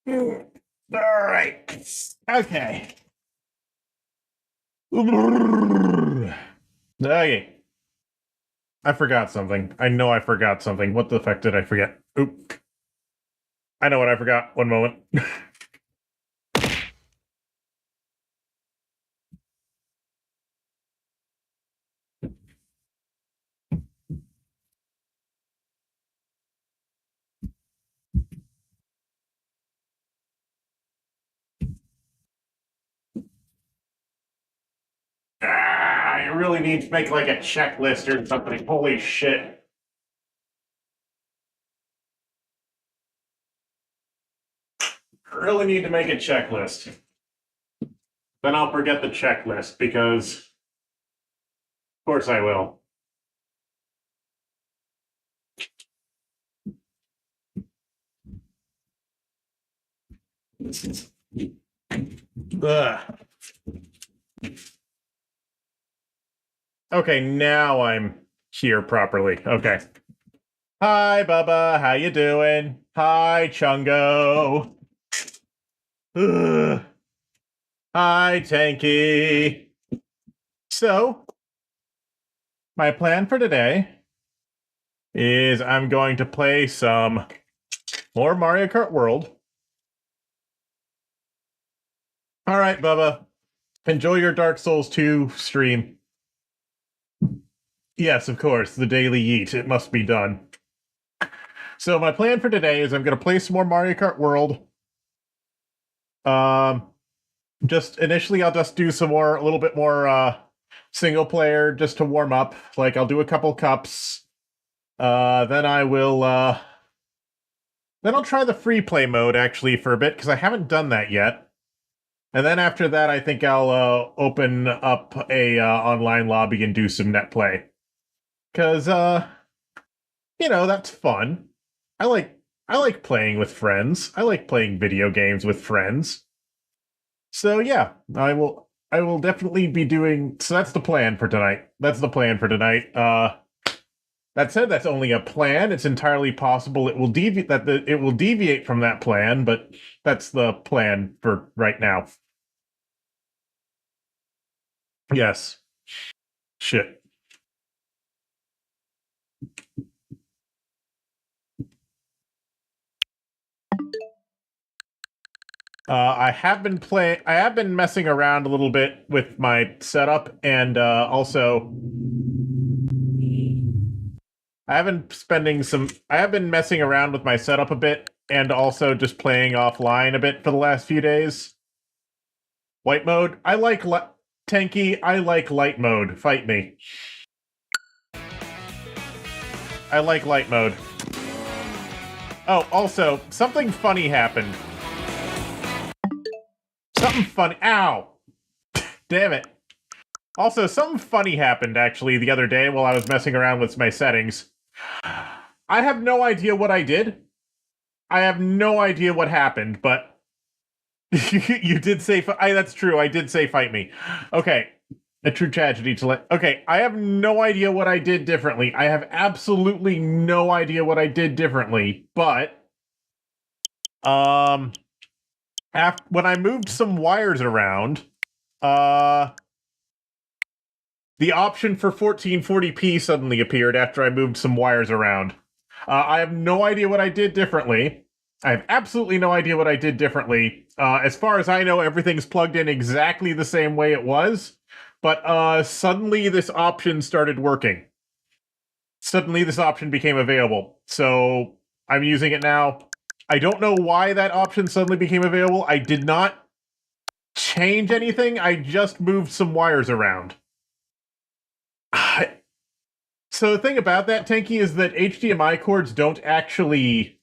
All right. Okay. Okay. I forgot something. I know I forgot something. What the fuck did I forget? Oop. I know what I forgot. One moment. I really need to make like a checklist or something. Holy shit. I really need to make a checklist. Then I'll forget the checklist because, of course, I will. Ugh. Okay, now I'm here properly. Okay. Hi, Bubba. How you doing? Hi, Chungo. Ugh. Hi, Tanky. So, my plan for today is I'm going to play some more Mario Kart World. All right, Bubba. Enjoy your Dark Souls 2 stream. Yes, of course, the daily yeet. It must be done. So my plan for today is I'm going to play some more Mario Kart World. Just initially, I'll just do some more, a little bit more single player just to warm up. Like I'll do a couple cups. Then I will. Then I'll try the free play mode actually for a bit because I haven't done that yet. And then after that, I think I'll open up a online lobby and do some net play. Because you know, that's fun. I like playing with friends. I like playing video games with friends. So yeah, I will definitely be doing. So that's the plan for tonight. That's the plan for tonight. That said, that's only a plan. It's entirely possible it will deviate from that plan, but that's the plan for right now. Yes. Shit. I have been messing around a little bit with my setup, and also I have been messing around with my setup a bit, and also just playing offline a bit for the last few days. White mode? I like Tanky, I like light mode. Fight me. I like light mode. Oh, also, something funny happened. Something funny. Ow! Damn it. Also, something funny happened, actually, the other day while I was messing around with my settings. I have no idea what I did. I have no idea what happened, but you did say... that's true, I did say fight me. Okay. A true tragedy to let... Okay, I have no idea what I did differently. I have absolutely no idea what I did differently, but... when I moved some wires around, the option for 1440p suddenly appeared after I moved some wires around. I have no idea what I did differently. I have absolutely no idea what I did differently. As far as I know, everything's plugged in exactly the same way it was. But suddenly this option started working. Suddenly this option became available. So I'm using it now. I don't know why that option suddenly became available. I did not change anything. I just moved some wires around. So the thing about that, Tanky, is that HDMI cords don't actually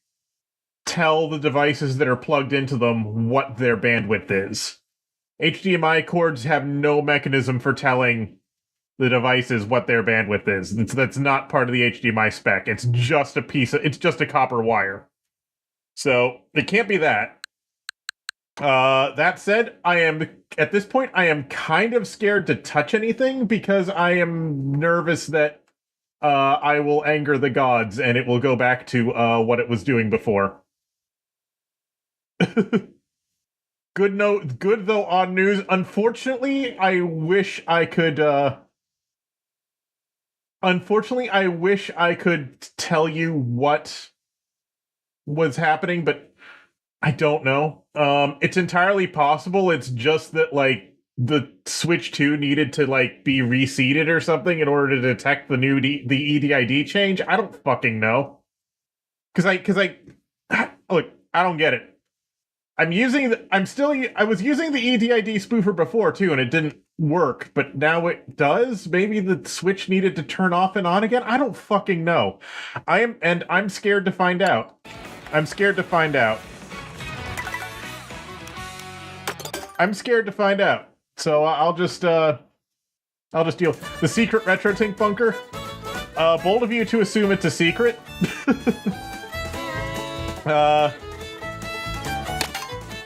tell the devices that are plugged into them what their bandwidth is. HDMI cords have no mechanism for telling the devices what their bandwidth is. That's not part of the HDMI spec. It's just it's just a copper wire. So it can't be that. That said, at this point, I am kind of scared to touch anything because I am nervous that I will anger the gods and it will go back to what it was doing before. Good though odd news. Unfortunately, I wish I could tell you what was happening, but I don't know. It's entirely possible. It's just that, like, the Switch 2 needed to, like, be reseated or something in order to detect the new the EDID change. I don't fucking know. Look, I don't get it. I was using the EDID spoofer before too, and it didn't work, but now it does? Maybe the Switch needed to turn off and on again? I don't fucking know. I'm scared to find out. I'm scared to find out. So I'll just deal. The secret RetroTink bunker. Bold of you to assume it's a secret.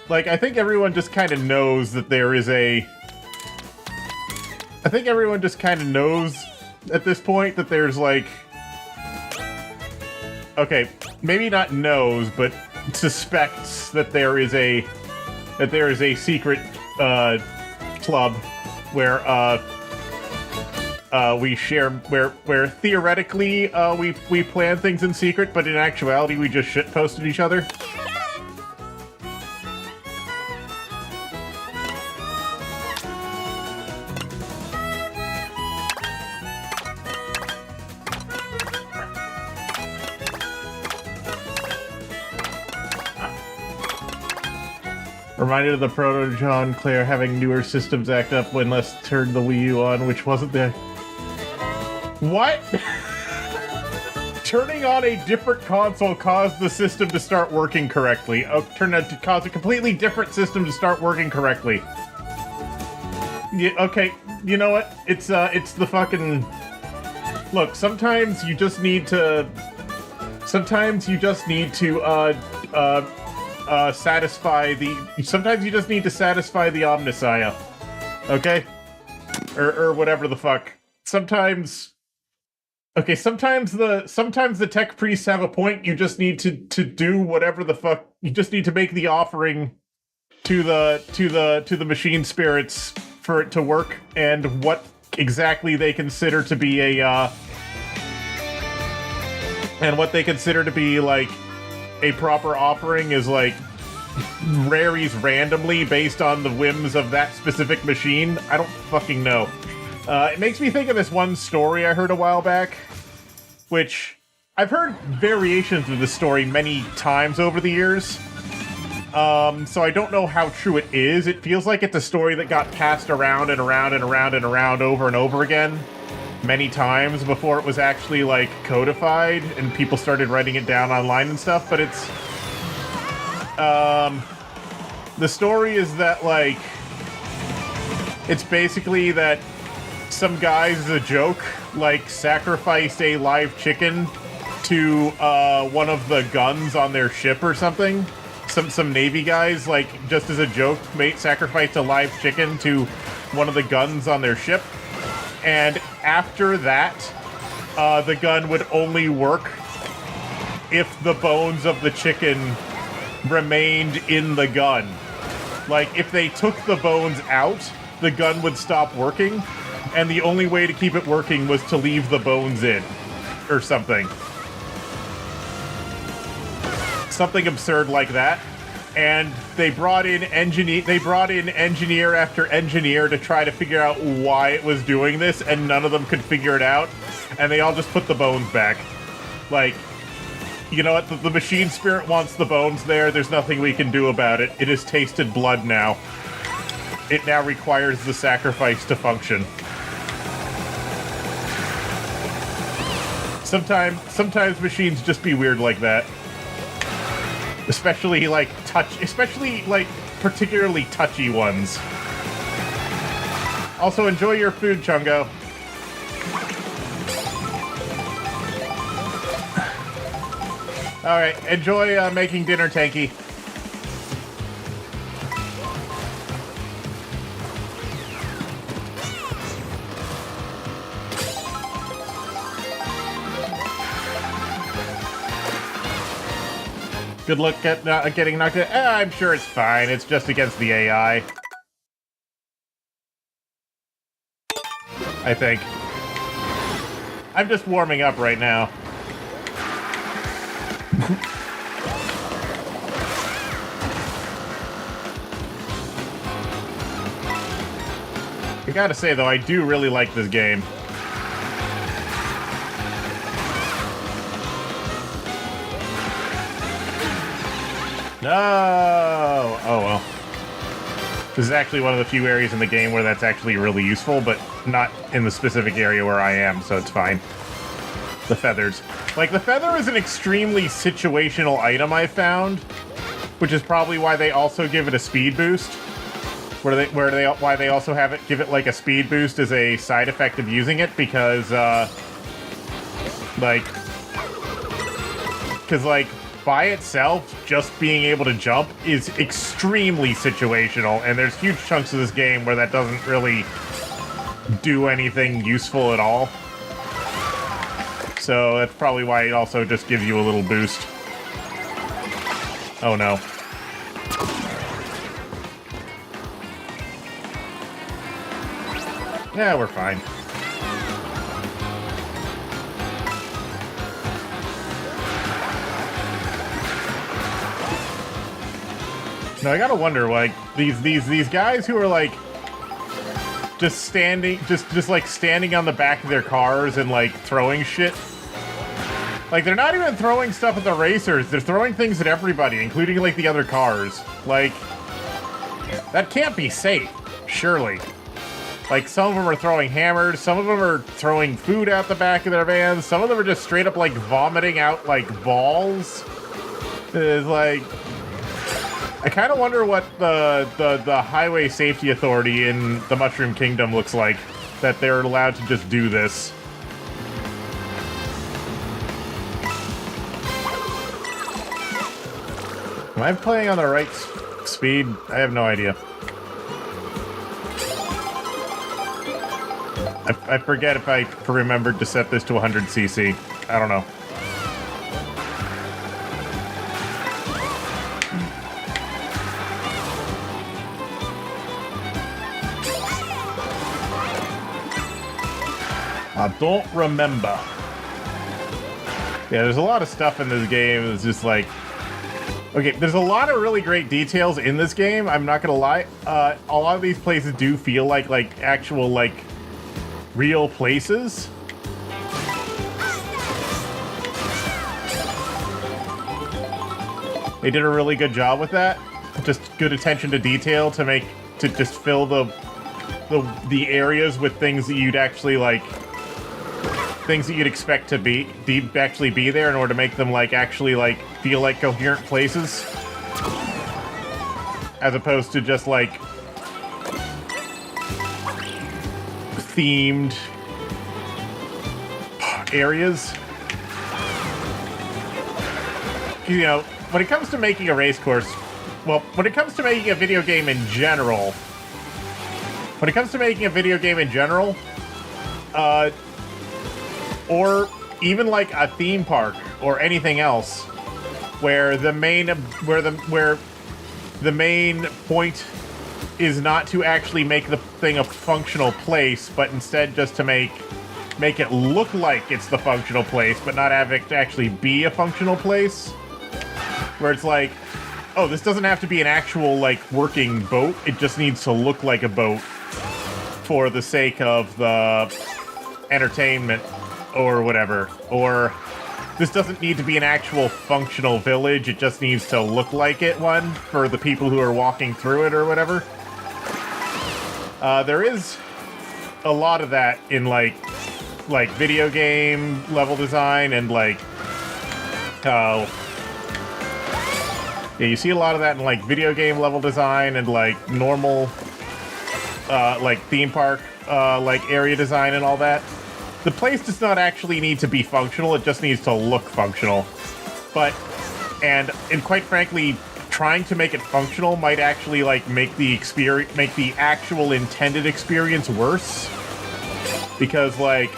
Like, I think everyone just kind of knows that there is I think everyone just kind of knows at this point that there's, like... Okay, maybe not knows, but suspects that there is a secret, club where, we share... Where theoretically, we plan things in secret, but in actuality we just shitposted each other. Reminded of the Proto John Claire having newer systems act up when Les turned the Wii U on, which wasn't the... What? Turning on a different console caused the system to start working correctly. Caused a completely different system to start working correctly. Yeah, okay, you know what? It's the fucking... Look, sometimes you just need to satisfy the Omnissiah. Okay? Or whatever the fuck. Sometimes the tech priests have a point. You just need to do whatever the fuck. You just need to make the offering to the machine spirits for it to work, and what exactly they consider to be like a proper offering is like varies randomly based on the whims of that specific machine. I don't fucking know. It makes me think of this one story I heard a while back, which I've heard variations of this story many times over the years. So I don't know how true it is. It feels like it's a story that got passed around and around and around and around over and over again many times before it was actually, like, codified and people started writing it down online and stuff, but it's... the story is that, like... It's basically that some guys, as a joke, like, sacrificed a live chicken to, one of the guns on their ship or something. Some Navy guys, like, just as a joke, sacrificed a live chicken to one of the guns on their ship. And after that, the gun would only work if the bones of the chicken remained in the gun. Like, if they took the bones out, the gun would stop working, and the only way to keep it working was to leave the bones in, or something. Something absurd like that. And they brought in engineer after engineer to try to figure out why it was doing this, and none of them could figure it out. And they all just put the bones back. Like, you know what? The machine spirit wants the bones there. There's nothing we can do about it. It has tasted blood now. It now requires the sacrifice to function. Sometimes machines just be weird like that. Especially, like, particularly touchy ones. Also, enjoy your food, Chungo. Alright, enjoy making dinner, Tanky. Good luck at getting knocked out. I'm sure it's fine. It's just against the AI. I think. I'm just warming up right now. I gotta say, though, I do really like this game. No! Oh, well. This is actually one of the few areas in the game where that's actually really useful, but not in the specific area where I am, so it's fine. The feathers. Like, the feather is an extremely situational item, I found, which is probably why they also give it a speed boost. Why they also give it, like, a speed boost as a side effect of using it, because, by itself, just being able to jump is extremely situational, and there's huge chunks of this game where that doesn't really do anything useful at all. So that's probably why it also just gives you a little boost. Oh no. Yeah, we're fine. No, I gotta wonder, like, these guys who are, like, just standing on the back of their cars and, like, throwing shit. Like, they're not even throwing stuff at the racers, they're throwing things at everybody, including, like, the other cars. Like, that can't be safe, surely. Like, some of them are throwing hammers, some of them are throwing food out the back of their vans, some of them are just straight up, like, vomiting out, like, balls. It's like... I kind of wonder what the Highway Safety Authority in the Mushroom Kingdom looks like, that they're allowed to just do this. Am I playing on the right speed? I have no idea. I forget if I remembered to set this to 100cc. I don't know. I don't remember. Yeah, there's a lot of stuff in this game that's just like... Okay, there's a lot of really great details in this game, I'm not gonna lie. A lot of these places do feel like actual, like, real places. They did a really good job with that. just good attention to detail to just fill the areas with things that you'd actually like, things that you'd expect to actually be there in order to make them like actually like feel like coherent places, as opposed to just like themed areas. You know, when it comes to making a race course, well, when it comes to making a video game in general, or even like a theme park or anything else, where the main point is not to actually make the thing a functional place, but instead just to make it look like it's the functional place, but not have it actually be a functional place. Where it's like, oh, this doesn't have to be an actual, like, working boat. It just needs to look like a boat for the sake of the entertainment or whatever. Or this doesn't need to be an actual functional village. It just needs to look like one for the people who are walking through it or whatever. There is a lot of that in, like video game level design and, like, yeah, you see a lot of that in, like, video game level design and, like, normal, like, theme park, like, area design and all that. The place does not actually need to be functional, it just needs to look functional. But, and quite frankly, trying to make it functional might actually, like, make the actual intended experience worse. Because, like,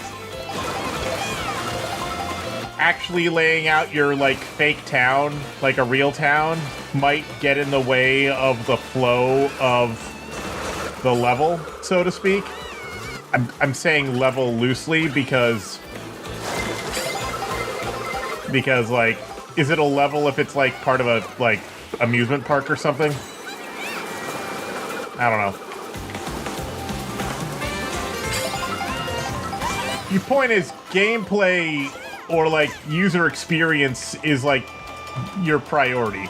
actually laying out your, like, fake town, like a real town, might get in the way of the flow of the level, so to speak. I'm saying level loosely because, like, is it a level if it's, like, part of a, like, amusement park or something? I don't know. Your point is, gameplay or, like, user experience is, like, your priority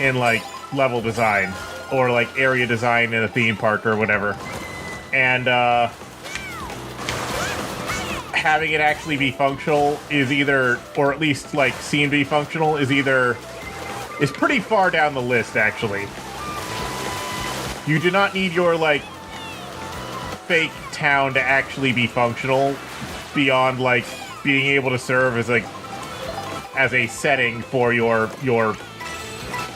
in, like, level design or, like, area design in a theme park or whatever. And, having it actually be functional is either, or at least, like, seem to be functional, is pretty far down the list, actually. You do not need your, like, fake town to actually be functional beyond, like, being able to serve as a setting for your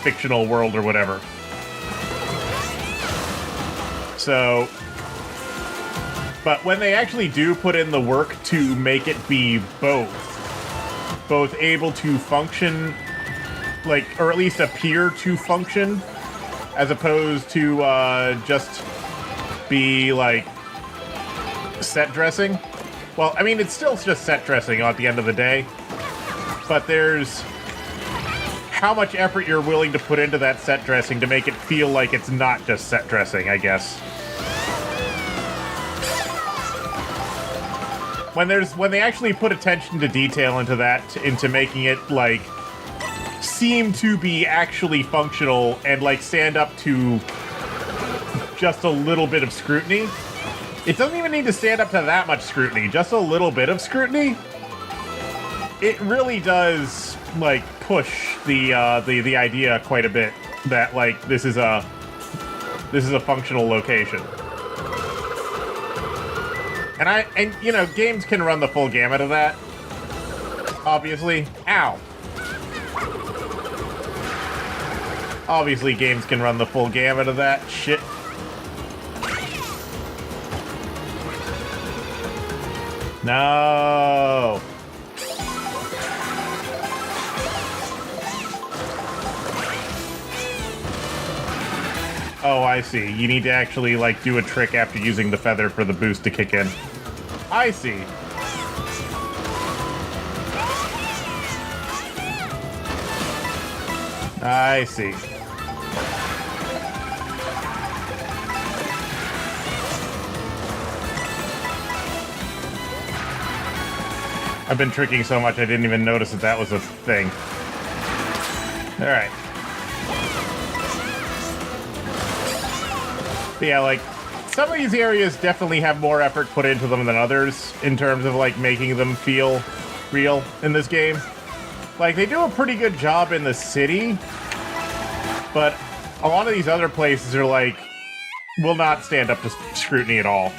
fictional world or whatever. So, but when they actually do put in the work to make it be both able to function, like, or at least appear to function, as opposed to just be, like, set dressing. Well, I mean, it's still just set dressing at the end of the day, but there's how much effort you're willing to put into that set dressing to make it feel like it's not just set dressing, I guess. When they actually put attention to detail into that, into making it, like, seem to be actually functional and, like, stand up to just a little bit of scrutiny. It doesn't even need to stand up to that much scrutiny, just a little bit of scrutiny. It really does, like, push the idea quite a bit that, like, this is a functional location. And you know, games can run the full gamut of that. Obviously. Ow. Obviously, games can run the full gamut of that shit. No. Oh, I see. You need to actually, like, do a trick after using the feather for the boost to kick in. I see. I see. I've been tricking so much I didn't even notice that was a thing. Alright. Yeah, like, some of these areas definitely have more effort put into them than others in terms of, like, making them feel real in this game. Like, they do a pretty good job in the city, but a lot of these other places are, like, will not stand up to scrutiny at all.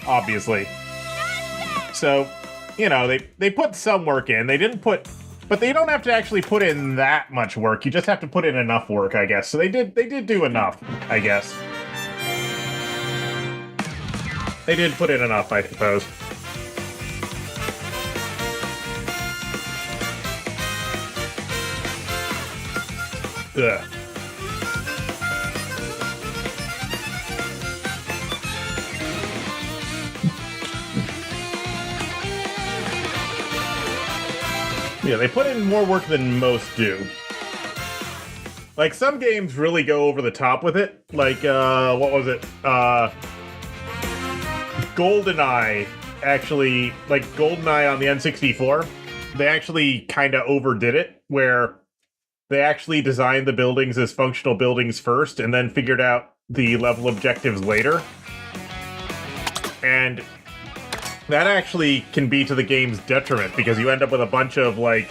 Obviously. So, you know, they put some work in. They didn't put... But they don't have to actually put in that much work. You just have to put in enough work, I guess. So they did do enough, I guess. They did put in enough, I suppose. Ugh. Yeah, they put in more work than most do. Like, some games really go over the top with it. Like, what was it? GoldenEye, actually, like, GoldenEye on the N64, they actually kind of overdid it, where they actually designed the buildings as functional buildings first, and then figured out the level objectives later. And that actually can be to the game's detriment, because you end up with a bunch of, like,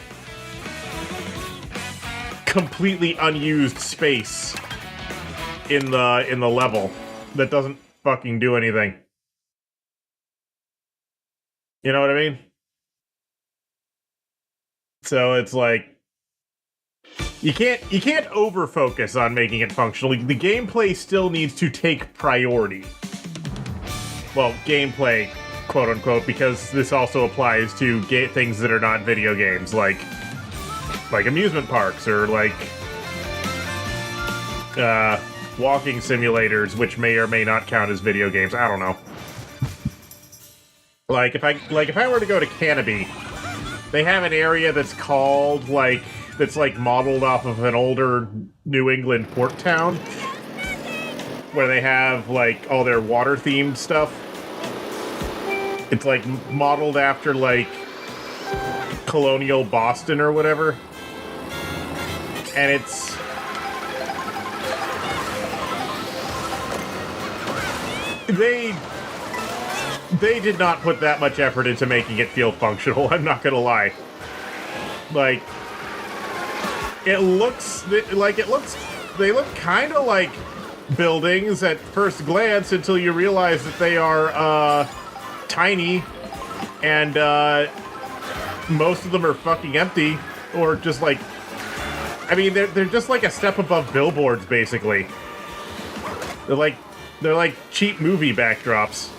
completely unused space in the level that doesn't fucking do anything. You know what I mean? So it's like, you can't over-focus on making it functional. The gameplay still needs to take priority. Well, gameplay, quote-unquote, because this also applies to things that are not video games, like amusement parks, or like walking simulators, which may or may not count as video games. I don't know. Like if I were to go to Canopy, they have an area that's called that's modeled off of an older New England port town, where they have like all their water themed stuff. It's like modeled after like colonial Boston or whatever. And it's they did not put that much effort into making it feel functional, I'm not gonna lie. Like, they look kind of like buildings at first glance, until you realize that they are tiny, and most of them are fucking empty, or just like, I mean, they're just like a step above billboards, basically. They're like cheap movie backdrops,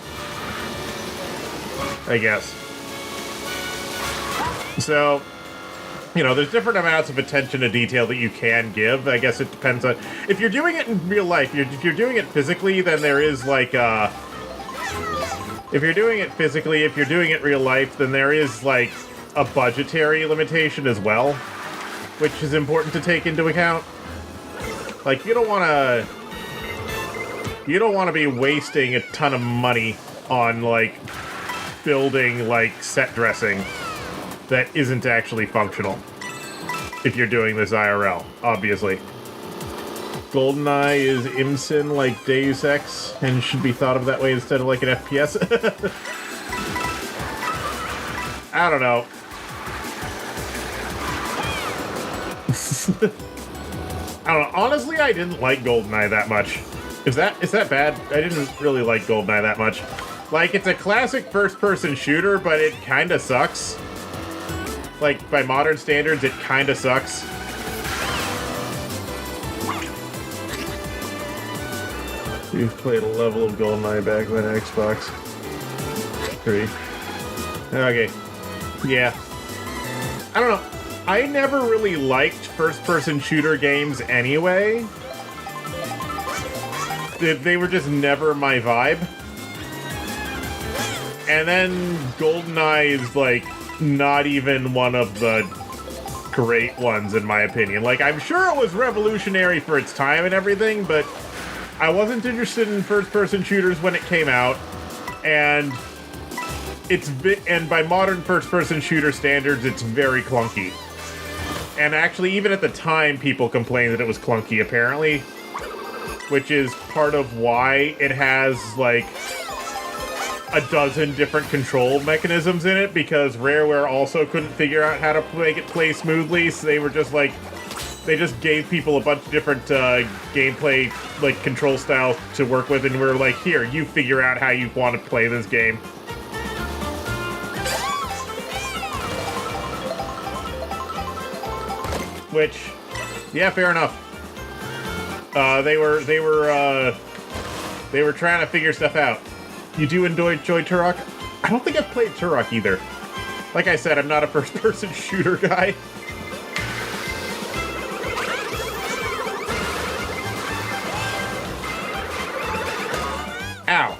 I guess. So, you know, there's different amounts of attention to detail that you can give. I guess it depends on if you're doing it in real life. If you're doing it physically, then there is like if you're doing it physically, if you're doing it real life, then there is like a budgetary limitation as well, which is important to take into account. Like, you don't want to be wasting a ton of money on like building like set dressing that isn't actually functional if you're doing this IRL, obviously. GoldenEye is IMSIN like Deus Ex, and should be thought of that way instead of like an FPS. I don't know. I don't know. Honestly, I didn't like GoldenEye that much. Is that bad? I didn't really like GoldenEye that much. Like, it's a classic first-person shooter, but it kinda sucks. Like, by modern standards, it kinda sucks. You've played a level of GoldenEye back when Xbox 3. Okay. Yeah. I don't know. I never really liked first-person shooter games anyway. They were just never my vibe. And then GoldenEye is, like, not even one of the great ones, in my opinion. Like, I'm sure it was revolutionary for its time and everything, but I wasn't interested in first-person shooters when it came out, and and by modern first-person shooter standards, it's very clunky. And actually, even at the time, people complained that it was clunky, apparently. which is part of why it has, like, a dozen different control mechanisms in it, because Rareware also couldn't figure out how to make it play smoothly, so they were just like, they just gave people a bunch of different gameplay, like, control styles to work with, and we're like, here, you figure out how you want to play this game. Which, yeah, fair enough. They were trying to figure stuff out. You do enjoy Turok? I don't think I've played Turok either. Like I said, I'm not a first-person shooter guy. Ow.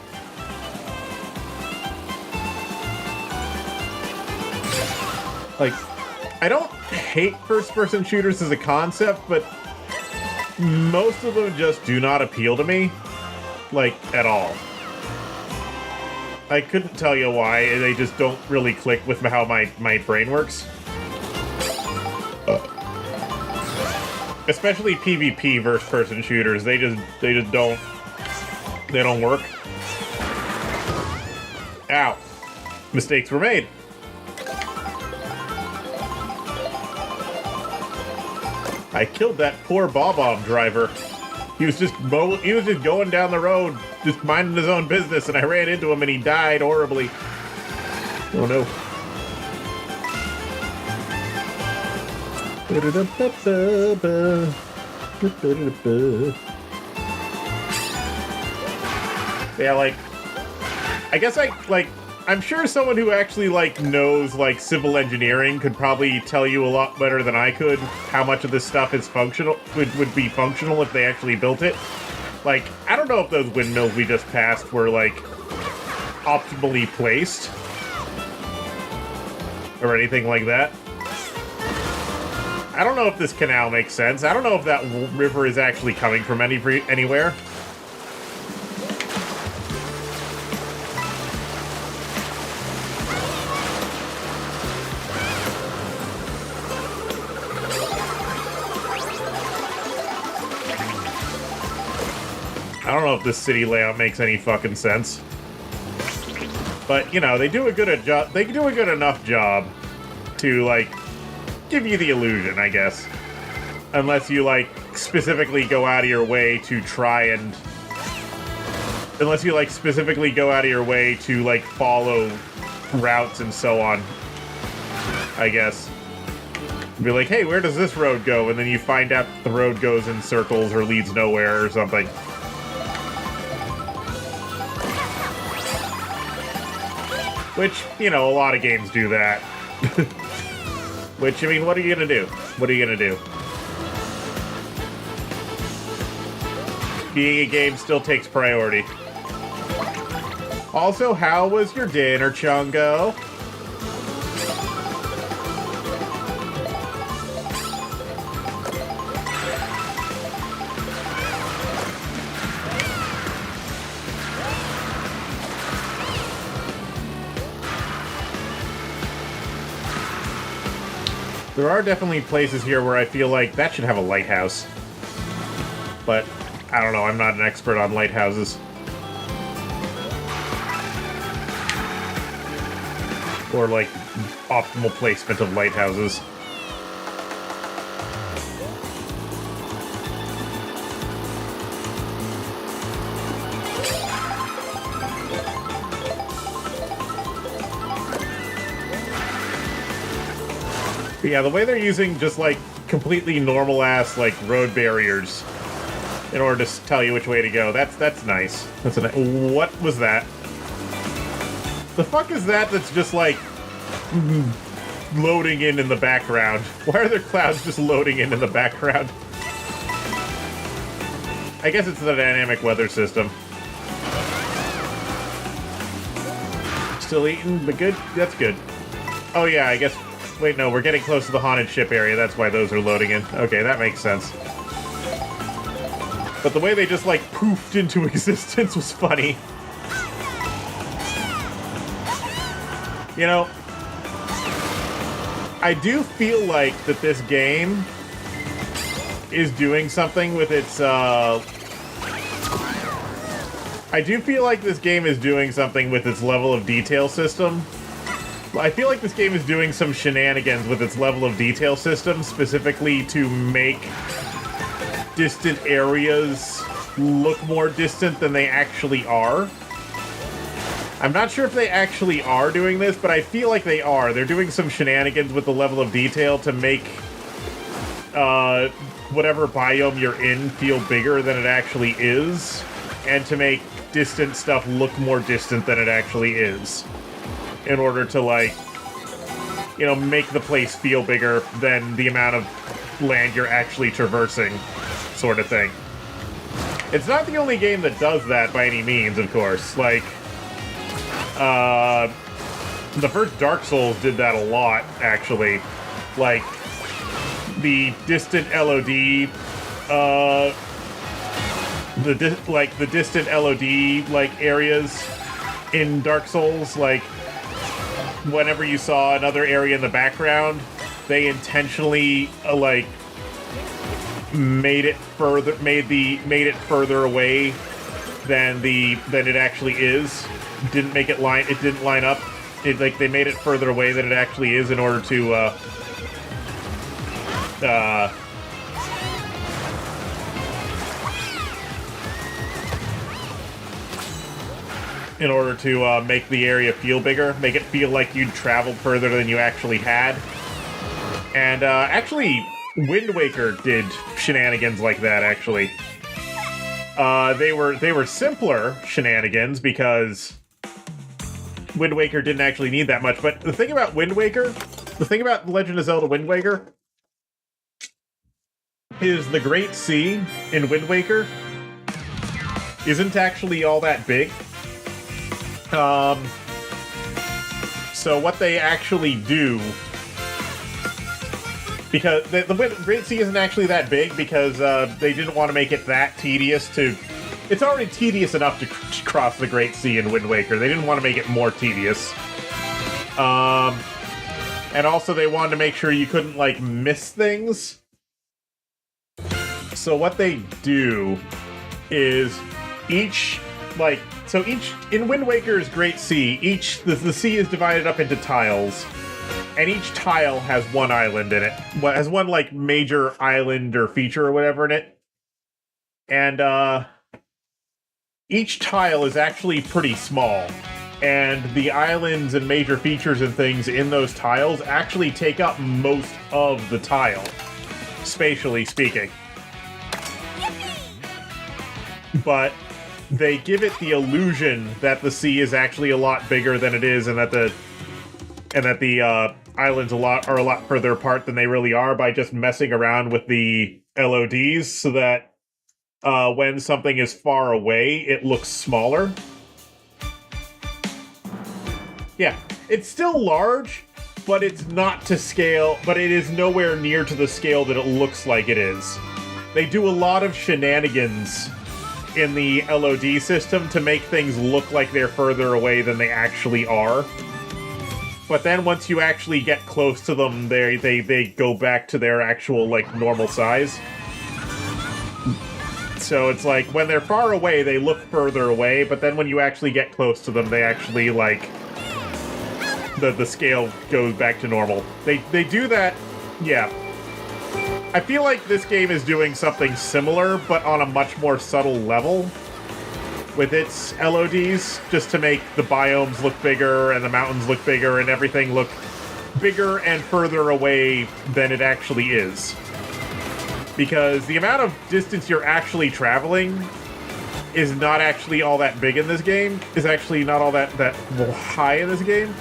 Like, I don't hate first-person shooters as a concept, but most of them just do not appeal to me, like, at all. I couldn't tell you why, they just don't really click with how my brain works. Especially PvP first-person shooters, they just don't work. Ow. Mistakes were made. I killed that poor Bob-omb driver. He was just going down the road, just minding his own business, and I ran into him and he died horribly. Oh no. Yeah, like, I guess I'm sure someone who actually, like, knows, like, civil engineering could probably tell you a lot better than I could how much of this stuff is functional, would be functional if they actually built it. Like, I don't know if those windmills we just passed were, like, optimally placed or anything like that. I don't know if this canal makes sense. I don't know if that river is actually coming from anywhere. I don't know if this city layout makes any fucking sense. But, you know, they do a good enough job to, like, give you the illusion, I guess. Unless you, like, specifically go out of your way to try and... Unless you, like, specifically go out of your way to, like, follow routes and so on, I guess. Be like, hey, where does this road go? And then you find out the road goes in circles or leads nowhere or something. Which, you know, a lot of games do that. Which, I mean, what are you gonna do? What are you gonna do? Being a game still takes priority. Also, how was your dinner, Chungo? There are definitely places here where I feel like that should have a lighthouse. But, I don't know, I'm not an expert on lighthouses. Or, like, optimal placement of lighthouses. But yeah, the way they're using just, like, completely normal-ass, like, road barriers in order to tell you which way to go, that's nice. What was that? The fuck is that that's just, like, loading in the background? Why are there clouds just loading in the background? I guess it's the dynamic weather system. Still eating, but good? That's good. Oh yeah, I guess... Wait, no, we're getting close to the haunted ship area. That's why those are loading in. Okay, that makes sense. But the way they just, like, poofed into existence was funny. You know, I do feel like that this game is doing something with its I do feel like this game is doing something with its level of detail system. I feel like this game is doing some shenanigans with its level of detail system, specifically to make distant areas look more distant than they actually are. I'm not sure if they actually are doing this, but I feel like they are. They're doing some shenanigans with the level of detail to make whatever biome you're in feel bigger than it actually is, and to make distant stuff look more distant than it actually is, in order to, like, you know, make the place feel bigger than the amount of land you're actually traversing, sort of thing. It's not the only game that does that by any means, of course. Like, the first Dark Souls did that a lot, actually. Like, the distant LOD, the distant LOD, like, areas in Dark Souls, like, whenever you saw another area in the background, they intentionally, made it further away than it actually is. It didn't line up. They made it further away than it actually is in order to make the area feel bigger, make it feel like you'd traveled further than you actually had. And actually, Wind Waker did shenanigans like that, actually. They were simpler shenanigans because Wind Waker didn't actually need that much. But the thing about Legend of Zelda Wind Waker is the Great Sea in Wind Waker isn't actually all that big. So what they actually do, because the Great Sea isn't actually that big because they didn't want to make it that tedious to... It's already tedious enough to cross the Great Sea in Wind Waker. They didn't want to make it more tedious. And also they wanted to make sure you couldn't, like, miss things. So what they do is in Wind Waker's Great Sea, the sea is divided up into tiles, and each tile has one island in it. Has one, like, major island or feature or whatever in it. And, each tile is actually pretty small. And the islands and major features and things in those tiles actually take up most of the tile, spatially speaking. But they give it the illusion that the sea is actually a lot bigger than it is, and that the islands are a lot further apart than they really are by just messing around with the LODs, so that when something is far away, it looks smaller. Yeah, it's still large, but it's not to scale, but it is nowhere near to the scale that it looks like it is. They do a lot of shenanigans in the LOD system to make things look like they're further away than they actually are. But then once you actually get close to them, they go back to their actual, like, normal size. So it's like, when they're far away, they look further away, but then when you actually get close to them, they actually, like, the scale goes back to normal. They do that, yeah. I feel like this game is doing something similar, but on a much more subtle level with its LODs, just to make the biomes look bigger and the mountains look bigger and everything look bigger and further away than it actually is. Because the amount of distance you're actually traveling is not actually all that big in this game, is actually not all that high in this game.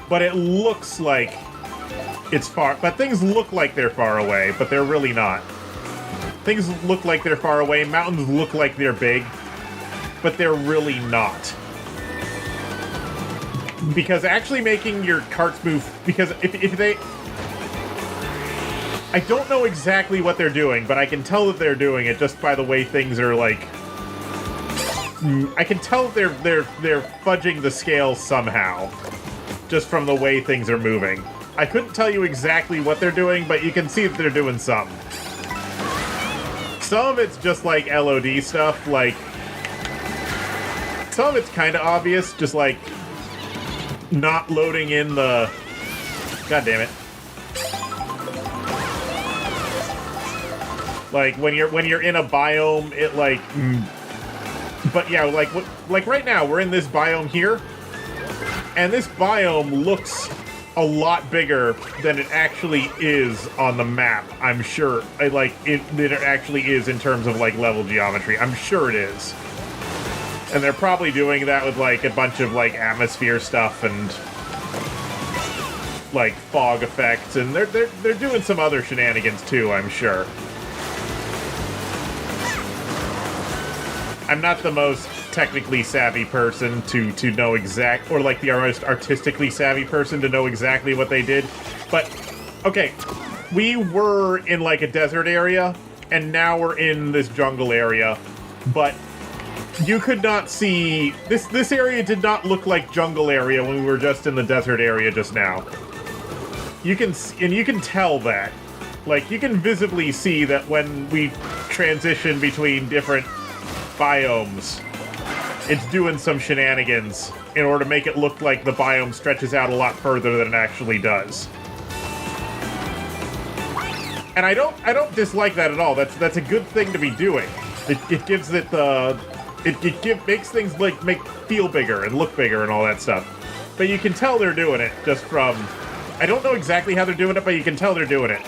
But it looks like it's far, but things look like they're far away, but they're really not. Things look like they're far away, mountains look like they're big, but they're really not. Because actually making your carts move, because if they... I don't know exactly what they're doing, but I can tell that they're doing it just by the way things are, like... I can tell that they're fudging the scale somehow, just from the way things are moving. I couldn't tell you exactly what they're doing, but you can see that they're doing something. some of it's just like LOD stuff, like some of it's kind of obvious, just like not loading in the... God damn it. Like when you're in a biome, it like... But yeah, like right now we're in this biome here, and this biome looks a lot bigger than it actually is on the map. I'm sure, than it actually is in terms of like level geometry. I'm sure it is, and they're probably doing that with like a bunch of like atmosphere stuff and like fog effects, and they're doing some other shenanigans too. I'm sure. I'm not the most technically savvy person to know or like the most artistically savvy person to know exactly what they did. But, okay, we were in like a desert area, and now we're in this jungle area, but you could not see... This area did not look like jungle area when we were just in the desert area just now. You can tell that. Like, you can visibly see that when we transition between different biomes, it's doing some shenanigans in order to make it look like the biome stretches out a lot further than it actually does. And I don't dislike that at all. That's a good thing to be doing. It gives it the makes things like feel bigger and look bigger and all that stuff. But you can tell they're doing it just from... I don't know exactly how they're doing it, but you can tell they're doing it.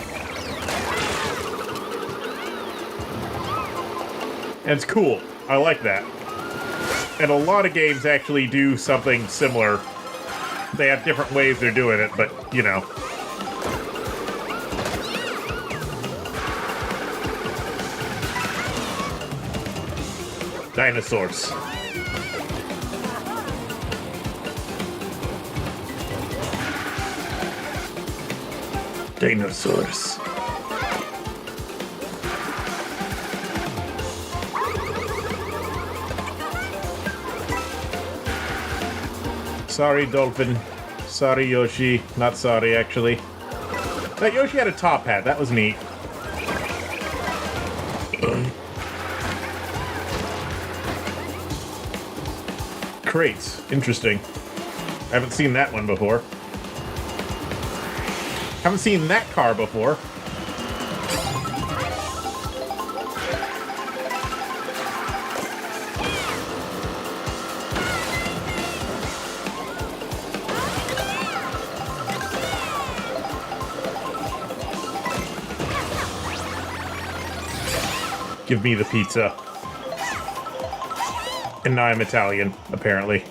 And it's cool. I like that. And a lot of games actually do something similar. They have different ways they're doing it, but, you know. Dinosaurs. Dinosaurs. Sorry, Dolphin. Sorry, Yoshi. Not sorry, actually. That Yoshi had a top hat. That was neat. Crates. Interesting. I haven't seen that one before. Haven't seen that car before. Give me the pizza. And now I'm Italian, apparently.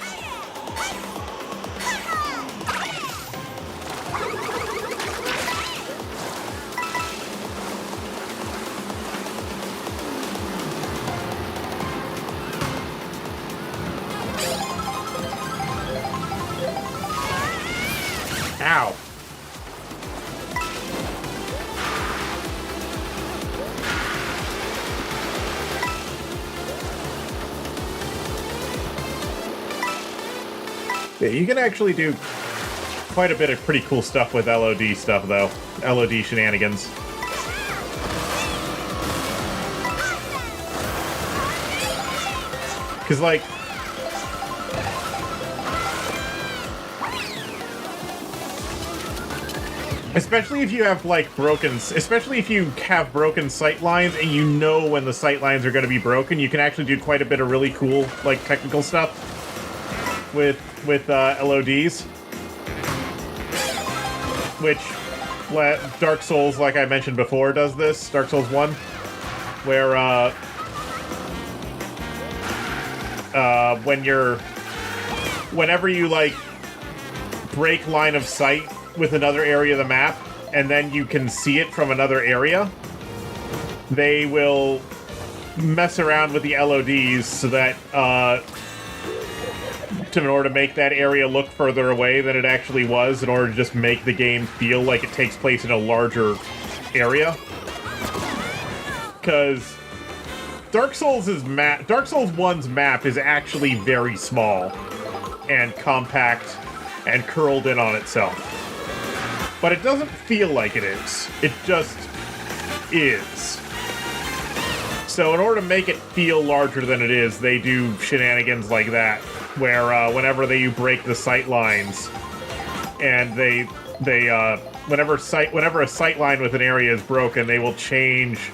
Ow. Yeah, you can actually do quite a bit of pretty cool stuff with LOD stuff, though. LOD shenanigans. Because, like... especially if you have, like, especially if you have broken sight lines and you know when the sight lines are going to be broken, you can actually do quite a bit of really cool, like, technical stuff with LODs. Which, Dark Souls, like I mentioned before, does this. Dark Souls 1. Where, whenever you, like, break line of sight with another area of the map, and then you can see it from another area, they will mess around with the LODs so that, in order to make that area look further away than it actually was, in order to just make the game feel like it takes place in a larger area. Because Dark Souls 1's map is actually very small and compact and curled in on itself. But it doesn't feel like it is. It just is. So in order to make it feel larger than it is, they do shenanigans like that, where whenever they break the sight lines, and whenever a sight line with an area is broken, they will change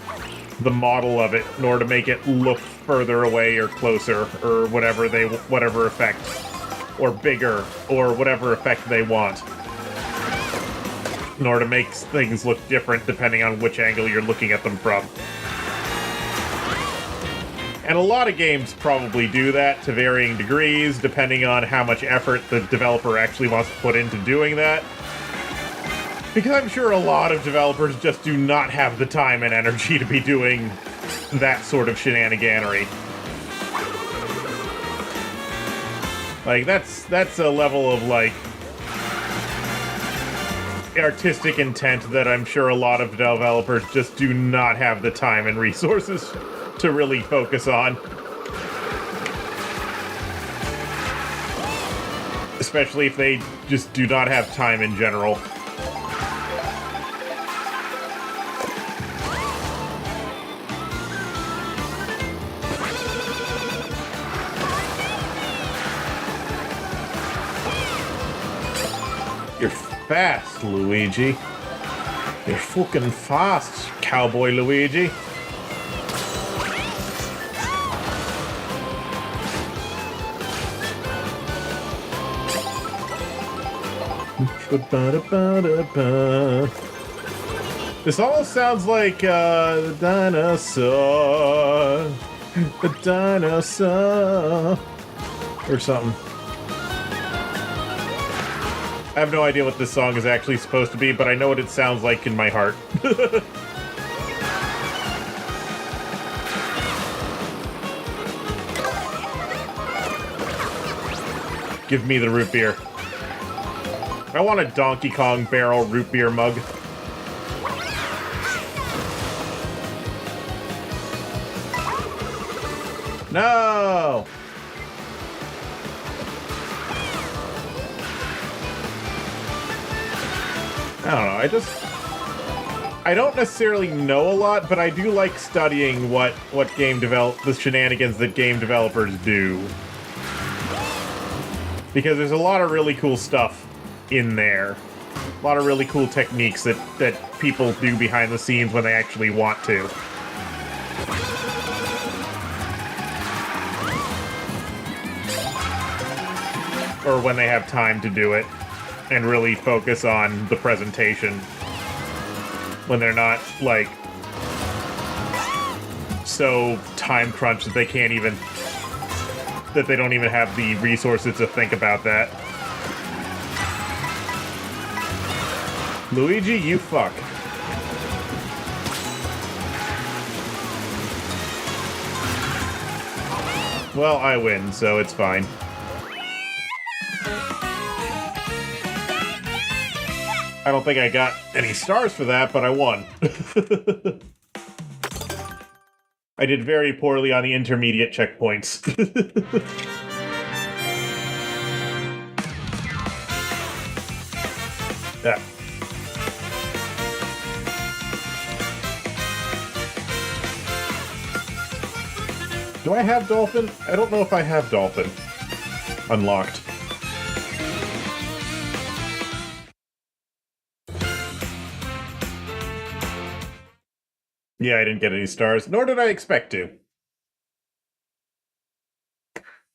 the model of it in order to make it look further away or closer, or whatever effect, or bigger, or whatever effect they want, in order to make things look different depending on which angle you're looking at them from. And a lot of games probably do that to varying degrees, depending on how much effort the developer actually wants to put into doing that. Because I'm sure a lot of developers just do not have the time and energy to be doing that sort of shenaniganery. Like, that's a level of, like, artistic intent that I'm sure a lot of developers just do not have the time and resources to really focus on. Especially if they just do not have time in general. You're fast, Luigi. You're fucking fast, Cowboy Luigi. This almost sounds like the dinosaur, or something. I have no idea what this song is actually supposed to be, but I know what it sounds like in my heart. Give me the root beer. I want a Donkey Kong barrel root beer mug. No! I don't know, I don't necessarily know a lot, but I do like studying the shenanigans that game developers do. Because there's a lot of really cool stuff in there. A lot of really cool techniques that people do behind the scenes when they actually want to. Or when they have time to do it and really focus on the presentation. When they're not, like, so time crunched that they don't even have the resources to think about that. Luigi, you fuck. Well, I win, so it's fine. I don't think I got any stars for that, but I won. I did very poorly on the intermediate checkpoints. Yeah. Do I have Dolphin? I don't know if I have Dolphin unlocked. Yeah, I didn't get any stars, nor did I expect to.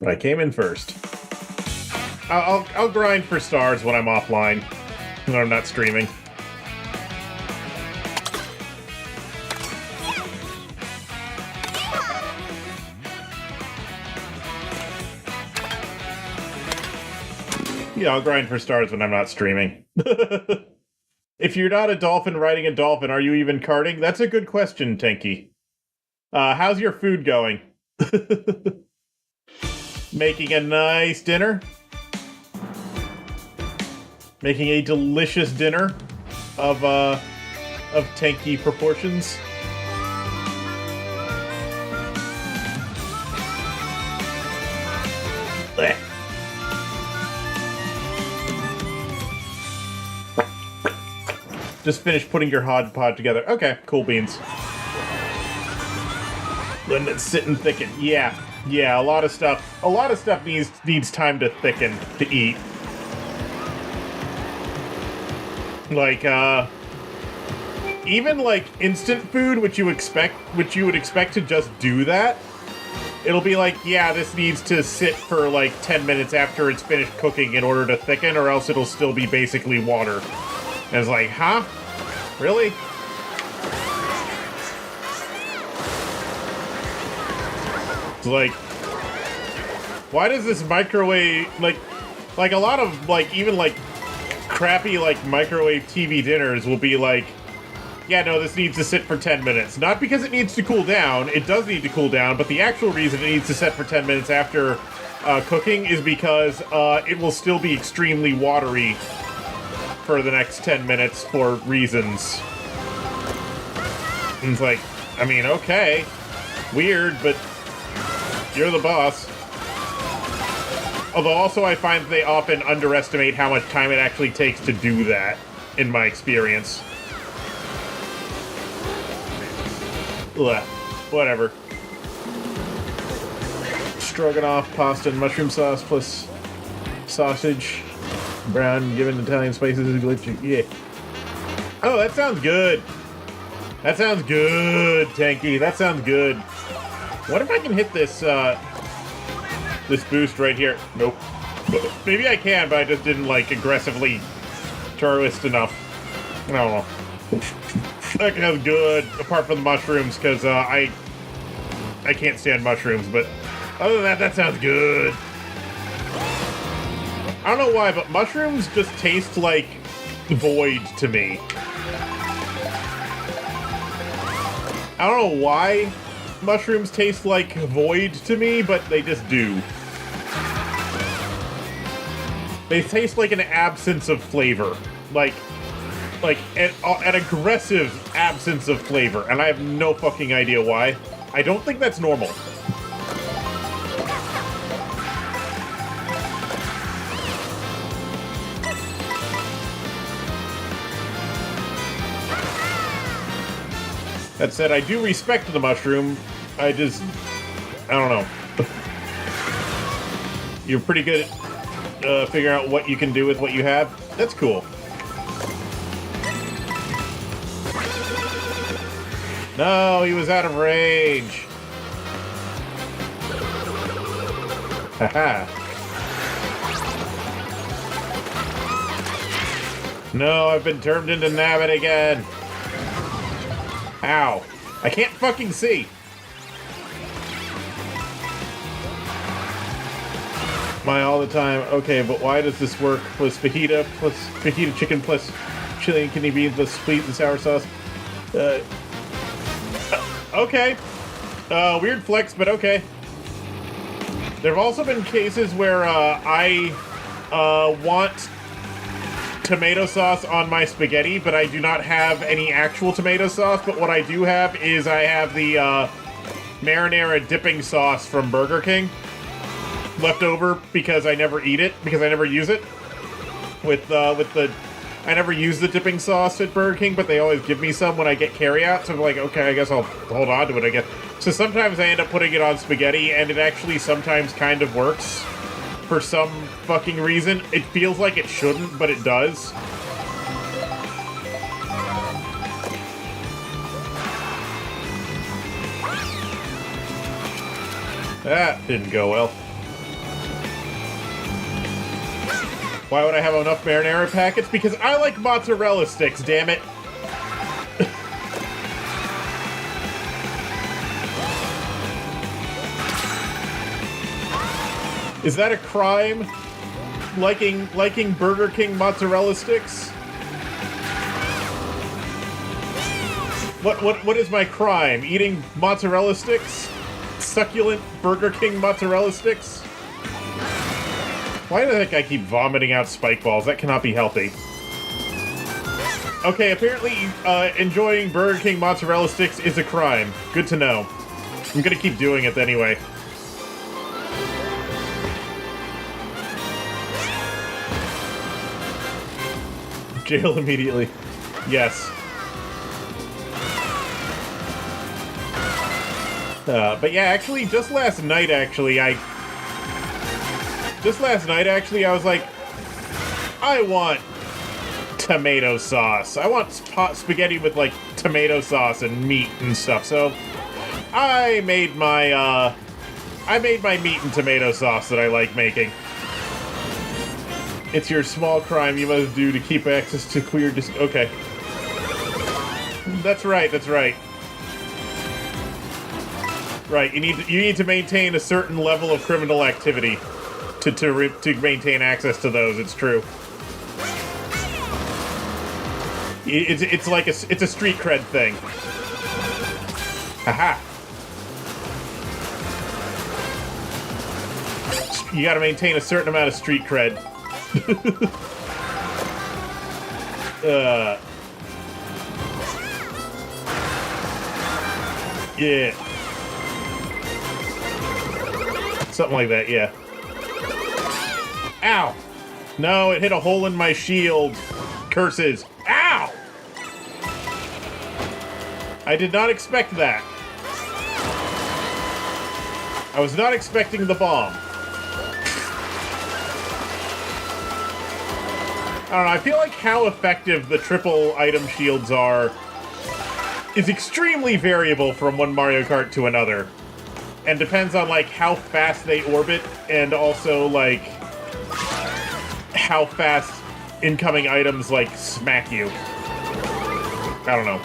But I came in first. I'll grind for stars when I'm offline, when I'm not streaming. Yeah, I'll grind for stars when I'm not streaming. If you're not a dolphin riding a dolphin, are you even karting? That's a good question, Tenky. How's your food going? Making a nice dinner? Making a delicious dinner of Tenky proportions? Blech. Just finished putting your hod pod together. Okay, cool beans. When it's sitting thicken. Yeah. Yeah, a lot of stuff needs time to thicken to eat. Like, even like instant food, which you would expect to just do that, it'll be like, yeah, this needs to sit for like 10 minutes after it's finished cooking in order to thicken, or else it'll still be basically water. And it's like, huh? Really? It's like, why does this microwave, like a lot of, like, even like crappy, like, microwave TV dinners will be like, yeah, no, this needs to sit for 10 minutes. Not because it needs to cool down, it does need to cool down, but the actual reason it needs to set for 10 minutes after cooking is because it will still be extremely watery for the next 10 minutes for reasons. And it's like, I mean, okay, weird, but you're the boss. Although also I find they often underestimate how much time it actually takes to do that, in my experience. Ugh, whatever. Stroganoff, pasta, and mushroom sauce plus sausage. Brown, given Italian spices is glitchy. Yeah. Oh, that sounds good. That sounds good, Tanky. That sounds good. What if I can hit this, this boost right here? Nope. Maybe I can, but I just didn't, like, aggressively twist enough. I don't know. That sounds good, apart from the mushrooms, because, I can't stand mushrooms, but other than that, that sounds good. I don't know why, but mushrooms just taste like void to me. I don't know why mushrooms taste like void to me, but they just do. They taste like an absence of flavor. Like an aggressive absence of flavor, and I have no fucking idea why. I don't think that's normal. That said, I do respect the mushroom. I don't know. You're pretty good at figuring out what you can do with what you have. That's cool. No, he was out of range. Haha. No, I've been turned into Nabbit again. Ow. I can't fucking see. My all the time. Okay, but why does this work? Plus fajita chicken plus chili and kidney beans plus sweet and sour sauce. Okay. Weird flex, but okay. There have also been cases where I want tomato sauce on my spaghetti, but I do not have any actual tomato sauce. But what I do have is I have the marinara dipping sauce from Burger King left over because I never eat it, because I never use it. I never use the dipping sauce at Burger King, but they always give me some when I get carryout, so I'm like, okay, I guess I'll hold on to it, I guess. So sometimes I end up putting it on spaghetti, and it actually sometimes kind of works. For some fucking reason. It feels like it shouldn't, but it does. That didn't go well. Why would I have enough marinara packets? Because I like mozzarella sticks, damn it. Is that a crime? Liking Burger King mozzarella sticks? What is my crime? Eating mozzarella sticks? Succulent Burger King mozzarella sticks? Why the heck I keep vomiting out spike balls? That cannot be healthy. Okay, apparently enjoying Burger King mozzarella sticks is a crime. Good to know. I'm gonna keep doing it anyway. Jail immediately. Yes. But yeah, actually, just last night, I was like, I want tomato sauce. I want spaghetti with, like, tomato sauce and meat and stuff. So I made my meat and tomato sauce that I like making. It's your small crime you must do to keep access to queer okay. That's right. Right, you need to maintain a certain level of criminal activity to maintain access to those. It's true. It's like it's a street cred thing. Haha. You got to maintain a certain amount of street cred. Yeah. Something like that, yeah. Ow! No, it hit a hole in my shield. Curses. Ow! I did not expect that. I was not expecting the bomb. I don't know, I feel like how effective the triple item shields are is extremely variable from one Mario Kart to another. And depends on, like, how fast they orbit, and also, like, how fast incoming items, like, smack you. I don't know.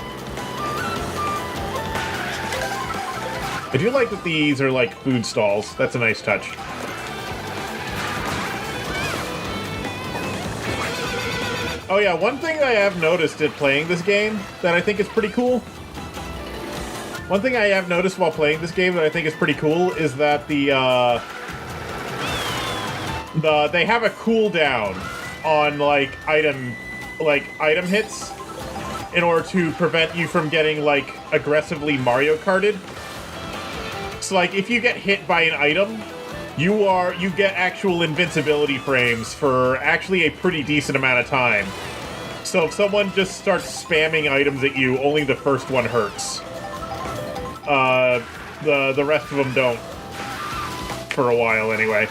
I do like that these are, like, food stalls. That's a nice touch. Oh yeah, one thing I have noticed in playing this game that I think is pretty cool. One thing I have noticed while playing this game that I think is pretty cool is that they have a cooldown on like item hits in order to prevent you from getting like aggressively Mario Karted. So like if you get hit by an item, you get actual invincibility frames for actually a pretty decent amount of time. So if someone just starts spamming items at you, only the first one hurts. The rest of them don't. For a while, anyway.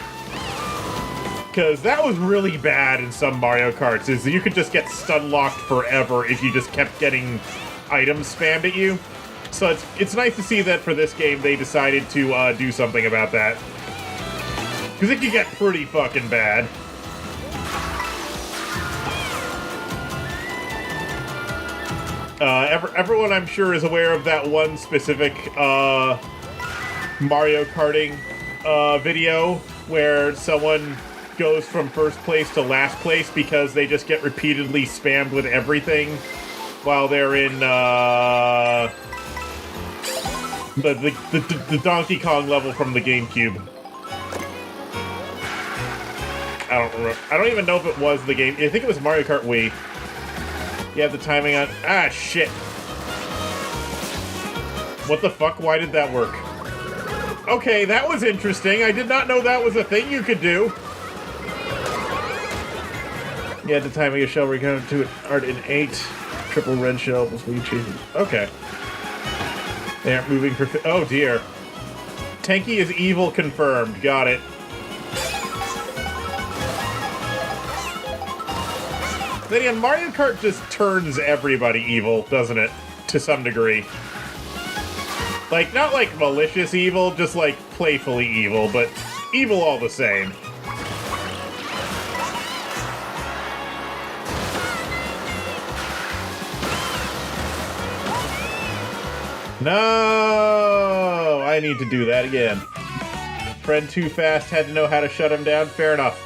Because that was really bad in some Mario Karts, is you could just get stun-locked forever if you just kept getting items spammed at you. So it's nice to see that for this game they decided to do something about that. Because it can get pretty fucking bad. Everyone, I'm sure, is aware of that one specific Mario Karting video where someone goes from first place to last place because they just get repeatedly spammed with everything while they're in the Donkey Kong level from the GameCube. I don't even know if it was the game. I think it was Mario Kart Wii. You have the timing on. Ah, shit. What the fuck? Why did that work? Okay, that was interesting. I did not know that was a thing you could do. You had the timing of shell recounted to it art in 8. Triple red shell before you change it. Okay. They aren't moving for. Oh dear. Tanky is evil confirmed. Got it. Then again, Mario Kart just turns everybody evil, doesn't it? To some degree. Like, not like malicious evil, just like playfully evil, but evil all the same. No! I need to do that again. Friend too fast, had to know how to shut him down. Fair enough.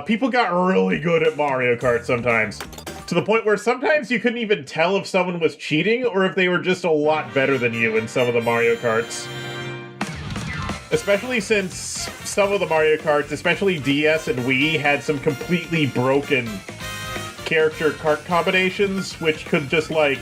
People got really good at Mario Kart sometimes. To the point where sometimes you couldn't even tell if someone was cheating or if they were just a lot better than you in some of the Mario Karts. Especially since some of the Mario Karts, especially DS and Wii, had some completely broken character kart combinations, which could just like...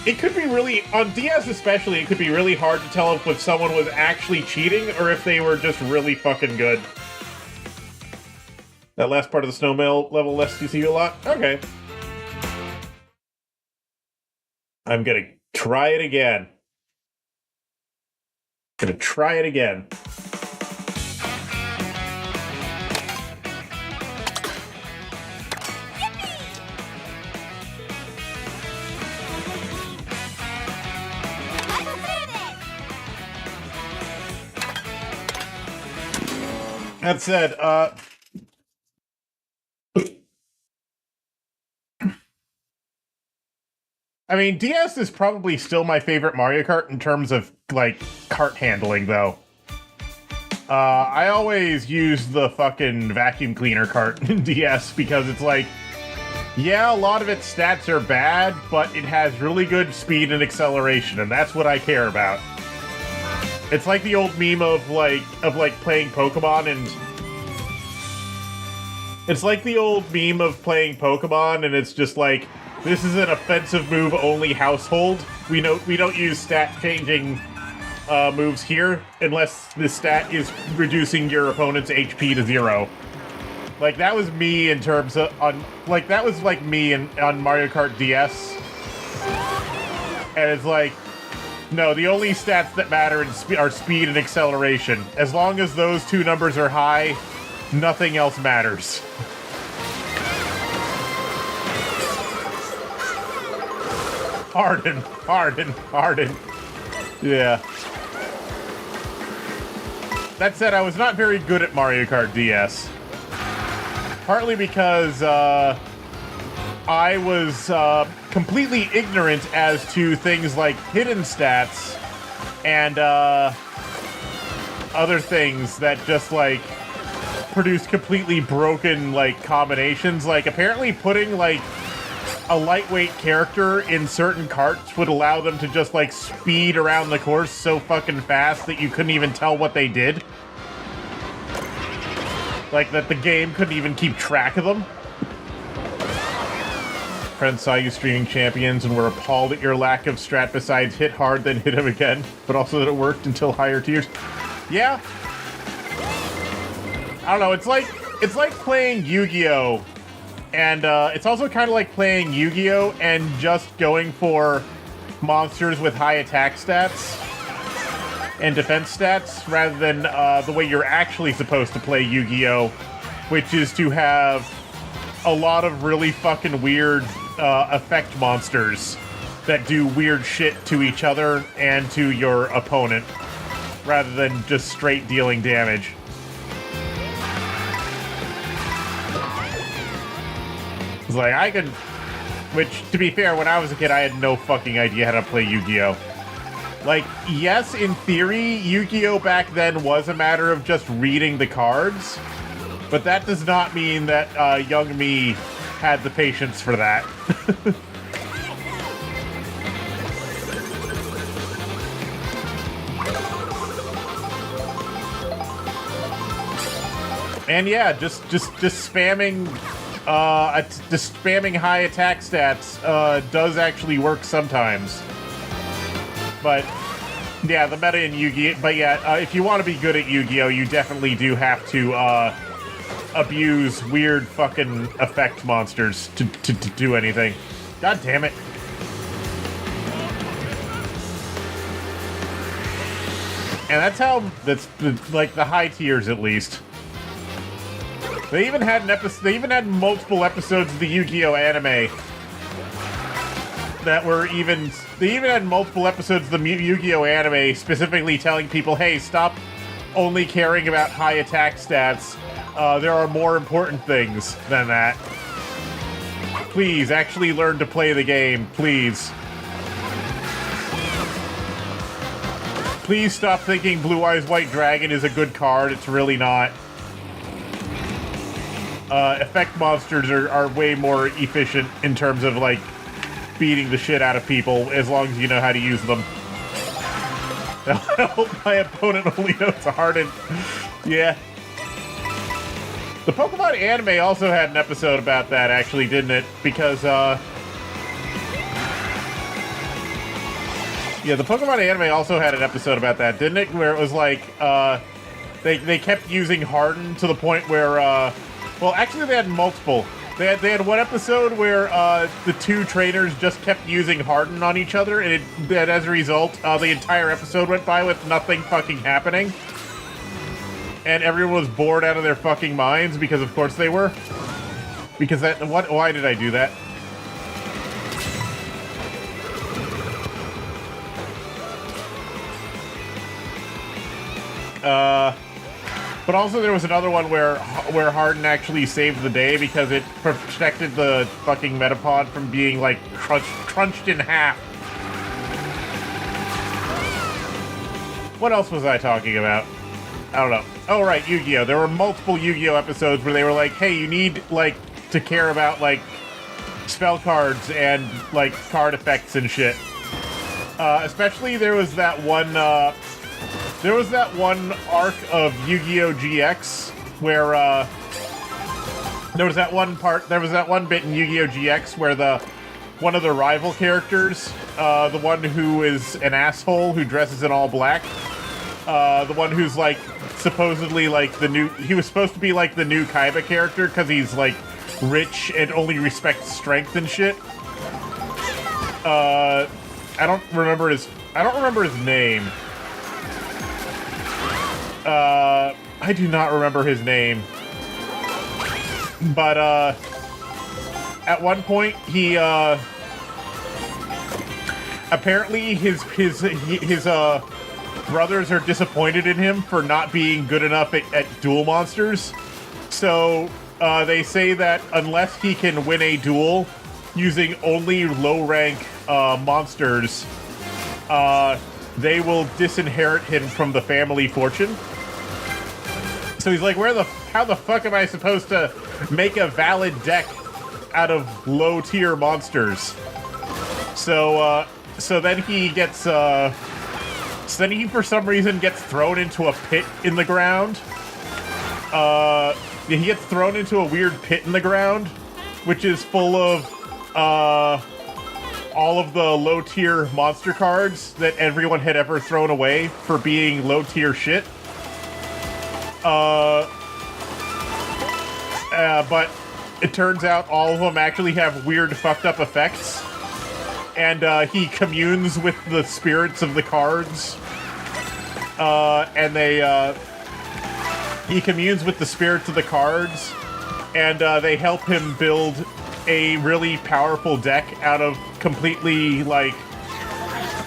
It could be really, on DS especially, it could be really hard to tell if someone was actually cheating or if they were just really fucking good. That last part of the snowmail level lets you see a lot? Okay. I'm gonna try it again. Gonna try it again. That said, I mean, DS is probably still my favorite Mario Kart in terms of, like, kart handling, though. I always use the fucking vacuum cleaner cart in DS because it's like, yeah, a lot of its stats are bad, but it has really good speed and acceleration, and that's what I care about. It's like the old meme of playing Pokemon and... It's like the old meme of playing Pokemon, and it's just like, this is an offensive move only household. We don't use stat changing moves here unless the stat is reducing your opponent's HP to 0. Like, that was me in terms of that was like me on Mario Kart DS. And it's like, no, the only stats that matter are speed and acceleration. As long as those two numbers are high, nothing else matters. Harden. Yeah. That said, I was not very good at Mario Kart DS. Partly because I was completely ignorant as to things like hidden stats and other things that just, like, produce completely broken, like, combinations. Like, apparently putting, like, a lightweight character in certain carts would allow them to just, like, speed around the course so fucking fast that you couldn't even tell what they did. Like, that the game couldn't even keep track of them. Friends saw you streaming Champions and were appalled at your lack of strat besides hit hard, then hit him again, but also that it worked until higher tiers. Yeah. I don't know, it's like playing Yu-Gi-Oh! And it's also kind of like playing Yu-Gi-Oh! And just going for monsters with high attack stats and defense stats, rather than the way you're actually supposed to play Yu-Gi-Oh!, which is to have a lot of really fucking weird effect monsters that do weird shit to each other and to your opponent, rather than just straight dealing damage. It's like, I can... Which, to be fair, when I was a kid, I had no fucking idea how to play Yu-Gi-Oh! Like, yes, in theory, Yu-Gi-Oh! Back then was a matter of just reading the cards, but that does not mean that young me had the patience for that. And yeah, just spamming... just spamming high attack stats does actually work sometimes. But yeah, the meta in Yu-Gi-Oh! But yeah, if you want to be good at Yu-Gi-Oh!, you definitely do have to abuse weird fucking effect monsters to do anything. God damn it. And that's like the high tiers at least. They even had multiple episodes of the Yu-Gi-Oh! Anime that were even... They even had multiple episodes of the Yu-Gi-Oh! Anime specifically telling people, hey, stop only caring about high attack stats. There are more important things than that. Please, actually learn to play the game, please. Please stop thinking Blue Eyes White Dragon is a good card. It's really not. Effect monsters are way more efficient in terms of, like, beating the shit out of people, as long as you know how to use them. I hope my opponent only knows Harden. Yeah. The Pokemon anime also had an episode about that, actually, didn't it? Because, yeah, the Pokemon anime also had an episode about that, didn't it? Where it was like, they kept using Harden to the point where, well, actually, they had multiple. They had one episode where the two trainers just kept using Harden on each other, and as a result, the entire episode went by with nothing fucking happening. And everyone was bored out of their fucking minds, because of course they were. Because why did I do that? But also there was another one where Harden actually saved the day because it protected the fucking Metapod from being, like, crunched in half. What else was I talking about? I don't know. Oh, right, Yu-Gi-Oh! There were multiple Yu-Gi-Oh! Episodes where they were like, hey, you need, like, to care about, like, spell cards and, like, card effects and shit. Especially there was that one arc of Yu-Gi-Oh! GX where, there was that one bit in Yu-Gi-Oh! GX where one of the rival characters, the one who is an asshole who dresses in all black, the one who's, like, supposedly, like, he was supposed to be, like, the new Kaiba character because he's, like, rich and only respects strength and shit. I don't remember his name. I do not remember his name. But, at one point, he, apparently his brothers are disappointed in him for not being good enough at duel monsters. So, they say that unless he can win a duel using only low-rank, monsters, they will disinherit him from the family fortune. So he's like, how the fuck am I supposed to make a valid deck out of low-tier monsters? So then he gets, for some reason gets thrown into a pit in the ground. He gets thrown into a weird pit in the ground, which is full of, all of the low-tier monster cards that everyone had ever thrown away for being low-tier shit. But it turns out all of them actually have weird fucked up effects. And, he communes with the spirits of the cards. He communes with the spirits of the cards, and, they help him build a really powerful deck out of completely, like,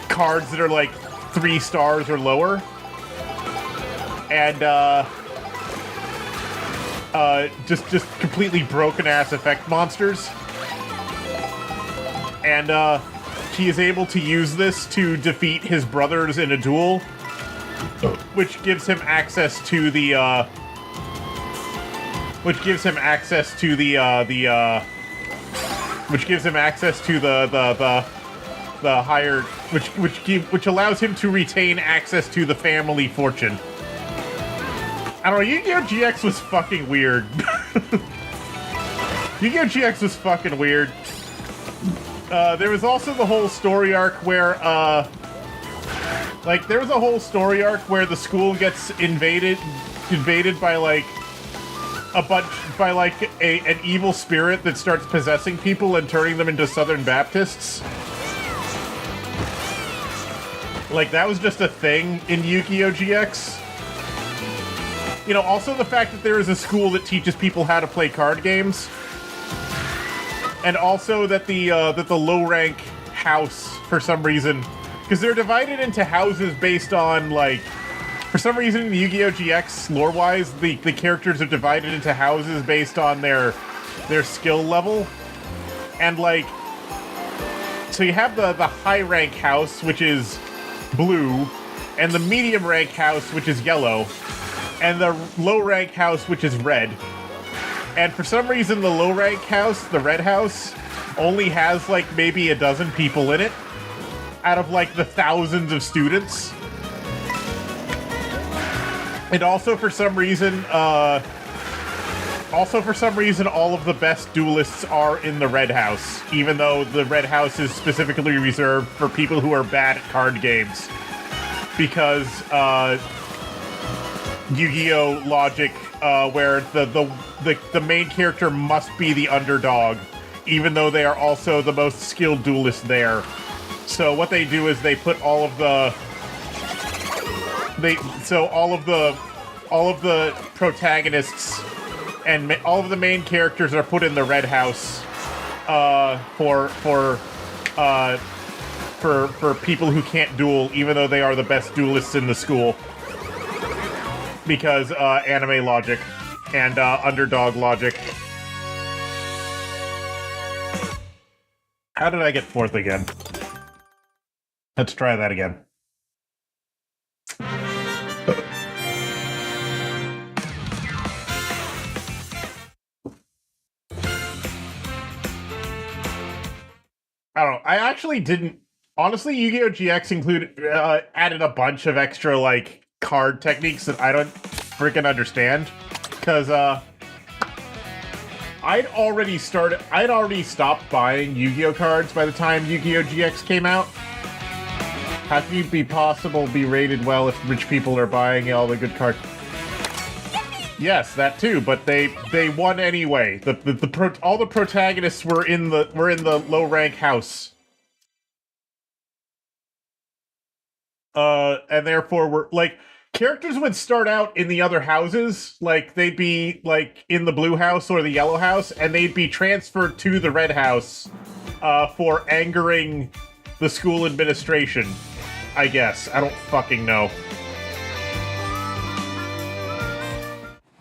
cards that are, like, 3 stars or lower. And, just completely broken-ass effect monsters. And, he is able to use this to defeat his brothers in a duel, which gives him access to the higher, which allows him to retain access to the family fortune. I don't know, Yu-Gi-Oh! GX was fucking weird. Yu-Gi-Oh! GX was fucking weird. There was also the whole story arc where, the school gets invaded by, like, an evil spirit that starts possessing people and turning them into Southern Baptists. Like, that was just a thing in Yu-Gi-Oh! GX. You know, also the fact that there is a school that teaches people how to play card games. And also that the low-rank house, for some reason, because they're divided into houses based on, like, for some reason in Yu-Gi-Oh! GX, lore-wise, the characters are divided into houses based on their skill level. And, like, so you have the high-rank house, which is blue, and the medium-rank house, which is yellow, and the low-rank house, which is red. And for some reason, the low-rank house, the red house, only has, like, maybe a dozen people in it out of, like, the thousands of students. And also for some reason, all of the best duelists are in the red house, even though the red house is specifically reserved for people who are bad at card games. Because Yu-Gi-Oh logic, where the main character must be the underdog, even though they are also the most skilled duelist there. So what they do is they put all of the protagonists and all of the main characters are put in the red house for people who can't duel, even though they are the best duelists in the school. Because anime logic and underdog logic. How did I get fourth again? Let's try that again. I don't know. I actually didn't. Honestly, Yu-Gi-Oh! GX added a bunch of extra, like, card techniques that I don't freaking understand. Because, I'd already stopped buying Yu-Gi-Oh! Cards by the time Yu-Gi-Oh! GX came out. How can you be rated well if rich people are buying all the good cards? Yes, that too, but they won anyway. All the protagonists were in the low rank house. And therefore were like characters would start out in the other houses, like they'd be like in the blue house or the yellow house, and they'd be transferred to the red house for angering the school administration, I guess. I don't fucking know.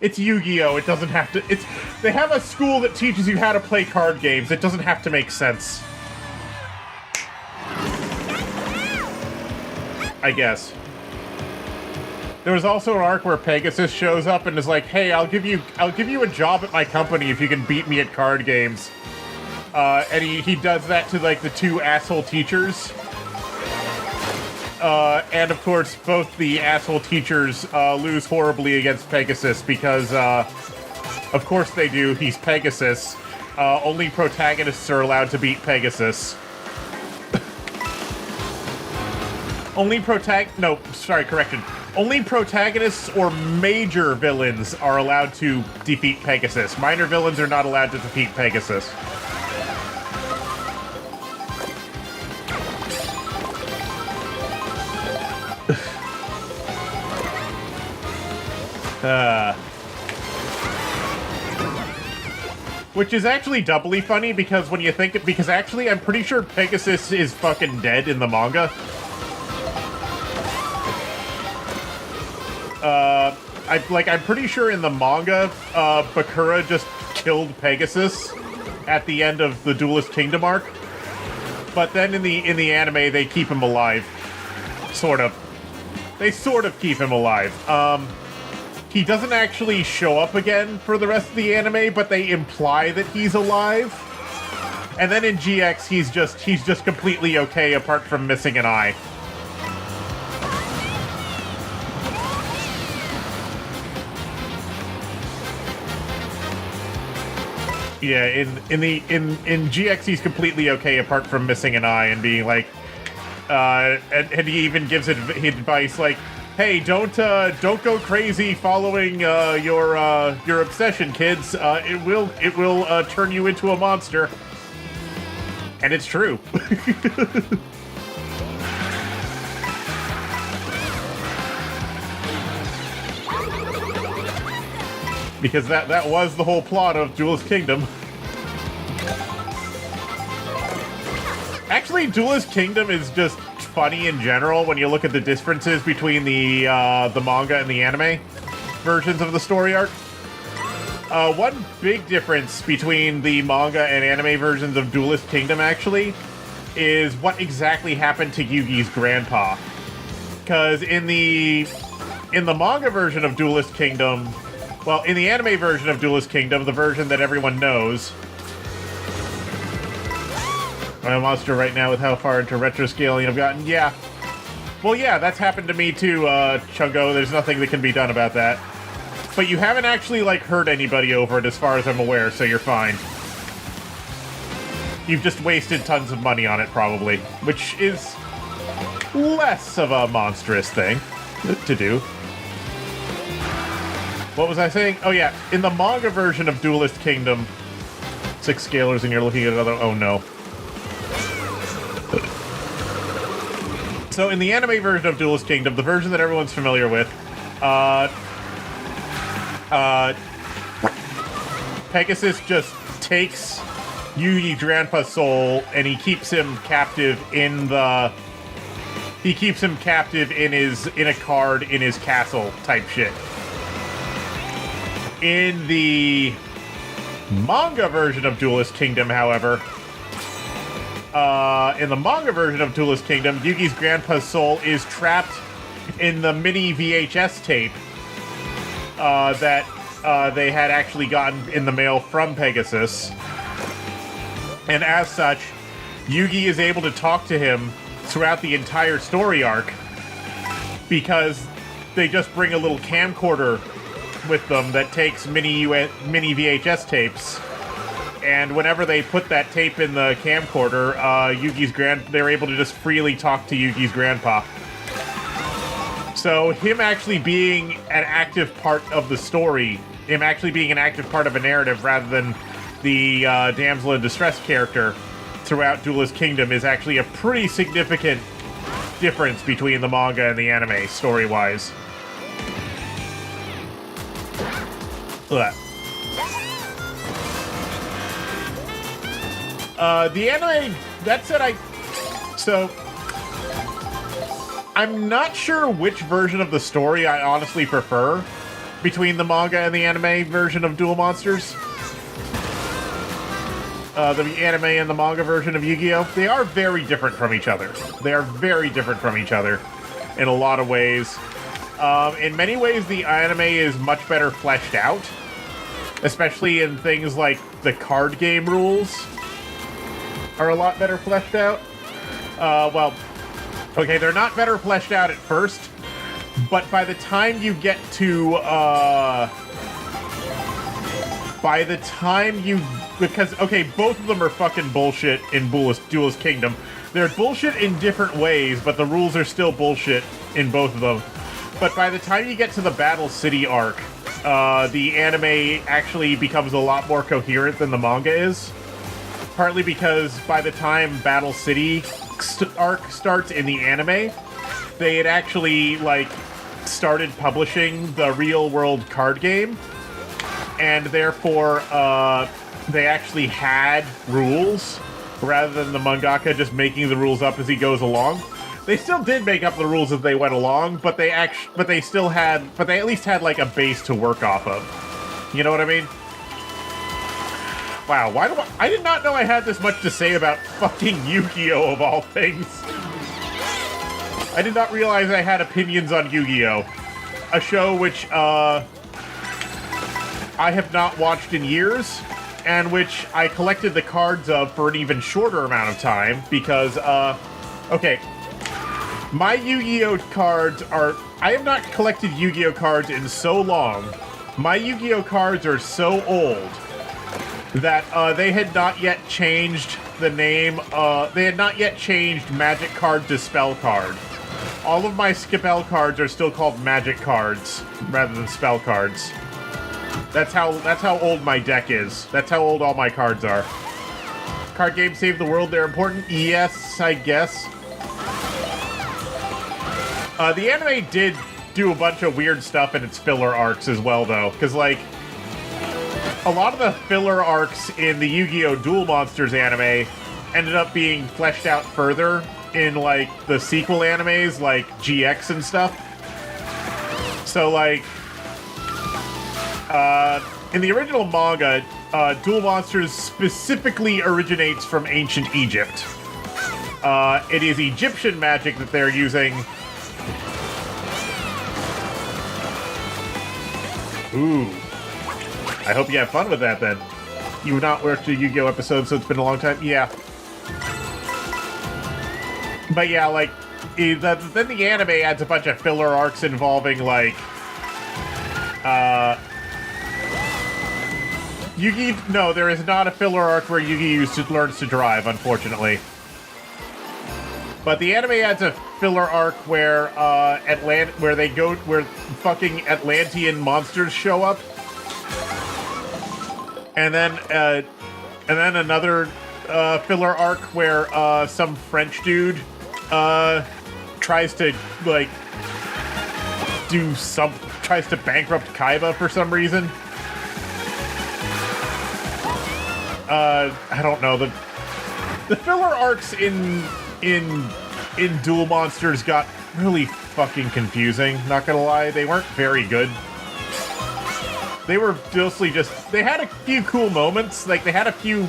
It's Yu-Gi-Oh! It doesn't have to... They have a school that teaches you how to play card games. It doesn't have to make sense. I guess. There was also an arc where Pegasus shows up and is like, "Hey, I'll give you a job at my company if you can beat me at card games." And he does that to like the two asshole teachers. And of course, both the asshole teachers lose horribly against Pegasus because, of course they do. He's Pegasus. Only protagonists are allowed to beat Pegasus. Only protagonists or major villains are allowed to defeat Pegasus. Minor villains are not allowed to defeat Pegasus. Which is actually doubly funny because when you think it, because actually I'm pretty sure Pegasus is fucking dead in the manga. I'm pretty sure in the manga, Bakura just killed Pegasus at the end of the Duelist Kingdom arc. But then in the anime, they keep him alive. Sort of. They sort of keep him alive. He doesn't actually show up again for the rest of the anime, but they imply that he's alive. And then in GX, he's just completely okay apart from missing an eye. Yeah, in GX he's completely okay apart from missing an eye and being like, and he even gives advice like, "Hey, don't go crazy following your obsession, kids. It will turn you into a monster." And it's true. Because that was the whole plot of Duelist Kingdom. Actually, Duelist Kingdom is just funny in general when you look at the differences between the manga and the anime versions of the story arc. One big difference between the manga and anime versions of Duelist Kingdom, actually, is what exactly happened to Yugi's grandpa. Because in the manga version of Duelist Kingdom... Well, in the anime version of Duelist Kingdom, the version that everyone knows... I'm a monster right now with how far into retro scaling I've gotten. Yeah. Well, yeah, that's happened to me too, Chungo. There's nothing that can be done about that. But you haven't actually, like, hurt anybody over it as far as I'm aware, so you're fine. You've just wasted tons of money on it, probably. Which is less of a monstrous thing to do. what was I saying? Oh yeah, in the manga version of Duelist Kingdom, 6 scalars and you're looking at another, oh no. So in the anime version of Duelist Kingdom, the version that everyone's familiar with, Pegasus just takes Yugi's grandpa's soul and he keeps him captive in the... He keeps him captive in a card in his castle type shit. In the manga version of Duelist Kingdom, however, Yugi's grandpa's soul is trapped in the mini VHS tape that they had actually gotten in the mail from Pegasus. And as such, Yugi is able to talk to him throughout the entire story arc because they just bring a little camcorder with them that takes mini VHS tapes. And whenever they put that tape in the camcorder, they're able to just freely talk to Yugi's grandpa. So him actually being an active part of the story, him actually being an active part of a narrative rather than the damsel in distress character throughout Duelist Kingdom is actually a pretty significant difference between the manga and the anime, story-wise. Ugh. The anime, that said, I'm not sure which version of the story I honestly prefer between the manga and the anime version of Duel Monsters. The anime and the manga version of Yu-Gi-Oh! They are very different from each other. They are very different from each other in a lot of ways. In many ways, the anime is much better fleshed out, especially in things like the card game rules are a lot better fleshed out. Well, okay, they're not better fleshed out at first, but by the time you get to, because, okay, both of them are fucking bullshit in Duelist Kingdom. They're bullshit in different ways, but the rules are still bullshit in both of them. But by the time you get to the Battle City arc, the anime actually becomes a lot more coherent than the manga is. Partly because by the time Battle City arc starts in the anime, they had actually, started publishing the real-world card game, and therefore, they actually had rules, rather than the mangaka just making the rules up as he goes along. They still did make up the rules as they went along, but they at least had, a base to work off of. You know what I mean? Wow, I did not know I had this much to say about fucking Yu-Gi-Oh! Of all things. I did not realize I had opinions on Yu-Gi-Oh! A show which, I have not watched in years, and which I collected the cards of for an even shorter amount of time, because, okay, my Yu-Gi-Oh! Cards are... I have not collected Yu-Gi-Oh! Cards in so long. My Yu-Gi-Oh! Cards are so old that they had not yet changed the name, they had not yet changed Magic Card to Spell Card. All of my Spell cards are still called Magic Cards, rather than Spell Cards. That's how old my deck is. That's how old all my cards are. Card games save the world, they're important? Yes, I guess. The anime did do a bunch of weird stuff in its filler arcs as well, though, because, a lot of the filler arcs in the Yu-Gi-Oh! Duel Monsters anime ended up being fleshed out further in, the sequel animes, like GX and stuff. So, in the original manga, Duel Monsters specifically originates from ancient Egypt. It is Egyptian magic that they're using. Ooh. I hope you have fun with that, then. You've not watched a Yu-Gi-Oh! Episode, so it's been a long time? Yeah. But yeah, then the anime adds a bunch of filler arcs involving, Yugi... No, there is not a filler arc where Yugi learns to drive, unfortunately. But the anime adds a filler arc where where fucking Atlantean monsters show up, and then another filler arc where some French dude tries to bankrupt Kaiba for some reason. I don't know, the filler arcs in Duel Monsters got really fucking confusing, not gonna lie. They weren't very good. They were mostly they had a few cool moments, like they had a few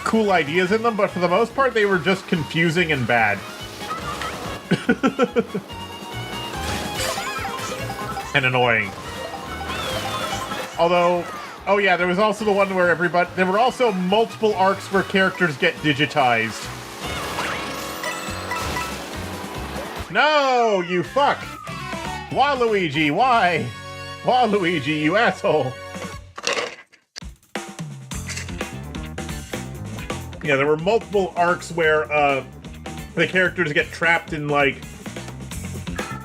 cool ideas in them, but for the most part they were just confusing and bad. And annoying. Although, oh yeah, there was also the one where there were also multiple arcs where characters get digitized. No, you fuck! Waluigi, why? Waluigi, you asshole! Yeah, there were multiple arcs where the characters get trapped in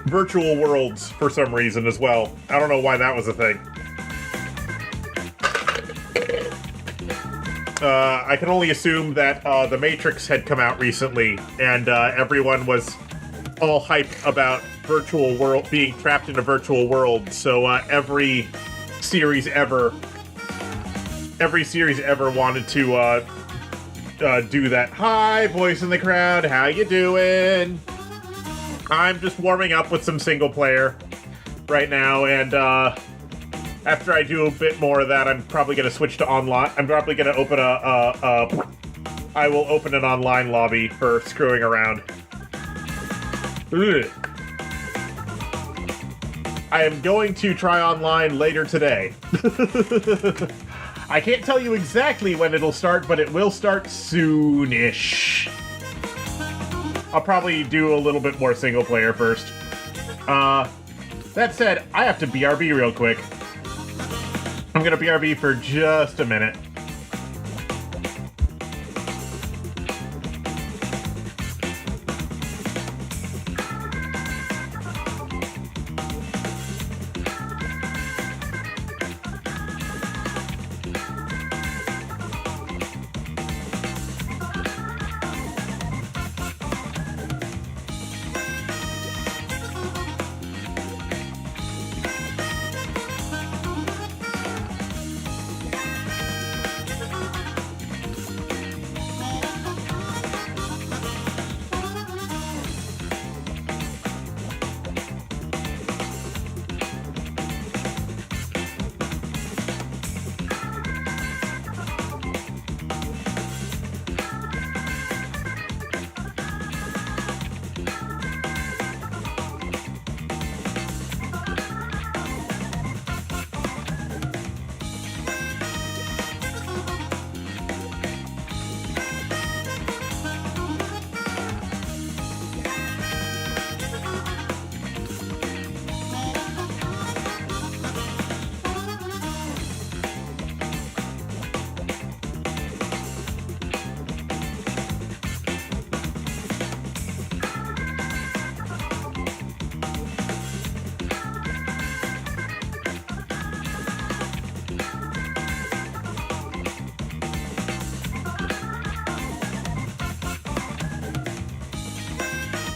virtual worlds for some reason as well. I don't know why that was a thing. I can only assume that The Matrix had come out recently, and everyone was all hyped about virtual world being trapped in a virtual world. So every series ever wanted to do that. Hi, voice in the crowd. How you doing? I'm just warming up with some single player right now, and after I do a bit more of that, I'm probably going to switch to online. I'm probably going to open I will open an online lobby for screwing around. Ugh. I am going to try online later today. I can't tell you exactly when it'll start, but it will start soonish. I'll probably do a little bit more single player first. That said, I have to BRB real quick. I'm gonna BRB for just a minute.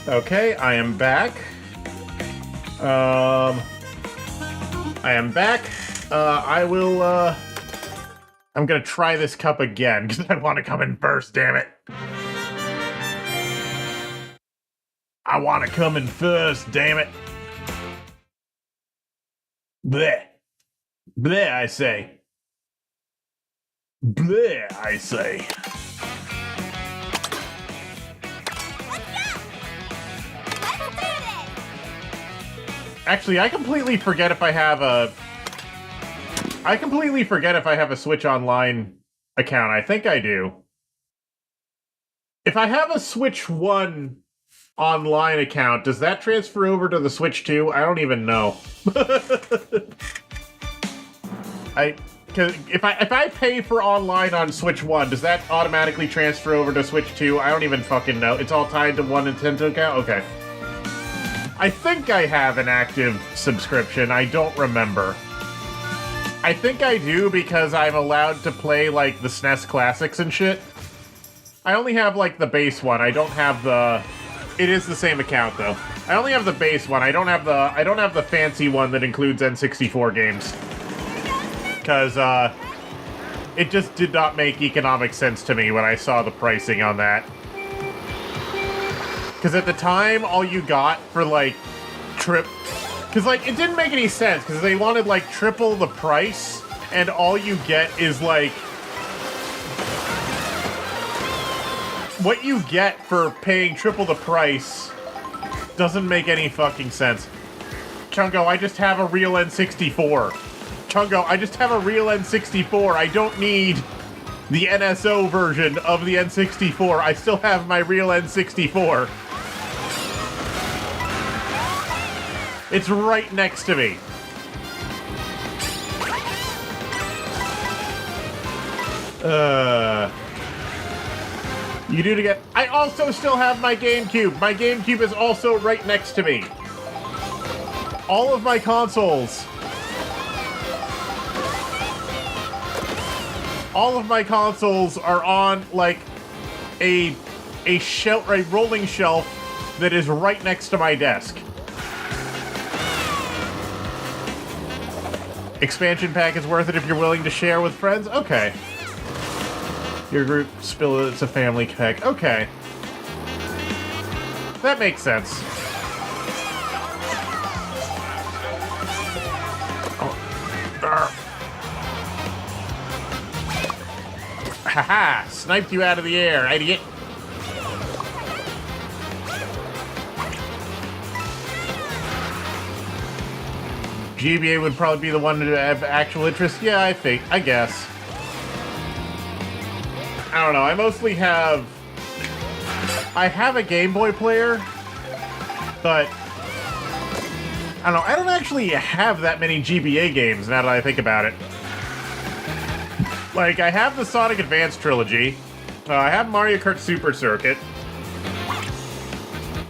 Okay, I am back. I am back. I'm gonna try this cup again, because I want to come in first, damn it. I want to come in first, damn it. Bleh. Bleh, I say. Bleh, I say. Actually, I completely forget if I have a Switch Online account. I think I do. If I have a Switch 1 online account, does that transfer over to the Switch 2? I don't even know. Because if I pay for online on Switch 1, does that automatically transfer over to Switch 2? I don't even fucking know. It's all tied to one Nintendo account? Okay. I think I have an active subscription. I don't remember. I think I do because I'm allowed to play, like, the SNES Classics and shit. I only have, like, the base one. I don't have the... It is the same account, though. I only have the base one. I don't have the fancy one that includes N64 games. Because, it just did not make economic sense to me when I saw the pricing on that. Because at the time, all you got for, like, Because, like, it didn't make any sense, because they wanted, like, triple the price, and all you get is, like... What you get for paying triple the price doesn't make any fucking sense. Chungo, I just have a real N64. Chungo, I just have a real N64. I don't need the NSO version of the N64. I still have my real N64. It's right next to me. You do to get... I also still have my GameCube. My GameCube is also right next to me. All of my consoles... All of my consoles are on, like, a rolling shelf that is right next to my desk. Expansion pack is worth it if you're willing to share with friends? Okay. Your group spill it's a family pack. Okay. That makes sense. Oh. Haha! Sniped you out of the air, idiot! GBA would probably be the one to have actual interest. Yeah, I guess. I don't know, I mostly have... I have a Game Boy player, but... I don't know, I don't actually have that many GBA games now that I think about it. Like, I have the Sonic Advance trilogy. I have Mario Kart Super Circuit.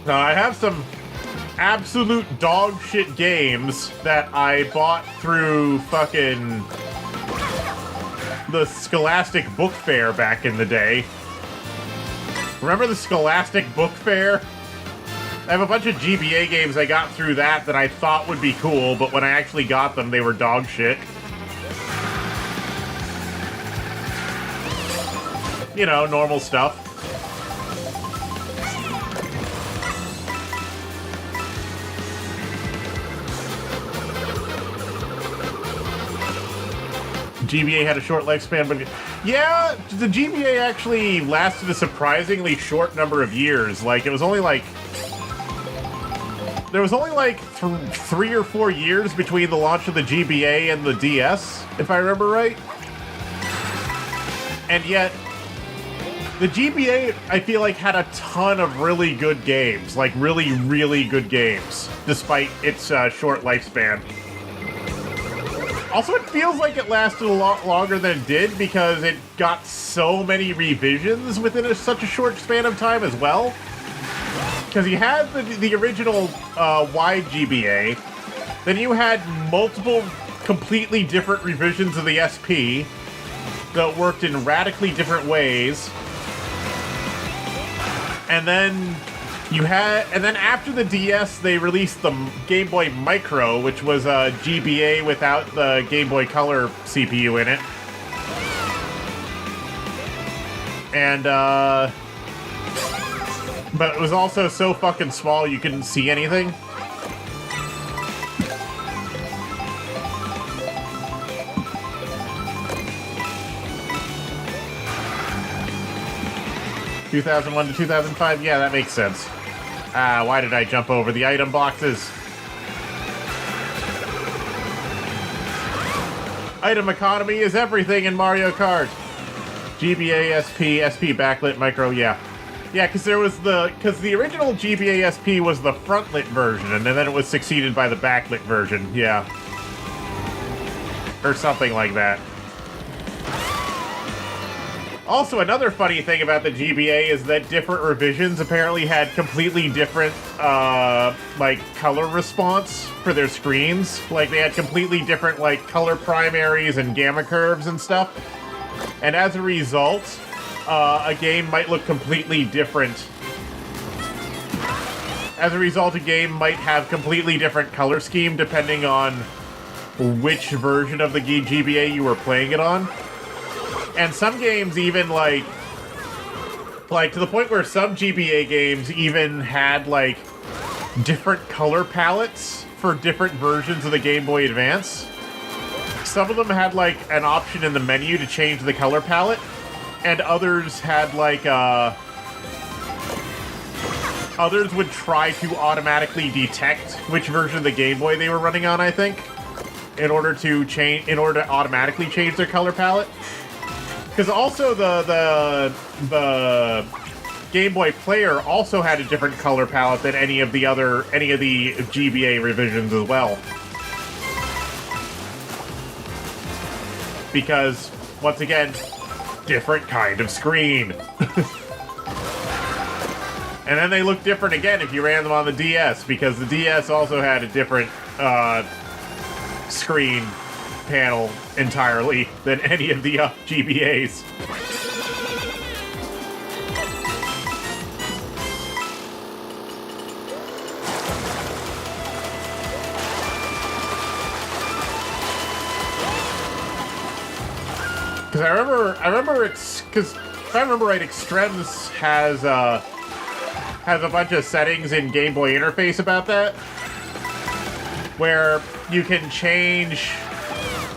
I have some absolute dog shit games that I bought through fucking the Scholastic Book Fair back in the day. Remember the Scholastic Book Fair? I have a bunch of GBA games I got through that I thought would be cool, but when I actually got them, they were dog shit. You know, normal stuff. GBA had a short lifespan, but yeah, the GBA actually lasted a surprisingly short number of years. Like, it was only like... There was only like 3 or 4 years between the launch of the GBA and the DS, if I remember right. And yet... The GBA, I feel like, had a ton of really good games. Like, really, really good games. Despite its short lifespan. Also, it feels like it lasted a lot longer than it did because it got so many revisions within such a short span of time as well. Because you had the original wide GBA. Then you had multiple completely different revisions of the SP that worked in radically different ways. And then after the DS, they released the Game Boy Micro, which was a GBA without the Game Boy Color CPU in it. And, but it was also so fucking small you couldn't see anything. (2001 to 2005), yeah, that makes sense. Why did I jump over the item boxes? Item economy is everything in Mario Kart. GBA, SP, SP backlit, micro, yeah. Yeah, because the original GBA SP was the frontlit version, and then it was succeeded by the backlit version, yeah. Or something like that. Also, another funny thing about the GBA is that different revisions apparently had completely different, like, color response for their screens. Like, they had completely different, like, color primaries and gamma curves and stuff. And as a result, a game might look completely different. As a result, a game might have completely different color scheme depending on which version of the GBA you were playing it on. And some games even, like, to the point where some GBA games even had, like, different color palettes for different versions of the Game Boy Advance. Some of them had, like, an option in the menu to change the color palette, and others had, like, others would try to automatically detect which version of the Game Boy they were running on, I think, in order to automatically change their color palette. Because also the Game Boy Player also had a different color palette than any of the GBA revisions as well. Because, once again, different kind of screen. And then they look different again if you ran them on the DS, because the DS also had a different screen panel entirely than any of the GBAs. Because I remember it's because if I remember right, Extrems has a bunch of settings in Game Boy Interface about that, where you can change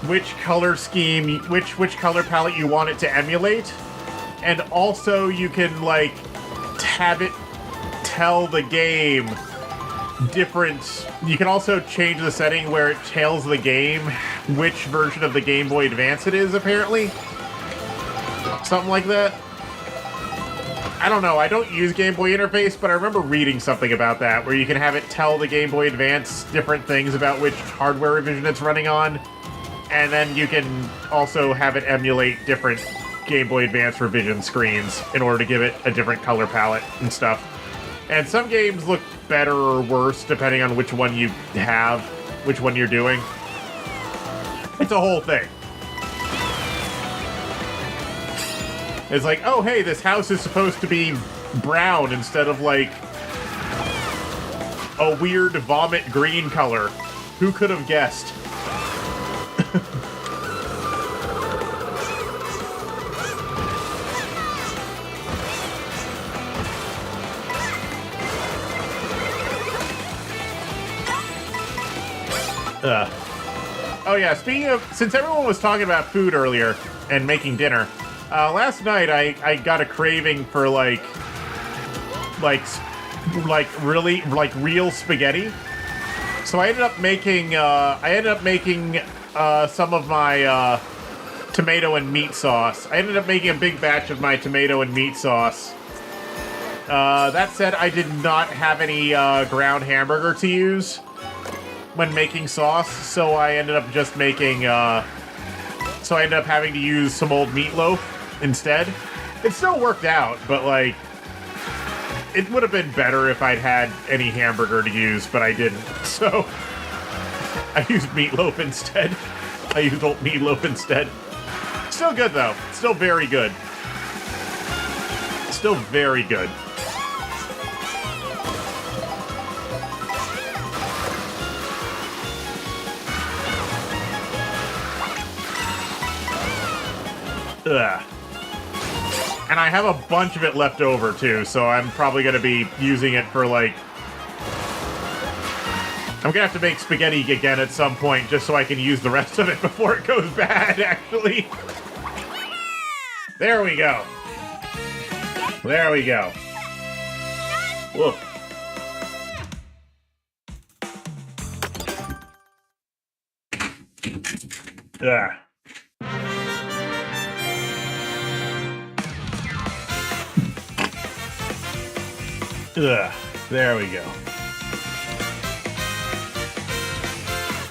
which color scheme, which color palette you want it to emulate, and also you can, like, have it tell the game different. You can also change the setting where it tells the game which version of the Game Boy Advance it is, apparently. Something like that. I don't know, I don't use Game Boy Interface, but I remember reading something about that, where you can have it tell the Game Boy Advance different things about which hardware revision it's running on, and then you can also have it emulate different Game Boy Advance revision screens in order to give it a different color palette and stuff. And some games look better or worse depending on which one you have, which one you're doing. It's a whole thing. It's like, oh, hey, this house is supposed to be brown instead of, like, a weird vomit green color. Who could have guessed? Oh yeah, speaking of, since everyone was talking about food earlier and making dinner, last night I got a craving for like really real spaghetti. So I ended up making some of my tomato and meat sauce. I ended up making a big batch of my tomato and meat sauce. That said, I did not have any ground hamburger to use when making sauce, so I ended up just making, so I ended up having to use some old meatloaf instead. It still worked out, but, like, it would have been better if I'd had any hamburger to use, but I didn't, so I used meatloaf instead. I used old meatloaf instead. Still good, though. Still very good. Still very good. Ugh. And I have a bunch of it left over, too, so I'm probably going to be using it for, like... I'm going to have to make spaghetti again at some point, just so I can use the rest of it before it goes bad, actually. There we go. There we go. Whoop. Ugh. Ugh, there we go.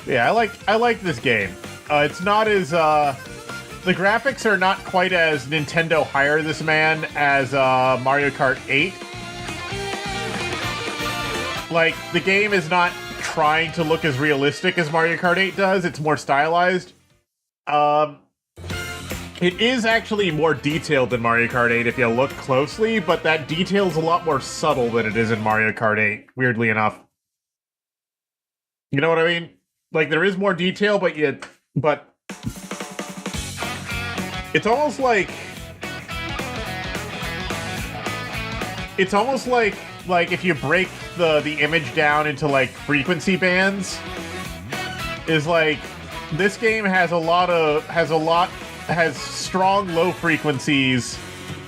Yeah, I like this game. It's not as The graphics are not quite as Nintendo hire this man as Mario Kart 8. Like, the game is not trying to look as realistic as Mario Kart 8 does. It's more stylized. It is actually more detailed than Mario Kart 8 if you look closely, but that detail's a lot more subtle than it is in Mario Kart 8, weirdly enough. You know what I mean? Like, there is more detail, but it's almost like if you break the image down into like frequency bands, is like this game has strong low frequencies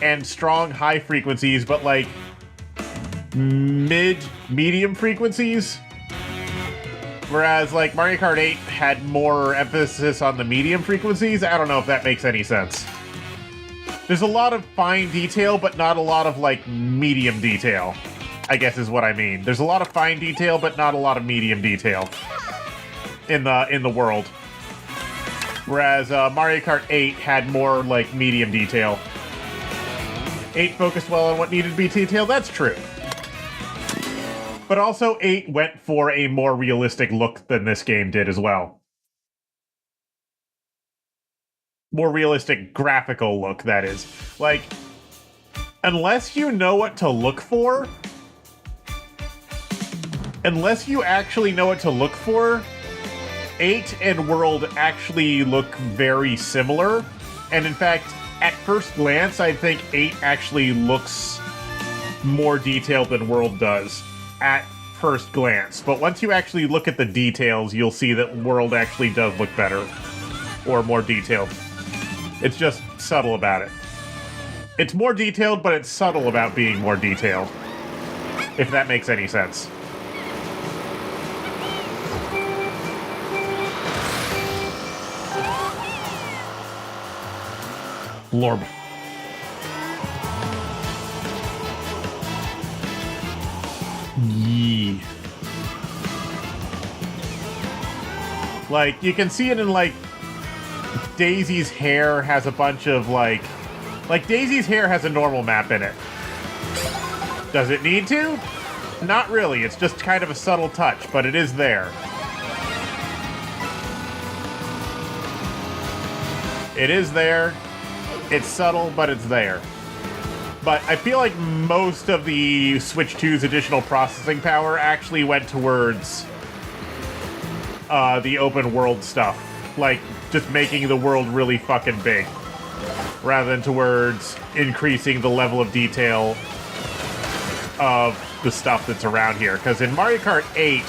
and strong high frequencies, but like medium frequencies. Whereas like Mario Kart 8 had more emphasis on the medium frequencies. I don't know if that makes any sense. There's a lot of fine detail, but not a lot of like medium detail, I guess is what I mean. There's a lot of fine detail, but not a lot of medium detail in the world. Whereas Mario Kart 8 had more like medium detail. 8 focused well on what needed to be detailed, that's true. But also 8 went for a more realistic look than this game did as well. More realistic graphical look, that is. Like, unless you know what to look for, unless you actually know what to look for, 8 and World actually look very similar. And in fact, at first glance, I think 8 actually looks more detailed than World does at first glance. But once you actually look at the details, you'll see that World actually does look better or more detailed. It's just subtle about it. It's more detailed, but it's subtle about being more detailed, if that makes any sense. Lorb. Yee. Like, you can see it in, like, Daisy's hair has a bunch of, like, Daisy's hair has a normal map in it. Does it need to? Not really. It's just kind of a subtle touch, but it is there. It is there. It's subtle, but it's there. But I feel like most of the Switch 2's additional processing power actually went towards the open world stuff. Like, just making the world really fucking big. Rather than towards increasing the level of detail of the stuff that's around here. Because in Mario Kart 8,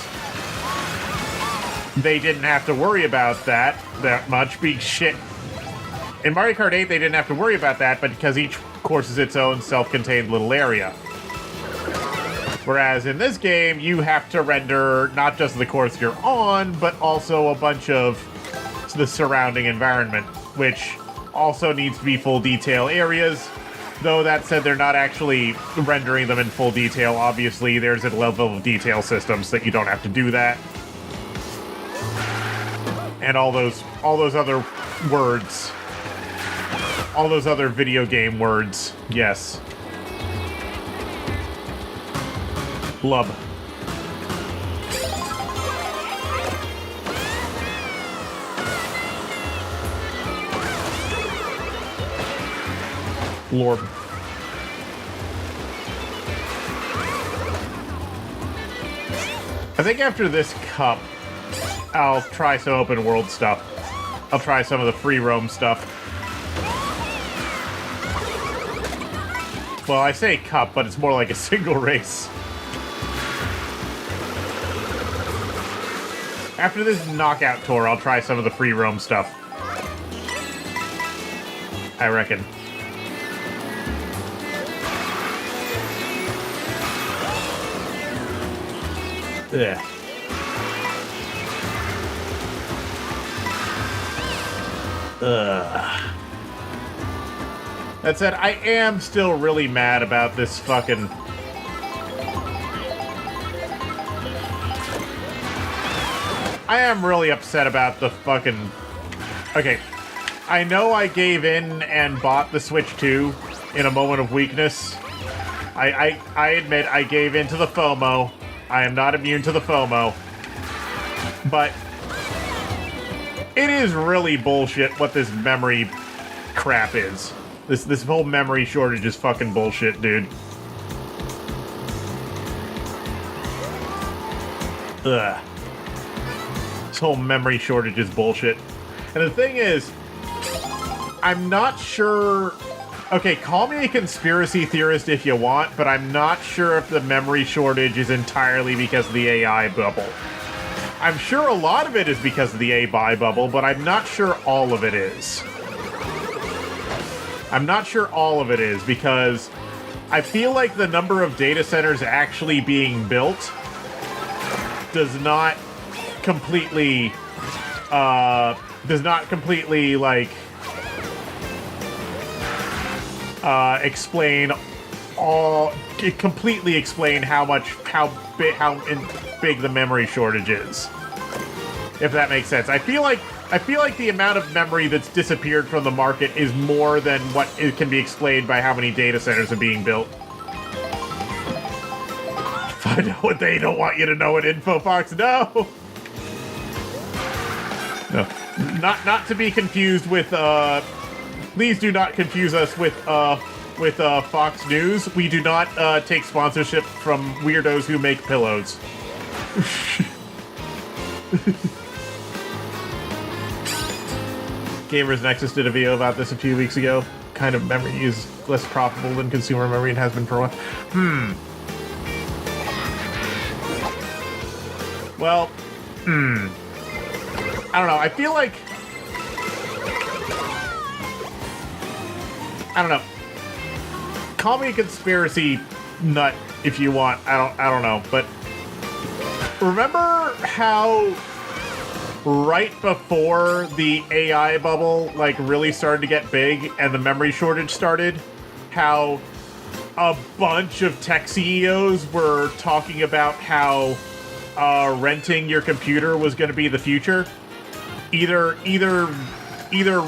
they didn't have to worry about that much. In Mario Kart 8, they didn't have to worry about that, but because each course is its own self-contained little area. Whereas in this game, you have to render not just the course you're on, but also a bunch of the surrounding environment, which also needs to be full detail areas. Though that said, they're not actually rendering them in full detail. Obviously, there's a level of detail systems that you don't have to do that. And all those other words. All those other video game words. Yes. Lub. Lord. I think after this cup, I'll try some open world stuff. I'll try some of the free roam stuff. Well, I say cup, but it's more like a single race. After this knockout tour, I'll try some of the free roam stuff. I reckon. Yeah. That said, I am still really mad about this fucking... I am really upset about the fucking... Okay, I know I gave in and bought the Switch 2 in a moment of weakness. I admit I gave in to the FOMO. I am not immune to the FOMO. But it is really bullshit what this memory crap is. This whole memory shortage is fucking bullshit, dude. Ugh. This whole memory shortage is bullshit. And the thing is, I'm not sure... Okay, call me a conspiracy theorist if you want, but I'm not sure if the memory shortage is entirely because of the AI bubble. I'm sure a lot of it is because of the AI bubble, but I'm not sure all of it is. I'm not sure all of it is, because I feel like the number of data centers actually being built does not completely, like, completely explain how big the memory shortage is. If that makes sense. I feel like the amount of memory that's disappeared from the market is more than what it can be explained by how many data centers are being built. Find out what they don't want you to know at InfoFox. No! No. Not to be confused with, please do not confuse us with Fox News. We do not take sponsorship from weirdos who make pillows. Gamers Nexus did a video about this a few weeks ago. Kind of memory is less profitable than consumer memory and has been for a while. Well, I don't know. I feel like... I don't know. Call me a conspiracy nut if you want. I don't know. But remember how right before the AI bubble like really started to get big and the memory shortage started, how a bunch of tech CEOs were talking about how renting your computer was going to be the future? Either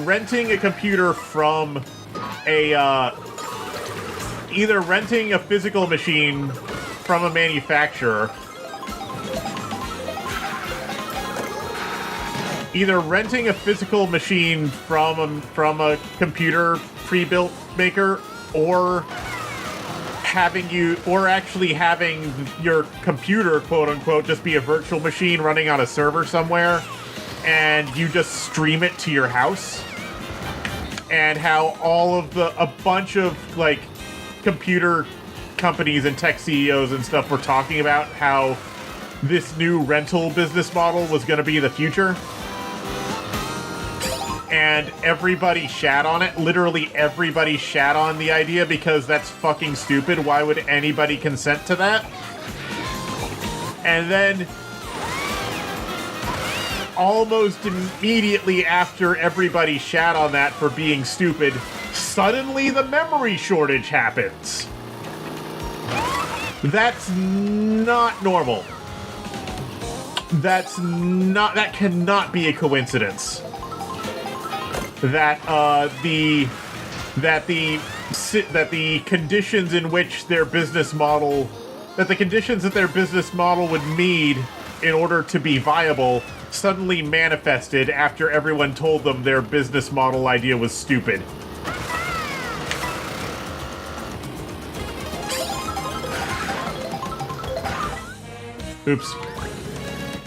renting a computer from either renting a physical machine from a manufacturer, either renting a physical machine from a computer pre-built maker, or actually having your computer, quote unquote, just be a virtual machine running on a server somewhere, and you just stream it to your house. And how a bunch of like computer companies and tech CEOs and stuff were talking about how this new rental business model was going to be the future. And everybody shat on it. Literally everybody shat on the idea because that's fucking stupid. Why would anybody consent to that? And then almost immediately after everybody shat on that for being stupid, suddenly the memory shortage happens. That's not normal. That cannot be a coincidence. That the conditions in which their business model, that the conditions that their business model would need in order to be viable suddenly manifested after everyone told them their business model idea was stupid. Oops.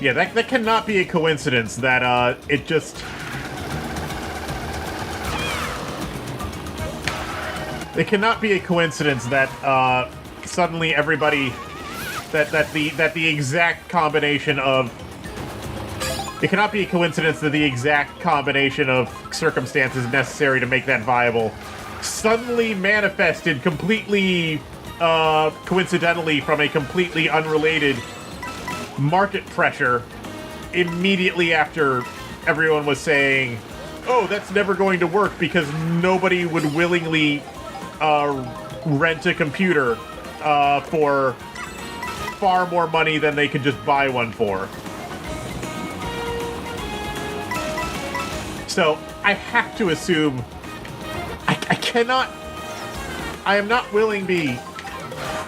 Yeah, that cannot be a coincidence that it just... It cannot be a coincidence that suddenly everybody that the exact combination of it cannot be a coincidence that the exact combination of circumstances necessary to make that viable suddenly manifested completely coincidentally from a completely unrelated market pressure immediately after everyone was saying, oh, that's never going to work because nobody would willingly rent a computer for far more money than they could just buy one for. So, I have to assume I cannot. I am not willing be.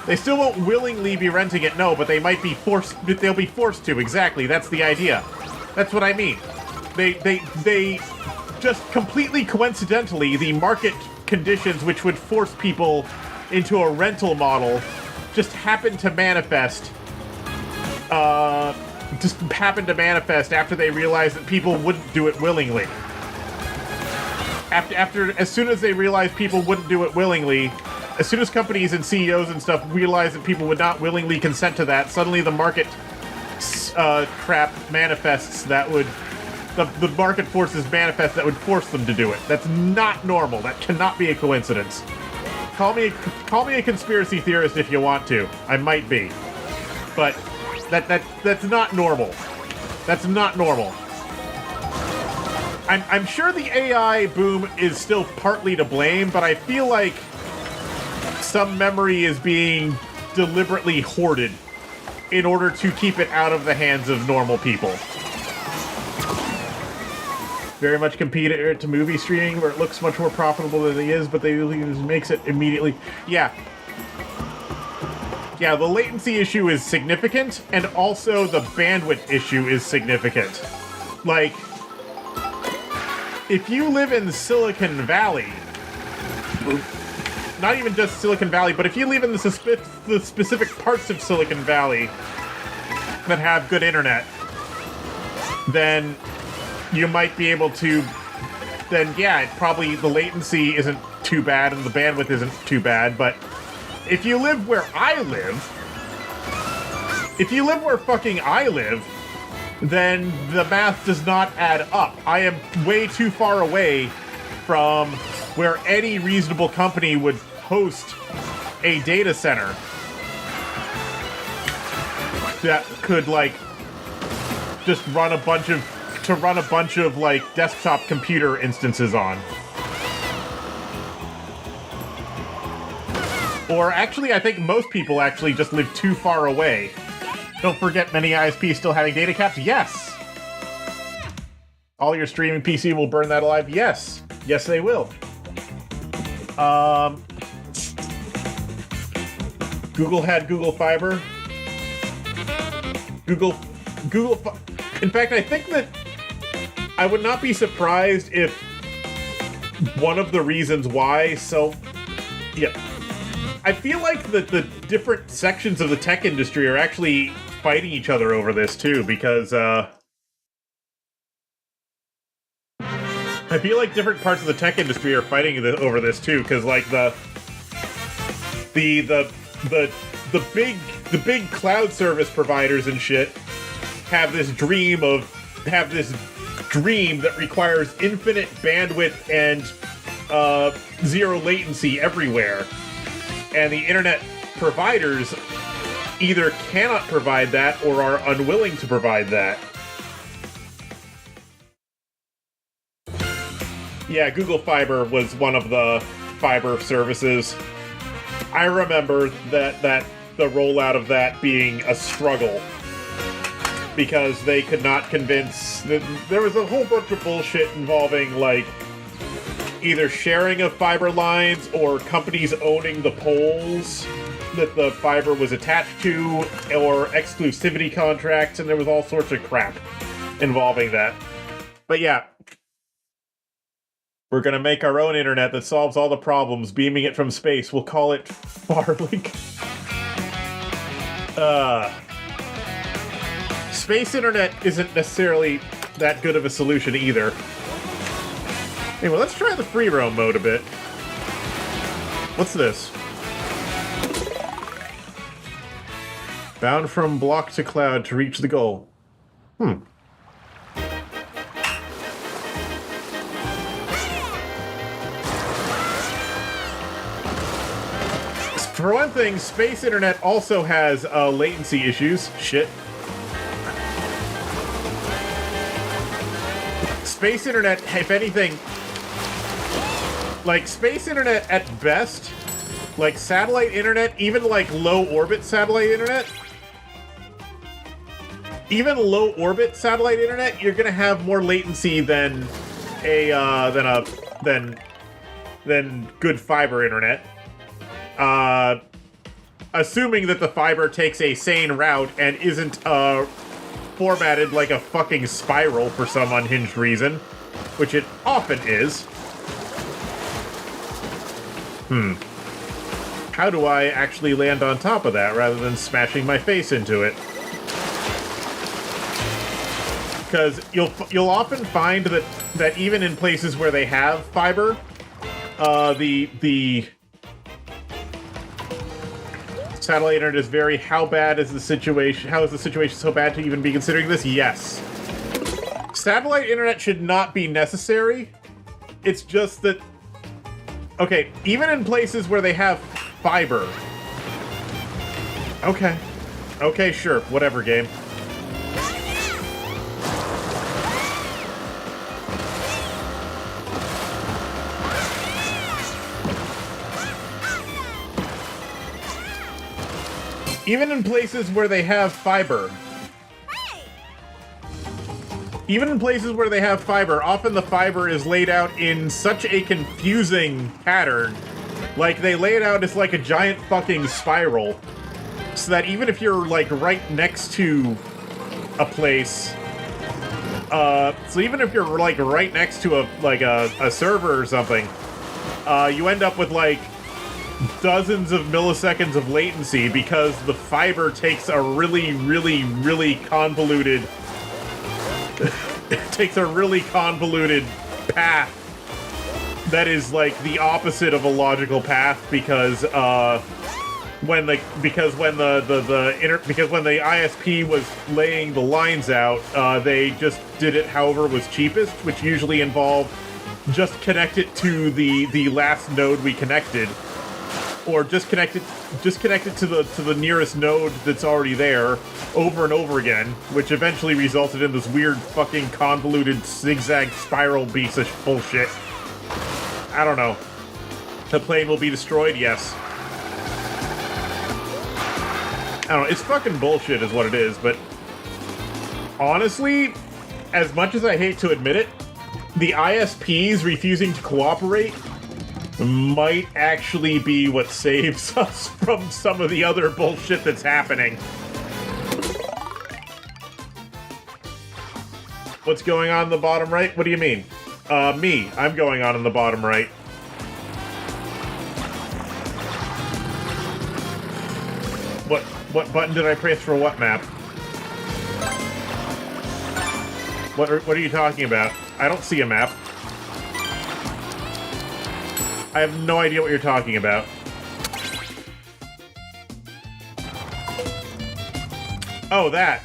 They still won't willingly be renting it, no, but they might be forced. They'll be forced to. Exactly, that's the idea. That's what I mean. They just completely coincidentally, the market conditions which would force people into a rental model just happened to manifest. After they realized that people wouldn't do it willingly. As soon as they realized people wouldn't do it willingly, as soon as companies and CEOs and stuff realized that people would not willingly consent to that, suddenly the market crap manifests that would... The market forces manifest that would force them to do it. That's not normal. That cannot be a coincidence. Call me a conspiracy theorist if you want to. I might be. But that's not normal. That's not normal. I'm sure the AI boom is still partly to blame, but I feel like some memory is being deliberately hoarded in order to keep it out of the hands of normal people. Very much compared to movie streaming, where it looks much more profitable than it is, but they makes it immediately. Yeah. Yeah, the latency issue is significant, and also the bandwidth issue is significant. Like, if you live in Silicon Valley, not even just Silicon Valley, but if you live in the specific parts of Silicon Valley that have good internet, then you might be able to, then yeah, probably the latency isn't too bad and the bandwidth isn't too bad, but if you live where I live, where fucking I live, then the math does not add up. I am way too far away from where any reasonable company would host a data center that could, like, just run a bunch of like desktop computer instances on. Or actually, I think most people actually just live too far away. Don't forget many ISPs still having data caps. Yes! All your streaming PC will burn that alive. Yes. Yes, they will. Google had Google Fiber. In fact, I think that I would not be surprised if one of the reasons why, yeah. I feel like the different sections of the tech industry are actually fighting each other over this too, because I feel like different parts of the tech industry are fighting over this too, because like the big cloud service providers and shit have this dream that requires infinite bandwidth and zero latency everywhere. And the internet providers either cannot provide that or are unwilling to provide that. Yeah, Google Fiber was one of the fiber services. I remember that the rollout of that being a struggle because they could not convince... There was a whole bunch of bullshit involving, like, either sharing of fiber lines or companies owning the poles that the fiber was attached to, or exclusivity contracts, and there was all sorts of crap involving that. But yeah, we're gonna make our own internet that solves all the problems, beaming it from space. We'll call it Farlink. Space internet isn't necessarily that good of a solution either. Anyway, let's try the free roam mode a bit. What's this? Bound from block to cloud to reach the goal. For one thing, space internet also has latency issues. Shit. Space internet, if anything... Like, space internet at best, like satellite internet, even like low-orbit satellite internet, you're gonna have more latency than than good fiber internet. Assuming that the fiber takes a sane route and isn't formatted like a fucking spiral for some unhinged reason, which it often is. How do I actually land on top of that rather than smashing my face into it? Because you'll often find that even in places where they have fiber, the satellite internet is very. How bad is the situation? How is the situation so bad to even be considering this? Yes, satellite internet should not be necessary. It's just that, okay, even in places where they have fiber. Okay, sure, whatever, game. Even in places where they have fiber. Even in places where they have fiber, often the fiber is laid out in such a confusing pattern. Like, they lay it out as like a giant fucking spiral. So that even if you're like right next to a place, so even if you're like right next to a server or something, you end up with like dozens of milliseconds of latency because the fiber takes a really, really, really convoluted path that is like the opposite of a logical path because when the ISP was laying the lines out, they just did it however was cheapest, which usually involved just connect it to the last node we connected. Or just connect it to the nearest node that's already there over and over again, which eventually resulted in this weird fucking convoluted zigzag spiral piece of bullshit. I don't know. The plane will be destroyed? Yes. I don't know, it's fucking bullshit is what it is, but honestly, as much as I hate to admit it, the ISPs refusing to cooperate might actually be what saves us from some of the other bullshit that's happening. What's going on in the bottom right? What do you mean? Me. I'm going on in the bottom right. What button did I press for what map? What are you talking about? I don't see a map. I have no idea what you're talking about. Oh, that.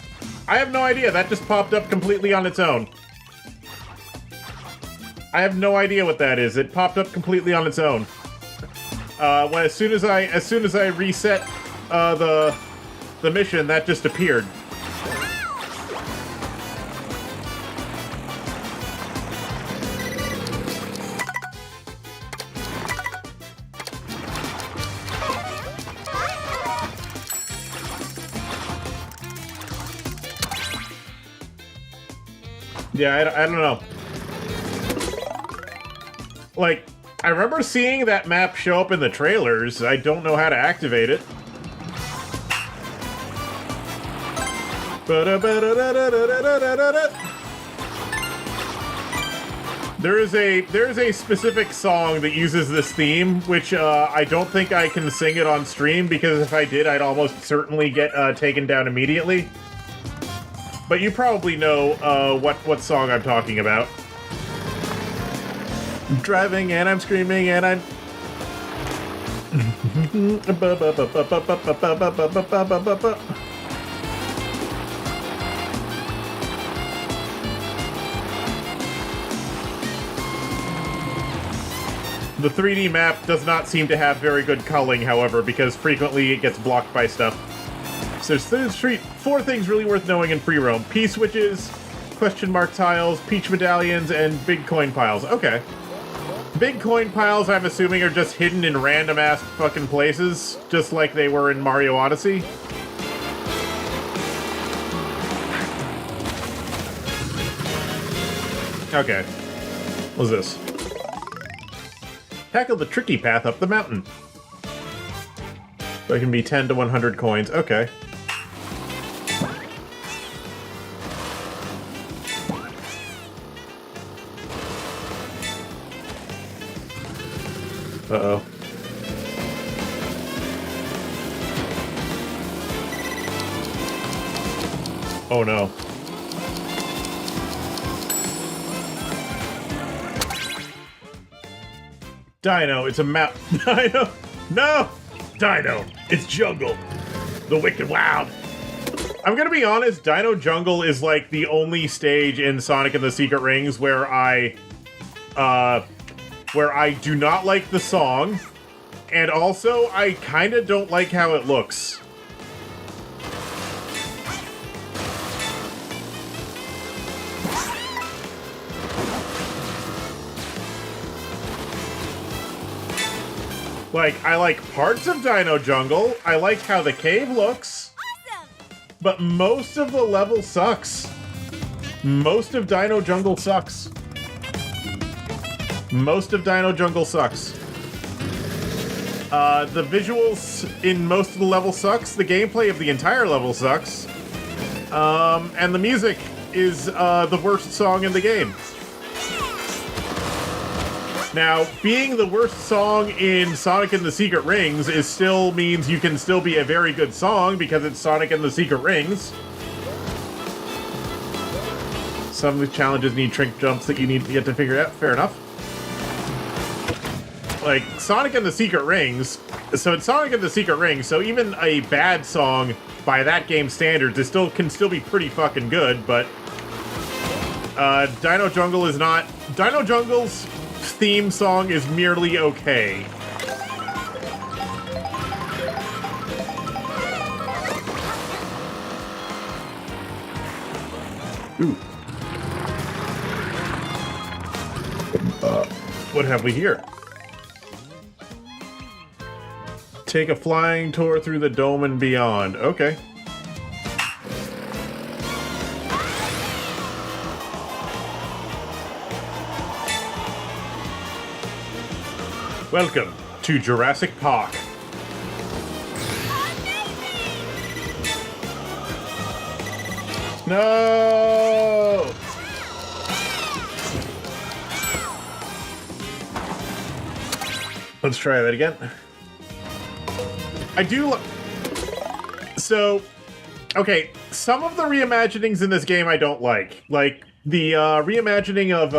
I have no idea. That just popped up completely on its own. I have no idea what that is. It popped up completely on its own. As soon as I reset the mission, that just appeared. Yeah, I don't know. Like, I remember seeing that map show up in the trailers. I don't know how to activate it. There is a specific song that uses this theme, which I don't think I can sing it on stream, because if I did, I'd almost certainly get taken down immediately. But you probably know what song I'm talking about. I'm driving and I'm screaming and I'm... The 3D map does not seem to have very good culling, however, because frequently it gets blocked by stuff. So there's four things really worth knowing in free roam: P-switches, question mark tiles, peach medallions, and big coin piles. Okay. Big coin piles, I'm assuming, are just hidden in random-ass fucking places, just like they were in Mario Odyssey. Okay. What's this? Tackle the tricky path up the mountain. So it can be 10 to 100 coins. Okay. Uh-oh. Oh no. Dino, it's a map. Dino! No! Dino, it's jungle. The wicked wild. I'm gonna be honest, Dino Jungle is like the only stage in Sonic and the Secret Rings where I do not like the song, and also I kinda don't like how it looks. Like, I like parts of Dino Jungle, I like how the cave looks, awesome. But most of the level sucks. Most of Dino Jungle sucks. Most of Dino Jungle sucks. The visuals in most of the level sucks, the gameplay of the entire level sucks, and the music is the worst song in the game. Now, being the worst song in Sonic and the Secret Rings is still means you can still be a very good song because it's Sonic and the Secret Rings. Some of the challenges need trick jumps that you need to get to figure out. Fair enough. Like, Sonic and the Secret Rings, so it's Sonic and the Secret Rings, so even a bad song by that game's standards can still be pretty fucking good, but Dino Jungle is not. Dino Jungle's theme song is merely okay. Ooh. What have we here? Take a flying tour through the dome and beyond. Okay. Welcome to Jurassic Park. No! Let's try that again. I do. So, okay, some of the reimaginings in this game I don't like. Like, the reimagining of,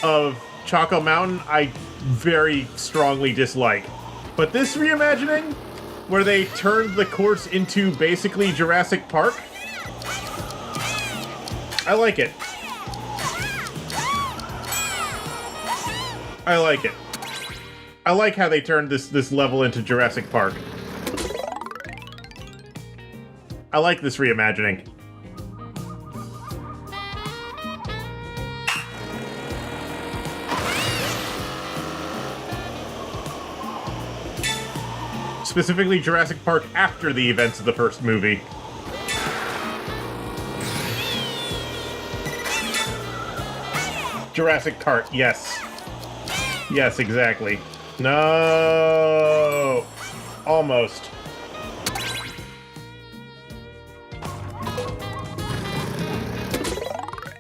of Choco Mountain, I very strongly dislike. But this reimagining, where they turned the course into basically Jurassic Park, I like it. I like it. I like how they turned this level into Jurassic Park. I like this reimagining. Specifically Jurassic Park after the events of the first movie. Jurassic Kart, yes. Yes, exactly. No! Almost.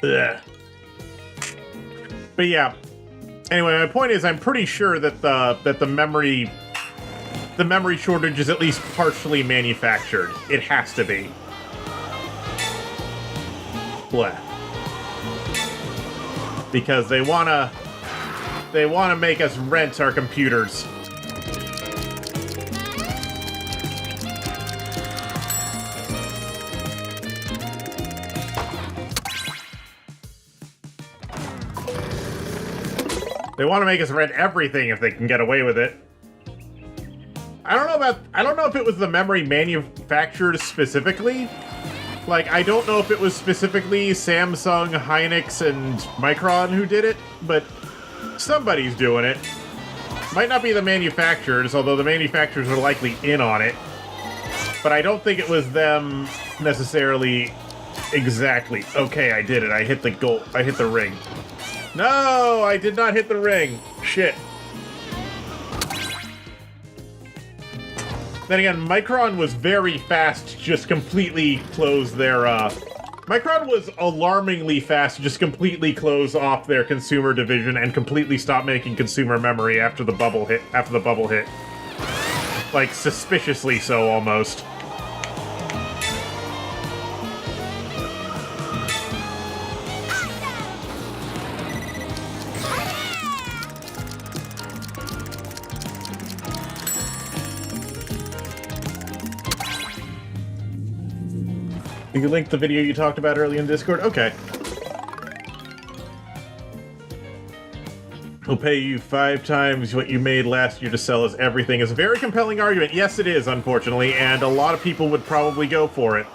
Ugh. But yeah. Anyway, my point is, I'm pretty sure that the memory shortage is at least partially manufactured. It has to be. Blah. Because they wanna make us rent our computers. They want to make us rent everything if they can get away with it. I don't know if it was the memory manufacturers specifically. Like, I don't know if it was specifically Samsung, Hynix, and Micron who did it, but somebody's doing it. Might not be the manufacturers, although the manufacturers are likely in on it. But I don't think it was them necessarily exactly. Okay, I did it. I hit the goal. I hit the ring. No, I did not hit the ring. Shit. Then again, Micron was very fast to just completely close their, Micron was alarmingly fast to just completely close off their consumer division and completely stop making consumer memory after the bubble hit. Like, suspiciously so, almost. You can link the video you talked about earlier in Discord? Okay. We'll pay you 5 times what you made last year to sell us everything is a very compelling argument. Yes, it is, unfortunately, and a lot of people would probably go for it.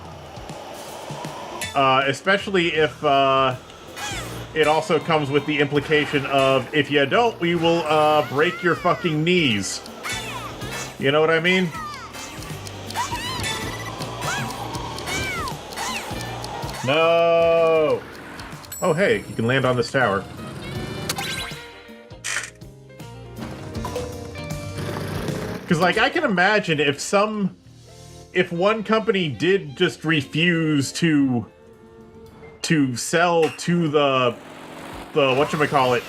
Especially if, it also comes with the implication of, if you don't, we will, break your fucking knees. You know what I mean? No! Oh, hey, you can land on this tower. Because, like, I can imagine if one company did just refuse to sell to the whatchamacallit,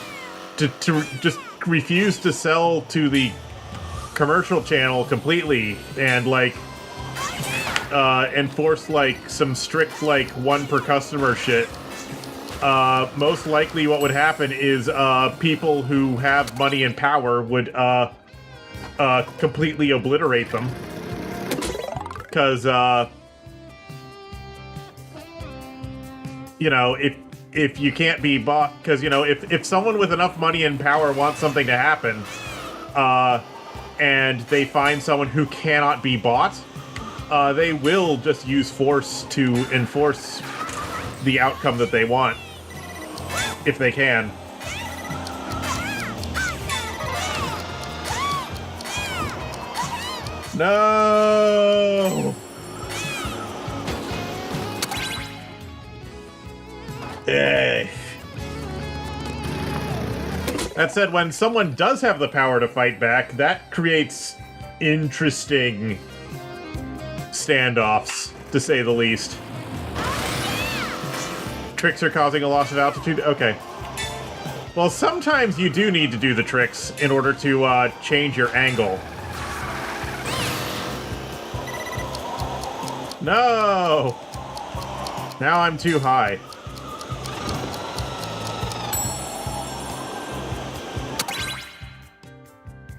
to just refuse to sell to the commercial channel completely and, like, enforce, like, some strict, like, one per customer shit, most likely what would happen is, people who have money and power would, completely obliterate them. Because, you know, if you can't be bought, because, you know, if someone with enough money and power wants something to happen, and they find someone who cannot be bought, they will just use force to enforce the outcome that they want, if they can. No! Eh. That said, when someone does have the power to fight back, that creates interesting standoffs, to say the least. Tricks are causing a loss of altitude? Okay. Well, sometimes you do need to do the tricks in order to change your angle. No! Now I'm too high.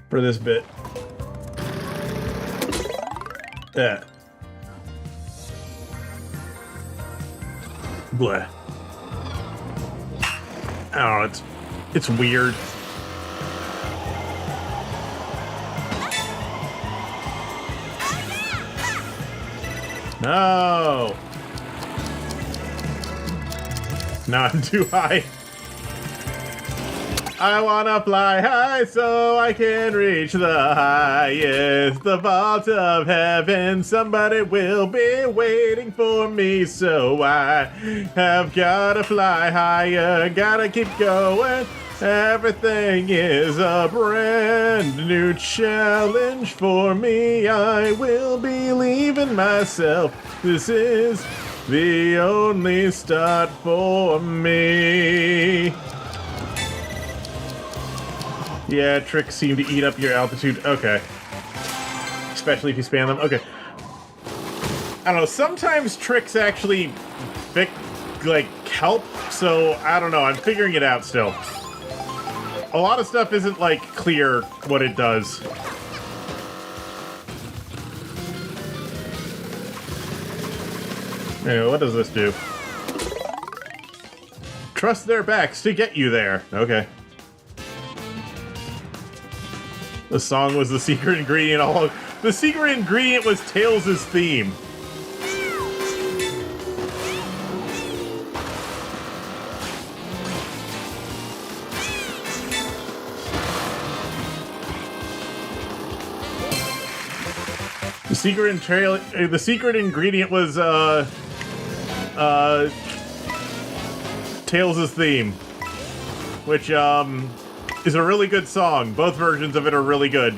For this bit. Yeah. Bleh. I don't know, it's weird. No! Now I'm too high. I wanna fly high so I can reach the highest, the vault of heaven. Somebody will be waiting for me, so I have gotta fly higher, gotta keep going. Everything is a brand new challenge for me. I will believe in myself. This is the only start for me. Yeah, tricks seem to eat up your altitude. Okay. Especially if you spam them. Okay. I don't know, sometimes tricks actually, like, help, so I don't know, I'm figuring it out still. A lot of stuff isn't, like, clear what it does. Anyway, what does this do? Trust their backs to get you there. Okay. The song was the secret ingredient all along. The secret ingredient was Tails' theme. The secret ingredient was Tails' theme, which is a really good song. Both versions of it are really good.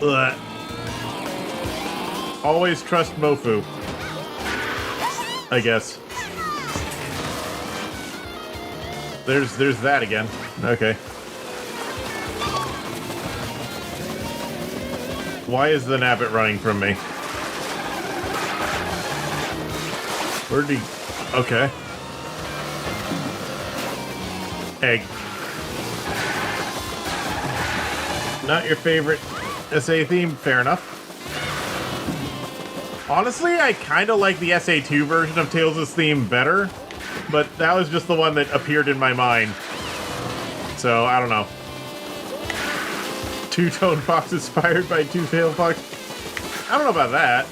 Ugh. Always trust Mofu, I guess. There's that again. Okay. Why is the nabbit running from me? Where'd he... Okay. Egg. Not your favorite SA theme? Fair enough. Honestly, I kind of like the SA2 version of Tails' theme better, but that was just the one that appeared in my mind. So, I don't know. Two-tone fox inspired by two-tailed fox? I don't know about that.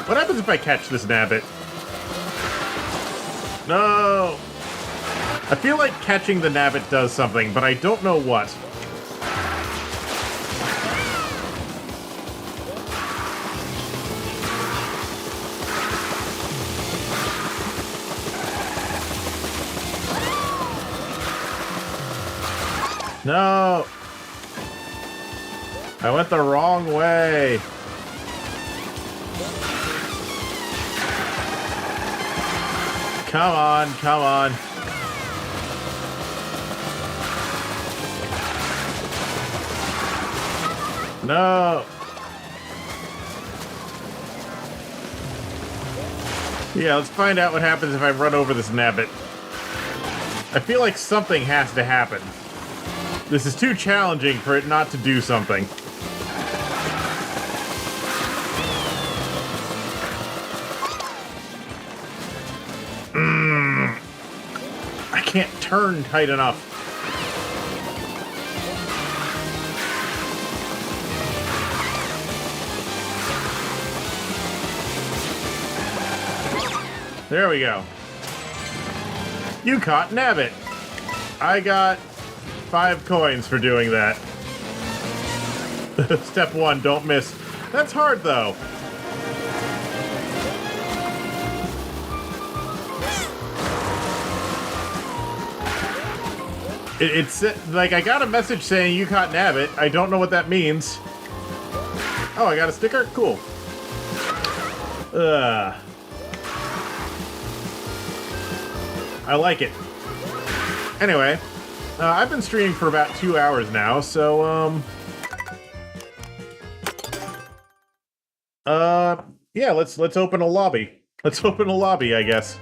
What happens if I catch this nabbit? No! I feel like catching the nabbit does something, but I don't know what. No! I went the wrong way. Come on, come on. No. Yeah, let's find out what happens if I run over this nabbit. I feel like something has to happen. This is too challenging for it not to do something. I can't turn tight enough. There we go. You caught nabbit. I got 5 coins for doing that. Step 1, don't miss. That's hard, though. It's like I got a message saying you caught nabbit. I don't know what that means. Oh, I got a sticker? Cool. I like it. Anyway, I've been streaming for about 2 hours now, so, yeah, let's open a lobby. Let's open a lobby, I guess.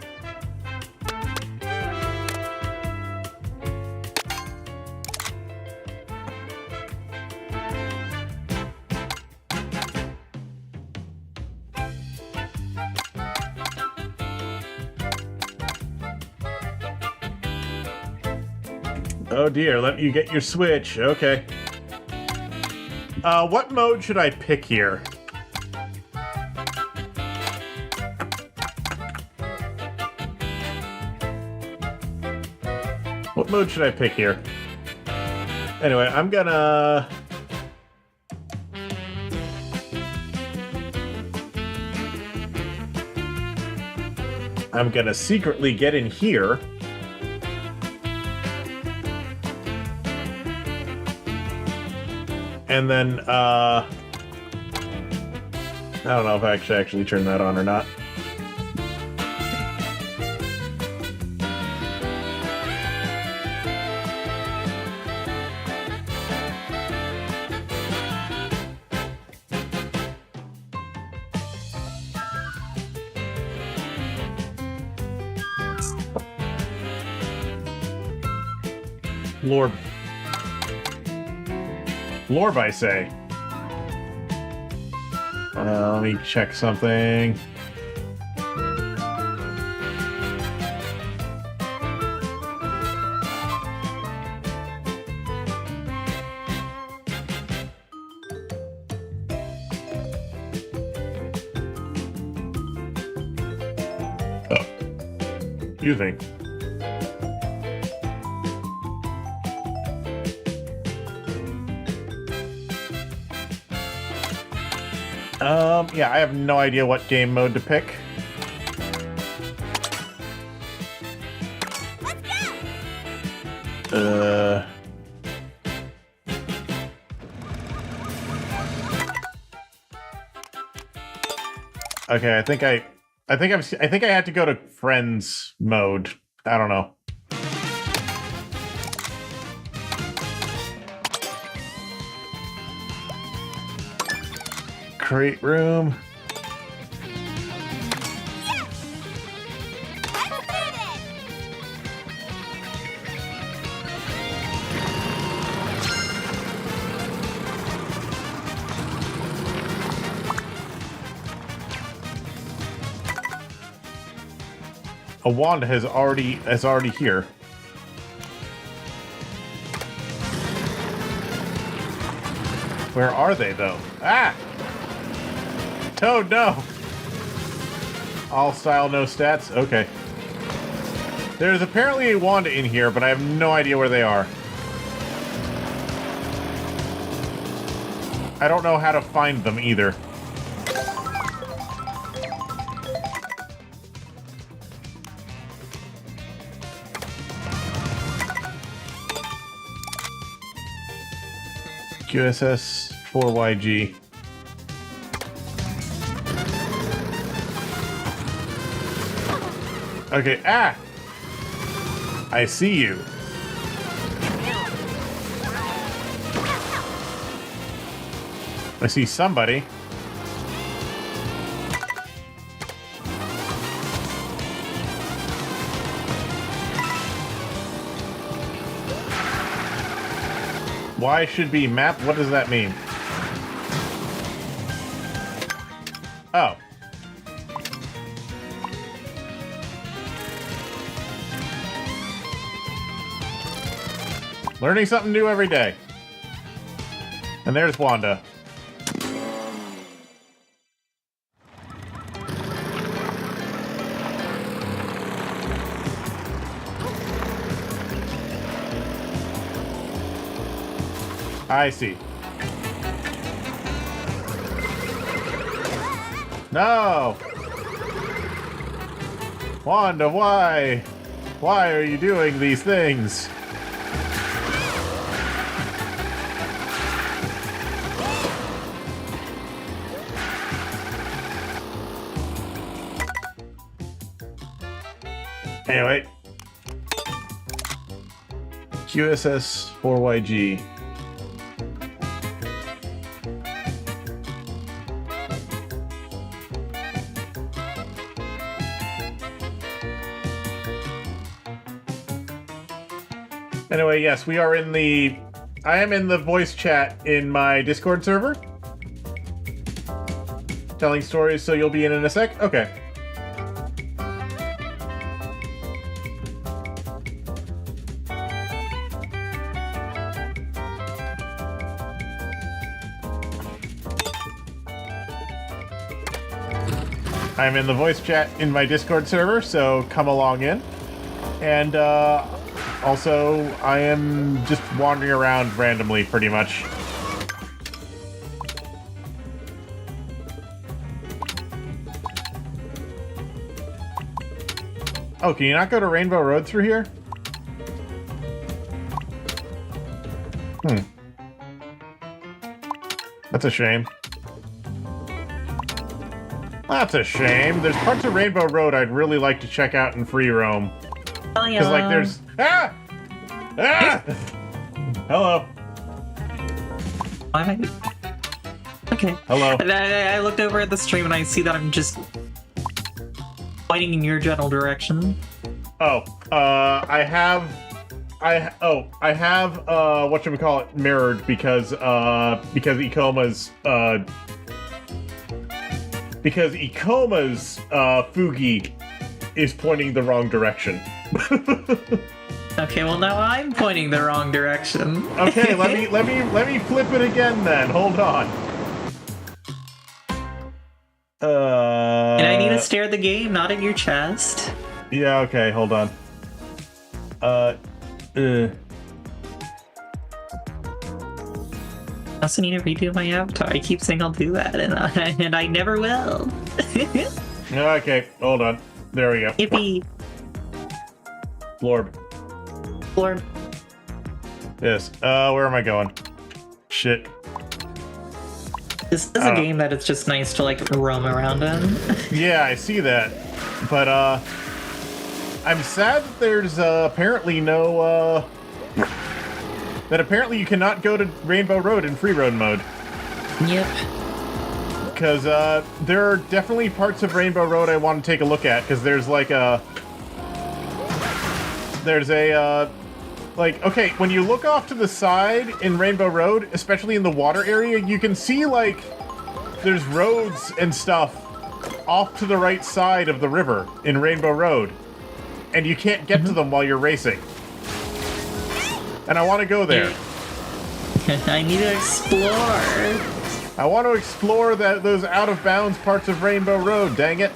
Oh dear, let you get your Switch. Okay. What mode should I pick here? What mode should I pick here? Anyway, I'm gonna... secretly get in here. And then, I don't know if I actually turn that on or not. Lorb, I say. Let me check something. Oh. Excuse me. Yeah, I have no idea what game mode to pick. Okay, I think I had to go to friends mode. I don't know. Create room. A wand is already here. Where are they though? Ah! Toad, no! All style, no stats? Okay. There's apparently a wand in here, but I have no idea where they are. I don't know how to find them either. QSS 4YG. Okay, ah! I see you. I see somebody. Why should be map? What does that mean? Oh. Learning something new every day. And there's Wanda. I see. No! Wanda, why? Why are you doing these things? Anyway. QSS 4YG. Anyway, yes, we are in the... I am in the voice chat in my Discord server. Telling stories, so you'll be in a sec? Okay. I'm in the voice chat in my Discord server, so come along in. And, also, I am just wandering around randomly, pretty much. Oh, can you not go to Rainbow Road through here? That's a shame. That's a shame. There's parts of Rainbow Road I'd really like to check out in free roam. Because, like, there's... Ah! Ah! Hello. Why? Okay. Hello. I looked over at the stream and I see that I'm just pointing in your general direction. Oh, I have whatchamacallit mirrored because Ikoma's Fugi is pointing the wrong direction. Okay, well now I'm pointing the wrong direction. Okay, let me flip it again then. Hold on. And I need to stare at the game, not at your chest. Yeah, okay, hold on. also need to redo my avatar. I keep saying I'll do that, and I never will. Okay, hold on. There we go. Yippee. Lord. Lord. Yes. Where am I going? Shit. This is a game that it's just nice to, like, roam around in. Yeah, I see that. But, I'm sad that there's, apparently no, that apparently you cannot go to Rainbow Road in free roam mode. Yep. Because, there are definitely parts of Rainbow Road I want to take a look at, because there's, like, like, okay, when you look off to the side in Rainbow Road, especially in the water area, you can see, like, there's roads and stuff off to the right side of the river in Rainbow Road. And you can't get to them while you're racing. And I want to go there. I need to explore. I want to explore those out-of-bounds parts of Rainbow Road, dang it.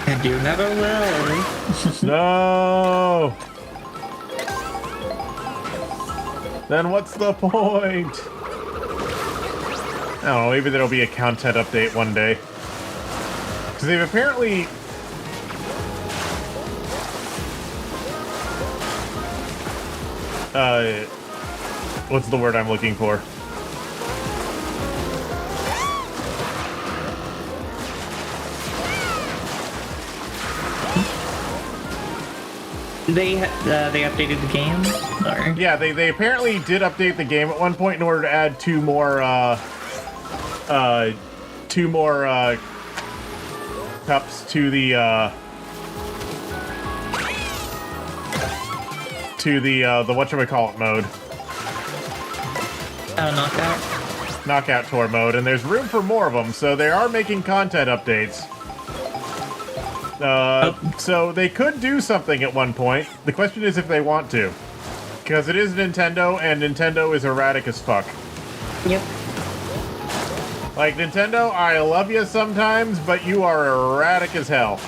And you never will. No! Then what's the point? I don't know, maybe there'll be a content update one day. Because they've apparently... what's the word I'm looking for? They updated the game? Or? Yeah, they apparently did update the game at one point in order to add two more cups to the whatchamacallit mode. Oh, knockout? Knockout tour mode, and there's room for more of them, so they are making content updates. So they could do something at one point. The question is if they want to. Because it is Nintendo, and Nintendo is erratic as fuck. Yep. Like, Nintendo, I love you sometimes, but you are erratic as hell.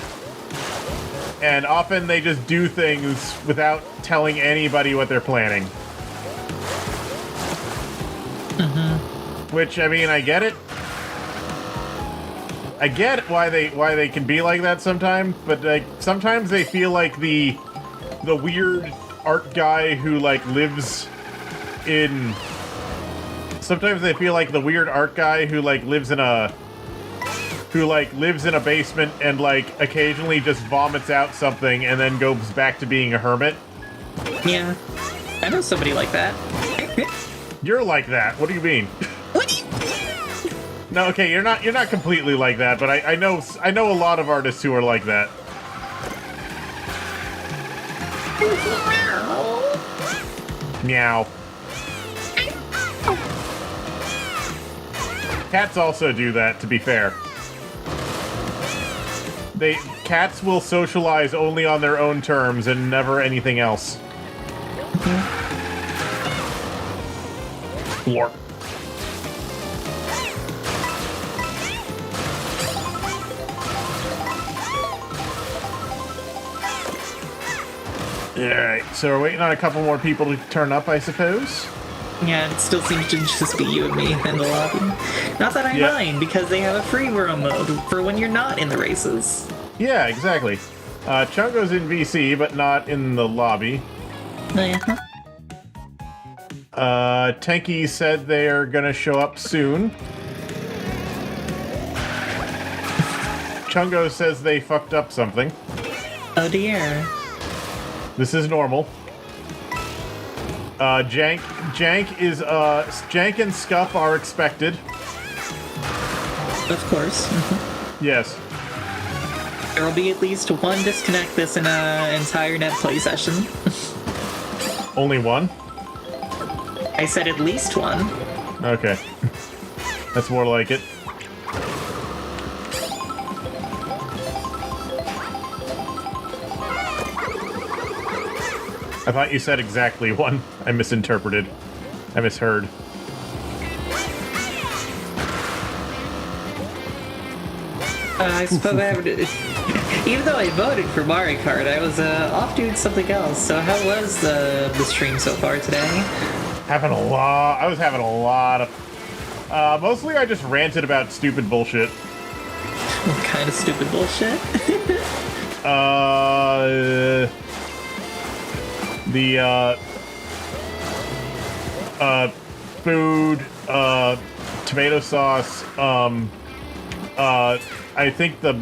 And often they just do things without telling anybody what they're planning. Which, I mean, I get it. I get why they can be like that sometimes, but like sometimes they feel like the weird art guy who like lives in. Sometimes they feel like the weird art guy who like lives in a basement and like occasionally just vomits out something and then goes back to being a hermit. Yeah, I know somebody like that. You're like that. What do you mean? What do you? No, okay, you're not completely like that, but I know a lot of artists who are like that. Meow. Cats also do that, to be fair. Cats will socialize only on their own terms and never anything else. Lord. Alright, so we're waiting on a couple more people to turn up, I suppose? Yeah, it still seems to just be you and me in the lobby. Not that I mind, because they have a free roam mode for when you're not in the races. Yeah, exactly. Chungo's in VC, but not in the lobby. Yeah. Tenki said they're gonna show up soon. Chungo says they fucked up something. Oh dear. This is normal. Jank and Scuff are expected. Of course. Yes. There will be at least one disconnect this in an entire Netplay session. Only one? I said at least one. Okay. That's more like it. I thought you said exactly one. I misinterpreted. I misheard. I suppose I haven't... Even though I voted for Mario Kart, I was off doing something else. So how was the stream so far today? I was having a lot of... mostly I just ranted about stupid bullshit. What kind of stupid bullshit? Food, tomato sauce, I think the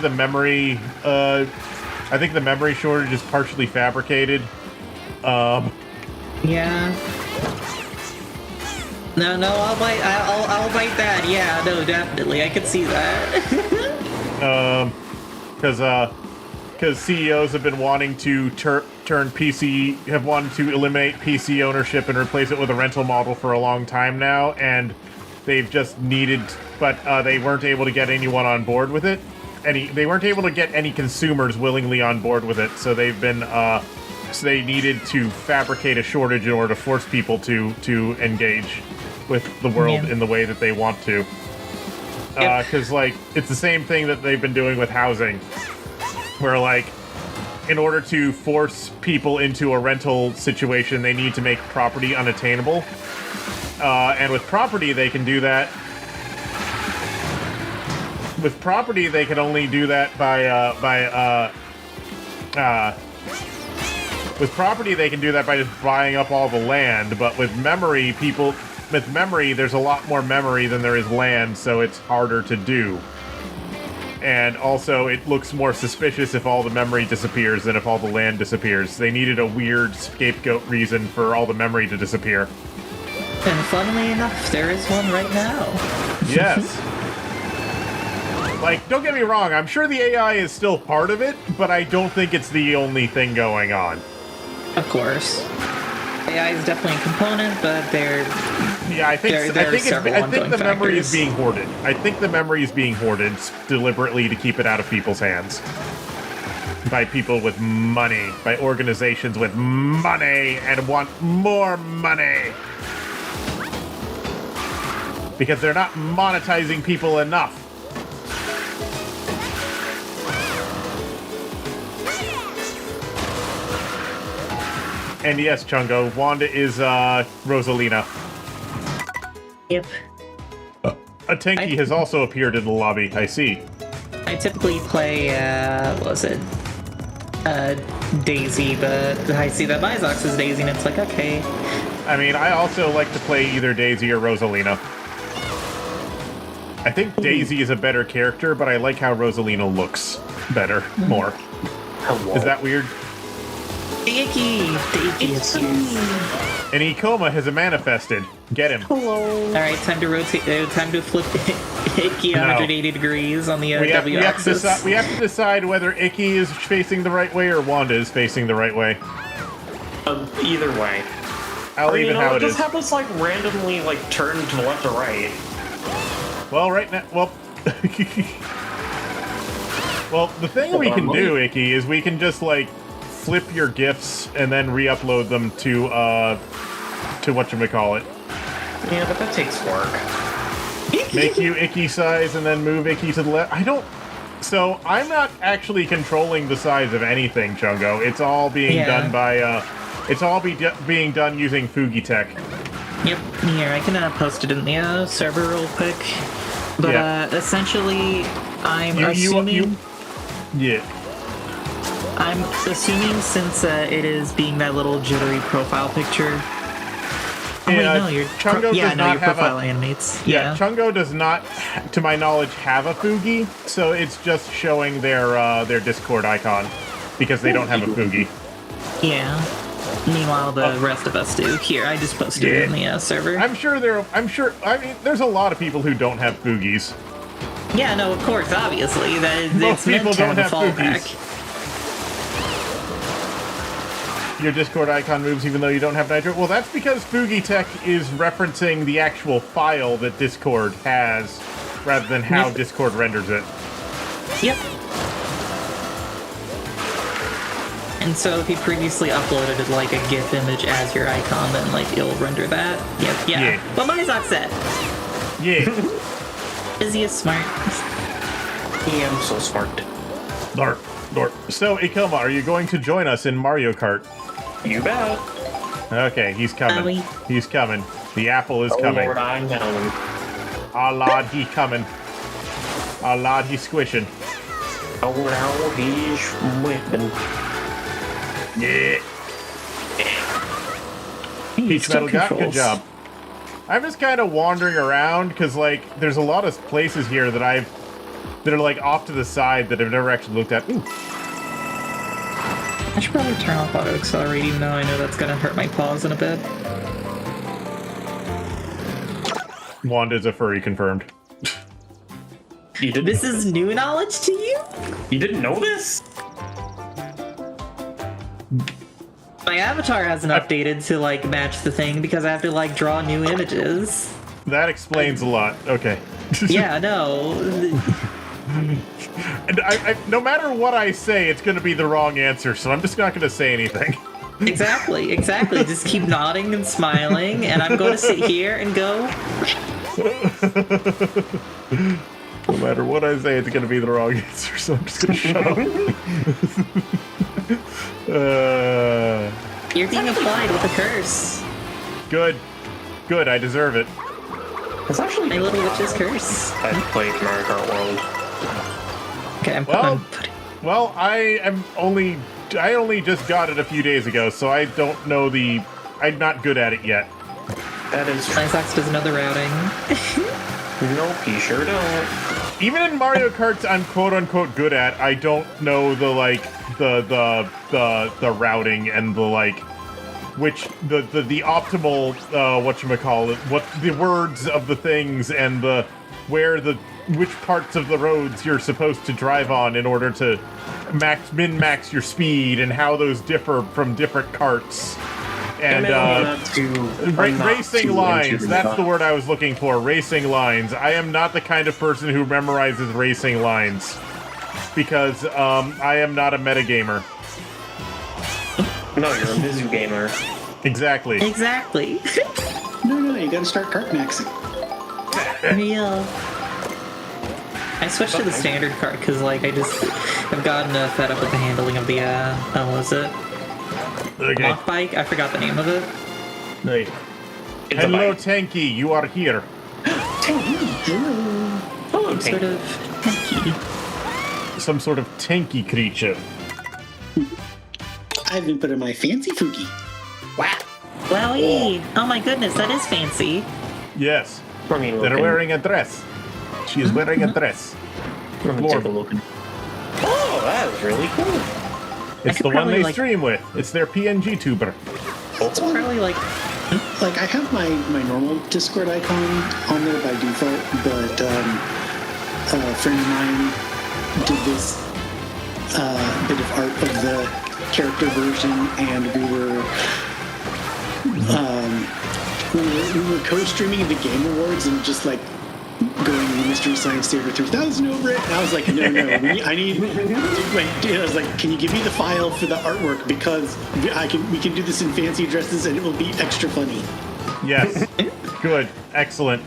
memory shortage is partially fabricated. Yeah. No, I'll bite that. Yeah, no, definitely. I could see that. Because CEOs have been wanting to have wanted to eliminate PC ownership and replace it with a rental model for a long time now, and they've just needed, but they weren't able to get anyone on board with it. They weren't able to get any consumers willingly on board with it, so they've been, so they needed to fabricate a shortage in order to force people to engage with the world in the way that they want to. Because, like, it's the same thing that they've been doing with housing, where, like, in order to force people into a rental situation, they need to make property unattainable. And with property, they can do that. With property, they can only do that with property, they can do that by just buying up all the land. But with memory, there's a lot more memory than there is land, so it's harder to do. And also, it looks more suspicious if all the memory disappears than if all the land disappears. They needed a weird scapegoat reason for all the memory to disappear. And funnily enough, there is one right now. Yes. Like, don't get me wrong, I'm sure the AI is still part of it, but I don't think it's the only thing going on. Of course. AI is definitely a component, but yeah, I think the memory is being hoarded. I think the memory is being hoarded deliberately to keep it out of people's hands. By people with money. By organizations with money and want more money. Because they're not monetizing people enough. And yes, Chungo, Wanda is Rosalina. Yep. A Tenki has also appeared in the lobby, I see. I typically play, Daisy, but I see that Mizox is Daisy, and it's like, okay. I mean, I also like to play either Daisy or Rosalina. I think Daisy is a better character, but I like how Rosalina looks better, more. Hello. Is that weird? Icky! It's me! An Ikoma has manifested. Get him. Hello! Alright, time to rotate, time to flip Icky 180 degrees on the W-axis. We have to decide whether Icky is facing the right way or Wanda is facing the right way. Either way. I'll leave it how it is. Just have us, like, randomly, like, turn to the left or right. Well, right now, well... well, the thing we can do, Icky, is we can just, like, flip your GIFs and then re-upload them to whatchamacallit. Yeah, but that takes work. Make you Icky size and then move Icky to the left. So, I'm not actually controlling the size of anything, Chungo. It's all being done by, being done using Fugi Tech. Yep, here, I can post it in the server real quick. But, essentially, I'm assuming... I'm assuming since it is being that little jittery profile picture... Oh, wait, no, your profile animates. Yeah, Chungo does not, to my knowledge, have a Fugi, so it's just showing their Discord icon, because they don't have a Fugi. Yeah. Meanwhile, the rest of us do. Here, I just posted it in the server. I mean, there's a lot of people who don't have Fugis. Yeah, no, of course, obviously. Most people don't have fallback. Fugis. Your Discord icon moves even though you don't have Nitro? Well, that's because Fugi Tech is referencing the actual file that Discord has, rather than how Discord renders it. Yep. And so if you previously uploaded like a GIF image as your icon, then like it'll render that. Yep, yeah. But Mizox said. Yeah. Is he smart? Yeah, I'm so smart. Nort. So, Ikoma, are you going to join us in Mario Kart? You bet. Okay, he's coming. He's coming. The apple is coming. Lord, I know. Ah, Lord, he coming. Ah, Lord, he's squishing. Oh, now he's whipping. Yeah. Peach still Metal Gut, good controls. job. I'm just kind of wandering around because, like, there's a lot of places here that are like off to the side that I've never actually looked at. Ooh. I should probably turn off auto accelerate, even though I know that's gonna hurt my paws in a bit. Wanda's a furry confirmed. You didn't This is new knowledge to you? You didn't know this? My avatar hasn't updated to like match the thing because I have to like draw new images. That explains a lot. Okay. Yeah, no. And no matter what I say, it's going to be the wrong answer, so I'm just not going to say anything. Exactly. Just keep nodding and smiling, and I'm going to sit here and go. No matter what I say, it's going to be the wrong answer, so I'm just going to shut up. You're being applied with a curse. Good. Good, I deserve it. It's actually My little witch's curse. I played Mario Kart World. Okay, Well, I only just got it a few days ago, so I don't know I'm not good at it yet. That is Niceox doesn't know the routing. Nope, you sure don't. Even in Mario Kart, I'm quote unquote good at. I don't know the routing and the optimal whatchamacallit, what the words of the things and which parts of the roads you're supposed to drive on in order to min-max your speed and how those differ from different carts. And racing lines, that's the word I was looking for, racing lines. I am not the kind of person who memorizes racing lines because I am not a metagamer. No, you're a Mizu gamer. Exactly. No, you gotta start cart maxing. Real. I switched to the standard cart because, like, I just have gotten fed up with the handling of the, what was it? Okay. Mock bike? I forgot the name of it. Hey. It's a Hello, bike. Tanky, you are here. Hello, Sort of tanky. Some sort of tanky creature. I've been putting my fancy Fugi. Wow. Wowie! Oh my goodness, that is fancy. Yes. I mean, They're wearing a dress. She is wearing a dress. Oh, that is really cool. It's the one they stream with. It's their PNG tuber. It's probably like... Like, I have my normal Discord icon on there by default, but a friend of mine did this bit of art of the character version, and we were co-streaming the Game Awards and just like going to the Mystery Science Theater 3000 over it, and I was like, no, I need. I was like, can you give me the file for the artwork because we can do this in fancy dresses and it will be extra funny. Yes. Good. Excellent.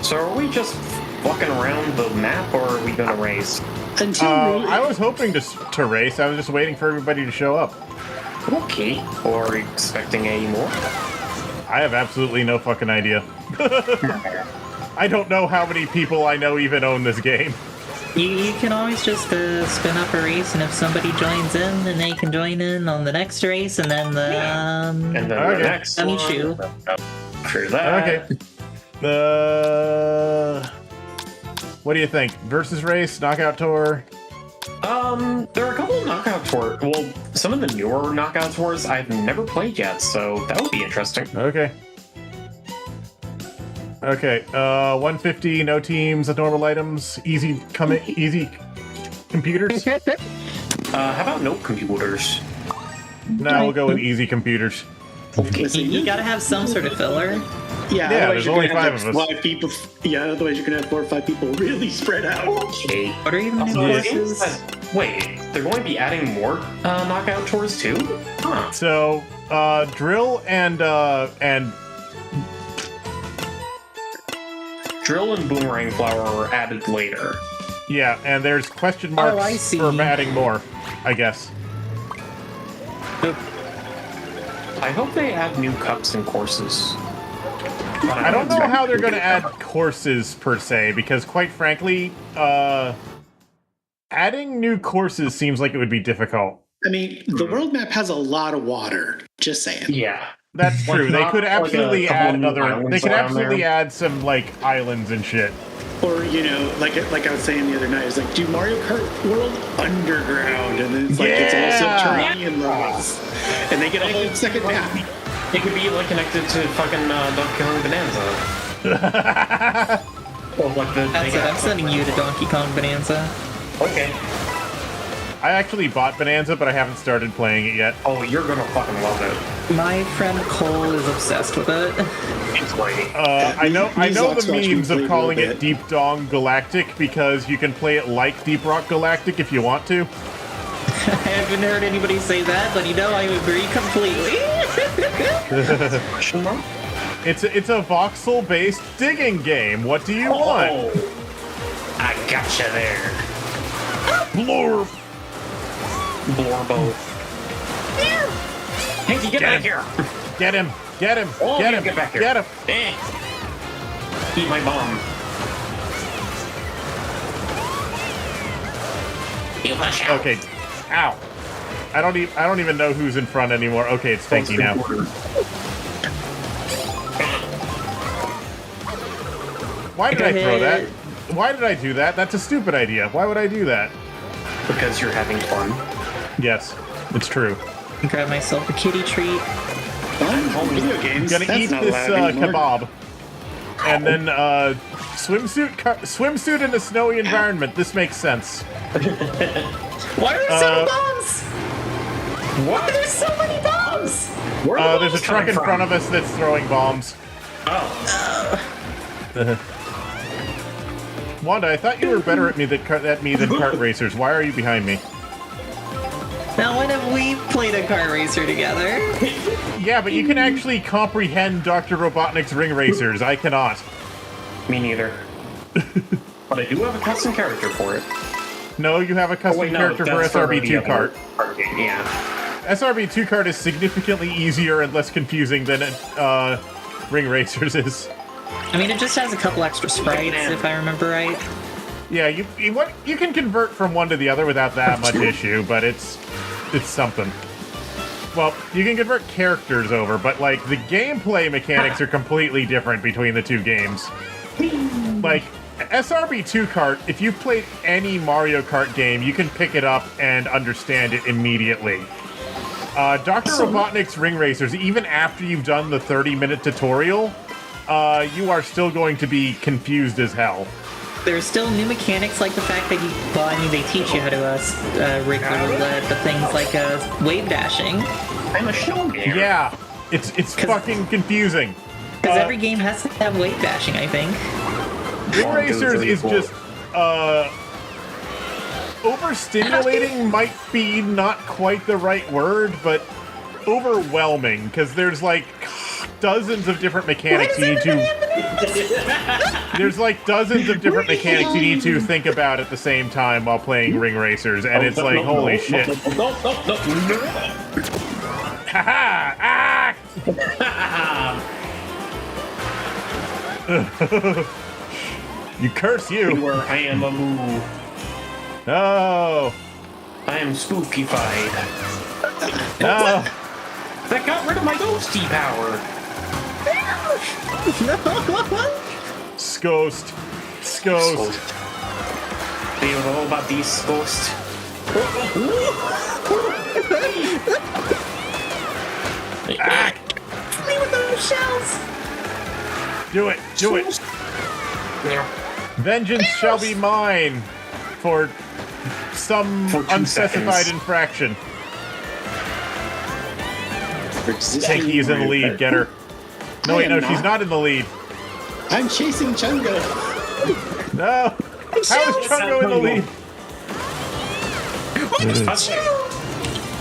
So are we just walking around the map, or are we gonna race? Until I was hoping to race. I was just waiting for everybody to show up. Okay. Or are we expecting any more? I have absolutely no fucking idea. I don't know how many people I know even own this game. You can always just spin up a race, and if somebody joins in, then they can join in on the next race, and then the... And then Okay. the next one. Amishu. After that. Okay. What do you think? Versus race, knockout tour? There are a couple of knockout tours. Well, some of the newer knockout tours I've never played yet, so that would be interesting. Okay. Okay. 150, no teams, normal items, easy computers. How about no computers? No, we'll go with easy computers. Okay. You gotta have some sort of filler. Yeah, Yeah, otherwise there's you're only gonna have 5 of us. 5 people. Yeah, otherwise you're gonna have 4 or 5 people really spread out. Okay. What are even new Also, courses? wait, they're going to be adding more knockout tours too? Huh. So, drill and Drill and Boomerang Flower were added later. yeah, and there's question marks I see. for adding more, I guess. I hope they add new cups and courses. I don't know how they're going to add courses per se, because quite frankly, adding new courses seems like it would be difficult. I mean, the world map has a lot of water. Just saying. Yeah. That's true. They could absolutely add another. They could absolutely there. add some like islands and shit. Or like I was saying the other night, it's like do Mario Kart World underground, and then it's like it's all subterranean levels, and they get a whole second map. It could be like connected to fucking Donkey Kong Bonanza. Well, like That's it. I'm sending you to Donkey Kong Bonanza. Okay. I actually bought Bonanza, but I haven't started playing it yet. Oh, you're gonna fucking love it. My friend Cole is obsessed with it. It's great. I know the memes of calling it it Deep Dong Galactic because you can play it like Deep Rock Galactic if you want to. I haven't heard anybody say that, but I agree completely. Question mark? It's a voxel-based digging game. What do you want? I gotcha there. Blurb. Blorbo. Hanky, get back here! Get him! Get him! Oh, get yeah, him! get back here. Get him! Eat my bomb. You push out. Okay. Ow. I don't even know who's in front anymore. Okay, it's Stinky now. Why did I throw that? Why did I do that? That's a stupid idea. Why would I do that? Because you're having fun. Yes, it's true. Grab myself a kitty treat. Fun video games. I'm gonna That's eat not this allowed anymore. kebab. And then swimsuit in a snowy environment. This makes sense. Why are there so many bombs? Why are there so many bombs? Where are the There's a bombs truck coming in from? front of us that's throwing bombs. Oh. Wanda, I thought you were better at me than kart racers. Why are you behind me? Now, when have we played a kart racer together? Yeah, but you can actually comprehend Dr. Robotnik's ring racers. I cannot. Me neither. But I do have a custom character for it. No, you have a custom character for SRB2 kart. Game, yeah. SRB2 kart is significantly easier and less confusing than ring racers is. I mean, it just has a couple extra sprites, if I remember right. Yeah, you can convert from one to the other without that much issue, but it's something. Well, you can convert characters over, but like the gameplay mechanics are completely different between the two games. Like SRB2 Kart, if you've played any Mario Kart game, you can pick it up and understand it immediately. Dr. Robotnik's Ring Racers, even after you've done the 30-minute tutorial, you are still going to be confused as hell. There's still new mechanics like the fact that they teach you how to rig the things like wave dashing. I'm a showman. Yeah, it's fucking confusing. Because every game has to have wave dashing, I think. Ring Racers is just overstimulating might be not quite the right word, but overwhelming, because there's like dozens of different mechanics you need to mechanics you need to think about at the same time while playing Ring Racers, and it's like holy shit. Haha! Ah! You curse you! Where I am a moo. No! I am spookified. No! That got rid of my ghosty power. Ghost. Ghost. Do you know about these ghosts? Ah! Me with those shells! Do it! Do it! Vengeance shall be mine for some unspecified infraction. Pinky is in the lead. Get her. No, wait, no, she's not in the lead. I'm chasing Chungo. No! How is Chungo in the lead?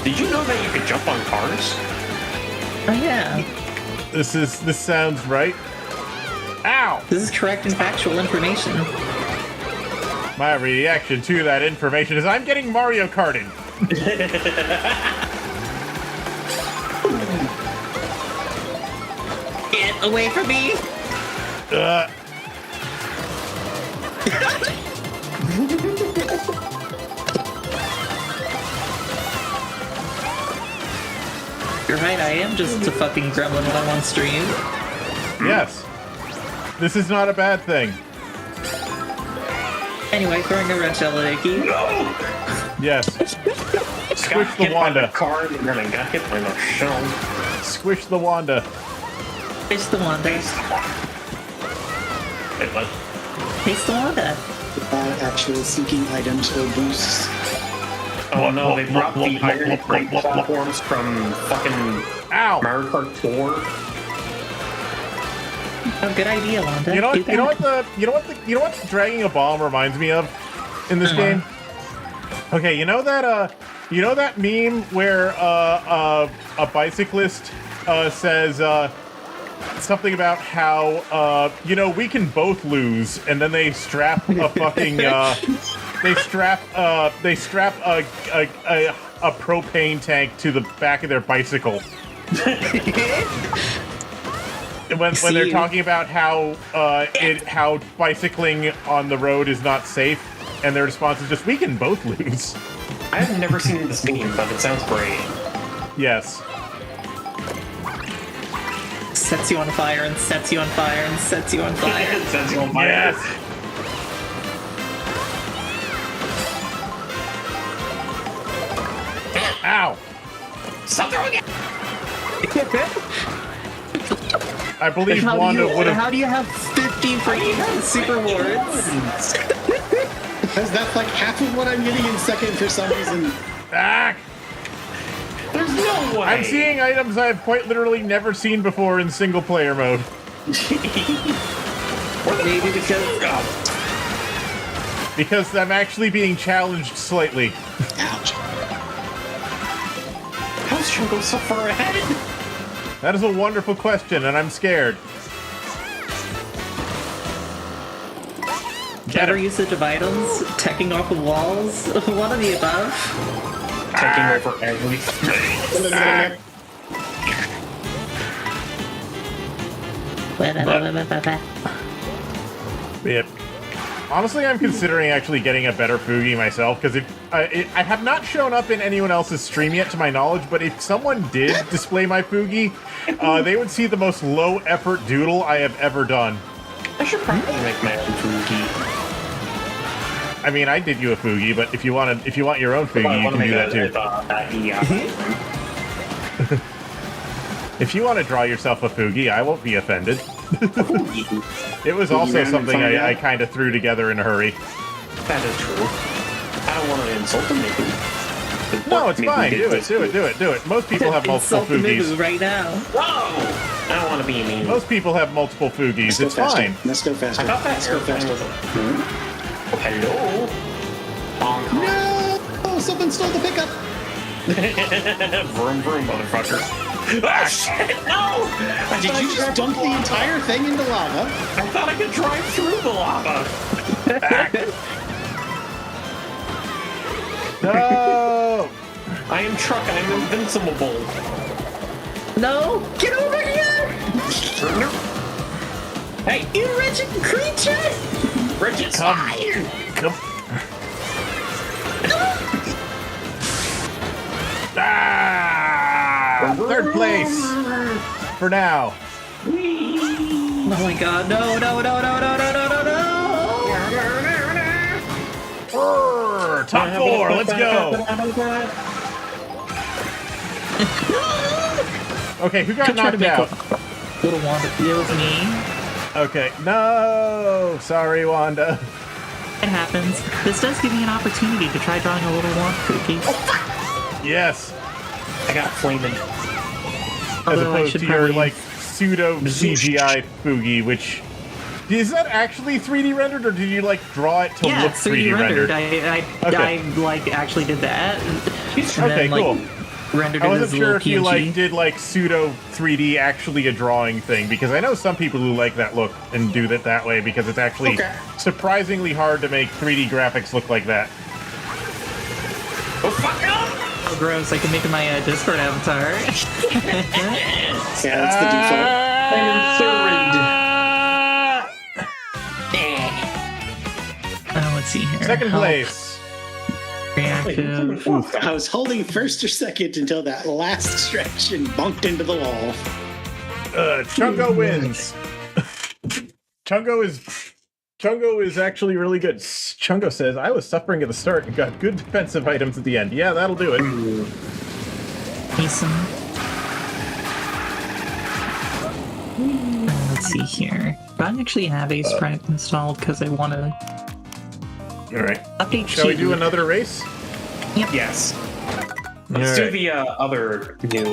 Did you know that you could jump on cars? Oh yeah. This sounds right. Ow! This is correct and factual information. My reaction to that information is I'm getting Mario Karted. Get away from me! You're right, I am just a fucking gremlin when I'm on stream. Yes. This is not a bad thing. Anyway, throwing a wrench at Icky. No! Yes. Squish the Wanda. Car and then I got hit by the shell. Squish the Wanda. Face the Wanda. Wait, what? Face the Wanda. Actual seeking items or boosts. Oh no, they brought the iron crate platforms from fucking Ow! Mario Kart 4. Oh, good idea, Wanda. You know Do what? that. You know what dragging a bomb reminds me of in this game? Okay, you know that meme where a bicyclist says something about how we can both lose, and then they strap a fucking they strap a propane tank to the back of their bicycle. When they're talking about how bicycling on the road is not safe, and their response is just, we can both lose. I have never seen this meme, but it sounds great. Yes. Sets you on fire and sets you on fire and sets you on fire. It sets you on fire. Yes. Ow! Stop throwing it! I believe Wanda would have. How do you have 50 freaking super wards? Because that's like half of what I'm getting in second for some reason. Back! There's no way! I'm seeing items I've quite literally never seen before in single player mode. Maybe Because I'm actually being challenged slightly. Ouch. How's Jungle so far ahead? That is a wonderful question, and I'm scared. better usage of items, teching off of walls, one of the above. Taking over everything. Yep. Honestly, I'm considering actually getting a better Fugi myself, because I have not shown up in anyone else's stream yet, to my knowledge, but if someone did display my Fugi, they would see the most low-effort doodle I have ever done. I should probably make my own Fugi. I mean, I did you a Fugi, but if you want your own Fugi, you can do that too. If you want to draw yourself a Fugi, I won't be offended. It was also something I kind of threw together in a hurry. That is true. I don't want to insult the Miku. No, it's fine. Do it. Most people have multiple Insult the Fugis. Miku right now. Whoa! I don't want to be mean. Most people have multiple Fugis. It's fine. Let's go faster. I thought that Let's go faster. was hello? Bonk. No! Someone stole the pickup! Vroom vroom, motherfucker. Ah, shit! No! Did you just dunk the entire thing into lava? I thought I could drive through the lava. No! I am Truck. I'm invincible. No! Get over here! Hey, You wretched creature! Bridget's Come. fire! Come. Ah! Third place for now. Oh my god, no. Brrr, top 4, let's go. Okay, who got knocked out? Little Wanda, it was me. Okay, no, sorry, Wanda. It happens. This does give me an opportunity to try drawing a little Wanda cookie. Yes, I got flaming. as Although I opposed should to your probably... like pseudo CGI Fugi, which is that actually 3D rendered, or did you like draw it to Yeah, look it's 3D rendered. I like actually did that. And Okay, then, cool. Like, rendered I it wasn't as a sure little if you PNG. like did like pseudo 3D actually a drawing thing, because I know some people who like that look and do it that way because it's actually surprisingly hard to make 3D graphics look like that. Oh, fuck no! Oh, gross! I can make it my Discord avatar. Yeah, that's the default. Let's see here. Second place. Reactive. I was holding first or second until that last stretch and bunked into the wall. Chungo wins. Chungo is actually really good. Chungo says, I was suffering at the start and got good defensive items at the end. Yeah, that'll do it. Mason. Let's see here. I actually have a sprite installed because I want to Alright. update. Shall we do another race? Yep. Yes. Let's do the other new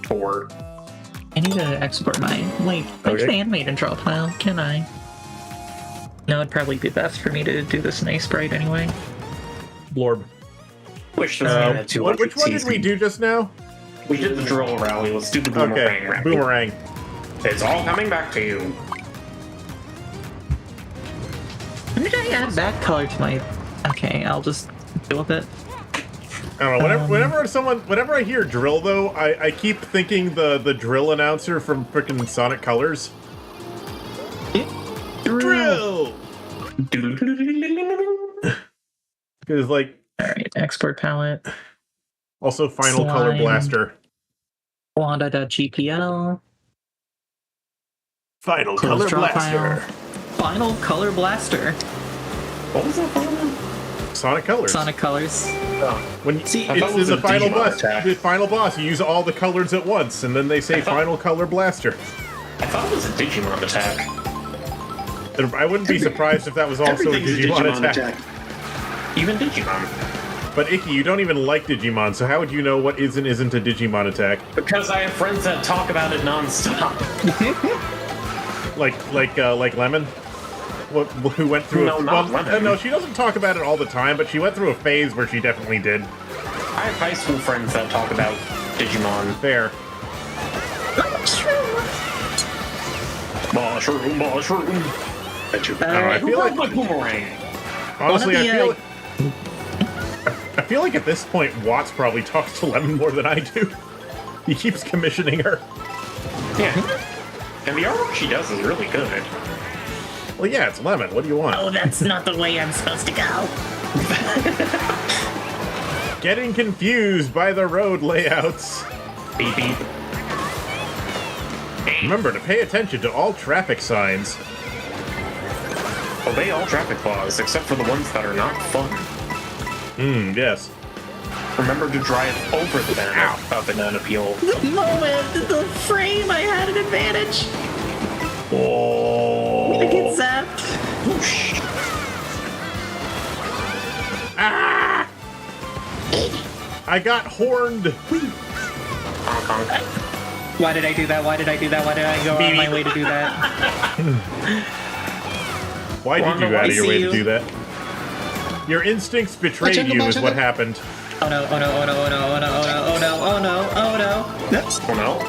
tour. I need to export mine. Wait, I can animate and draw file, can I? No, it'd probably be best for me to do this in a sprite anyway. Blorb. Which which one did we do just now? We did the drill rally. Let's do the boomerang rally. Boomerang. It's all coming back to you. When did I add back color to my... Okay, I'll just deal with it. I don't know. Whenever I hear drill, though, I keep thinking the drill announcer from frickin' Sonic Colors. Drill. Because like. All right, export palette. Also, Final Color Blaster. Wanda.gpl. Final Color Blaster. Final Color Blaster. What was that called? Sonic Colors. Sonic Colors. When it's in the final boss, you use all the colors at once, and then they say Final Color Blaster. I thought it was a Digimon attack. I wouldn't be surprised if that was also a Digimon attack. Even Digimon. But Icky, you don't even like Digimon, so how would you know what is and isn't a Digimon attack? Because I have friends that talk about it non-stop. like Lemon? Who went through no, she doesn't talk about it all the time, but she went through a phase where she definitely did. I have high school friends that talk about Digimon. Fair. Mushroom. I feel like boomerang. Honestly, I feel like at this point, Watts probably talks to Lemon more than I do. He keeps commissioning her. Yeah. And the artwork she does is really good. Well, yeah, it's Lemon. What do you want? Oh, that's not the way I'm supposed to go. Getting confused by the road layouts. Beep beep. Remember to pay attention to all traffic signs. Obey all traffic laws, except for the ones that are not fun. Yes. Remember to drive over the banana peel. The moment, the frame, I had an advantage. Oh. I get zapped. Whoosh. Ah! I got horned. Honk, honk. Why did I do that? Why did I do that? Why did I go out of my way to do that? Why did you go out of your way to do that? Your instincts betrayed you is what happened. Oh no, oh no, oh no, oh no, oh no, oh no, oh no, oh no, oh no. Oh no.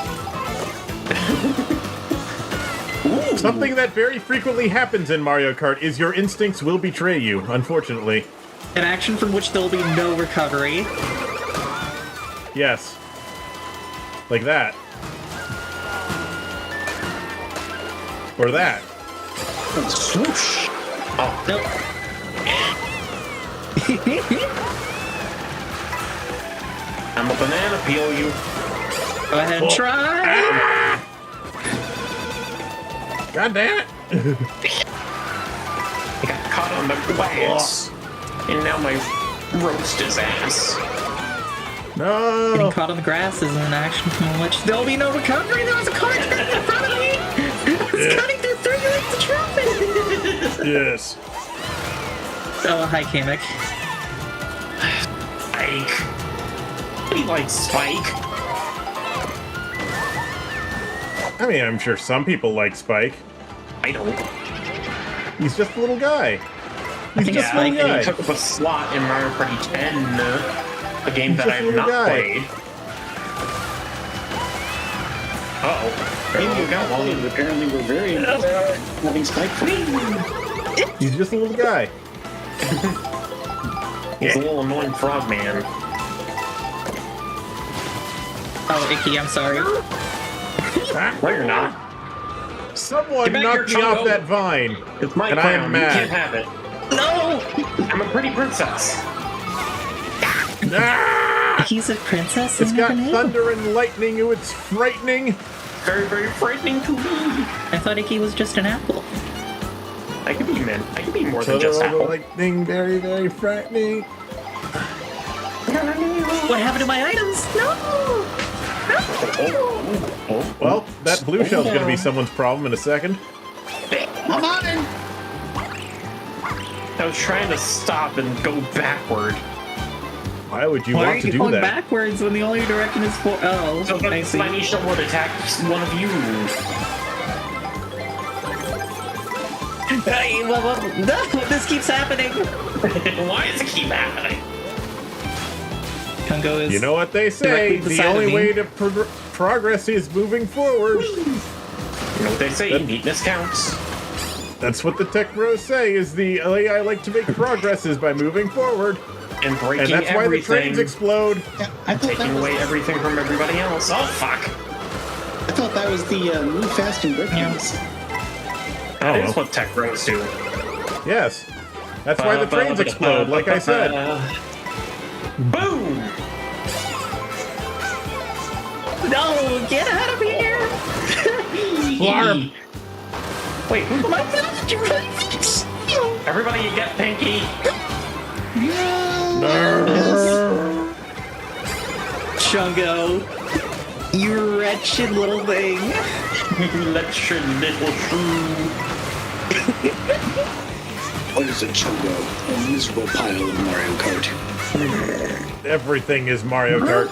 Something that very frequently happens in Mario Kart is your instincts will betray you, unfortunately. An action from which there will be no recovery. Yes. Like that. Or that. Swoosh. Oh. Nope. I'm a banana peel, you. Go ahead and try. Ah! God damn it! I got caught on the glass. And now my roast his ass. No! Getting caught on the grass is an action from which there'll be no recovery. There was a car turning in front of me. I was cutting through 3 lanes of traffic. Yes. Oh, hi, Kamek. Spike. He likes Spike. I mean, I'm sure some people like Spike. I don't. He's just a little guy. He's just a Yeah, little and guy. he took up a slot in Mario Party 10, a game that just I a have little not guy. played. Maybe you got one. Apparently, we're very having Spike for He's just a little guy. He's a little annoying frog man. Oh, Icky, I'm sorry. No, you're not. Someone Get back knocked here, me off Chongo. that vine. It's my And I crown. am You mad. can't have it. No! I'm a pretty princess. Ah! He's a princess. It's I got never knew. thunder and lightning. Ooh, it's frightening. Very, very frightening to me. I thought he was just an apple. I could be men. I could be more than Thunder just and apple. lightning, very, very frightening. What happened to my items? No! Well, that blue shell's gonna be someone's problem in a second. I'm on it. I was trying to stop and go backward. Why would you Why are want to you do going that? backwards when the only direction is for? Oh, So I that's see. my niche would attack one of you. Hey, no, this keeps happening. Why does it keep happening? Kungo is. You know what they say, Directly the beside only me. way to progress is moving forward. You know what they say, neatness counts. That's what the tech bros say, is the way I like to make progress is by moving forward. And breaking And that's why the everything. trains explode. Yeah, I thought Taking that away was, everything from everybody else. Oh, fuck. I thought that was the move fast and break things. That Oh, is well. what tech bros do. Yes. That's why the trains explode, like I said. Boom! No, get out of here! Blarp. Wait, who My God, you really everybody you get Pinky? Chungo, you wretched little thing. Let your little shrew. What is a chungo? A miserable pile of Mario Kart. Everything is Mario Kart.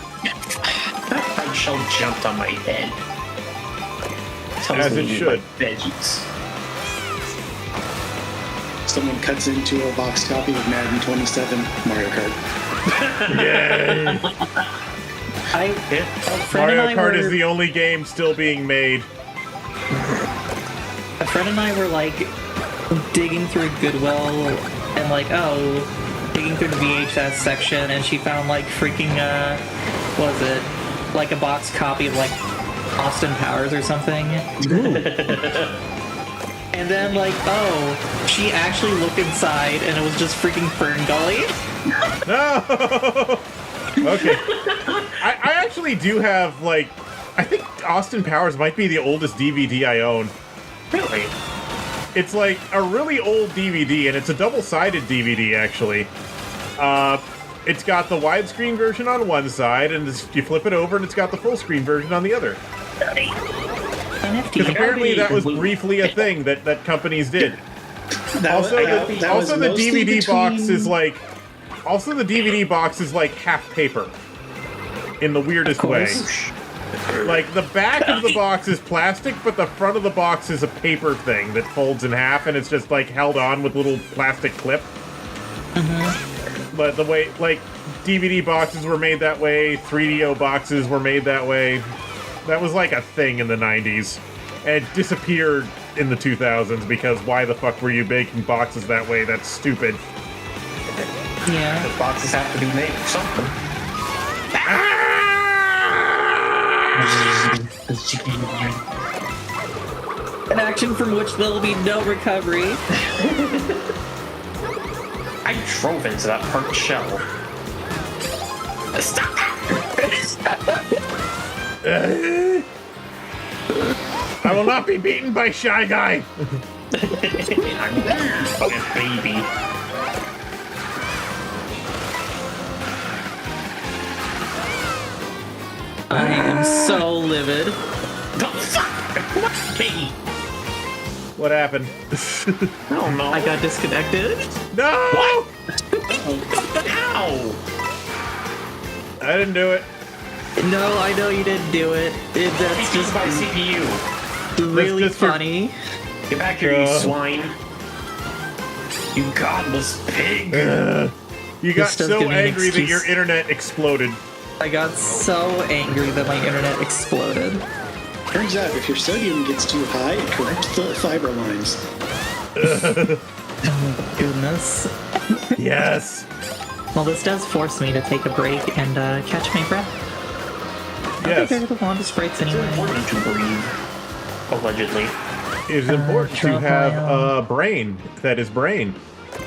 That fried shell jumped on my head. Tells As me it to eat should. my veggies. Someone cuts into a box copy of Madden 27 Mario Kart. Yay! A friend Mario and I Kart were, is the only game still being made. a friend and I were like digging through Goodwill and like digging through the VHS section, and she found like freaking what was it, like a box copy of like Austin Powers or something. And then like she actually looked inside and it was just freaking Fern Gully. No! Okay. I actually do have, like, I think Austin Powers might be the oldest DVD I own. Really? It's like a really old DVD, and it's a double-sided DVD, actually. It's got the widescreen version on one side, and you flip it over, and it's got the full-screen version on the other. Because apparently that was briefly a thing that companies did. Also, the DVD box is like... Also, the DVD box is like half paper. In the weirdest way. Like, the back of the box is plastic, but the front of the box is a paper thing that folds in half, and it's just, like, held on with a little plastic clip. But the way, like, DVD boxes were made that way, 3DO boxes were made that way. That was, like, a thing in the 90s. And it disappeared in the 2000s, because why the fuck were you making boxes that way? That's stupid. Yeah. The boxes have to be made for something. An action from which there will be no recovery. I drove into that hard shell. Stop! I will not be beaten by Shy Guy! I'm a baby. I am so livid. The fuck? What? Me? What happened? I don't know. I got disconnected. No! What? Ow! I didn't do it. No, I know you didn't do it. That's Just just by CPU. really just for- funny. Get back here, you swine. You godless pig. You got This does so give me an angry that your excuse. internet exploded. I got so angry that my internet exploded. Turns out if your sodium gets too high, it corrupts the fiber lines. Goodness. Yes. Well, this does force me to take a break and catch my breath. Yes. They're the longest breaks It's anyway. important to breathe. Allegedly. It is important to drop have my, a brain that is brain.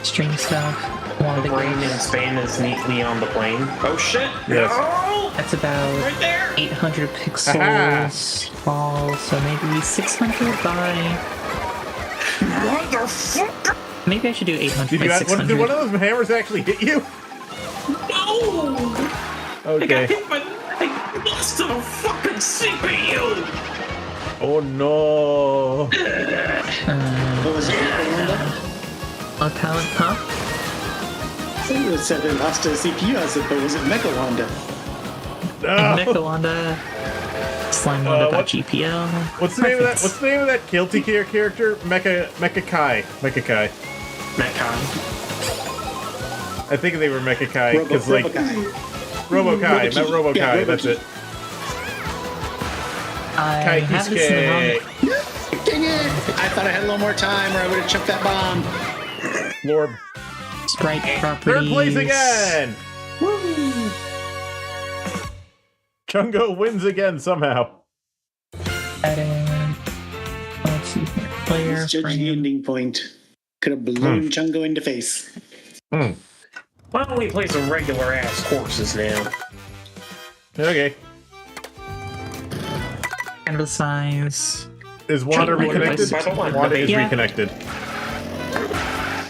Stream stuff. One of the Brain in greats. Spain is neatly on the plane. Oh shit! Yes. No! That's about Right there! 800 Aha. pixels fall, so maybe 600 by. Motherfucker! Maybe I should do 800 Did, by did 600. one of those hammers actually hit you? No! I got Okay. hit by the bust of a fucking CPU! Oh no. What was it? A pallet pop? It said they lost a CPU. I said, but was it Mecha Wanda? No. Mecha Wanda. Slime Wanda.gpl. What's the name of that? What's the name of that guilty gear character? Mecha Kai. Metcon. I think they were Mecha Kai because like Robo Kai, Robo-Key. not Robo Yeah, Kai. Robo-Key. That's it. I Kai have this in the wrong. Kisuke. Dang it! I thought I had a little more time, or I would have chucked that bomb. Lord. Sprite properties. Third place again. Woo! Chungo wins again somehow. Adding. Let's see here. Player. Let's judge the frame. ending point. Could have blown Chungo into face. Why don't we play some regular ass courses now? Okay. Canvas size. Is Wanda Chungo reconnected? by the one. Wanda is Yeah. reconnected.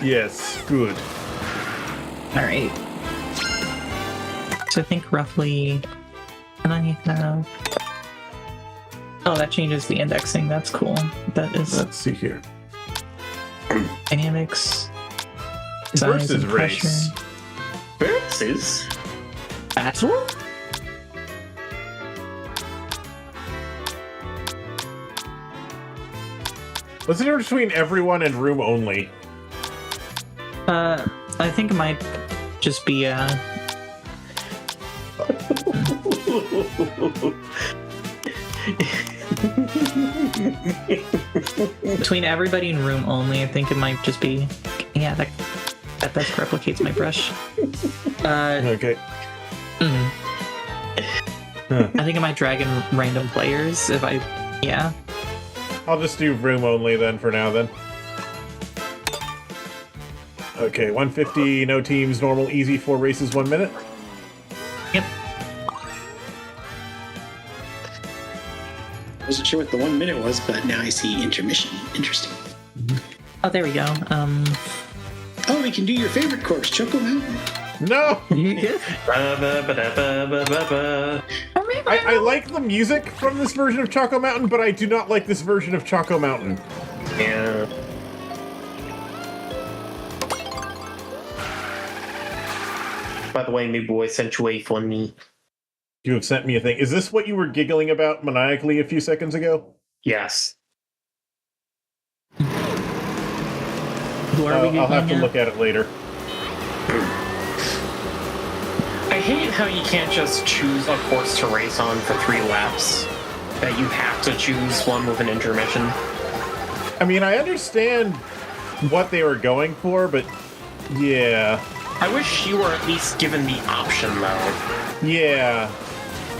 Yes, good. Alright. So I think roughly. And I have. Oh, that changes the indexing. That's cool. That is Let's see here. dynamics. Size Versus and race. pressure. Versus. Battle? What's the difference between everyone and room only? I think it might just be between everybody in room only. I think it might just be that best replicates my brush. Okay. I think I might drag in random players if I I'll just do room only then for now then. Okay, 150, no teams, normal, easy, 4 races, 1 minute. Yep. Wasn't sure what the 1 minute was, but now I see intermission. Interesting. Oh, there we go. Oh, we can do your favorite course, Choco Mountain. No! Ba-ba-ba-da-ba-ba-ba. I like the music from this version of Choco Mountain, but I do not like this version of Choco Mountain. Yeah. By the way, my boy sent you a funny. You have sent me a thing. Is this what you were giggling about maniacally a few seconds ago? Yes. Who are we I'll have to giggling look at it later. I hate how you can't just choose a course to race on for 3 laps. That you have to choose one with an intermission. I mean, I understand what they were going for, but yeah. I wish you were at least given the option, though. Yeah.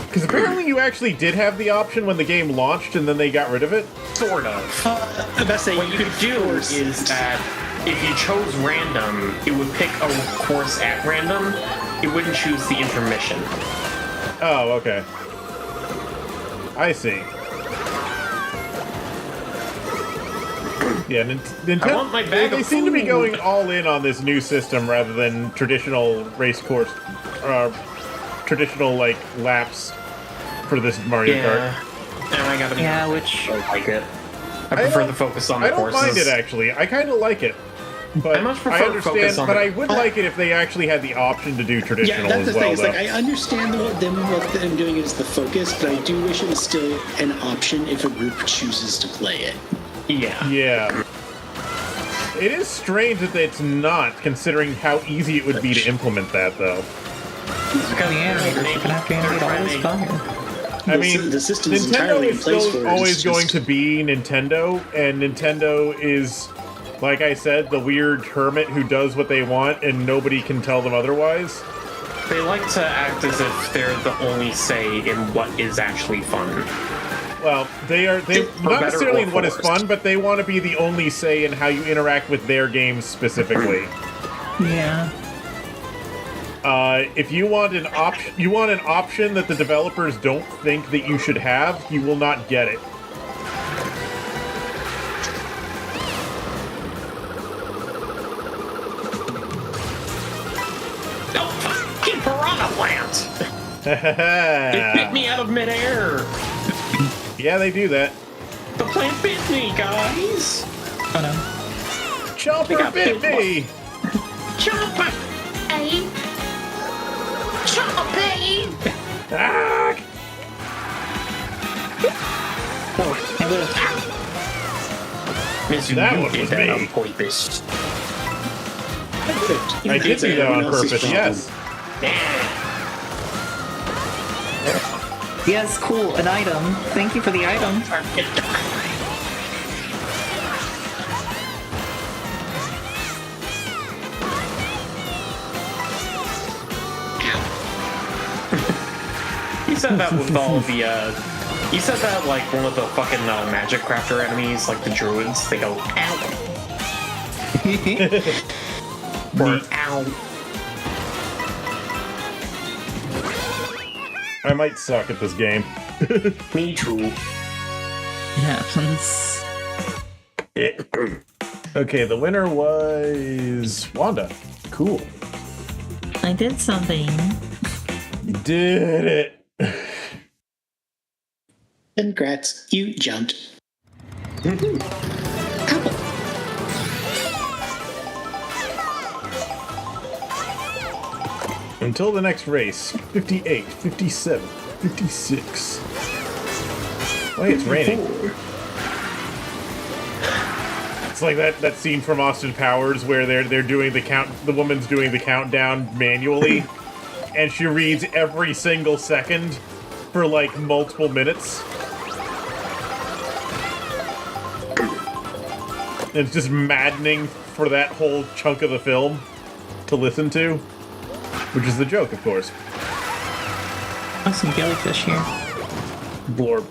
Because apparently you actually did have the option when the game launched and then they got rid of it. Sort of. I best say What you could do force- is that if you chose random, it would pick a course at random. It wouldn't choose the intermission. Oh, okay. I see. Yeah, Nintendo. I want my bag they of seem to be food. going all in on this new system rather than traditional race course, traditional like laps for this Mario Kart. And I gotta be which I like it. I prefer don't- the focus on the I don't courses. mind it actually. I kind of like it, but I much prefer understand. focus on But the- I would like it if they actually had the option to do Yeah, traditional that's the as well. thing. It's like though. I understand what them doing is the focus, but I do wish it was still an option if a group chooses to play it. Yeah. Yeah. It is strange that it's not, considering how easy it would be to implement that, though. Because the animators are gonna have to animate all this fire. I mean, The system is Nintendo entirely in is place still for it. always It's going just- to be Nintendo, and Nintendo is, like I said, the weird hermit who does what they want and nobody can tell them otherwise. they like to act as if they're the only say in what is actually fun. Well, they not better necessarily or in what is for fun, but they want to be the only say in how you interact with their games specifically. Yeah. If you want an option that the developers don't think that you should have, you will not get it. No fucking piranha plant! It bit me out of midair. Yeah, they do that. The plant bit me, guys. Oh no. Chomper bit me! Chomper! Hey! Chomper! Ah! Oh, I lived. Miss, That you one did was that me. on purpose. I did do that on purpose, yes. Yes, cool. An item. Thank you for the item. You said that with all the, you said that like one of the fucking magic crafter enemies, like the druids, they go, ow. Or ow. I might suck at this game. Me too. It happens. Okay, the winner was Wanda. Cool. I did something. You did it. Congrats, you jumped. Apple. Until the next race, 58, 57, 56. Why it's raining. It's like that scene from Austin Powers where they're doing the count. The woman's doing the countdown manually, and she reads every single second for like multiple minutes. And it's just maddening for that whole chunk of the film to listen to, which is the joke, of course. Oh, some jellyfish here. Blorb.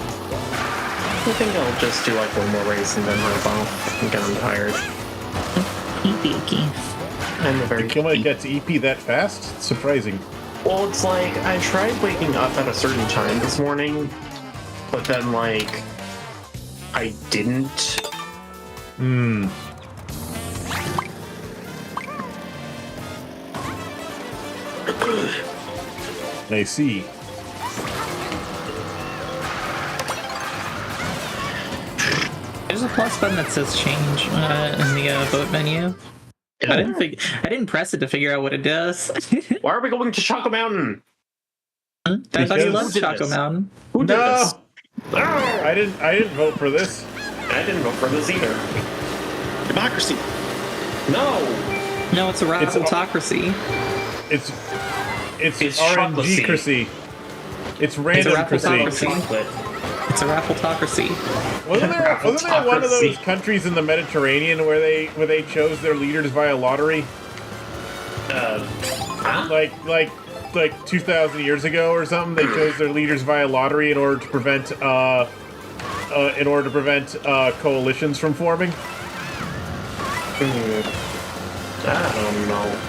I think I'll just do like one more race and then hop off. I think I'm tired. Eeky. I'm a very Kill might get to EP that fast? It's surprising. Well, it's like I tried waking up at a certain time this morning, but then like I didn't. I see. There's a plus button that says change in the vote menu. I didn't press it to figure out what it does. Why are we going to Choco Mountain? I thought you Because- loved Choco Mountain. Who did No! this? No! I didn't vote for this. I didn't vote for this either. Democracy. No! No, it's a raffletocracy. It's It's RNG-cracy. It's random-cracy. raffletocracy. Chocolate. It's a raffletocracy. Wasn't there one of those Raffletocracy. countries in the Mediterranean where they chose their leaders via lottery? Huh? Like 2,000 years ago or something, they chose their leaders via lottery in order to prevent coalitions from forming. I don't know.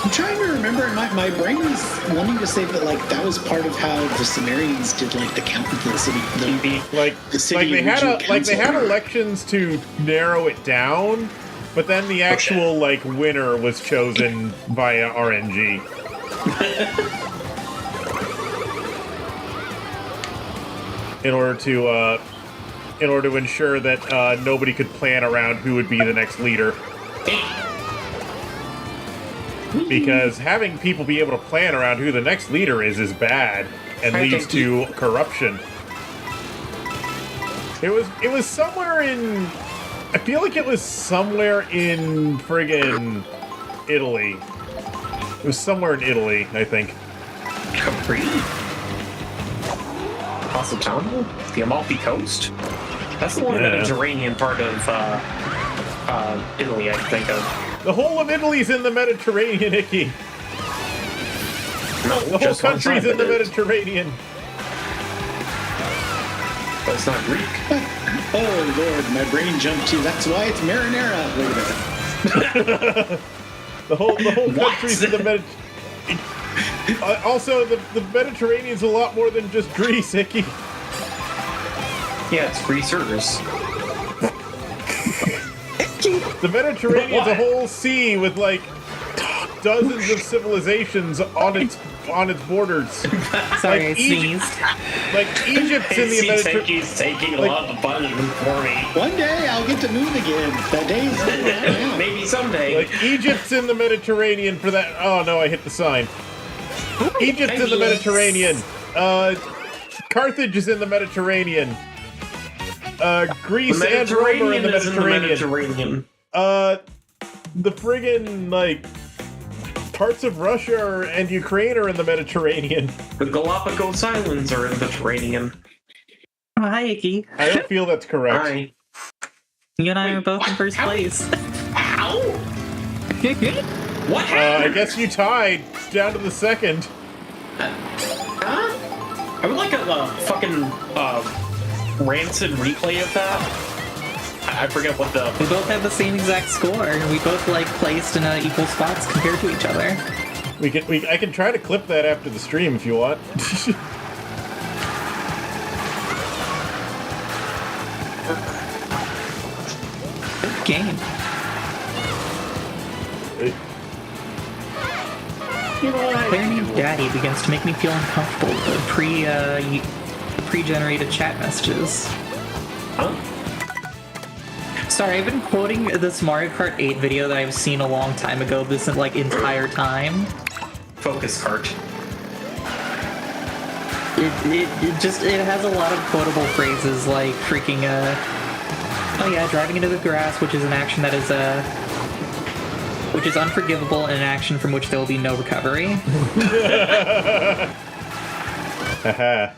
I'm trying to remember, and my brain is wanting to say that like that was part of how the Sumerians did like the count of the city. Like The city they had region they had council. elections to narrow it down, but then the actual like winner was chosen via RNG. in order to ensure that nobody could plan around who would be the next leader. Because having people be able to plan around who the next leader is bad and leads to corruption. It was somewhere in... I feel like it was somewhere in friggin' Italy. It was somewhere in Italy, I think. Capri? Positano? The Amalfi Coast? That's the one Yeah. Mediterranean part of Italy I can think of. The whole of Italy's in the Mediterranean, Icky. No, The whole just one country's side in the of it. Mediterranean. But it's not Greek. Oh lord, my brain jumped to. That's why it's marinara. Wait a minute. The whole What? country's in the Mediterranean. Also, the Mediterranean's a lot more than just Greece, Icky. Yeah, it's greasers. The Mediterranean's a What? whole sea with like dozens of civilizations on its borders. Sorry, I Like Egypt- sneezed. Like Egypt's in the Mediterranean. He's taking a like- lot of punishment for me. One day I'll get to move again. That day is over right now. Maybe someday. Like Egypt's in the Mediterranean for that. Oh no, I hit the sign. Egypt's in the Mediterranean. Carthage is in the Mediterranean. Greece and Rome are in the is in the Mediterranean. Mediterranean. The friggin' like parts of Russia and Ukraine are in the Mediterranean. The Galapagos Islands are in the Mediterranean. Oh, hi, Icky. I don't feel that's correct. Alright. You and I Wait, are both in what? first How- place. How? What I happened? guess you tied down to the second. Huh? I would like a fucking rancid replay of that. I forget what the. We both have the same exact score, and we both like placed in equal spots compared to each other. I can try to clip that after the stream if you want. Good game. You know what? Player named Daddy begins to make me feel uncomfortable with the pre-generated chat messages. Huh? Sorry, I've been quoting this Mario Kart 8 video that I've seen a long time ago this like entire time. Focus cart. It has a lot of quotable phrases like freaking oh yeah, driving into the grass, which is an action that is which is unforgivable and an action from which there will be no recovery. Haha.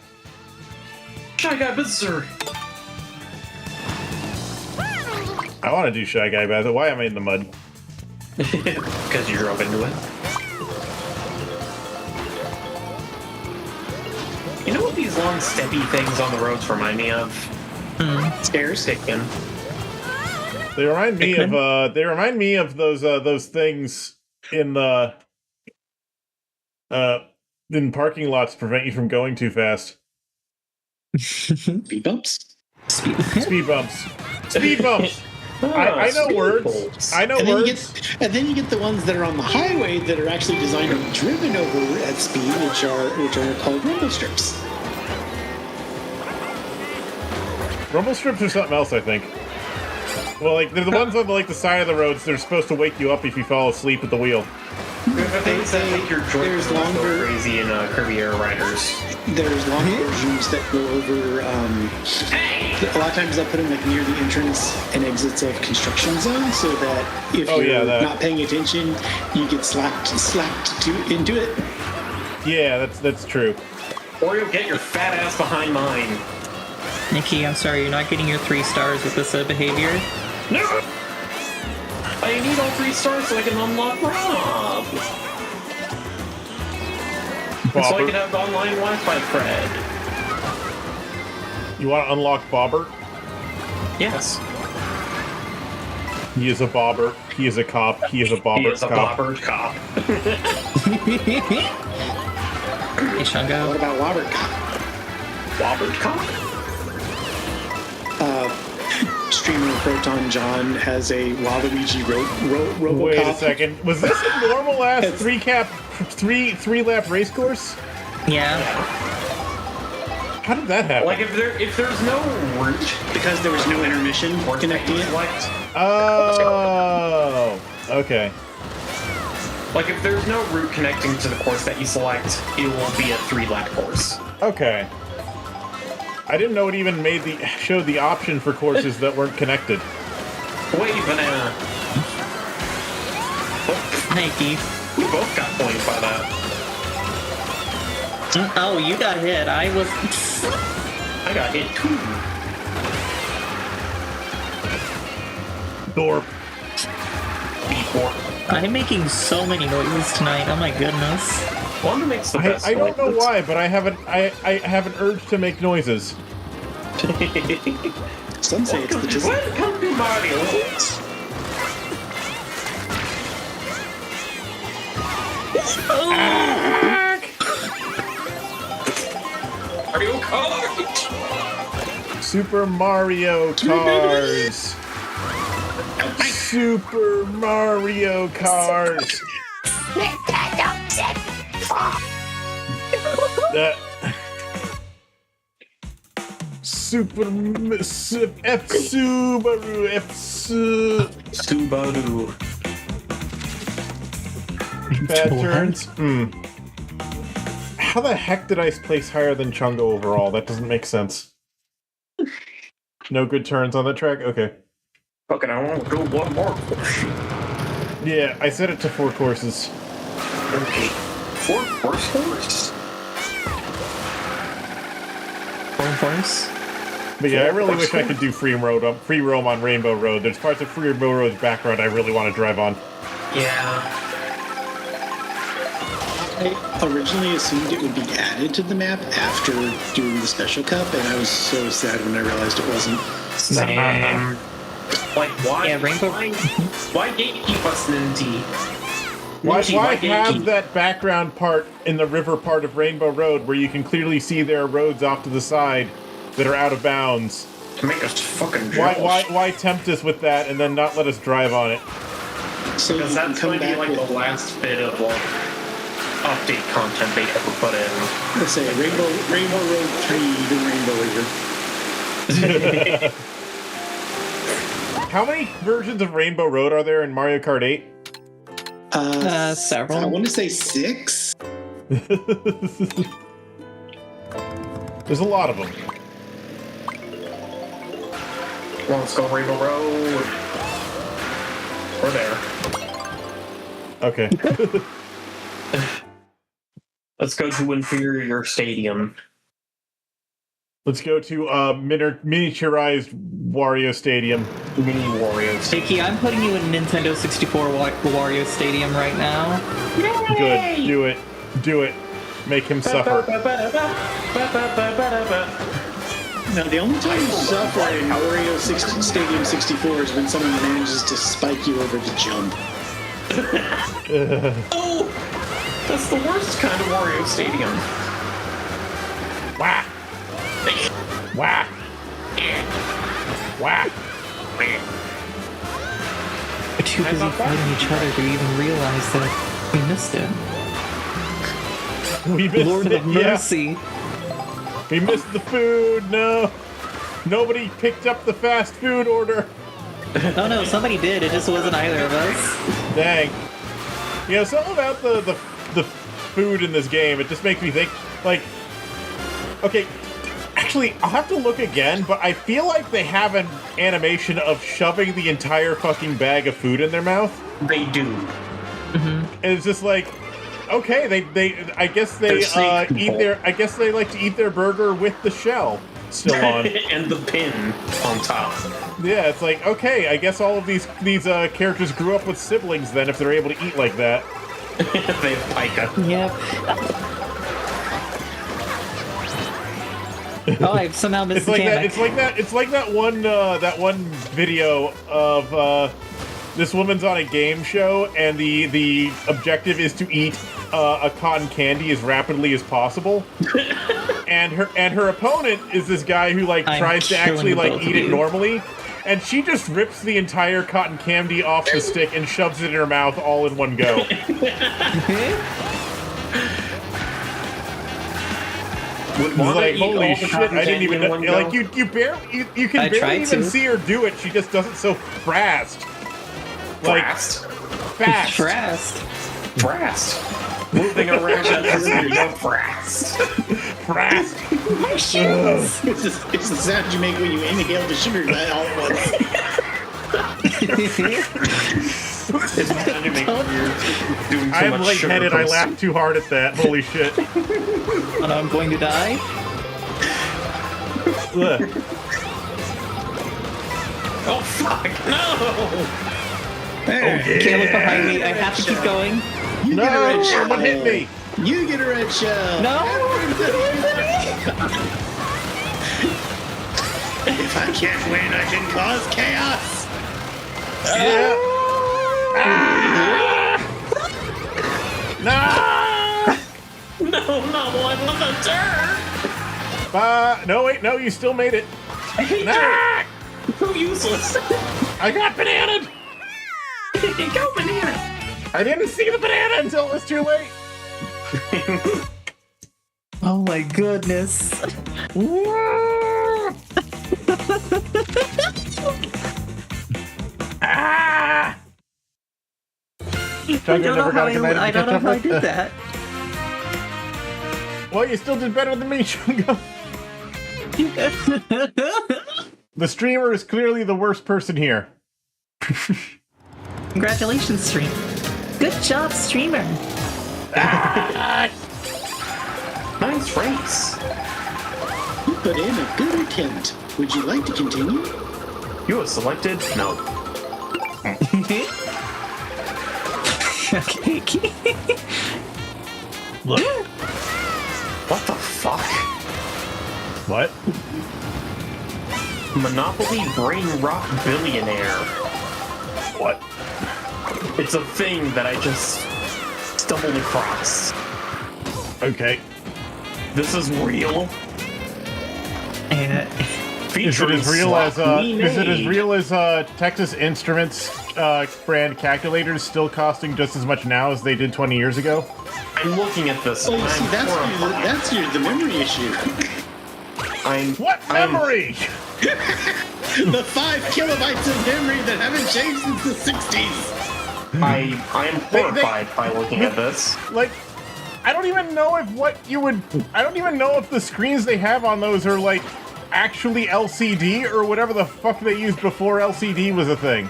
Shy Guy Bizarre. I want to do Shy Guy Battle. Why am I in the mud? Because you drove into it. You know what these long steppy things on the roads remind me of? Stairs. Chicken. They remind me Pikmin? of those things in the in parking lots to prevent you from going too fast. Speed bumps. Speed bumps. Speed bumps. I know speed words. bumps. I know And then, words. you get the ones that are on the highway that are actually designed to be driven over at speed, which are called rumble strips. Rumble strips are something else, I think. Well, like they're the ones on the side of the roads. They're supposed to wake you up if you fall asleep at the wheel. They're the things that make your There's joints go longer- crazy in Kirby Air Riders. There's long versions that go over. A lot of times they'll put them like near the entrance and exits of construction zones, so that if you're not paying attention, you get slapped into it. Yeah, that's true. Or you'll get your fat ass behind mine. Nikki, I'm sorry, you're not getting your 3 stars with this behavior. No! I need all 3 stars so I can unlock Rob. So I can Bobbert. have online Wi-Fi cred. You want to unlock Bobbert? Yes. He is a bobber. He is a cop. He is a bobber He is a cop. blobbered cop. Hey, What Shungo. about Robert Cop? Blobbered cop? Streamer Proton John has a Waluigi Robocop. Wait a second. Was this a normal ass It's- three lap race course? Yeah. How did that happen? Like if there's no route Because there was no intermission or connecting it. select, Oh, okay. like if there's no route connecting to the course that you select, it will be a 3-lap course. Okay. I didn't know it even showed the option for courses that weren't connected. Wait, banana. Nikki. We both got points by that. Oh, you got hit. I was. I got hit too. Dorp. before. I'm making so many noises tonight. Oh my goodness. Wanda makes the best I don't know noises. why, but I have an urge to make noises. Some say it's the just. Welcome to Mario. Mario Kart! Super Mario Cars. Super Mario Cars. That Super F Subaru F Subaru. bad turns. How the heck did I place higher than Chungo overall? That doesn't make sense. No good turns on that track? Okay. Fucking, I want to do one more. Yeah, I set it to 4 courses. Okay. 4 horse. Horse. But yeah, I really wish I could do free roam on Rainbow Road. There's parts of Free Rainbow Road's background I really want to drive on. Yeah. I originally assumed it would be added to the map after doing the special cup, and I was so sad when I realized it wasn't. Same. Like, why? Yeah, Rainbow- Why gatekeep us, Ninty? Why Ninty, have gatekeep? that background part in the river part of Rainbow Road where you can clearly see there are roads off to the side that are out of bounds? To make us fucking jealous. Why tempt us with that and then not let us drive on it? So you Because can that's come going to be back like with, the last bit of update content they ever put in. let's say, Rainbow Road 3, even Rainbow Year. How many versions of Rainbow Road are there in Mario Kart 8? Several. I want to say 6. There's a lot of them. Well, let's go Rainbow Road. We're there. Okay. Let's go to Inferior Stadium. Let's go to miniaturized Wario Stadium. Mini Warriors. Vicky, I'm putting you in Nintendo 64 Wario Stadium right now. Good. Do it. Do it. Make him suffer. Now, the only time you suffer in Wario Stadium 64 is when someone manages to spike you over the jump. Oh! That's the worst kind of Wario Stadium. Whack! Whack! Whack! We're too busy fighting each other to even realize that we missed it. We missed Lord it, of Mercy. Yeah. We missed the food, no! Nobody picked up the fast food order. Oh no, somebody did. It just wasn't either of us. Dang. You know, something about the food in this game, it just makes me think, like, okay, actually, I'll have to look again, but I feel like they have an animation of shoving the entire fucking bag of food in their mouth. They do. And it's just like, okay, I guess they They're snake eat people. I guess they like to eat their burger with the shell still on. And the pin on top. Yeah, it's like, okay, I guess all of these characters grew up with siblings then if they're able to eat like that. They have pica. Yep. Oh, I've somehow missed It's the like that. can. It's like that one video of this woman's on a game show, and the objective is to eat a cotton candy as rapidly as possible. and her opponent is this guy who like I'm tries to actually killing like both eat of it you. normally, and she just rips the entire cotton candy off the stick and shoves it in her mouth all in one go. Would It's Wanda like, eat holy all the shit, cotton I didn't candy even in know. one go? Like, you can I barely tried even to. see her do it. She just does it so fast. Like, Fast. fast. Fast. Fast. Moving around at the speed of fast. Fast. My shoes! It's the sound you make when you inhale the sugar all at once. It's kind of making weird. Doing too I'm much lightheaded. sugar I laughed too hard at that. Holy shit. Oh no, I'm going to die? Ugh. Oh fuck! No! There. Can't look behind me. I have to keep going. You No, get a red shell. someone hit me. You get a red shell. No! If I can't win, I can cause chaos. Yeah. No! No, not one with a turn. No, wait, no, you still made it. I hate Ah! you. So useless. I got bananaed. Go banana. I didn't see the banana until it was too late. Oh my goodness. Ah! I don't know how I did that. Well, you still did better than me, Chungo. The streamer is clearly the worst person here. Congratulations, stream. Good job, streamer. Nice race. You put in a good attempt. Would you like to continue? You have selected no. Okay. Look. What the fuck? What? Monopoly Brain Rot Billionaire. What? It's a thing that I just stumbled across. Okay. This is real. Is it as real as Texas Instruments brand calculators still costing just as much now as they did 20 years ago? I'm looking at this. Oh, and you see, I'm that's horrified. the memory issue. What memory? The 5 kilobytes of memory that haven't changed since the 60s. I am horrified by looking at this. Like, I don't even know if I don't even know if the screens they have on those are like actually LCD or whatever the fuck they used before LCD was a thing.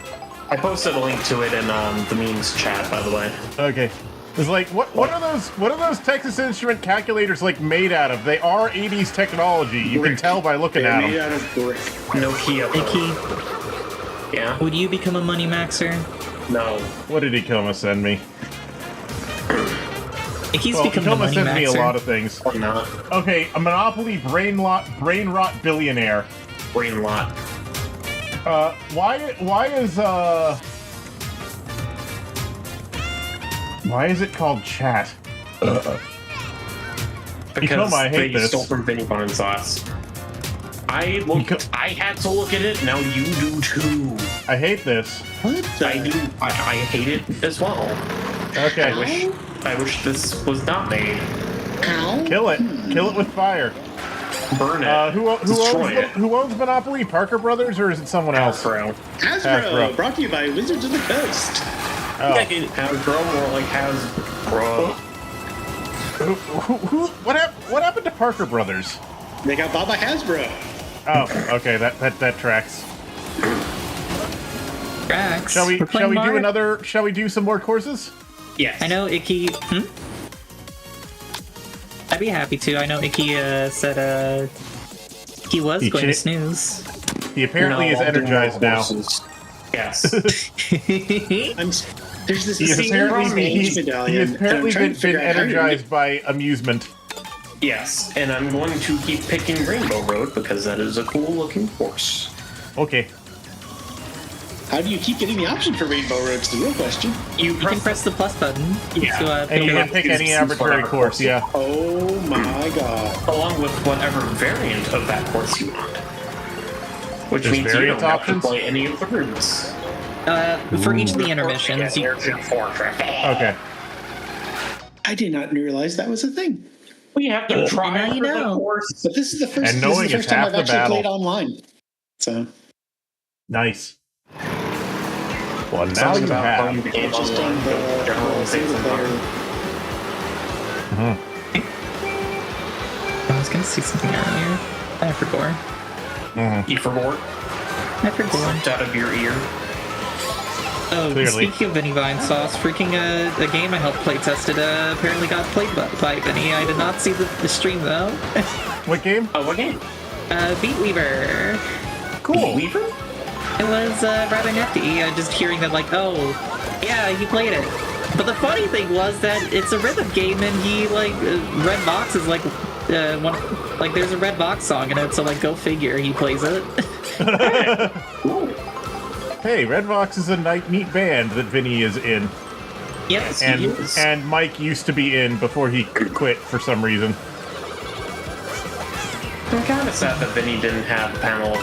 I posted a link to it in the memes chat, by the way. Okay. It's like, what are those Texas Instrument calculators like made out of? They are 80s technology. You can tell by looking They're at made them. out of brick. Nokia. Icky, Yeah. would you become a money maxer? No. What did Ikoma send me? Icky's Well, become a Ikoma money sends me a maxer. lot of things. Or not. Okay, a Monopoly brain rot billionaire. Brain lot. Why is it called chat? Because Ikoma, I hate they this. stole from Vinny Bun Sauce. I had to look at it, now you do too. I hate this. What the? I hate it as well. Okay, I wish this was not made. Ow. kill it with fire. Burn it. Who owns Monopoly? Parker Brothers, or is it someone else? Hasbro. Hasbro, brought to you by Wizards of the Coast. Oh. Hasbro, more like Hasbro. What happened to Parker Brothers? They got bought by Hasbro. Oh, okay, that tracks. Drax, Shall we we're playing Mario? Shall we do some more courses? Yes. I know Icky. I'd be happy to. I know Icky said he was going to snooze. He apparently is energized now. Yes. There's this He has Sage medallion. apparently and I'm trying been to figure out how to read energized by amusement. Yes, and I'm going to keep picking Rainbow Road because that is a cool looking course. Okay. How do you keep getting the option for Rainbow Road? Is the real question. You can press the plus button Yeah. to And you pick can pick any choose arbitrary whatever course, course. yeah. Oh my god. Along with whatever variant of that course you want. Which There's means you variant don't have options? to play any of the routes. for each of the intermissions. You, Okay. I did not realize that was a thing. We have to try now you for the know. course. But this is the first, And knowing is time half I've the actually battle. played online. So Nice. Well, now Something you about have. playing the game just on online. the General single player. I was gonna see something earlier. I forgot. E for more. I forgot. Out of your ear. Oh, Clearly. speaking of Vinny Vine Sauce, freaking a game I helped play tested apparently got played by Vinny. I did not see the stream though. What game? Oh, what game? Beat Weaver. Cool. Weaver? It was rather nifty. Just hearing that, like, oh, yeah, he played it. But the funny thing was that it's a rhythm game, and he like Red Box is like one, like there's a Red Box song in it. So like, go figure, he plays it. Hey, Redbox is a neat band that Vinny is in. Yes, he And is. and Mike used to be in before he quit for some reason. I'm kind of sad that Vinny didn't have a panel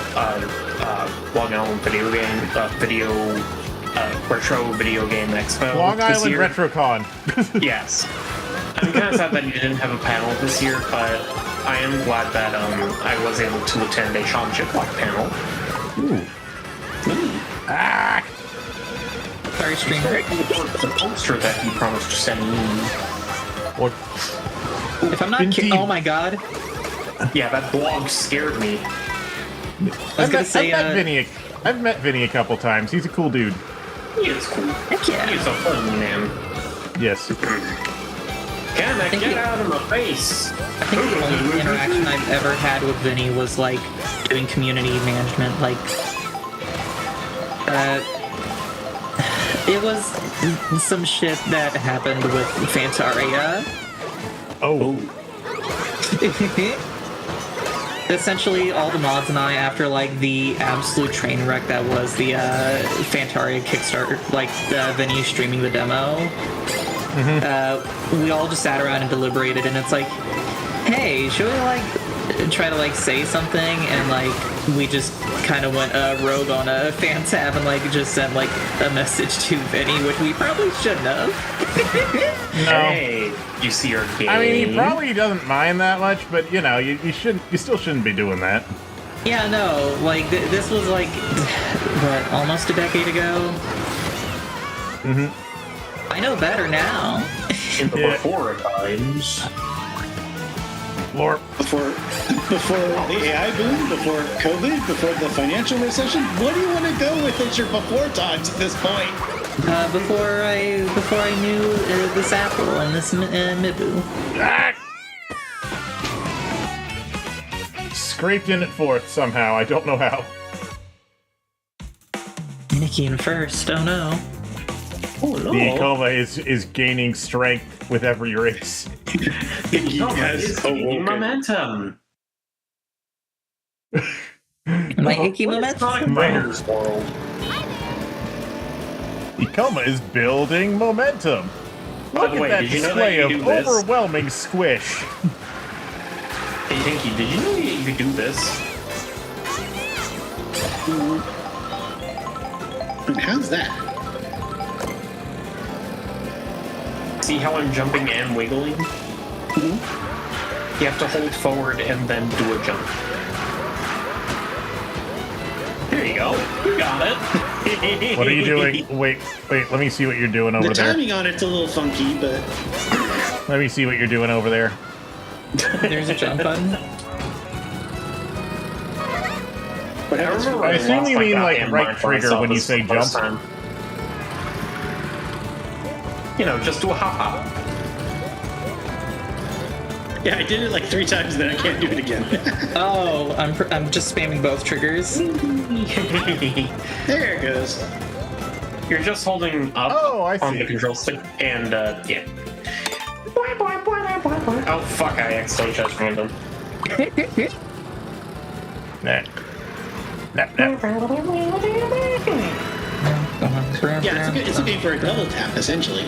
Long Island retro video game expo. Long this Island year. RetroCon. Yes. I'm kind of sad that he didn't have a panel this year, but I am glad that I was able to attend a Sean Chiplock panel. Ah! Sorry, streamer. The poster that he promised to send me. Or, If I'm not Indeed. oh my god. Yeah, that blog scared me. I was gonna say, I've met Vinny a couple times. He's a cool dude. He is cool. heck He yeah. is a friendly man. Yes. Can I Thank get you. out of my face? I think the only interaction I've ever had with Vinny was like doing community management. Like, it was some shit that happened with Fantaria. Oh. Essentially, all the mods and I, after like the absolute train wreck that was the Fantaria Kickstarter, like Vinny streaming the demo, we all just sat around and deliberated, and it's like, hey, should we like try to like say something? And like we just kind of went rogue on a fan tab and like just sent like a message to Vinny, which we probably shouldn't have. No. Hey, you see your game? I mean, he probably doesn't mind that much, but you know, you still shouldn't be doing that. Yeah, no, like this was like what, almost a decade ago. I know better now. in the Yeah. before times. Lord. Before the AI boom, before COVID, before the financial recession, what do you want to go with as your before times at this point? Before I knew this apple and this Mibu. Ah! Scraped in at fourth somehow. I don't know how. Nikki in first. Oh no. Oh no! The Ikoma is gaining strength with every race. It's gaining momentum. My icky What is moment. Sonic Riders World? Ikoma is building momentum. By Look the at way, that did you know display that of you do this? overwhelming squish. Hey Tinky, did you know that you could do this? And how's that? See how I'm jumping and wiggling? You have to hold forward and then do a jump. There you go. You got it. What are you doing? Wait, let me see what you're doing over The there. timing on it's a little funky, but Let me see what you're doing over there. There's a jump button. what happens? remember I when assume lost you my mean, like, goddamn right mind trigger myself when you this say first jump. time. You know, just do a hop hop. Yeah, I did it like 3 times, then I can't do it again. Oh, I'm just spamming both triggers. There it goes. You're just holding up Oh, I on see. the control stick, and yeah. Oh fuck! I accidentally chose random. Nah. Yeah, it's a game for a double tap, essentially.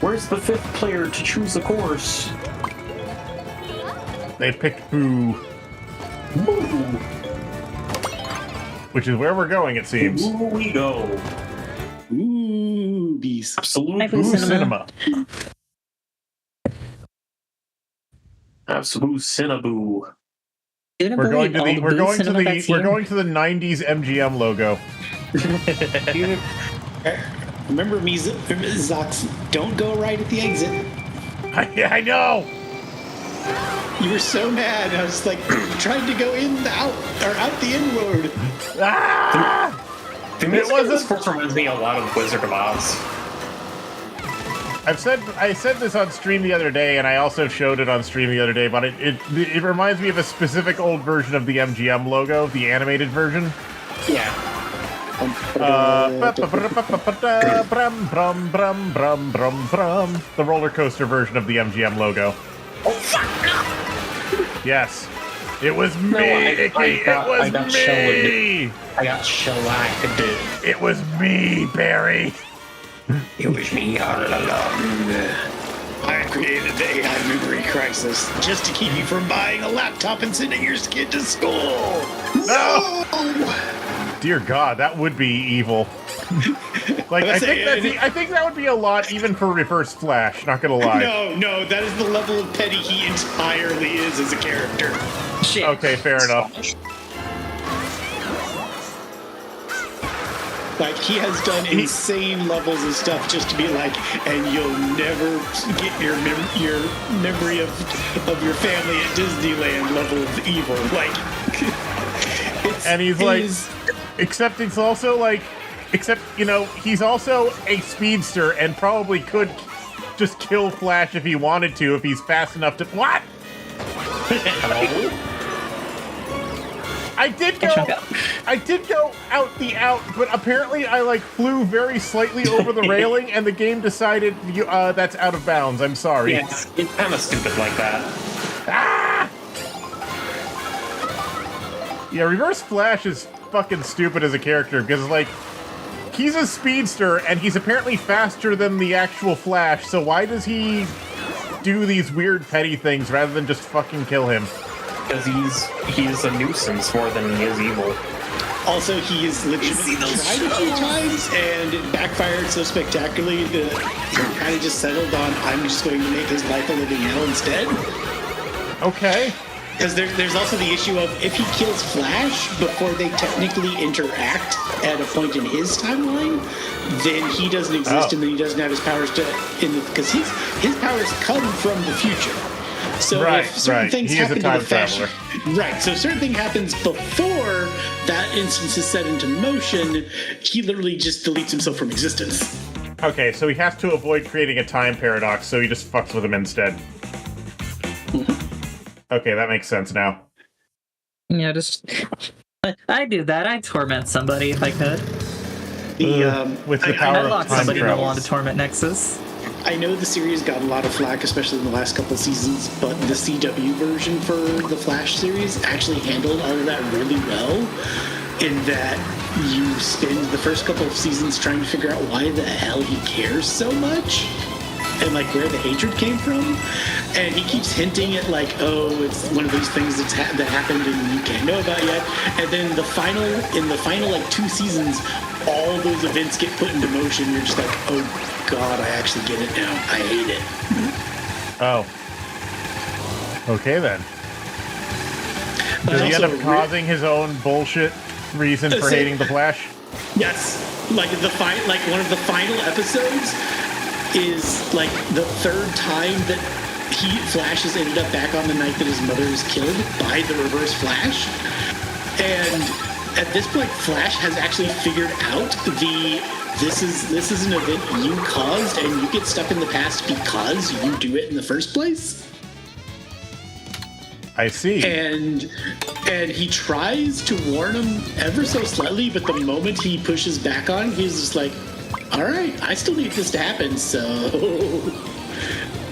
Where's the 5th player to choose the course? They picked Boo, which is where we're going, it seems. Here we go. Ooh, beast. Absolute Boo Boo Cinema. Cinema. Absolute Cinnaboo. We're going to the 90s MGM logo. Remember me, Zox, don't go right at the exit. I know. You were so mad. I was like trying to go in the out or out the in road. Ah! The music of this wasn't- course reminds me a lot of Wizard of Oz. I said this on stream the other day, and I also showed it on stream the other day, but it reminds me of a specific old version of the MGM logo, the animated version. Yeah. The roller coaster version of the MGM logo. Oh fuck! No. Yes, it was me. I got me. I got shellacked. It was me, Barry. It was me all along. I created the AI memory crisis just to keep you from buying a laptop and sending your kid to school. No! Dear God, that would be evil. Like, I think that would be a lot even for Reverse Flash, not gonna lie. No, that is the level of petty he entirely is as a character. Shit. Okay, fair enough. Like, he has done insane levels of stuff just to be like, and you'll never get your memory of your family at Disneyland level of evil. Like, except he's also like, he's also a speedster and probably could just kill Flash if he wanted to, if he's fast enough to. What? Hello? I did go out the out, but apparently I flew very slightly over the railing, and the game decided that's out of bounds. I'm sorry. Yeah, it's kind of stupid like that. Ah! Yeah, Reverse Flash is fucking stupid as a character because he's a speedster and he's apparently faster than the actual Flash. So why does he do these weird petty things rather than just fucking kill him? Because he's a nuisance more than he is evil. Also, he is legitimately tried a few times and it backfired so spectacularly that he kind of just settled on, I'm just going to make his life a living hell instead. Okay. Because there's also the issue of if he kills Flash before they technically interact at a point in his timeline, then he doesn't exist and then he doesn't have his powers because his powers come from the future. So if certain things happen to the Flash, so certain thing happens before that instance is set into motion, he literally just deletes himself from existence. Okay, so he has to avoid creating a time paradox, so he just fucks with him instead. Okay, that makes sense now. Yeah, I do that. I torment somebody if I could. With the power I of locked time somebody travel. who wanted to torment Nexus. I know the series got a lot of flack, especially in the last couple of seasons, but the CW version for the Flash series actually handled all of that really well, in that you spend the first couple of seasons trying to figure out why the hell he cares so much, and where the hatred came from, and he keeps hinting at it's one of those things that happened and you can't know about yet, and then in the final 2 seasons, all those events get put into motion. You're just like, oh God, I actually get it now. I hate it. Oh. Okay then. Does he end up causing his own bullshit reason for hating the Flash? Yes. One of the final episodes is the third time that Flash has ended up back on the night that his mother was killed by the Reverse Flash. And at this point, Flash has actually figured out this is an event you caused and you get stuck in the past because you do it in the first place. I see. And he tries to warn him ever so slightly, but the moment he pushes back on, he's just like, all right, I still need this to happen, so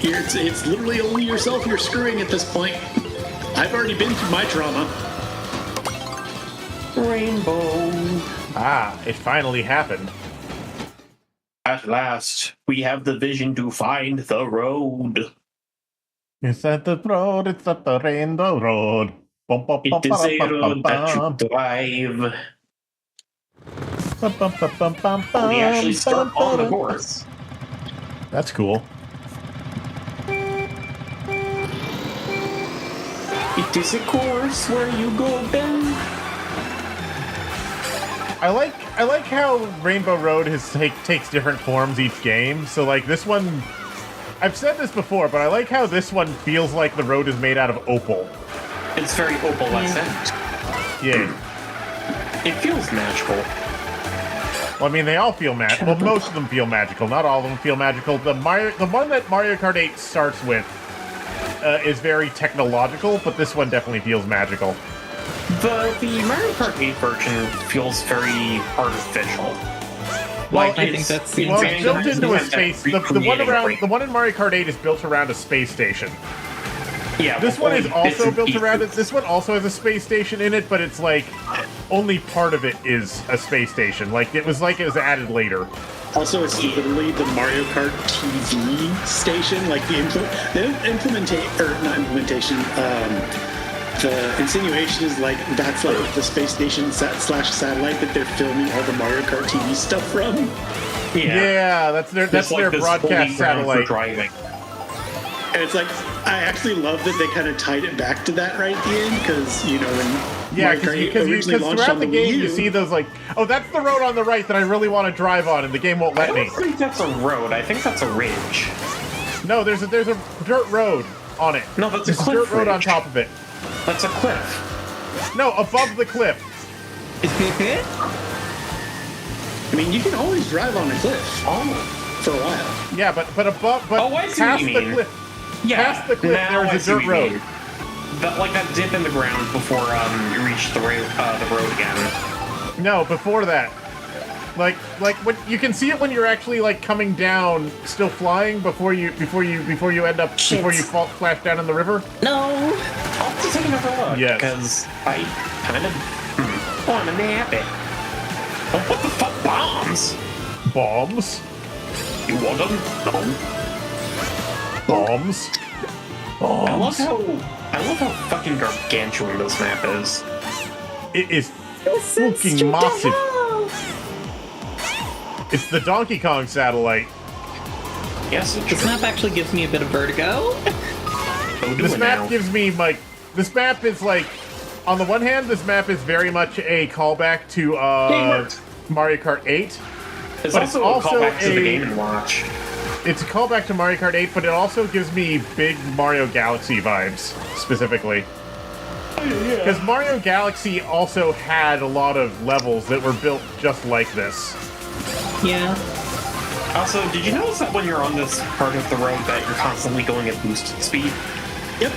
it's literally only yourself you're screwing at this point. I've already been through my trauma. Rainbow. Ah, it finally happened. At last, we have the vision to find the road. It's at the road, it's at the rainbow road. It is a road that you drive. We actually start on the course. That's cool. It is a course where you go bend. I like how Rainbow Road takes different forms each game. So this one, I've said this before, but I like how this one feels like the road is made out of opal. It's very opalescent. Yeah. It feels magical. Well, I mean, they all feel magical. Well, most of them feel magical. Not all of them feel magical. The one that Mario Kart 8 starts with is very technological, but this one definitely feels magical. The Mario Kart 8 version feels very artificial. Like, I think that's the well, insane. it's built into a space. Recreating The one in Mario Kart 8 is built around a space station. Yeah, This one is also and built pieces. around it. This one also has a space station in it, but it's like only part of it is a space station. Like it was added later. Also, it's literally the Mario Kart TV station, like the the insinuation is like that's like the space station slash satellite that they're filming all the Mario Kart TV stuff from. Yeah, that's their It's like this broadcast holy ground for satellite. driving. And it's like, I actually love that they kind of tied it back to that right at the end, because, you know, when Yeah, Mario Kart 8 originally launched throughout on the the game Wii you U, see those like, oh, that's the road on the right that I really want to drive on, and the game won't I let me. don't think that's a road. I think that's a ridge. No, there's a dirt road on it. No, that's a There's a cliff dirt road on ridge. top of it. That's a cliff. No, above the cliff. I mean, you can always drive on a cliff Oh. for a while. Yeah, but Oh, I see what past you the mean. cliff. Yeah. Past the cliff, now there I is see a what dirt you road. mean. That dip in the ground before you reach the road again. No, before that. Like when you can see it when you're actually like coming down, still flying before you end up Shit. before you flash down in the river. No! I'll have to take another look. Yes. Because I kind of want to nap it. Oh, what the fuck? Bombs? Bombs. You want them? No. Bombs. I love Bombs. how fucking gargantuan this map is. It is fucking massive. It's the Donkey Kong satellite. Yes, it's This map actually gives me a bit of vertigo. This map gives me like this map is like on the one hand this map is very much a callback to Mario Kart 8. It's but also, it's also a callback to the a- Game & Watch. It's a callback to Mario Kart 8, but it also gives me big Mario Galaxy vibes, specifically. Because Mario Galaxy also had a lot of levels that were built just like this. Yeah. Also, did you notice that when you're on this part of the road that you're constantly going at boosted speed? Yep.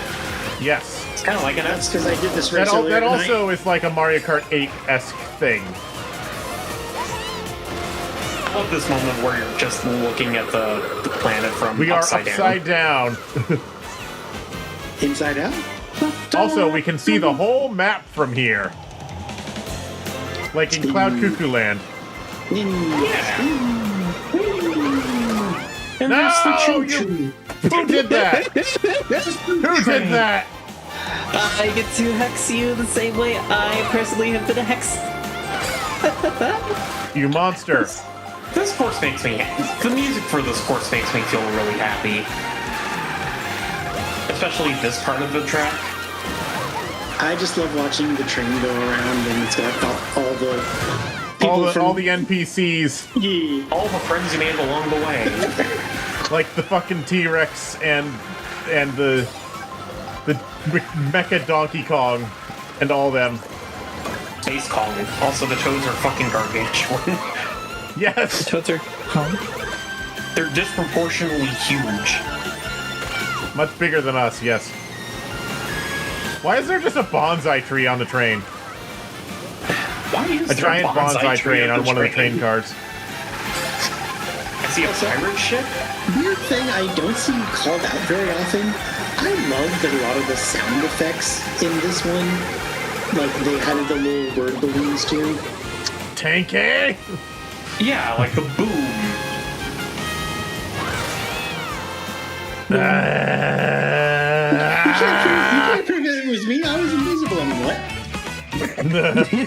Yes. It's kind of like an That's because I did this race earlier That tonight. also is like a Mario Kart 8-esque thing. I love this moment where you're just looking at the planet from We are upside down. upside down. Inside Out? Also, we can see the whole map from here. Like in Cloud Cuckoo Land. And No, there's the you- choo-choo. Who did that? Who did that? I get to hex you the same way I personally have been hexed. You monster. This course makes me... The music for this course makes me feel really happy. Especially this part of the track. I just love watching the train go around, and it's got all the people All the NPCs, Yeah. All the friends you made along the way. like the fucking T-Rex and the Mecha Donkey Kong and all them. Space Kong. Also, the toads are fucking gargantuan. Yes. Toads are home. They're disproportionately huge. Much bigger than us, yes. Why is there just a bonsai tree on the train? Why is A there giant bonsai tree train on one of the train cars. I see a pirate ship. Weird thing I don't see called out very often. I love that a lot of the sound effects in this one, like they added the little word balloons too. Tanky! Yeah, like the boom. You can't prove that it was me. I was invisible. I mean,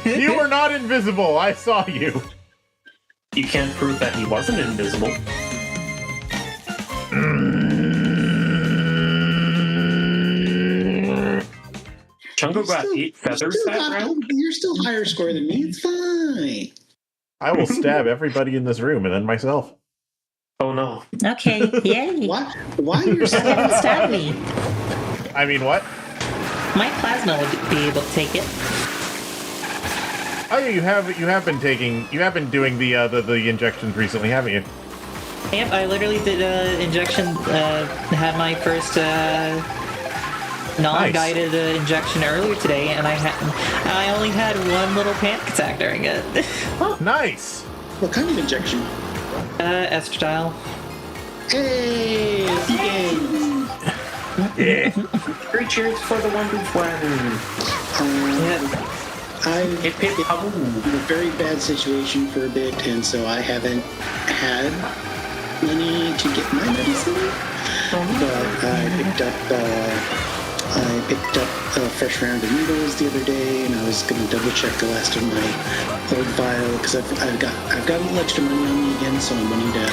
what? You were not invisible. I saw you. You can't prove that he wasn't invisible. Chungo got 8 feathers that round. You're still higher score than me. It's fine. I will stab everybody in this room and then myself. Oh no. Okay, yay. Why you're still Don't stab me. I mean, what? My plasma would be able to take it. Oh yeah, you have been doing the injections recently, haven't you? Yep, I literally did injection. Had my first non-guided injection earlier today, and I only had one little panic attack during it. Nice. What kind of injection? Estradiol. Hey, Yeah. Three cheers for the one who's won. Yeah. I'm Hip hip in halloo. a very bad situation for a bit, and so I haven't had money to get my medicine. But I picked up a fresh round of needles the other day, and I was going to double check the last of my old vial because I've got a little extra money on me again, so I'm wanting to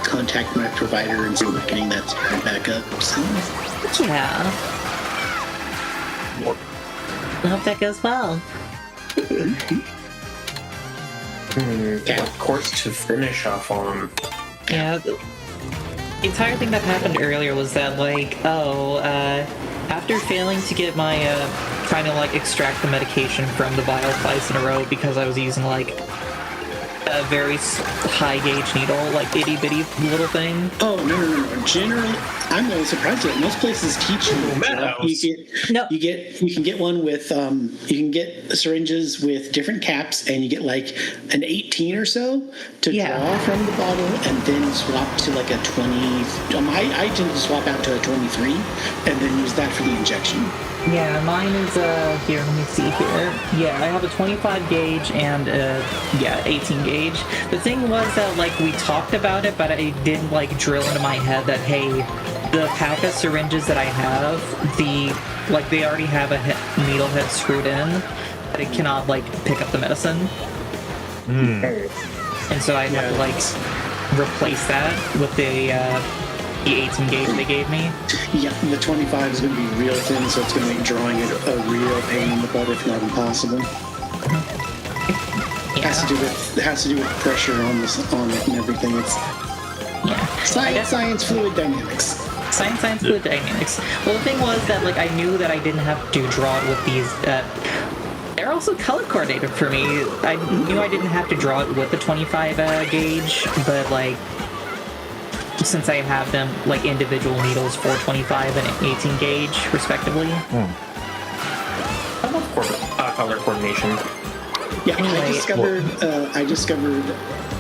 contact my provider and see about getting that started back up. So Yeah. I hope that goes well. What course to finish off on? Yeah. The entire thing that happened earlier was that, like, after failing to get my, trying to, like, extract the medication from the vial twice in a row because I was using, like, a very high gauge needle, like itty bitty little thing. oh no. Generally, I'm really surprised that most places teach you. You can get one with you can get syringes with different caps, and you get like an 18 or so to draw from the bottle, and then swap to like a 20. I tend to swap out to a 23, and then use that for the injection. Yeah, mine is, here, let me see here. Yeah, I have a 25 gauge and, 18 gauge. The thing was that, like, we talked about it, but I didn't, like, drill into my head that, hey, the pack of syringes that I have, they already have a needle head screwed in, but it cannot, like, pick up the medicine. And so I have to, like, replace that with the 18 gauge they gave me. Yeah, the 25 is going to be real thin, so it's going to make drawing it a real pain in the butt, if not impossible. It has to do with pressure on it and everything. It's science fluid dynamics. Science fluid dynamics. Well, the thing was that, like, I knew that I didn't have to draw it with these. They're also color coordinated for me. I knew I didn't have to draw it with the 25 gauge, but like, since I have them like individual needles for 25 and 18 gauge, respectively. I love color coordination. Yeah, Anyway, I discovered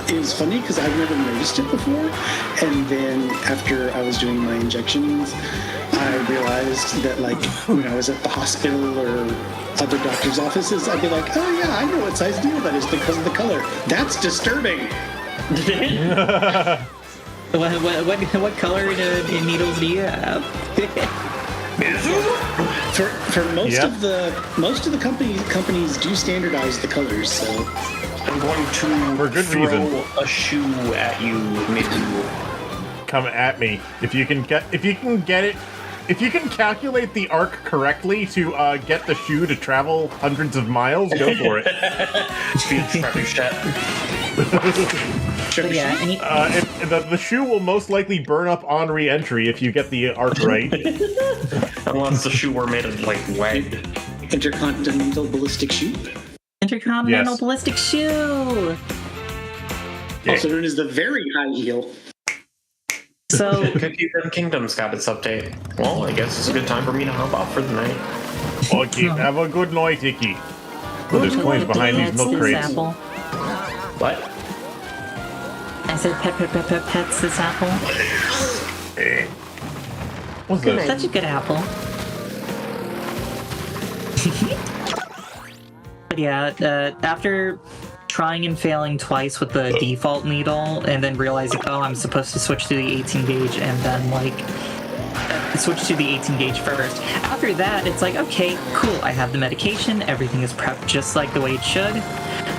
it was funny because I've never noticed it before, and then after I was doing my injections, I realized that like when I was at the hospital or other doctors' offices, I'd be like, oh yeah, I know what size needle that is because of the color. That's disturbing. What color needles do you have? For most of the companies do standardize the colors, so I'm going to For good throw reason. a shoe at you, maybe. Come at me if you can calculate the arc correctly to get the shoe to travel hundreds of miles. Go for it. Yeah, The shoe will most likely burn up on re-entry if you get the arc right. Unless the shoe were made of like lead. intercontinental ballistic shoe, Intercontinental Yes. ballistic shoe. also known as the very high heel. So Cookie Run Kingdom's got its update. Well, I guess it's a good time for me to hop off for the night. Okay, have a good night, Icky. Oh, there's coins behind these milk This crates. apple. What? I said pets this apple. What's this? Such a good apple. But yeah, after trying and failing twice with the default needle, and then realizing, oh, I'm supposed to switch to the 18 gauge, and then like switch to the 18 gauge first. After that, it's like, okay, cool, I have the medication, everything is prepped just like the way it should.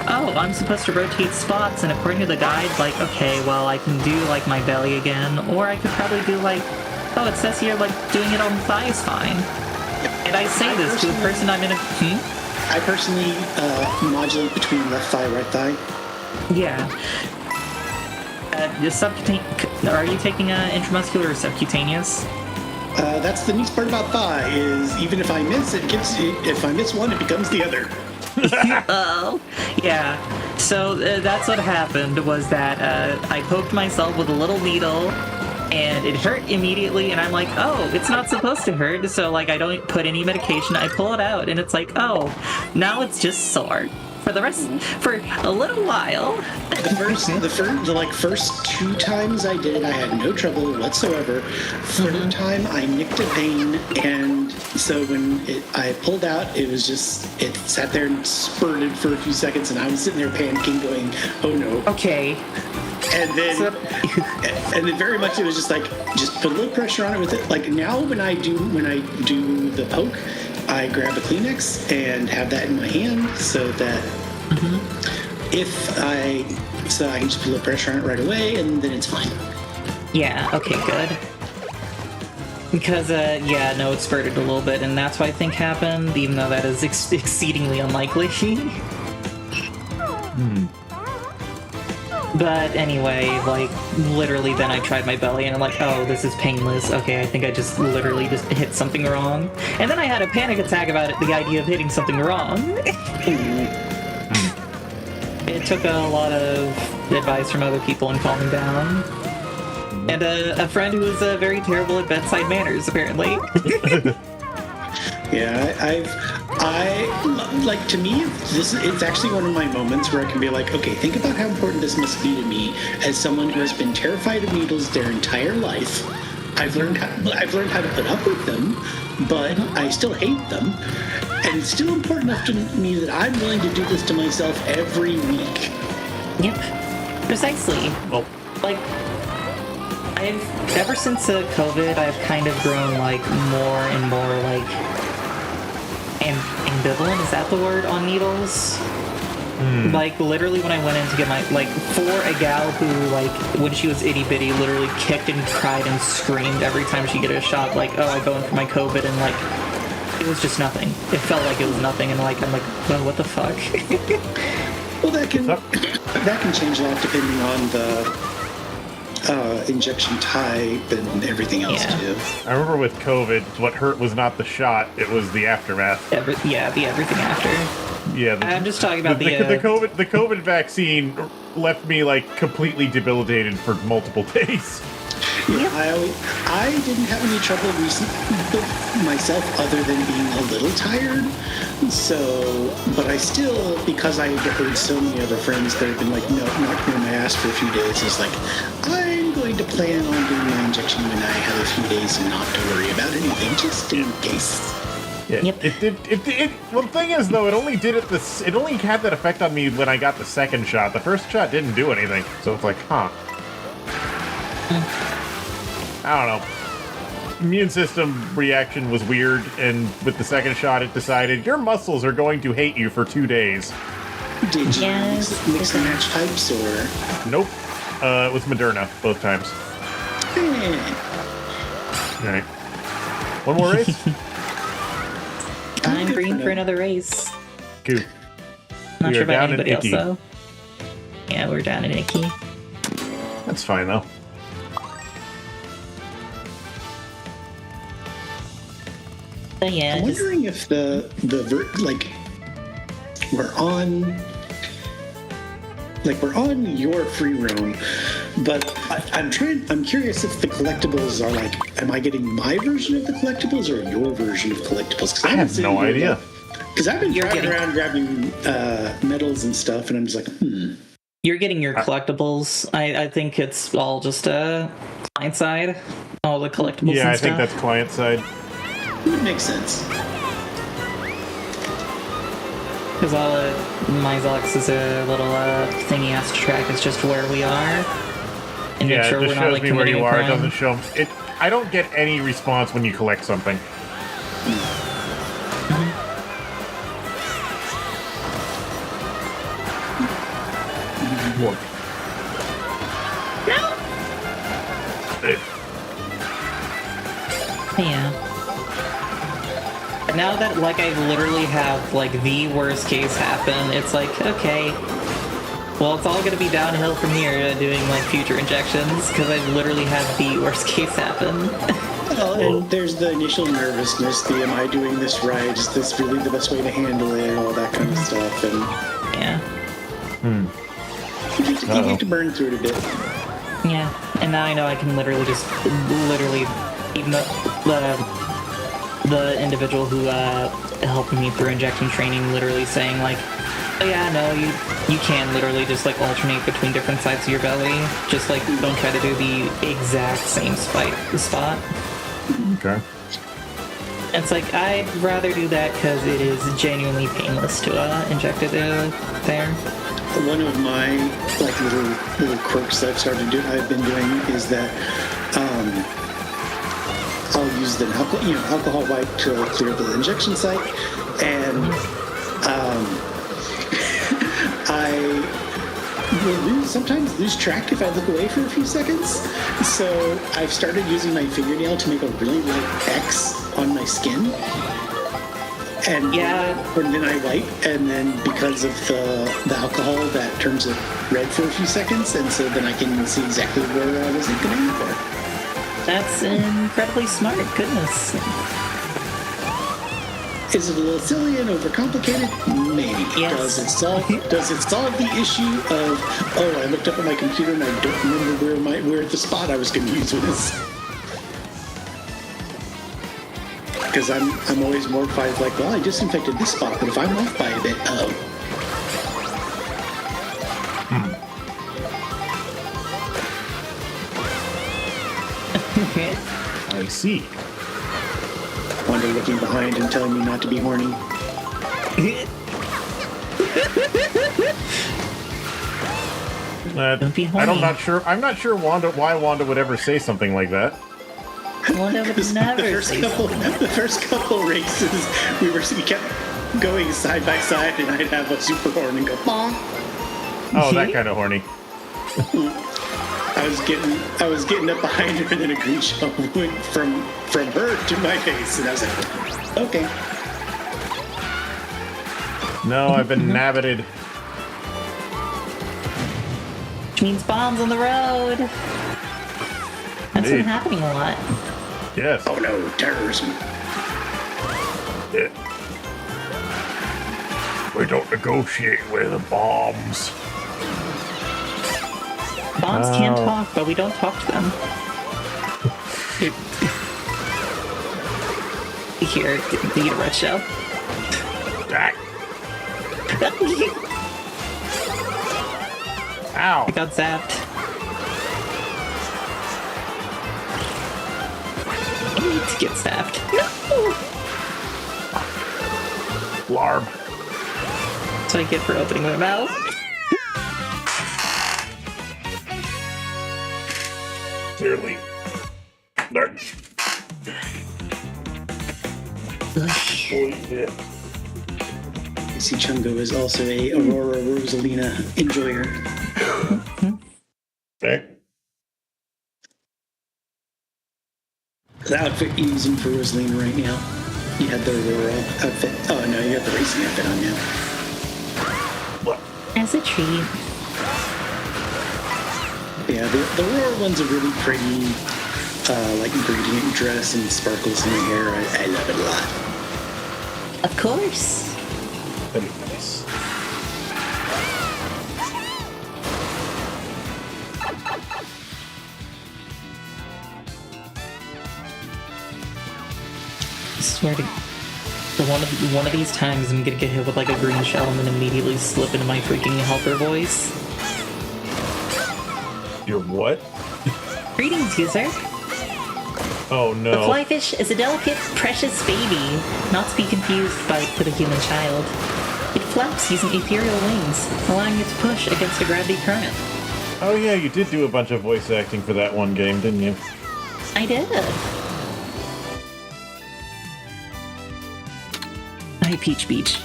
Oh, I'm supposed to rotate spots, and according to the guide, like, okay, well, I can do like my belly again, or I could probably do like, oh, it says here like doing it on the thigh is fine. And I say this to the person I'm in a I personally modulate between left thigh, right thigh. Yeah. Are you taking intramuscular or subcutaneous? That's the neat part about thigh is even if I miss it, if I miss one, it becomes the other. Oh, yeah. So that's what happened, was that I poked myself with a little needle, and it hurt immediately, and I'm like, oh, it's not supposed to hurt, so, like, I don't put any medication, I pull it out, and it's like, oh, now it's just sore. For a little while. The first 2 times I did it, I had no trouble whatsoever. Third time, I nicked a vein, and so when I pulled out, it sat there and spurted for a few seconds, and I was sitting there panicking, going, "Oh no!" Okay. And then, and then very much it was just like, just put a little pressure on it with it. Like now, when I do the poke, I grab a Kleenex and have that in my hand so that I can just put a little pressure on it right away, and then it's fine. Yeah, okay, good. Because, no, it spurted a little bit, and that's what I think happened, even though that is exceedingly unlikely. But anyway, like, literally then I tried my belly and I'm like, oh, this is painless. Okay, I think I just literally just hit something wrong. And then I had a panic attack about it, the idea of hitting something wrong. It took a lot of advice from other people and calming down. And a friend who was very terrible at bedside manners, apparently. Yeah, to me, it's actually one of my moments where I can be like, okay, think about how important this must be to me as someone who has been terrified of needles their entire life. I've learned how to put up with them, but I still hate them. And it's still important enough to me that I'm willing to do this to myself every week. Yep, precisely. Well, like, ever since COVID, I've kind of grown, like, more and more, like, ambivalent, is that the word, on needles? Like, literally when I went in to get my, like, for a gal who, like, when she was itty-bitty, literally kicked and cried and screamed every time she get a shot, like, oh, I go in for my COVID, and, like, it was just nothing. It felt like it was nothing, and, like, I'm like, well, what the fuck? Well, that can change a lot depending on the injection type and everything else too. I remember with COVID, what hurt was not the shot; it was the aftermath. The everything after. Yeah, I'm just talking about the COVID vaccine left me like completely debilitated for multiple days. Yeah, I didn't have any trouble myself other than being a little tired. So, but I still, because I heard so many other friends that have been like, no, not clearing my ass for a few days, it's like, I'm going to plan on doing my injection when I have a few days and not to worry about anything, just in case. Yeah. Yep. It well, the thing is, though, it only had that effect on me when I got the second shot. The first shot didn't do anything, so it's like, huh. I don't know. Immune system reaction was weird, and with the second shot, it decided your muscles are going to hate you for 2 days. Did you mix and match types, or? Nope. It was Moderna both times. All right. One more race. I'm green for another race. Cool. Not We sure are about down in anybody else, Icky. though. Yeah, we're down in Icky. That's fine, though. But yeah, I'm wondering if we're on your free roam, but I'm curious if the collectibles are like, am I getting my version of the collectibles or your version of collectibles? 'Cause I have no idea. Because I've been driving around grabbing medals and stuff, and I'm just like, You're getting your collectibles. I think it's all just client side. All the collectibles. Yeah, and I think stuff. that's client side. It makes sense. Because all my Zox is a little thing he has to track. It's just where we are. And Yeah, make sure it we're just not shows like me where committing you a are. It crime. doesn't show it. I don't get any response when you collect something. What? Yeah. Now that, like, I literally have, like, the worst case happen, it's like, okay, well, it's all gonna be downhill from here doing, like, future injections, because I literally had the worst case happen. Well, and there's the initial nervousness, the am I doing this right? Is this really the best way to handle it? All that kind of stuff. And Yeah. you get to burn through it a bit. Yeah. And now I know I can literally, even the individual who helped me through injection training literally saying like, oh yeah, no, you can literally just like alternate between different sides of your belly. Just like don't try to do the exact same spot. Okay. It's like I'd rather do that because it is genuinely painless to inject it there. One of my like little quirks that I've been doing is that I'll use the alcohol wipe to clear the injection site, and I will sometimes lose track if I look away for a few seconds. So I've started using my fingernail to make a really light X on my skin. And then I wipe, and then because of the alcohol, that turns it red for a few seconds, and so then I can see exactly where I was looking aim for. That's incredibly smart. Goodness. Is it a little silly and overcomplicated? Maybe. Yes. Does it solve the issue of, oh, I looked up at my computer and I don't remember where the spot I was going to use was? Because I'm always mortified, like, well, I disinfected this spot, but if I'm off by a bit, I see. Wanda looking behind and telling me not to be horny. Don't be horny. I'm not sure why Wanda would ever say something like that. Wanda would never say something. The first couple races, we kept going side by side, and I'd have a super horn and go bonk. Oh, that kind of horny. I was getting up behind her, and then a green shell went from her to my face, and I was like, okay. No, I've been navited. Which means bombs on the road. That's been happening a lot. Yes. Oh no, terrorism. Yeah. We don't negotiate with bombs. Bombs can talk, but we don't talk to them. Here, eat a red shell. Ow! I got zapped. I need to get zapped. No! Larb. That's what I get for opening my mouth. Clearly. There. I see Chungo is also a Aurora Rosalina enjoyer. Okay. The outfit you're using for Rosalina right now. You had the Aurora outfit. Oh no, you got the racing outfit on now. As a treat. Yeah, the Aurora one's a really pretty, like gradient dress and sparkles in the hair. I love it a lot. Of course. Very nice. I swear to one of these times I'm gonna get hit with like a green shell and then immediately slip into my freaking helper voice. Your what? Greetings, user. Oh no. The flyfish is a delicate, precious baby, not to be confused with a human child. It flaps using ethereal wings, allowing it to push against a gravity current. Oh yeah, you did do a bunch of voice acting for that one game, didn't you? I did. Hi, Peach Beach.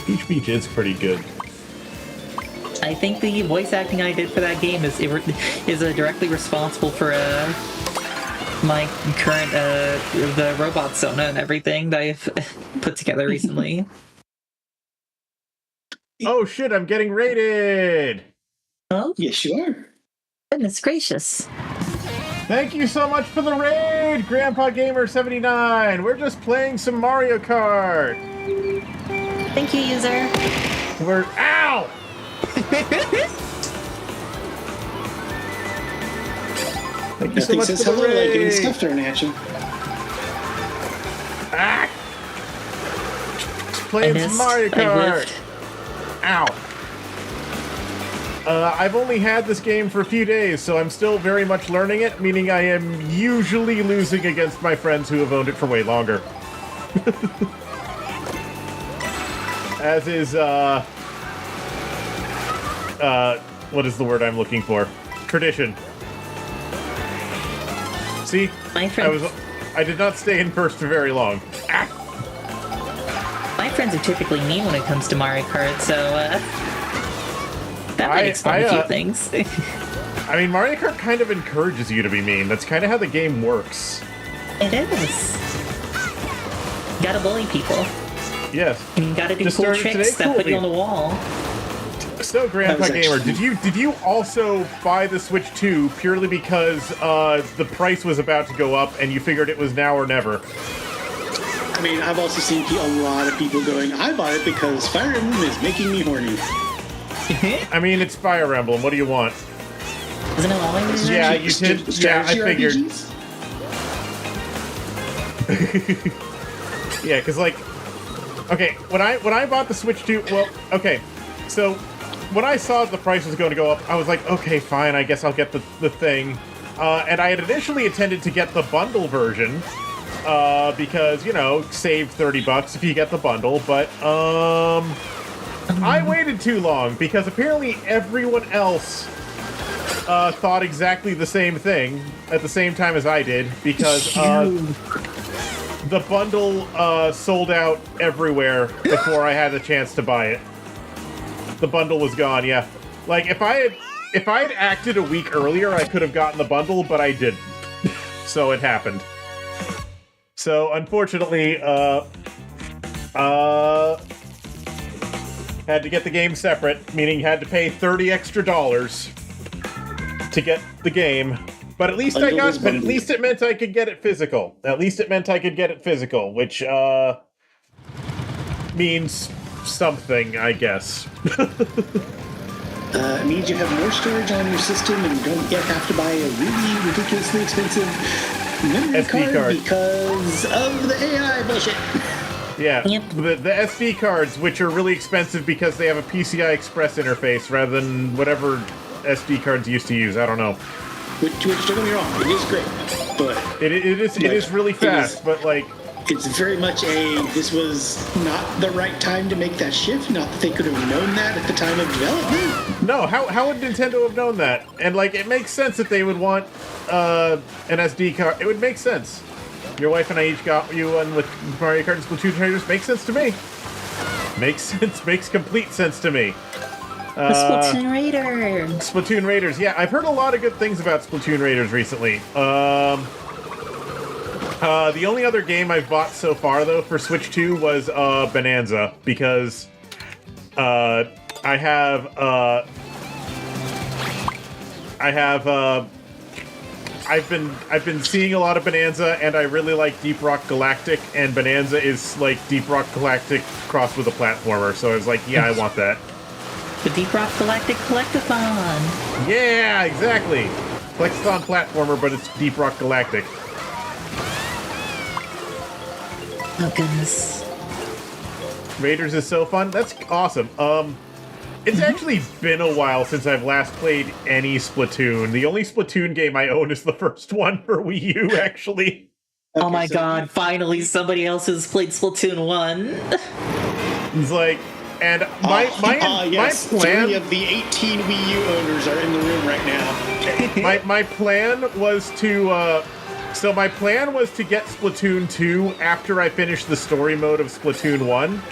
Peach Beach is pretty good. I think the voice acting I did for that game is directly responsible for my current the robot Sona and everything that I've put together recently. Oh shit, I'm getting raided! Oh, Yes, you are. goodness gracious! Thank you so much for the raid, Grandpa Gamer 79. We're just playing some Mario Kart. Thank you, user. We're ow. Thank you so Nothing much says for the hello like getting raid. stuff thrown at you. Ah! Playing some Mario Kart. Ow. I've only had this game for a few days, so I'm still very much learning it, meaning I am usually losing against my friends who have owned it for way longer. As is, what is the word I'm looking for? Tradition. See? My friends, I did not stay in first for very long. Ah! my friends are typically mean when it comes to Mario Kart, so that might explain a few things. I mean, Mario Kart kind of encourages you to be mean. That's kind of how the game works. It is. You gotta bully people. Yes. And you gotta do Just cool started tricks today? that Cool. put you on the wall. So, Grandpa That was Gamer, actually- did you also buy the Switch 2 purely because the price was about to go up and you figured it was now or never? I mean, I've also seen a lot of people going, I bought it because Fire Emblem is making me horny. I mean, it's Fire Emblem. What do you want? Isn't it always? Yeah, you did. Yeah, I Strategy figured. RPGs? Yeah, because like, okay, when I bought the Switch 2, well, okay, so when I saw the price was going to go up, I was like, okay, fine, I guess I'll get the thing. And I had initially intended to get the bundle version, because, you know, save $30 if you get the bundle, but, I waited too long, because apparently everyone else, thought exactly the same thing at the same time as I did, because, the bundle, sold out everywhere before I had the chance to buy it. The bundle was gone, yeah. Like, if I had acted a week earlier, I could have gotten the bundle, but I didn't. So it happened. So, unfortunately, had to get the game separate, meaning had to pay $30 extra to get the game. But at least Bundle is bundle. at least it meant I could get it physical. At least it meant I could get it physical, which, means something, I guess. It means you have more storage on your system and you don't yet have to buy a really ridiculously expensive memory SD card. because of the AI bullshit. Yeah, Yep. the SD cards, which are really expensive because they have a PCI Express interface rather than whatever SD cards used to use. I don't know. Which don't get me wrong, it is great, but It is really fast, but like, it's very much this was not the right time to make that shift. Not that they could have known that at the time of development. no. How would Nintendo have known that? And like, it makes sense that they would want an SD card. It would make sense. Your wife and I each got you one with Mario Kart and Splatoon Raiders. Makes sense to me. Makes sense. Makes complete sense to me. The Splatoon Raider. Splatoon Raiders. Yeah, I've heard a lot of good things about Splatoon Raiders recently. The only other game I've bought so far, though, for Switch 2 was Bonanza, because I've been seeing a lot of Bonanza, and I really like Deep Rock Galactic, and Bonanza is like Deep Rock Galactic crossed with a platformer, so I was like, yeah, I want that. The Deep Rock Galactic Collectathon. Yeah, exactly. Collectathon platformer, but it's Deep Rock Galactic. Oh goodness. Raiders is so fun. That's awesome. It's actually been a while since I've last played any Splatoon. The only Splatoon game I own is the first one for Wii U, actually. Oh my so- god, finally somebody else has played Splatoon 1. It's like, and my yes, plan 3 of the 18 Wii U owners are in the room right now. my plan was to so my plan was to get Splatoon 2 after I finished the story mode of Splatoon 1,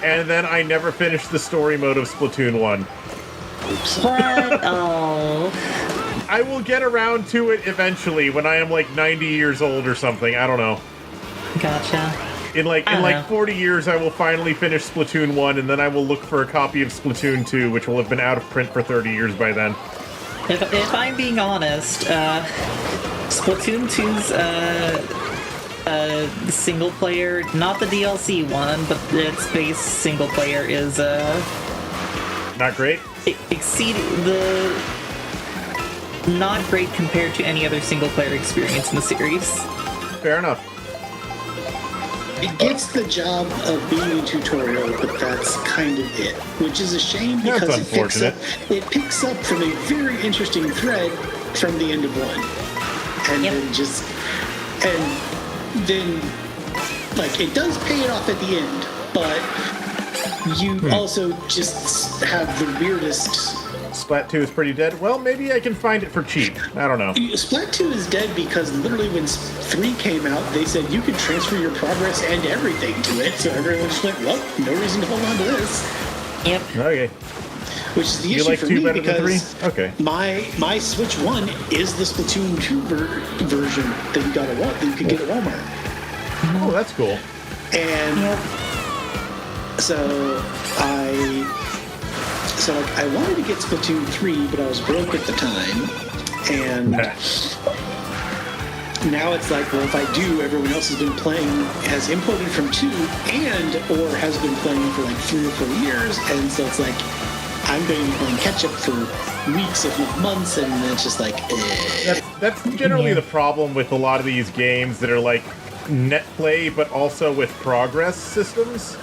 and then I never finished the story mode of Splatoon 1. What? Oh. I will get around to it eventually when I am like 90 years old or something. I don't know. Gotcha. In I don't know. 40 years, I will finally finish Splatoon 1, and then I will look for a copy of Splatoon 2, which will have been out of print for 30 years by then. If I'm being honest, Splatoon 2's single player, not the DLC one, but its base single player is Not great? not great compared to any other single player experience in the series. Fair enough. It gets the job of being a tutorial, but that's kind of it. Which is a shame That's because unfortunate. it picks up from a very interesting thread from the end of one. And then like it does pay it off at the end, but you also just have the weirdest. Splat 2 is pretty dead. Well, maybe I can find it for cheap. I don't know. Splat 2 is dead because literally when 3 came out, they said you could transfer your progress and everything to it. So everyone just went, well, no reason to hold on to this. Yep. Okay. Which is the You issue like for 2 me better than because 3? Okay. my Switch 1 is the Splatoon 2 version that you could get at Walmart. Oh, that's cool. And so I wanted to get Splatoon 3, but I was broke at the time. And now it's like, well, if I do, everyone else has been playing, has imported from 2 or has been playing for like 3 or 4 years. And so it's like, I'm going to be playing catch up for weeks, if not months, and it's just like, That's generally the problem with a lot of these games that are like Netplay, but also with progress systems.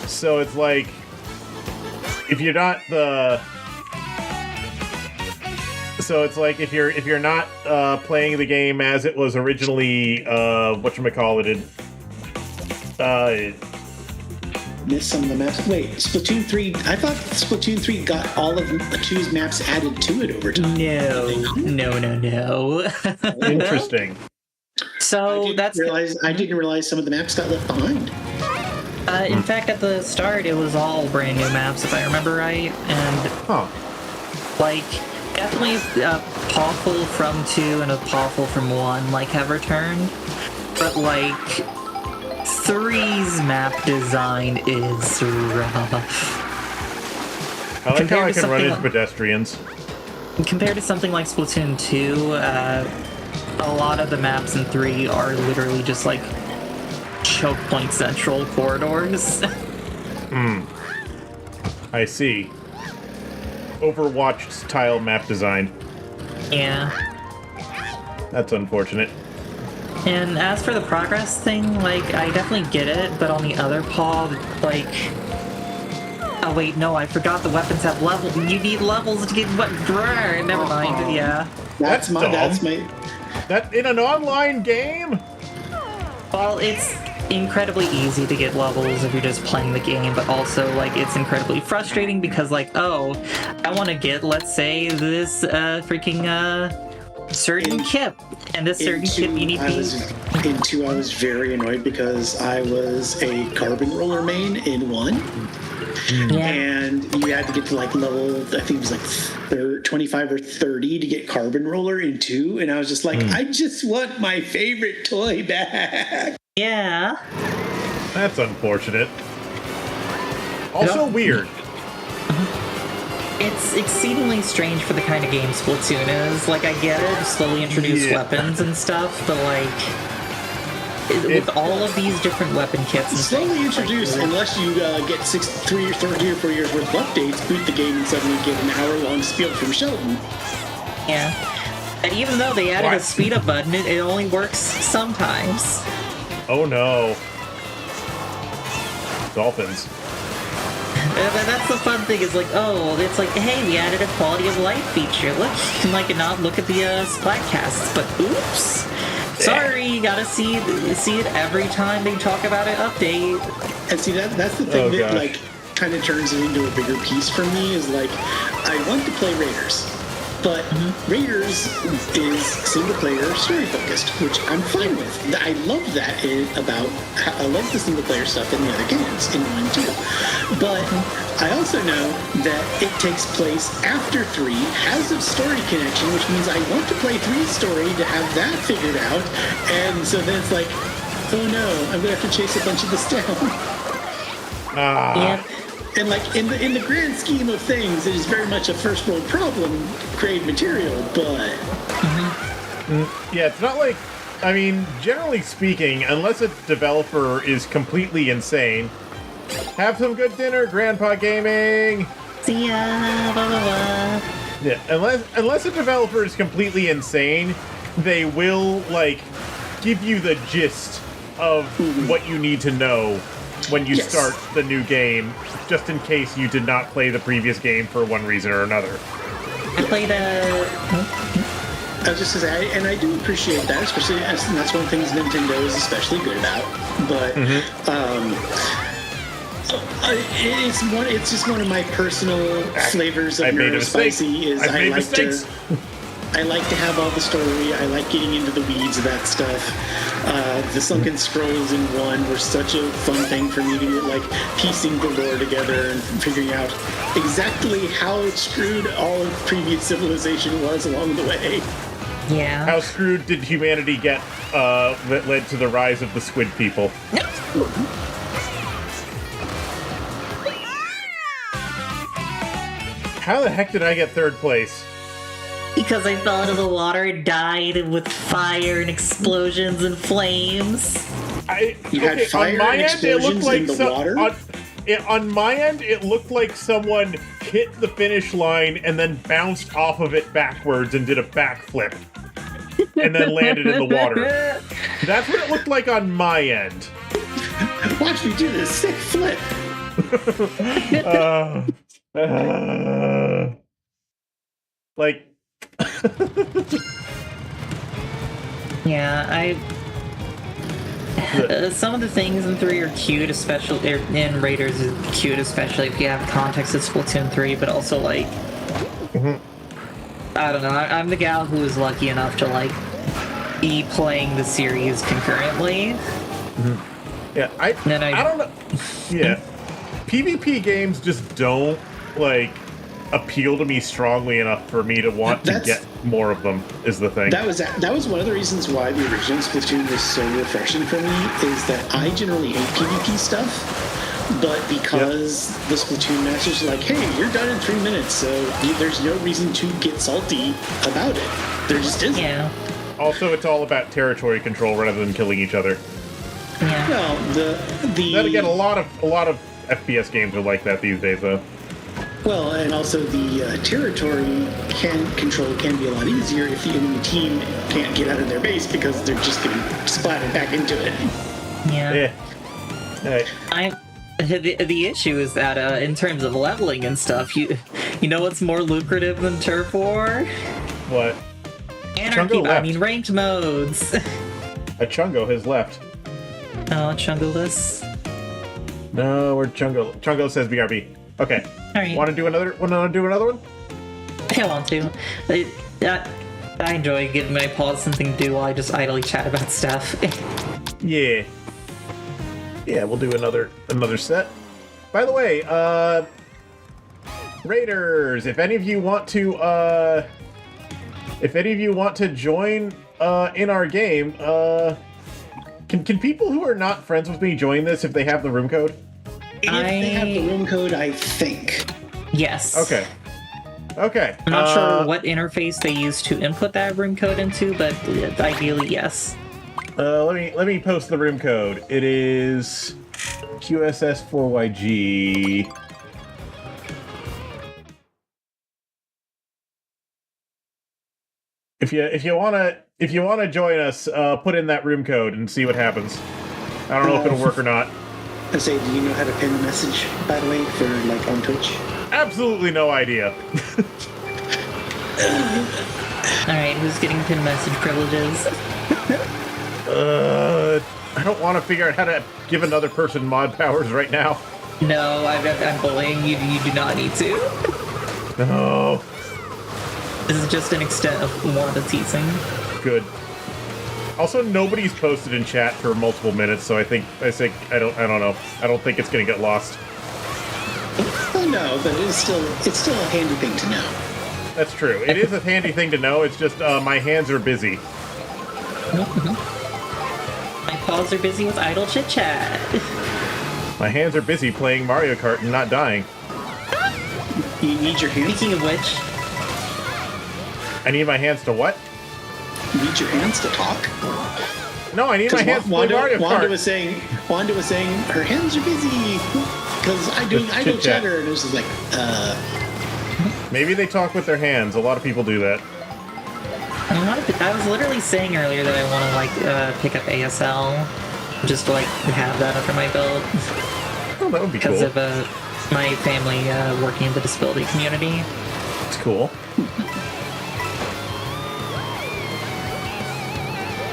So it's like, if you're not if you're not playing the game as it was originally whatchamacallited, miss some of the maps. Wait, Splatoon 3, I thought Splatoon 3 got all of 2's maps added to it over time. No. interesting. So I didn't realize some of the maps got left behind. in fact, at the start, it was all brand new maps, if I remember right, and like definitely Pawful from 2 and a Pawful from 1 like have returned, but like 3's map design is rough. I like how I Compared to can run something into pedestrians. Compared to something like Splatoon 2, a lot of the maps in 3 are literally just like choke point central corridors. I see. Overwatch style map design. Yeah. That's unfortunate. And as for the progress thing, like, I definitely get it, but on the other paw, like... Oh wait, no, I forgot the weapons have levels. You need levels to get what? Never mind, yeah. That's my That in an online game? Well, it's incredibly easy to get levels if you're just playing the game, but also, like, it's incredibly frustrating because, like, oh, I want to get, let's say, this certain kit, and this certain kit you need to In 2, I was very annoyed because I was a carbon roller main in 1. Yeah. And you had to get to like level, I think it was like 25 or 30 to get carbon roller in 2. And I was just like, I just want my favorite toy back. Yeah. That's unfortunate. Also weird. It's exceedingly strange for the kind of game Splatoon is. Like, I get it, slowly introduce weapons and stuff, but like... with all of these different weapon kits and slowly introduced, unless you get 3 or 4 years worth of updates, boot the game and suddenly get an hour-long spiel from Sheldon. Yeah. And even though they added a speed-up button, it only works sometimes. Oh no. Dolphins. That's the fun thing, is like, oh, it's like, hey, we added a quality of life feature. Look, you can like not look at the Splatcasts, but oops. Sorry, you gotta see it every time they talk about an update. And see, that's the thing that like kind of turns it into a bigger piece for me is like, I want to play Raiders, but Raiders is single player story focused, which I'm fine with. I love that I love the single player stuff in the other games in 1 too. But I also know that it takes place after 3, has a story connection, which means I want to play 3's story to have that figured out. And so then it's like, oh no, I'm gonna have to chase a bunch of this down. Yeah. And like in the grand scheme of things, it is very much a first world problem, grade material. But Yeah, it's not like, I mean, generally speaking, unless a developer is completely insane, have some good dinner, Grandpa Gaming. See ya. Blah, blah, blah. Yeah, unless a developer is completely insane, they will like give you the gist of what you need to know when you start the new game, just in case you did not play the previous game for one reason or another. I played I was just to say, and I do appreciate that, especially and that's one of the things Nintendo is especially good about. But it's just one of my personal flavors of neurospicy. Is I like to have all the story. I like getting into the weeds of that stuff. The Sunken Scrolls in 1 were such a fun thing for me to get, like, piecing the lore together and figuring out exactly how screwed all of previous civilization was along the way. Yeah. How screwed did humanity get that led to the rise of the squid people? How the heck did I get third place? Because I fell into the water, died with fire and explosions and flames. You had fire and explosions in the water? On my end, it looked like someone hit the finish line and then bounced off of it backwards and did a backflip. And then landed in the water. That's what it looked like on my end. Watch me do this sick flip. Like... Yeah, some of the things in 3 are cute, especially in Raiders is cute, especially if you have context of Splatoon 3, but also like I don't know, I'm the gal who is lucky enough to like be playing the series concurrently. Yeah, I don't know. Yeah. PvP games just don't like appeal to me strongly enough for me to want to get more of them, is the thing. That was one of the reasons why the original Splatoon was so refreshing for me, is that I generally hate PvP stuff, but because the Splatoon masters are like, hey, you're done in 3 minutes, so there's no reason to get salty about it. There just isn't. Yeah. Also, it's all about territory control rather than killing each other. Yeah. Well, Then again, a lot of FPS games are like that these days, though. Well, and also the territory control can be a lot easier if the enemy team can't get out of their base because they're just getting splattered back into it. Yeah. Right. The issue is that in terms of leveling and stuff, you know what's more lucrative than Turf War? What? Anarchy. Chungo I mean, ranked modes. A Chungo has left. Oh, Chungo-less. No, we're Chungo. Chungo says BRB. Okay. All right. Want to do another one? I want to. I enjoy giving my paws something to do while I just idly chat about stuff. Yeah. Yeah, we'll do another set. By the way, Raiders, if any of you want to join in our game, can people who are not friends with me join this if they have the room code? If they have the room code, I think. Yes. Okay. I'm not sure what interface they use to input that room code into, but ideally, yes. Let me post the room code. It is QSS4YG. If you wanna join us, put in that room code and see what happens. I don't know if it'll work or not. I say, do you know how to pin the message, by the way, for like on Twitch? Absolutely no idea. Alright, who's getting pin message privileges? I don't want to figure out how to give another person mod powers right now. No, I'm bullying you. You do not need to. No. This is just an extent of one of the teasing. Good. Also, nobody's posted in chat for multiple minutes, so I don't know. I don't think it's gonna get lost. Oh no, but it's still a handy thing to know. That's true. It is a handy thing to know. It's just my hands are busy. My paws are busy with idle chit chat. My hands are busy playing Mario Kart and not dying. You need your hands. Speaking of which, I need my hands to what? You need your hands to talk. No, I need my hands to play Mario Wanda Kart. was saying her hands are busy because I do Just idle chit-chat. chatter, and it was just like, Maybe they talk with their hands. A lot of people do that. I was literally saying earlier that I want to like pick up ASL, just to like have that under my belt Oh, that would be because cool. of my family working in the disability community. It's cool.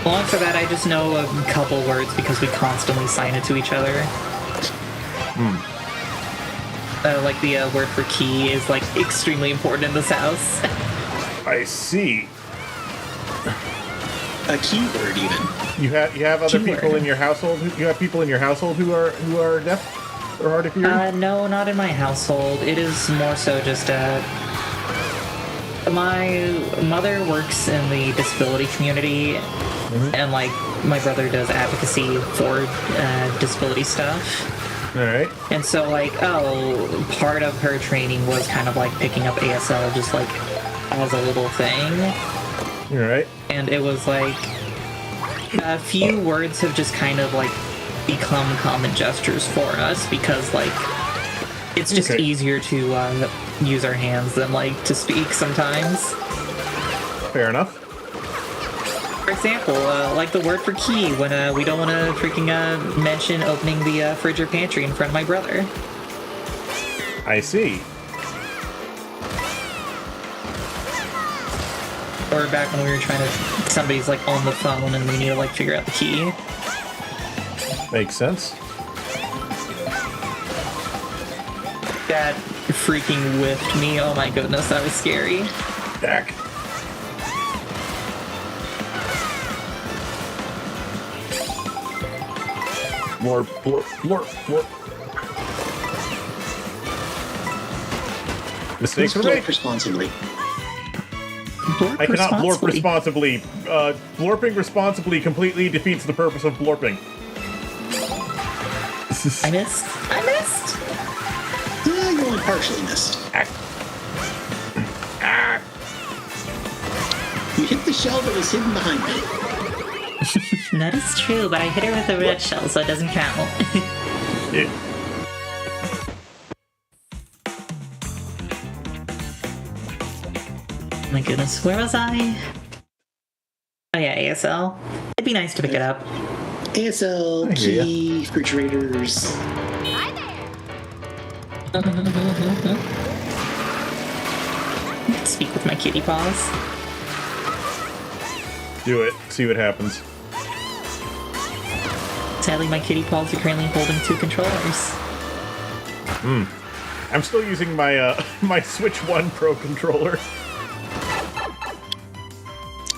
Well, for that, I just know a couple words because we constantly sign it to each other. Like the word for key is like extremely important in this house. I see. a keyword even. You have other Keyword. people in your household. You have people in your household who are deaf or hard of hearing. No, not in my household. It is more so just my mother works in the disability community, and like my brother does advocacy for disability stuff. All right. And so like, part of her training was kind of like picking up ASL just like as a little thing. All right. And it was like a few words have just kind of like become common gestures for us because like it's just Okay. easier to use our hands than like to speak sometimes. Fair enough. For example, like the word for key when we don't want to freaking mention opening the fridge or pantry in front of my brother. I see. Or back when we were trying to, somebody's like on the phone and we need to like figure out the key. Makes sense. That freaking whiffed me. Oh my goodness, that was scary. Back. Blorp, blorp, blorp, blorp. Mistakes were Please made. blurp responsibly. I cannot blorp responsibly. Blorping responsibly completely defeats the purpose of blorping. I missed. You only partially missed. You hit the shell that was hidden behind me. That is true, but I hit her with a red shell, so it doesn't count. Yeah. My goodness, where was I? Oh yeah, ASL. It'd be nice to pick it up. ASL, I hear key, refrigerators. Speak with my kitty paws. Do it. See what happens. Sadly, my kitty paws are currently holding 2 controllers. I'm still using my my Switch 1 Pro controller.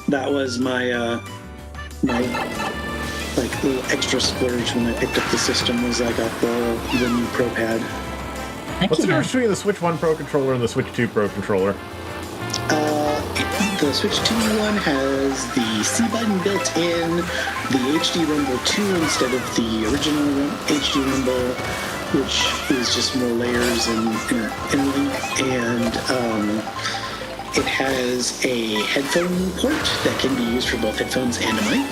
That was my my like little extra splurge when I picked up the system was I got the new Pro Pad. What's the difference between the Switch 1 Pro controller and the Switch 2 Pro controller? The Switch 2 one has the C button built in, the HD Rumble 2 instead of the original HD Rumble, which is just more layers and link, and it has a headphone port that can be used for both headphones and a mic.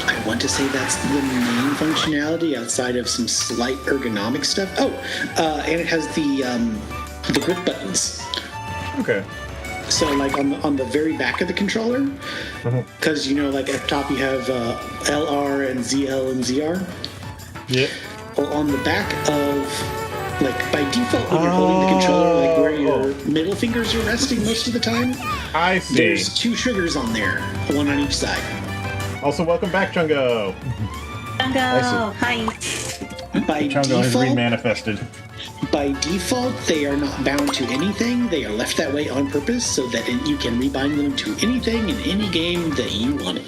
I want to say that's the main functionality outside of some slight ergonomic stuff. And it has the grip buttons. Okay. So like on the very back of the controller, because you know like at the top you have LR and ZL and ZR. Yeah. Well, on the back of like by default when you're holding the controller, like where your middle fingers are resting most of the time, I see. there's 2 triggers on there, one on each side. Also, welcome back, Chungo. Chungo, hi. By Chungo has default, remanifested. by default, they are not bound to anything. They are left that way on purpose so that you can rebind them to anything in any game that you want.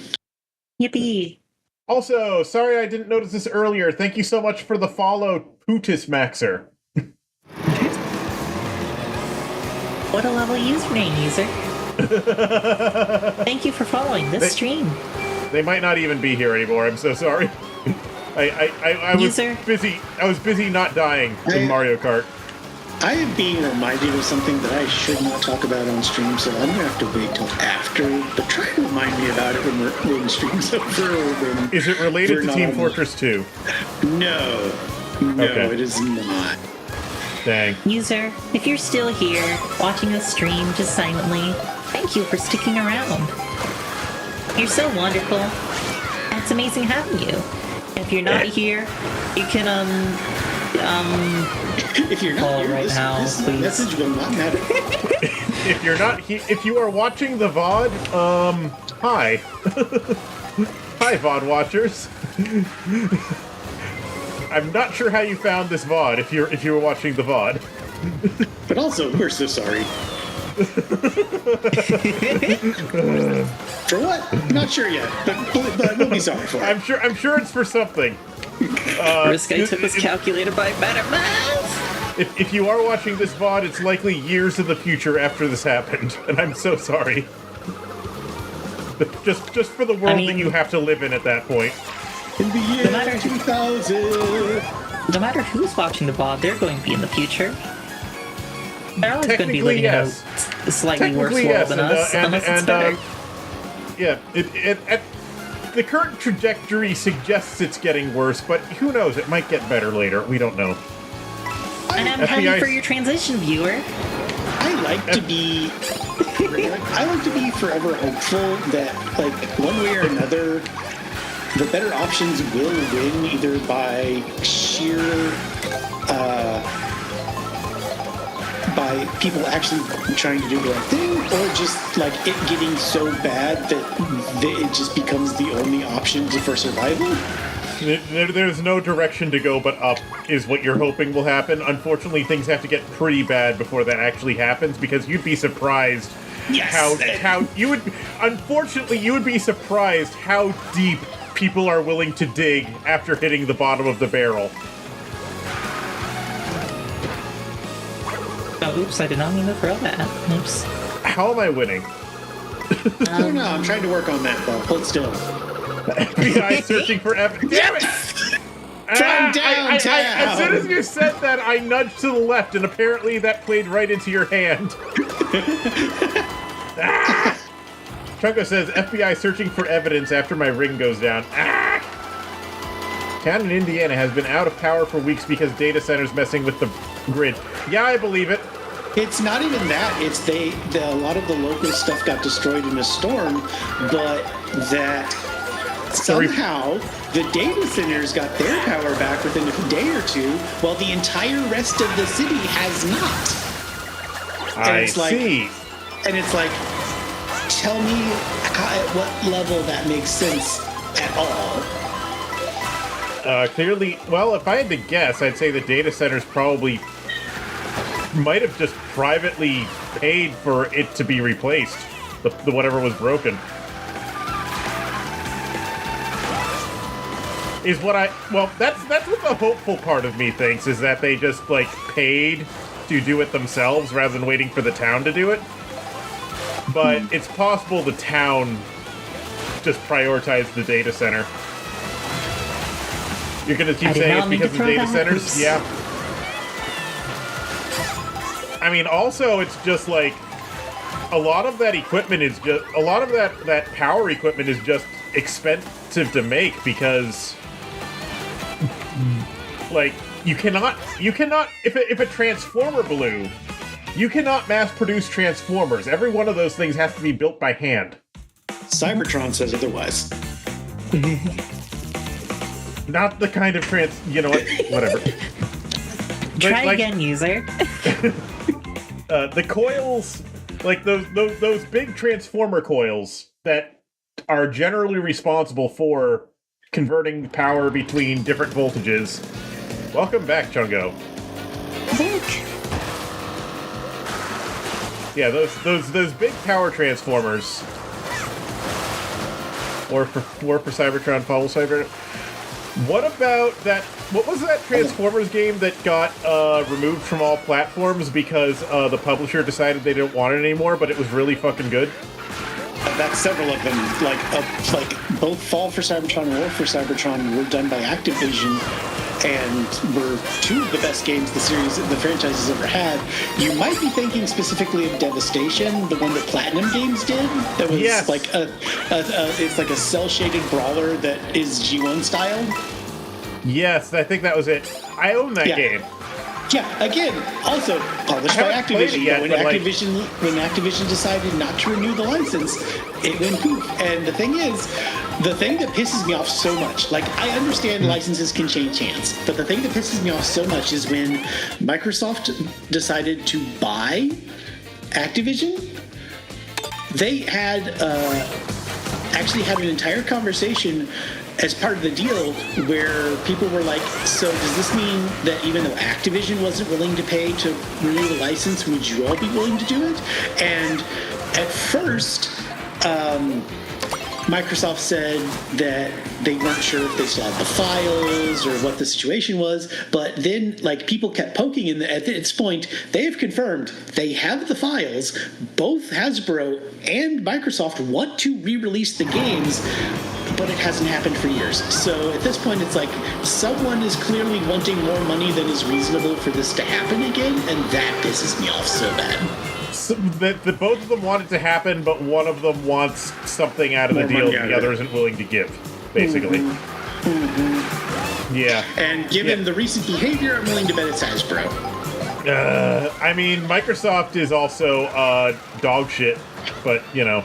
Yippee. Also, sorry I didn't notice this earlier. Thank you so much for the follow, Pootis Maxer. What a lovely username, user. Thank you for following this stream. They might not even be here anymore. I'm so sorry. I was User? busy. I was busy not dying in Mario Kart. I am being reminded of something that I should not talk about on stream, so I'm gonna have to wait till after. But try to remind me about it when stream's over. Or when Is it related we're to not Team on- Fortress 2? No, Okay. it is not. Dang. User, if you're still here, watching the stream just silently, thank you for sticking around. You're so wonderful. And it's amazing having you. If you're not here, you can, If you're not Call here, right now, this please. message will not matter. If you're not if you are watching the VOD, hi. Hi, VOD watchers. I'm not sure how you found this VOD if you were watching the VOD. But also, we're so sorry. For what? Not sure yet, but we'll be sorry for it. I'm sure it's for something. risk I took was calculated by better math. If you are watching this VOD, it's likely years in the future after this happened, and I'm so sorry. But just for the world that you have to live in at that point. In the year matter- 2000. No matter who's watching the VOD, they're going to be in the future. They're always going to be Technically, living yes. in a slightly worse Technically, world yes, than us, unless it's better. yeah, the current trajectory suggests it's getting worse, but who knows? It might get better later. We don't know. And I'm FBI happy for your transition, viewer. I like to be forever hopeful that, like, one way or another, the better options will win, either by sheer by people actually trying to do the right thing, or just like it getting so bad that it just becomes the only option for survival. There's no direction to go but up, is what you're hoping will happen. Unfortunately, things have to get pretty bad before that actually happens, because you'd be surprised how you would. Unfortunately, you would be surprised how deep people are willing to dig after hitting the bottom of the barrel. Oh, oops, I did not mean to throw that. Oops. How am I winning? I don't know. I'm trying to work on that though. Hold still. FBI searching for evidence. Damn it! From downtown. As soon as you said that, I nudged to the left, and apparently that played right into your hand. Chunko says, FBI searching for evidence after my ring goes down. Town in Indiana has been out of power for weeks because data centers messing with the grid. Yeah, I believe it. It's not even that. It's a lot of the local stuff got destroyed in a storm, but that somehow the data centers got their power back within a day or two, while the entire rest of the city has not. I see. And it's like, tell me at what level that makes sense at all. Clearly, well, if I had to guess, I'd say the data centers probably might have just privately paid for it to be replaced, the whatever was broken. Is what that's what the hopeful part of me thinks, is that they just, like, paid to do it themselves rather than waiting for the town to do it. But it's possible the town just prioritized the data center. You're gonna keep saying it's because of the data centers? Yeah. I mean, also, it's just like a lot of that equipment is just that power equipment is just expensive to make, because like you cannot if a transformer blew, you cannot mass produce transformers. Every one of those things has to be built by hand. Cybertron says otherwise. Not the kind of you know what? Whatever. Try again, user. The coils, like those big transformer coils that are generally responsible for converting power between different voltages. Welcome back, Chungo. Yeah, those big power transformers. Or for Cybertron, follow Cybertron. What about that? What was that Transformers game that got removed from all platforms because the publisher decided they didn't want it anymore, but it was really fucking good? That's several of them. Like both Fall for Cybertron and War for Cybertron were done by Activision, and were two of the best games the franchise has ever had. You might be thinking specifically of Devastation, the one that Platinum Games did. That was like it's like a cell shaded brawler that is G1 style. Yes, I think that was it. I own that game. Yeah, again, also published by Activision. Yet, when Activision decided not to renew the license, it went poof. And the thing that pisses me off so much, like I understand licenses can change hands, but the thing that pisses me off so much is when Microsoft decided to buy Activision. They had actually had an entire conversation as part of the deal where people were like, so does this mean that even though Activision wasn't willing to pay to renew the license, would you all be willing to do it? And at first, Microsoft said that they weren't sure if they still had the files or what the situation was, but then like people kept poking at this point, they have confirmed they have the files. Both Hasbro and Microsoft want to re-release the games, but it hasn't happened for years. So at this point, it's like someone is clearly wanting more money than is reasonable for this to happen again, and that pisses me off so bad. So the both of them want it to happen, but one of them wants something out of the deal that the other isn't willing to give, basically. Yeah. And given the recent behavior, I'm willing to bet it's Hasbro. I mean, Microsoft is also dog shit, but, you know.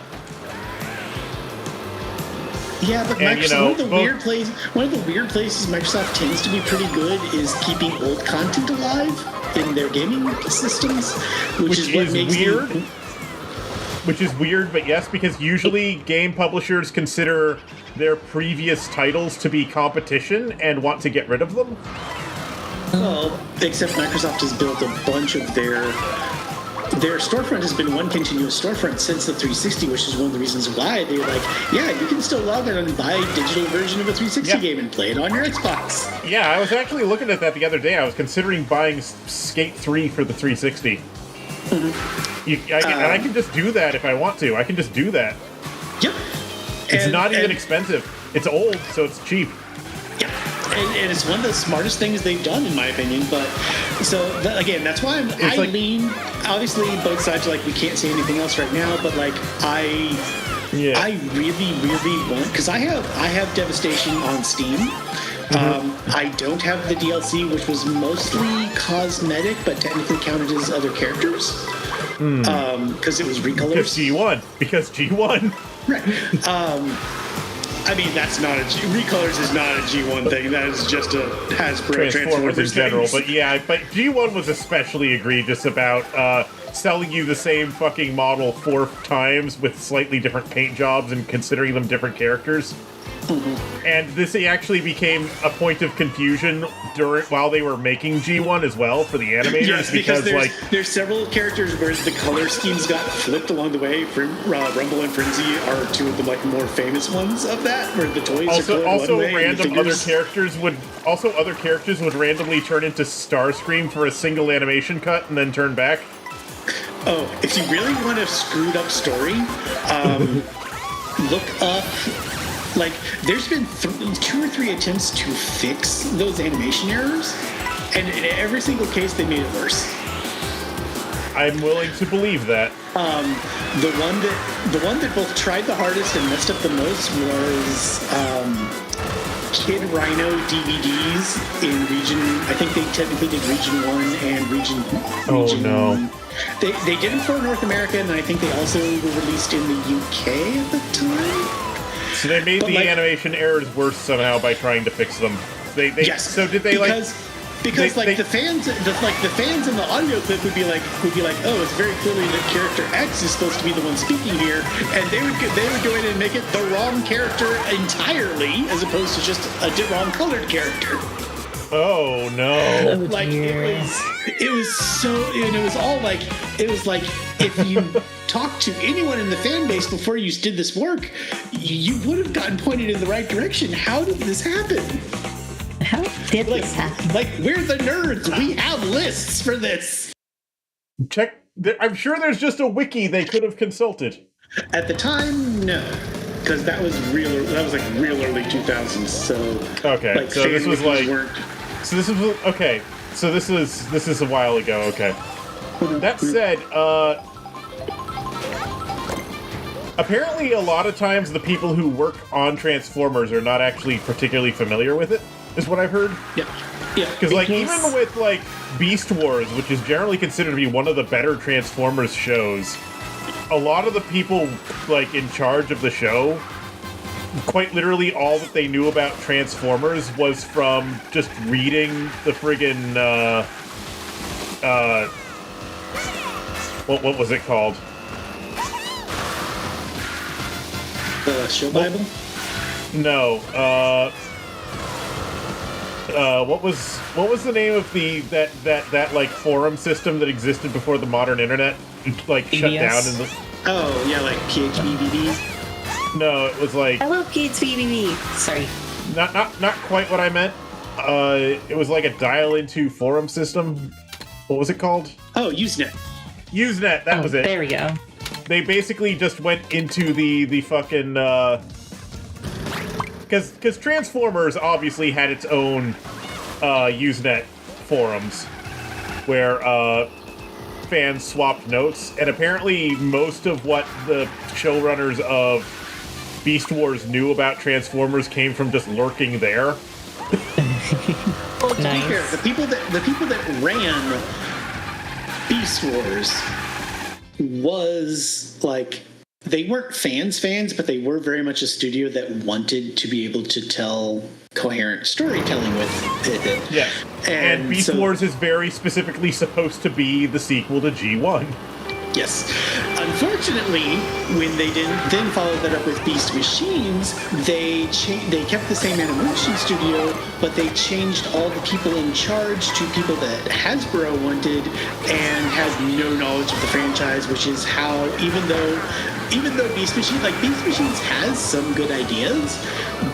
Yeah, but and, Microsoft, one of the weird places Microsoft tends to be pretty good is keeping old content alive in their gaming systems, which is what makes weird. Which is weird, but yes, because usually game publishers consider their previous titles to be competition and want to get rid of them. Well, except Microsoft has built a bunch of their storefront has been one continuous storefront since the 360, which is one of the reasons why they're like, yeah, you can still log in and buy a digital version of a 360 game and play it on your Xbox. Yeah, I was actually looking at that the other day. I was considering buying Skate 3 for the 360. Mm-hmm. And I can just do that if I want to. I can just do that. Yep. It's not even expensive. It's old, so it's cheap. Yep. And it's one of the smartest things they've done, in my opinion. But so again, that's why I lean. Obviously, both sides are like, we can't say anything else right now. But like, I really, really want, because I have Devastation on Steam. Mm-hmm. I don't have the DLC, which was mostly cosmetic, but technically counted as other characters. Because it was recolors. Because G1. Right. I mean, that's not recolors is not a G1 thing. That is just a Hasbro Transformers in general. things. But yeah, but G1 was especially egregious about selling you the same fucking model 4 times with slightly different paint jobs and considering them different characters. Mm-hmm. And this actually became a point of confusion while they were making G1 as well for the animators. Yes, because there's several characters where the color schemes got flipped along the way. Rumble and Frenzy are two of the like more famous ones of that, where the toys are colored one way and the figures. Other characters would randomly turn into Starscream for a single animation cut and then turn back. Oh, if you really want a screwed up story, look up. Like, there's been 2 or 3 attempts to fix those animation errors, and in every single case, they made it worse. I'm willing to believe that. The one that both tried the hardest and messed up the most was Kid Rhino DVDs in region. I think they technically did region 1 and region. Oh no. They did it for North America, and I think they also were released in the UK at the time. So they made animation errors worse somehow by trying to fix them. Yes. So did they because the fans in the audio clip would be like, oh, it's very clearly that character X is supposed to be the one speaking here, and they would go in and make it the wrong character entirely, as opposed to just a wrong colored character. Oh no! Like it was so, and it was all like, it was like if you talked to anyone in the fan base before you did this work, you would have gotten pointed in the right direction. How did this happen? How did this happen? Like, we're the nerds. We have lists for this. I'm sure there's just a wiki they could have consulted. At the time, no, because that was real. That was like real early 2000s. So Okay, like, so this was fan like, weren't. so this was okay. So this is a while ago. Okay. That said, apparently a lot of times the people who work on Transformers are not actually particularly familiar with it, is what I've heard. Yeah, yeah. Because like even with like Beast Wars, which is generally considered to be one of the better Transformers shows, a lot of the people like in charge of the show, quite literally all that they knew about Transformers was from just reading the friggin' what was it called? The show Bible. No, what was the name of that like forum system that existed before the modern internet like shut down in the... Oh yeah, like PHBBB. No, it was like I love PHBBB. Sorry. not quite what I meant. It was like a dial-into forum system. What was it called? Oh, Usenet. Usenet, that was it. There we go. They basically just went into the fucking because Transformers obviously had its own Usenet forums where fans swapped notes, and apparently most of what the showrunners of Beast Wars knew about Transformers came from just lurking there. Well, to be Nice. fair, the people that ran Beast Wars was like, they weren't fans, but they were very much a studio that wanted to be able to tell coherent storytelling with it. Yeah. And Beast so- Wars is very specifically supposed to be the sequel to G1. Yes. Unfortunately, when they didn't then follow that up with Beast Machines, they kept the same animation studio, but they changed all the people in charge to people that Hasbro wanted and had no knowledge of the franchise, which is how even though Beast Machines has some good ideas,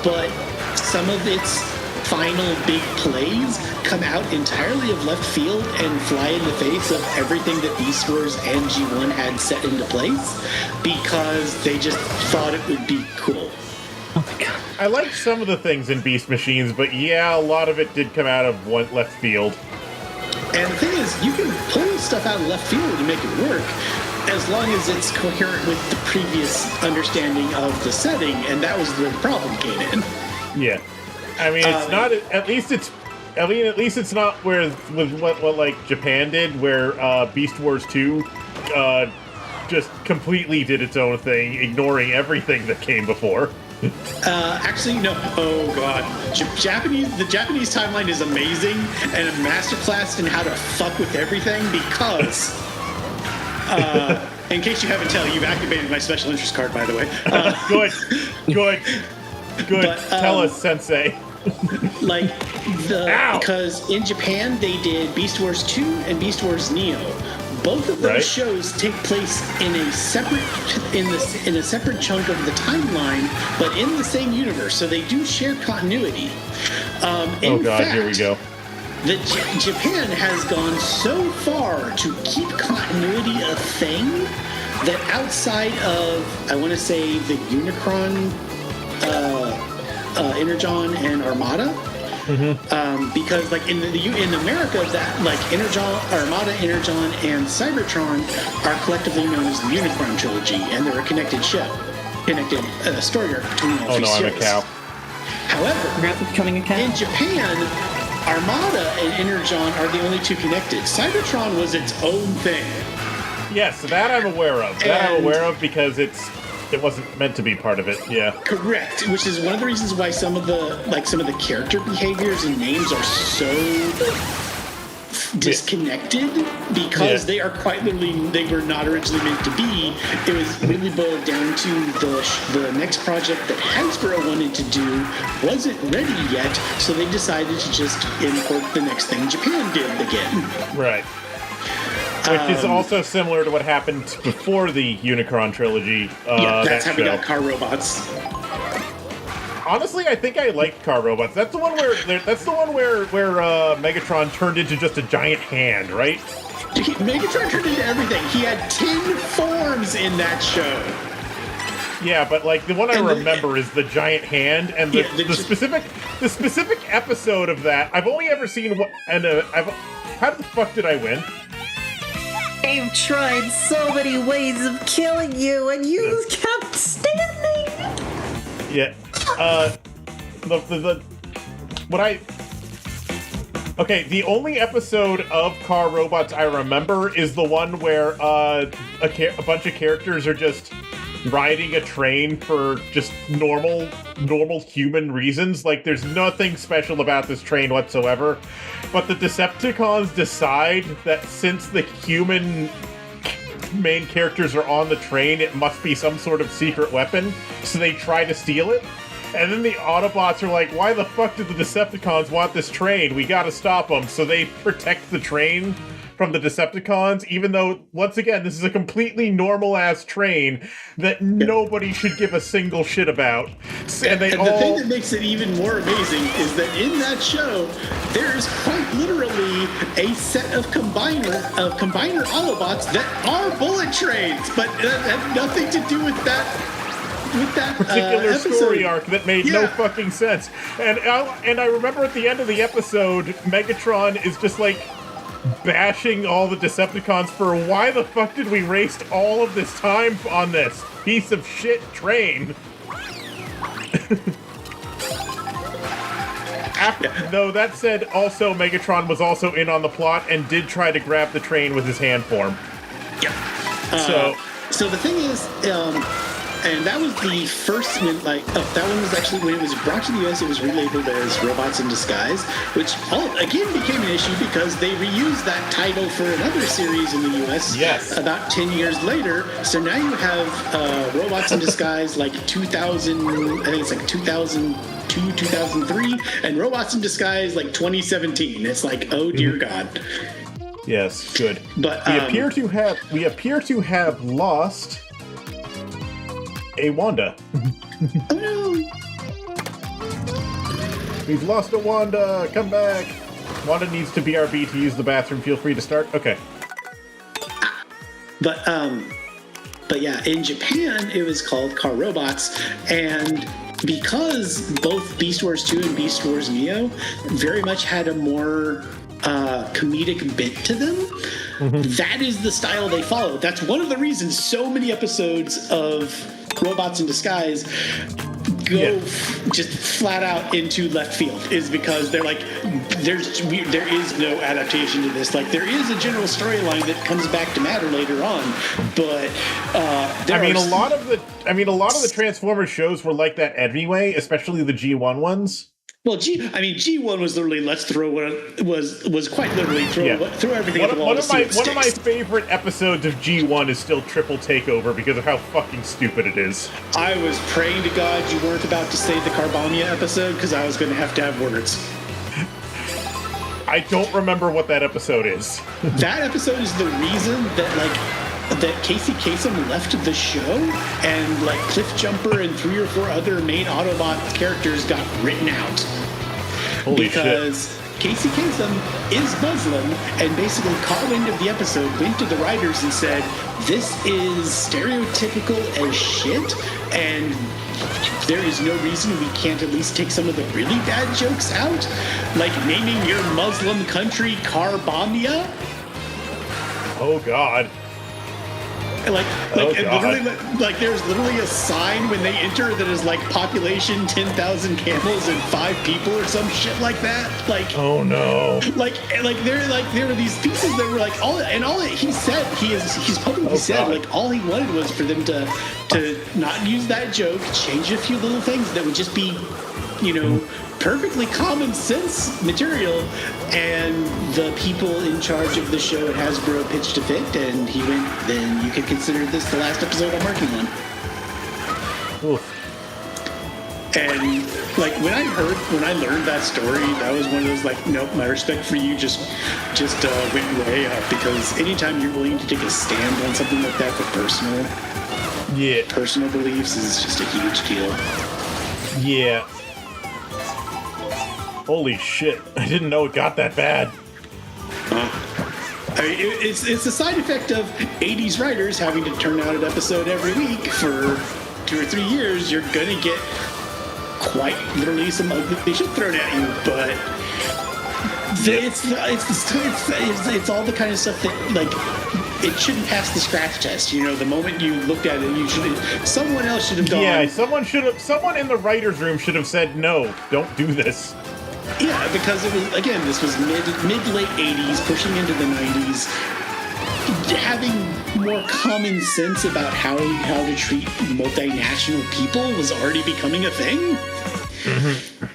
but some of its final big plays come out entirely of left field and fly in the face of everything that Beast Wars and G1 had set into place because they just thought it would be cool. Oh my god. I liked some of the things in Beast Machines, but yeah, a lot of it did come out of left field. And the thing is, you can pull stuff out of left field and make it work as long as it's coherent with the previous understanding of the setting, and that was where the problem came in. Yeah. I mean, it's not. At least it's not where with what like Japan did, where Beast Wars 2 just completely did its own thing, ignoring everything that came before. Actually, no. Oh god, the Japanese timeline is amazing and a masterclass in how to fuck with everything because. In case you haven't tell, you've activated my special interest card, by the way. Good. But, Tell us, Sensei. Like Ow! because in Japan they did Beast Wars 2 and Beast Wars Neo. Both of those Right. shows take place in a separate chunk of the timeline, but in the same universe. So they do share continuity. Oh god, here we go. Japan has gone so far to keep continuity a thing that outside of, I want to say, the Unicron, Energon, and Armada, because like in America, that like Armada, Energon, and Cybertron are collectively known as the Unicron trilogy, and they're a connected story arc between all Oh three no, I'm a series. cow. However, Congrats with becoming a in cat. Japan, Armada and Energon are the only two connected. Cybertron was its own thing. Yes, that I'm aware of. That I'm And- aware of because it wasn't meant to be part of it. Yeah. Correct, which is one of the reasons why some of the character behaviors and names are so disconnected because Yeah. they are quite literally they were not originally meant to be. It was really boiled down to the next project that Hasbro wanted to do wasn't ready yet, so they decided to just import the next thing Japan did again. Right. Which is also similar to what happened before the Unicron trilogy. Yeah, that's that how we show. got car robots. Honestly, I think I liked Car Robots. That's the one where Megatron turned into just a giant hand, right? Megatron turned into everything. He had 10 forms in that show. Yeah, but like the one I remember is the giant hand, and the specific episode of that. I've only ever seen what. And how the fuck did I win? I've tried so many ways of killing you, and you just kept standing. Yeah. Okay, the only episode of Car Robots I remember is the one where a bunch of characters are just riding a train for just normal human reasons. Like, there's nothing special about this train whatsoever. But the Decepticons decide that since the human main characters are on the train, it must be some sort of secret weapon. So they try to steal it. And then the Autobots are like, why the fuck did the Decepticons want this train? We gotta stop them. So they protect the train from the Decepticons, even though, once again, this is a completely normal-ass train that nobody should give a single shit about. And the thing that makes it even more amazing is that in that show, there's quite literally a set of combiner Autobots that are bullet trains, but that have nothing to do with that particular story arc that made no fucking sense. And I remember at the end of the episode, Megatron is just like bashing all the Decepticons for why the fuck did we waste all of this time on this piece of shit train? Though that said, also Megatron was also in on the plot and did try to grab the train with his hand form. Yep. So the thing is, and that was the first one, that one was actually, when it was brought to the US, it was relabeled as Robots in Disguise, which again became an issue because they reused that title for another series in the US about 10 years later. So now you have Robots in Disguise like 2000, I think it's like 2002, 2003, and Robots in Disguise like 2017. It's like, oh dear God. Yes, good. But we appear to have lost a Wanda. Oh no! We've lost a Wanda. Come back. Wanda needs to BRB to use the bathroom. Feel free to start. Okay. But yeah, in Japan it was called Car Robots, and because both Beast Wars 2 and Beast Wars Neo very much had a more comedic bent to them, that is the style they followed. That's one of the reasons so many episodes of Robots in Disguise go just flat out into left field, is because they're like, there is no adaptation to this. Like, there is a general storyline that comes back to matter later on, but a lot of the Transformers shows were like that anyway, especially the G1 ones. Well, G1 was literally let's throw was quite literally throw everything at the wall. One of my favorite episodes of G1 is still Triple Takeover because of how fucking stupid it is. I was praying to God you weren't about to say the Carbomia episode because I was going to have words. I don't remember what that episode is. That episode is the reason that Casey Kasem left the show, and like Cliff Jumper and 3 or 4 other main Autobot characters got written out. Holy because shit. Casey Kasem is Muslim, and basically caught wind of the episode, went to the writers and said, this is stereotypical as shit, and there is no reason we can't at least take some of the really bad jokes out, like naming your Muslim country Carbomia. Oh God. Literally, there's literally a sign when they enter that is like population 10,000 camels and 5 people or some shit like that. Like, oh no. There were these pieces that were like all he said, he's publicly said, like, all he wanted was for them to not use that joke, change a few little things that would just be, perfectly common sense material, and the people in charge of the show at Hasbro pitched a fit, and he went, then you could consider this the last episode I'm working on. Oof. And when I learned that story, that was one of those nope, my respect for you just went way up, because anytime you're willing to take a stand on something like that for personal beliefs is just a huge deal. Yeah. Holy shit, I didn't know it got that bad. It's a side effect of 80s writers having to turn out an episode every week for 2 or 3 years, you're gonna get quite literally some ugly shit thrown at you. But it's all the kind of stuff that like it shouldn't pass the scratch test. You know, the moment you looked at it, someone else should have gone. Yeah, someone in the writer's room should have said, no, don't do this. Yeah, because this was mid late 80s, pushing into the 90s. Having more common sense about how to treat multinational people was already becoming a thing. Mm-hmm.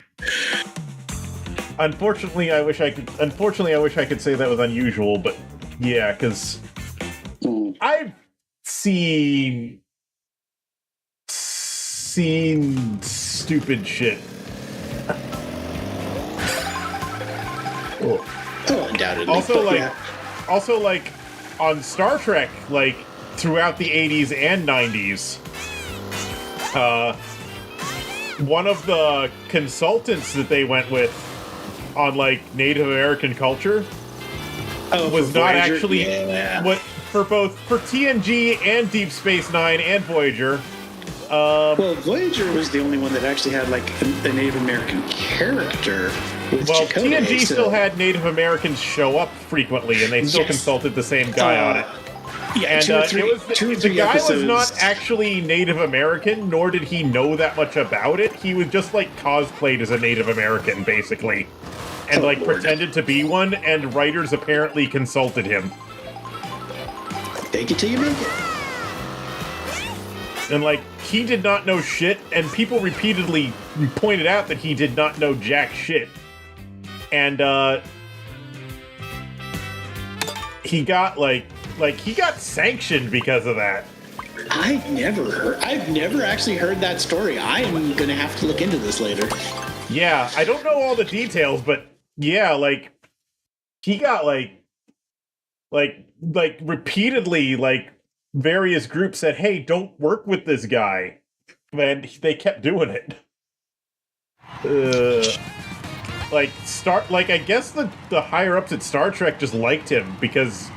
Unfortunately, I wish I could say that was unusual, but yeah, because I've seen stupid shit. Oh, undoubtedly. Also, on Star Trek, like, throughout the 80s and 90s, one of the consultants that they went with on, like, Native American culture was not Voyager? actually... Yeah. For TNG and Deep Space Nine and Voyager... well, Voyager was the only one that actually had, like, a Native American character. Well, Chakotay, TNG still had Native Americans show up frequently, and they still consulted the same guy on it. Yeah, And the guy episodes. was not actually Native American, nor did he know that much about it. He was just, like, cosplayed as a Native American, basically. And, pretended to be one, and writers apparently consulted him. Fake it till you make it. And, like, he did not know shit, and people repeatedly pointed out that he did not know jack shit. And, he got, he got sanctioned because of that. I've never actually heard that story. I am gonna have to look into this later. Yeah, I don't know all the details, but yeah, like, he got, repeatedly, various groups said, hey, don't work with this guy. And they kept doing it. I guess the higher-ups at Star Trek just liked him, because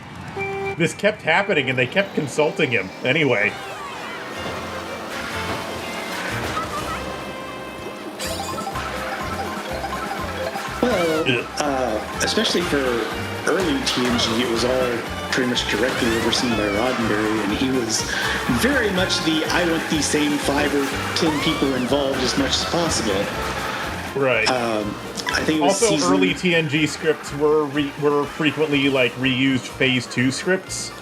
this kept happening, and they kept consulting him. Anyway. Well, especially for early TNG, it was all pretty much directly overseen by Roddenberry, and he was very much I want the same 5 or 10 people involved as much as possible. Right. I think it was also, early TNG scripts were frequently, reused Phase 2 scripts.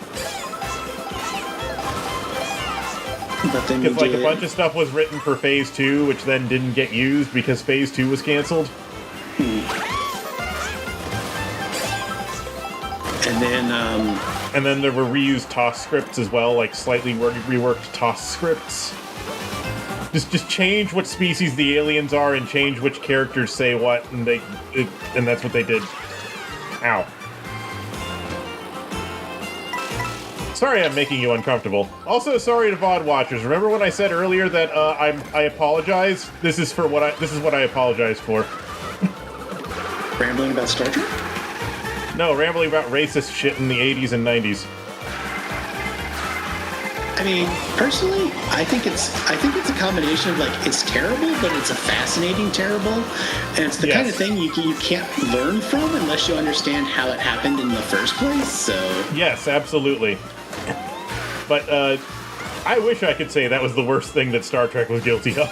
But then Because, a bunch of stuff was written for Phase 2, which then didn't get used because Phase 2 was canceled. And then there were reused TOS scripts as well, slightly reworked TOS scripts. Just change what species the aliens are and change which characters say what, and and that's what they did. Ow. Sorry I'm making you uncomfortable. Also, sorry to VOD watchers. Remember when I said earlier that I apologize? This is what I apologize for. Rambling about Star Trek? No, rambling about racist shit in the 80s and 90s. I mean, personally, I think it's a combination of it's terrible, but it's a fascinating terrible, and it's the kind of thing you can't learn from unless you understand how it happened in the first place. So yes, absolutely. But I wish I could say that was the worst thing that Star Trek was guilty of.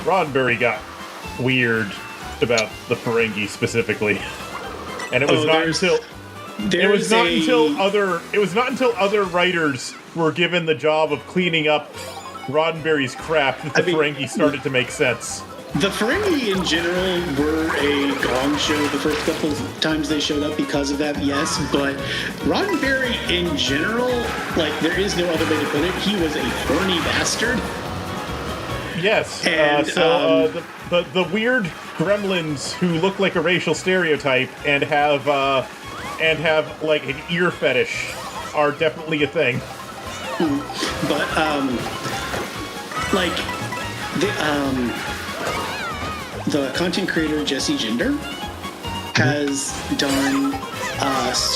Roddenberry got weird about the Ferengi specifically, and it was not until other writers were given the job of cleaning up Roddenberry's crap that the Ferengi started to make sense. The Ferengi in general were a gong show the first couple of times they showed up because of that, yes, but Roddenberry in general, there is no other way to put it, he was a horny bastard. Yes, and, the weird gremlins who look like a racial stereotype and have an ear fetish are definitely a thing. But the content creator Jesse Gender has done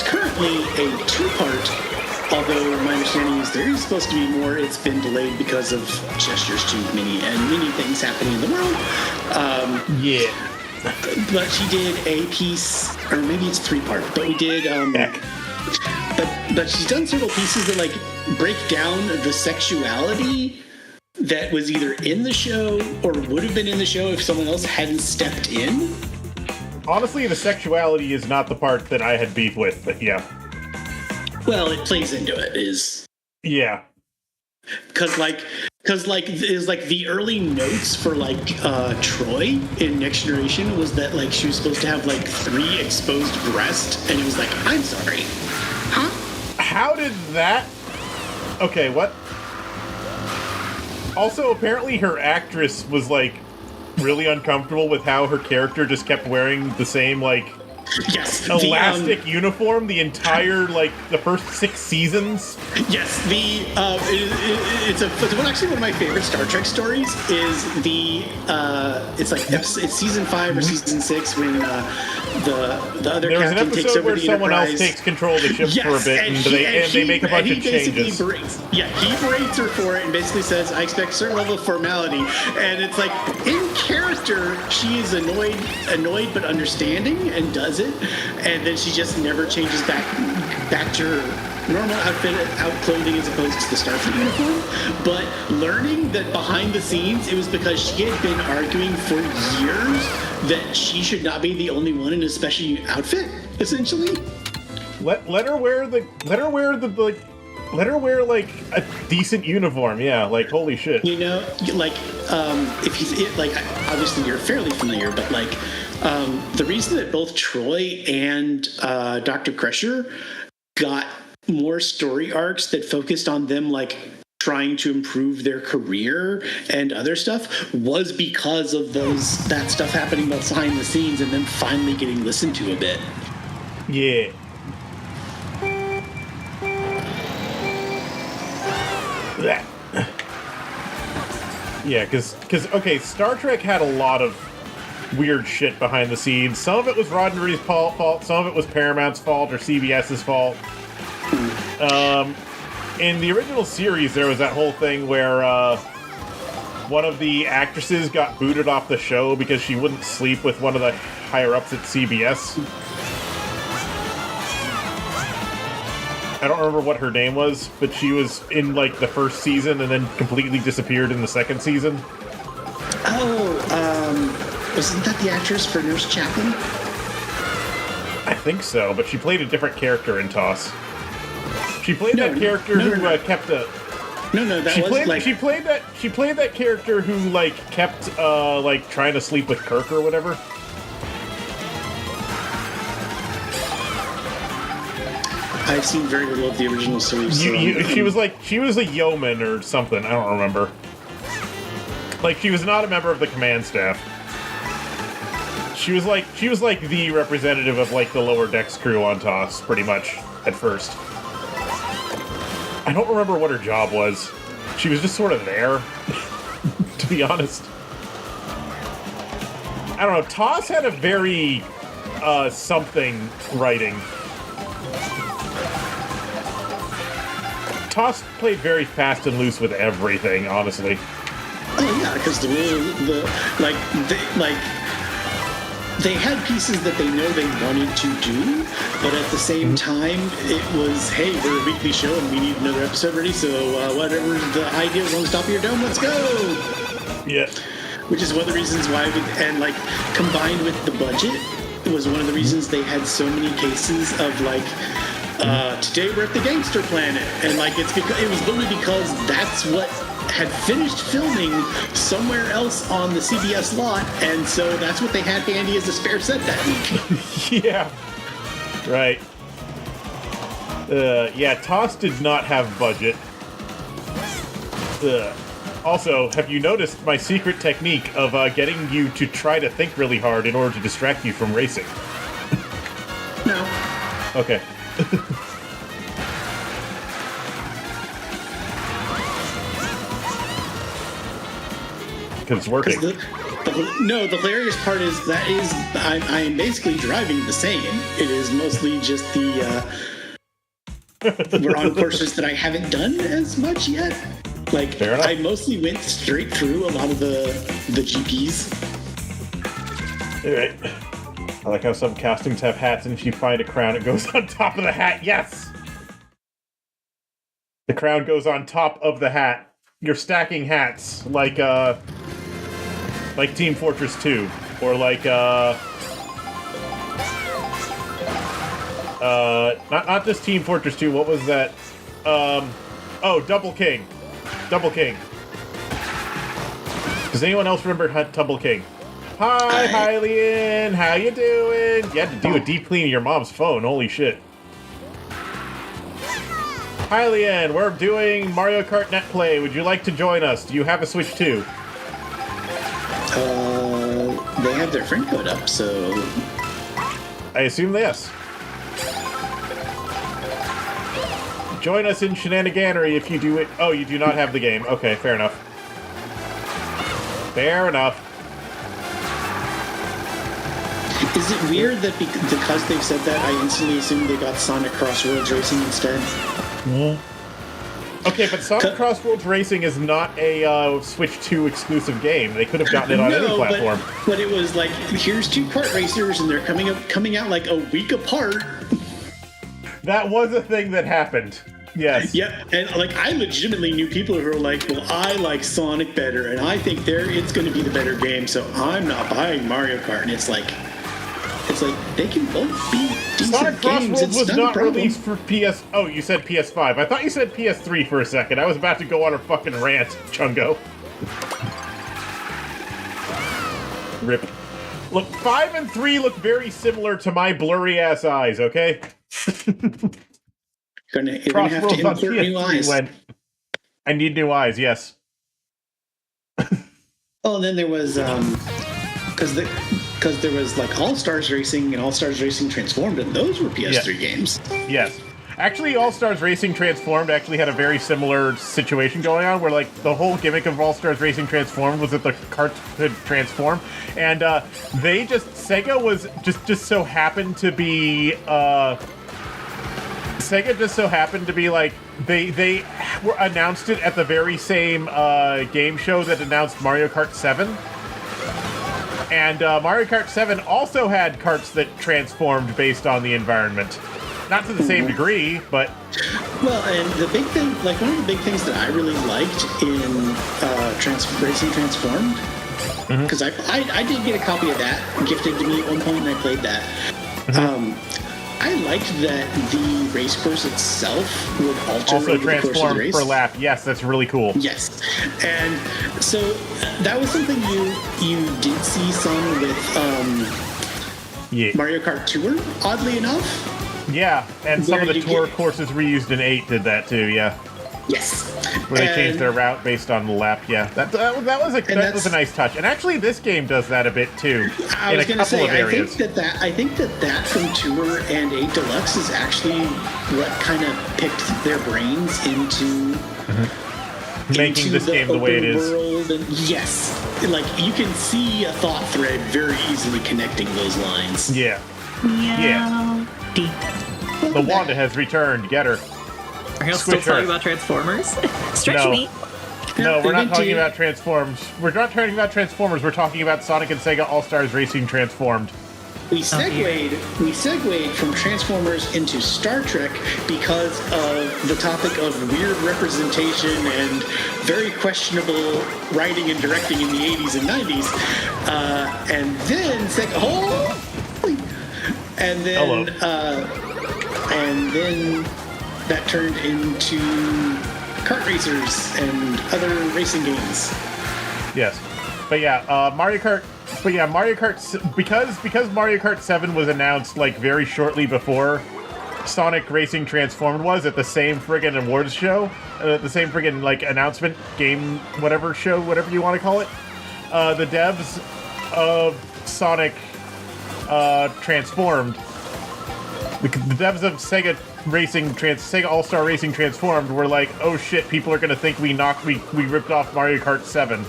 currently a 2-part Although my understanding is there is supposed to be more, it's been delayed because of gestures to many things happening in the world. Yeah. But she did a piece, or maybe it's 3-part, but we did. But she's done several pieces that like break down the sexuality that was either in the show or would have been in the show if someone else hadn't stepped in. Honestly, the sexuality is not the part that I had beef with, but yeah. Well, it plays into it, is. Yeah. Because is like the early notes for like Troy in Next Generation was that like she was supposed to have like 3 exposed breasts, and it was like, I'm sorry, huh? How did that? Okay, what? Also, apparently her actress was like really uncomfortable with how her character just kept wearing the same like Yes, elastic uniform the entire like the first 6 seasons. Yes, it's actually one of my favorite Star Trek stories. Is it's season 5 or season 6 when the other there was an captain takes episode over where the someone Enterprise. else takes control of the ship for a bit, and they make a bunch of changes. He berates her for it and basically says, "I expect a certain level of formality." And it's like in character, she is annoyed but understanding and does it, and then she just never changes back to her normal clothing as opposed to the Starfleet uniform. But learning that behind the scenes, it was because she had been arguing for years that she should not be the only one in a special outfit, essentially. Let her wear like a decent uniform. Yeah, like holy shit. You know, like obviously you're fairly familiar, but like the reason that both Troy and Dr. Crusher got more story arcs that focused on them like trying to improve their career and other stuff was because of that stuff happening behind the scenes and them finally getting listened to a bit. Yeah. Yeah, because okay, Star Trek had a lot of weird shit behind the scenes. Some of it was Roddenberry's fault, some of it was Paramount's fault or CBS's fault. In the original series, there was that whole thing where one of the actresses got booted off the show because she wouldn't sleep with one of the higher-ups at CBS. I don't remember what her name was, but she was in, like, the first season and then completely disappeared in the second season. Wasn't that the actress for Nurse Chaplin? I think so, but she played a different character in TOS. She played that character who kept a... She played that character who, like, kept, like, trying to sleep with Kirk or whatever. I've seen very little of the original series. She was a yeoman or something. I don't remember. Like, she was not a member of the command staff. She was like the representative of like the lower decks crew on TOS, pretty much at first. I don't remember what her job was. She was just sort of there, to be honest. I don't know. TOS had a very something writing. TOS played very fast and loose with everything, honestly. Oh yeah, because they had pieces that they know they wanted to do, but at the same time, it was, hey, we're a weekly show and we need another episode ready, so whatever the idea was on the top of your dome, let's go! Yeah. Which is one of the reasons why, combined with the budget, was one of the reasons they had so many cases of, like, today we're at the gangster planet, and, like, it was literally because that's what had finished filming somewhere else on the CBS lot, and so that's what they had handy as a spare set that week. Yeah. Right. Yeah, TOS did not have budget. Also, have you noticed my secret technique of getting you to try to think really hard in order to distract you from racing? No. Okay. Because it's working. The hilarious part is I am basically driving the same. It is mostly just the We're on courses that I haven't done as much yet. Like, Fair enough. I mostly went straight through a lot of the GPs. Alright. I like how some costumes have hats, and if you find a crown, it goes on top of the hat. Yes! The crown goes on top of the hat. You're stacking hats, like Team Fortress 2, or like, not just Team Fortress 2, what was that? Double King. Double King. Does anyone else remember Double King? Hi, Hylian, how you doing? You had to do a deep clean of your mom's phone, holy shit. Hylian, we're doing Mario Kart Netplay. Would you like to join us? Do you have a Switch 2? They have their friend code up, so... I assume yes. Join us in shenaniganery if you do it. Oh, you do not have the game. Okay, fair enough. Fair enough. Is it weird that because they've said that, I instantly assumed they got Sonic Crossroads Racing instead? Okay, but Sonic Crossroads Racing is not a Switch 2 exclusive game. They could have gotten it on any platform. But it was like, here's two kart racers, and they're coming out like a week apart. That was a thing that happened. Yes. Yep, and like I legitimately knew people who were like, well, I like Sonic better, and I think it's going to be the better game, so I'm not buying Mario Kart. And it's like they can both be decent Sonic games. Crossroads was not not released for PS. Oh, you said PS5. I thought you said PS3 for a second. I was about to go on a fucking rant, Chungo. Rip. Look, 5 and 3 look very similar to my blurry ass eyes. Okay. You're gonna have to import new eyes. I need new eyes. Yes. Oh, and then there was because there was like All Stars Racing and All Stars Racing Transformed, and those were PS3 games. Yes. Actually, All Stars Racing Transformed actually had a very similar situation going on, where like the whole gimmick of All Stars Racing Transformed was that the carts could transform, and Sega was just so happened to be like they were announced it at the very same game show that announced Mario Kart 7. And Mario Kart 7 also had karts that transformed based on the environment. Not to the same degree, but... Well, and the big thing, like one of the big things that I really liked in Racing Transformed, because I did get a copy of that gifted to me at one point, and I played that. I liked that the race course itself would alter also over the course of the transform race. per lap. Yes, that's really cool. Yes, and so that was something you did see some with Mario Kart Tour, oddly enough. Yeah, and some of Where the you tour get- courses reused in 8 did that too, yeah. Yes, Where they changed their route based on the lap, yeah. That was a nice touch. And actually, this game does that a bit too. I was in a going to couple say, of areas. I think that from Tour and 8 Deluxe is actually what kind of picked their brains into Making this game the way it is. World. And yes, like you can see a thought thread very easily connecting those lines. Yeah. Yeah. Deep. The Wanda has returned. Get her. Are you still Squish her. talking about Transformers? Stretch No. me. No, we're not talking Vintage. about Transformers. We're not talking about Transformers. We're talking about Sonic and Sega All-Stars Racing Transformed. We segued from Transformers into Star Trek because of the topic of weird representation and very questionable writing and directing in the 80s and 90s. And then that turned into kart racers and other racing games. Yes, but yeah, Mario Kart. But yeah, Mario Kart because Mario Kart 7 was announced like very shortly before Sonic Racing Transformed was at the same friggin' awards show, the same friggin' like announcement game, whatever show, whatever you want to call it. The devs of Sonic Transformed, the devs of Sega All-Star Racing Transformed were like, oh shit, people are gonna think we ripped off Mario Kart 7.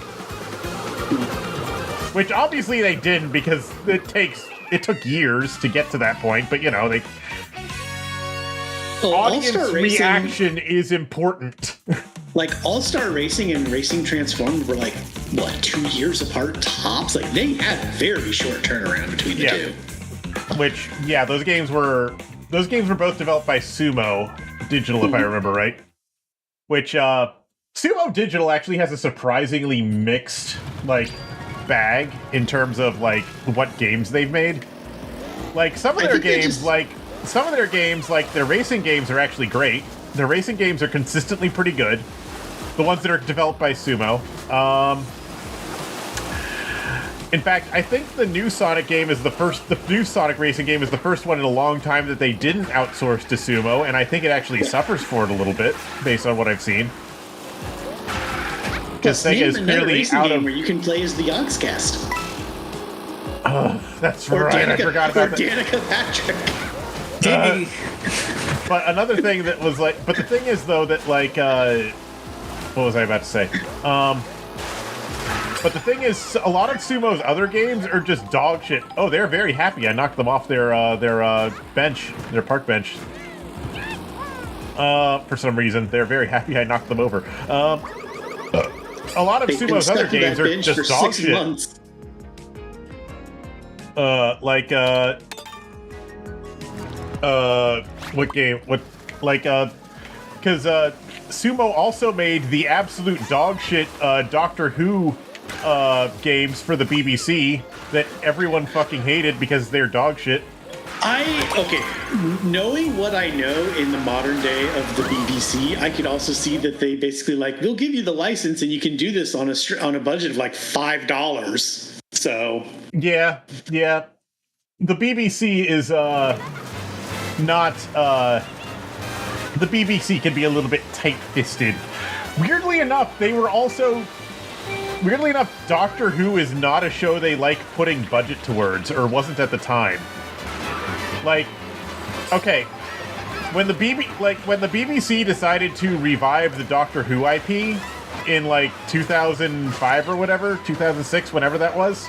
Which obviously they didn't, because it took years to get to that point, but you know, audience All-Star Racing, reaction is important. like All-Star Racing and Racing Transformed were like, what, 2 years apart tops? Like they had a very short turnaround between the two. Which, yeah, those games were both developed by Sumo Digital, if I remember right. Which, Sumo Digital actually has a surprisingly mixed, like, bag in terms of, like, what games they've made. Like, some of their games, their racing games are actually great. Their racing games are consistently pretty good. The ones that are developed by Sumo. In fact, I think the new Sonic game is the new Sonic racing game is the first one in a long time that they didn't outsource to Sumo, and I think it actually suffers for it a little bit, based on what I've seen. Because Sega is clearly out of... where you can play as the Yogscast. Oh, that's right, I forgot about that. Danica Patrick. But another thing that was like... But the thing is, though, that, like... what was I about to say? But the thing is, a lot of Sumo's other games are just dog shit. Oh, they're very happy I knocked them off their bench, their park bench. For some reason, they're very happy I knocked them over. A lot of Sumo's other games are just dog shit. Months. What game? What, like, because Sumo also made the absolute dog shit Doctor Who games for the BBC that everyone fucking hated because they're dog shit. Knowing what I know in the modern day of the BBC, I could also see that they basically like, we'll give you the license and you can do this on a budget of like $5. So yeah, the BBC is not the BBC can be a little bit tight-fisted. Weirdly enough, Doctor Who is not a show they like putting budget towards, or wasn't at the time. Like, okay, when the BBC decided to revive the Doctor Who IP in like 2005 or whatever, 2006, whenever that was,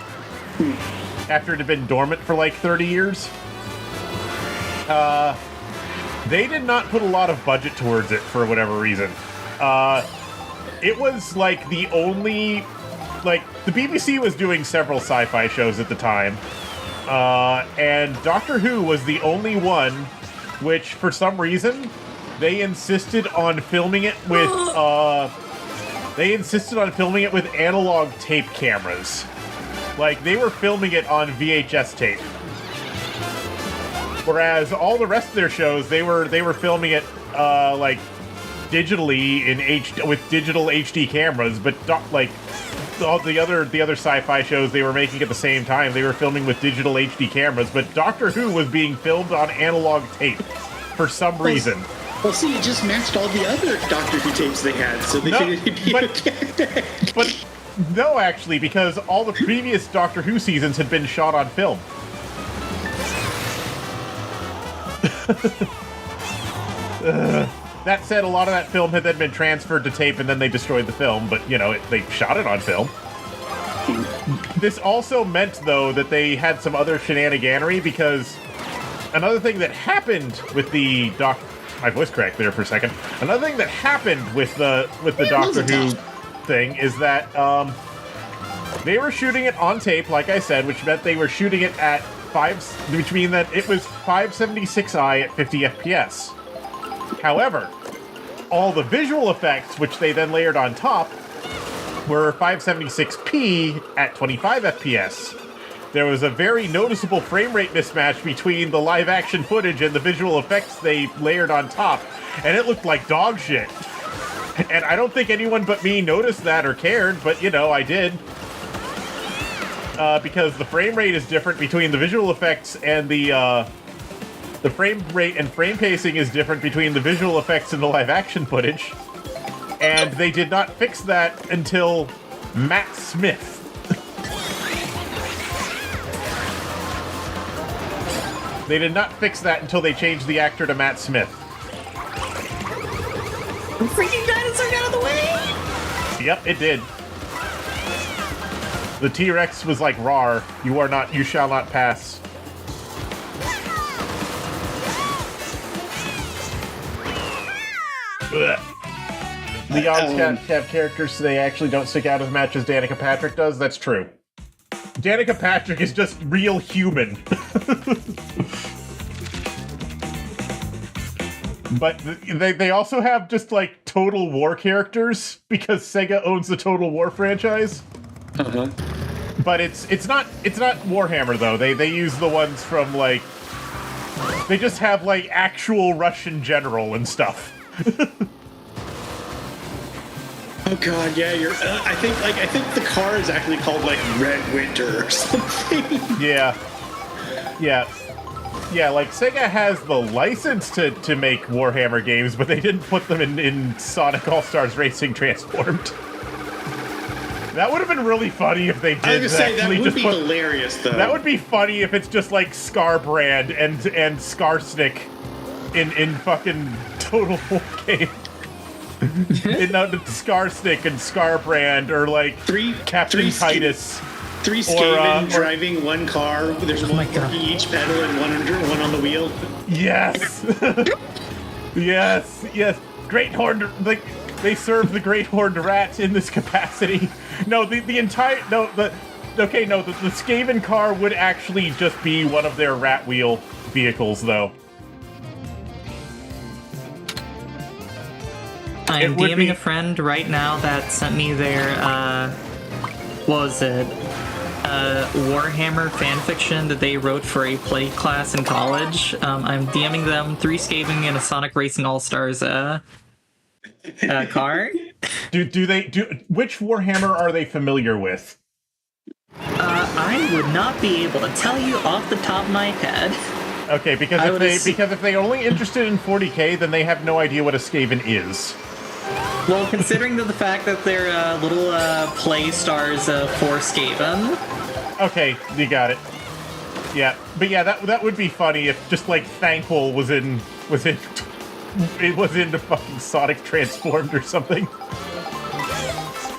after it had been dormant for like 30 years, they did not put a lot of budget towards it for whatever reason. It was like the only, like, the BBC was doing several sci-fi shows at the time, and Doctor Who was the only one which, for some reason, they insisted on filming it with analog tape cameras. Like, they were filming it on VHS tape. Whereas all the rest of their shows, they were filming it like digitally with digital HD cameras, but like all the other sci-fi shows they were making at the same time, they were filming with digital HD cameras, but Doctor Who was being filmed on analog tape for some reason. Well, see, it just matched all the other Doctor Who tapes they had, so they figured it'd be okay. But no, actually, because all the previous Doctor Who seasons had been shot on film. That said, a lot of that film had then been transferred to tape and then they destroyed the film, but, you know, they shot it on film. This also meant, though, that they had some other shenaniganery, because another thing that happened with the my voice cracked there for a second. Another thing that happened with the Doctor Who thing is that they were shooting it on tape, like I said, which meant they were shooting it at which means that it was 576i at 50 FPS. However, all the visual effects, which they then layered on top, were 576p at 25 FPS. There was a very noticeable frame rate mismatch between the live action footage and the visual effects they layered on top, and it looked like dog shit. And I don't think anyone but me noticed that or cared, but, you know, I did. Because the frame rate is different between the visual effects and the frame rate and frame pacing is different between the visual effects and the live action footage. And they did not fix that until Matt Smith. They did not fix that until they changed the actor to Matt Smith. Freaking dinosaur got out of the way! Yep, it did. The T-Rex was like, "Rawr, you shall not pass." Leons have characters so they actually don't stick out as much as Danica Patrick does. That's true. Danica Patrick is just real human. But they also have just like Total War characters because Sega owns the Total War franchise. Uh-huh. But it's not Warhammer though. They use the ones from like they just have like actual Russian general and stuff. Oh god, yeah, you're. I think the car is actually called like Red Winter or something. Yeah. Like Sega has the license to make Warhammer games, but they didn't put them in Sonic All-Stars Racing Transformed. That would have been really funny if they did. I was gonna say that would be hilarious, though. That would be funny if it's just like Scarbrand and Skarsnik in fucking Total War game. Skarsnik and Scarbrand, or like Captain Titus. Three Skaven driving one car. There's one working each pedal and one on the wheel. Yes. yes. Great Horned, like they serve the Great Horned Rat in this capacity. No, the Skaven car would actually just be one of their rat wheel vehicles, though. I'm DMing a friend right now that sent me their, what was it? Warhammer fanfiction that they wrote for a play class in college. I'm DMing them 3 Skaven and a Sonic Racing All-Stars, car. Which Warhammer are they familiar with? I would not be able to tell you off the top of my head. Okay, because if they're only interested in 40k, then they have no idea what a Skaven is. Well, considering the fact that they're little play stars for Skaven. Okay, you got it. Yeah, but yeah, that would be funny if just like Thankful was into fucking Sonic Transformed or something,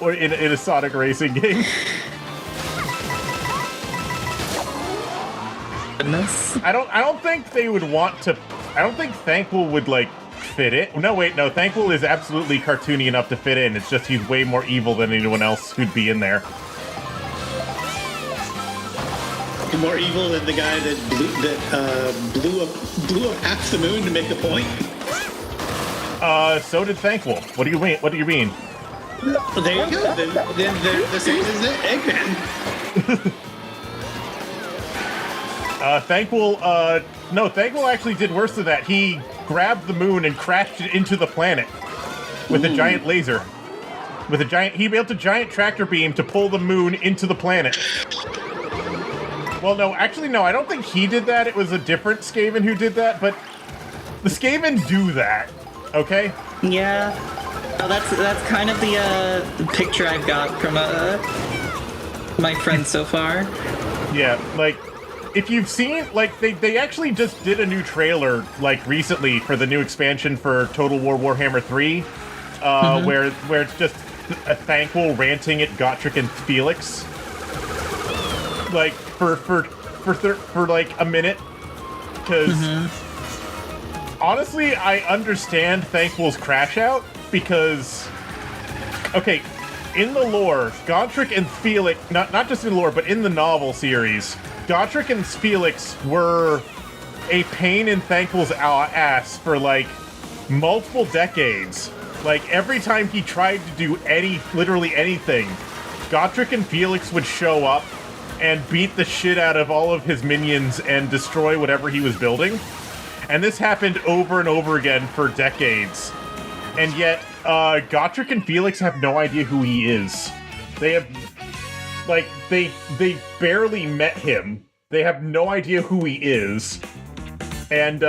or in a Sonic racing game. Goodness. I don't think they would want to. I don't think Thankful would like fit it. No, wait, no. Thankful is absolutely cartoony enough to fit in. It's just he's way more evil than anyone else who'd be in there. More evil than the guy that blew up half the moon to make the point. So did Thankful. What do you mean? What do you mean? Well, there you go. Then they're the same as Eggman. Thankful actually did worse than that. He grabbed the moon and crashed it into the planet with a giant laser. He built a giant tractor beam to pull the moon into the planet. Well, no, I don't think he did that. It was a different Skaven who did that, but the Skaven do that, okay? Yeah. Oh, that's kind of the picture I've got from my friends so far. Yeah, like, if you've seen, like, they actually just did a new trailer, like, recently for the new expansion for Total War Warhammer 3, where it's just a Thankful ranting at Gotrek and Felix, like, for like a minute, because honestly, I understand Thankful's crash out, because, okay, in the lore, Gotrek and Felix, not just in lore, but in the novel series, Gotrek and Felix were a pain in Thankful's ass for, like, multiple decades. Like, every time he tried to do literally anything, Gotrek and Felix would show up and beat the shit out of all of his minions and destroy whatever he was building. And this happened over and over again for decades. And yet, Gotrek and Felix have no idea who he is. They have, like, they barely met him. They have no idea who he is. And,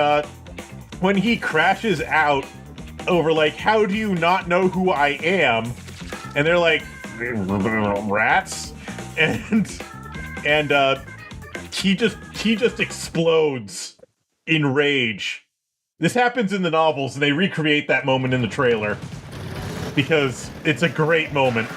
when he crashes out over, like, how do you not know who I am? And they're like, rats? And he just explodes in rage. This happens in the novels, and they recreate that moment in the trailer because it's a great moment.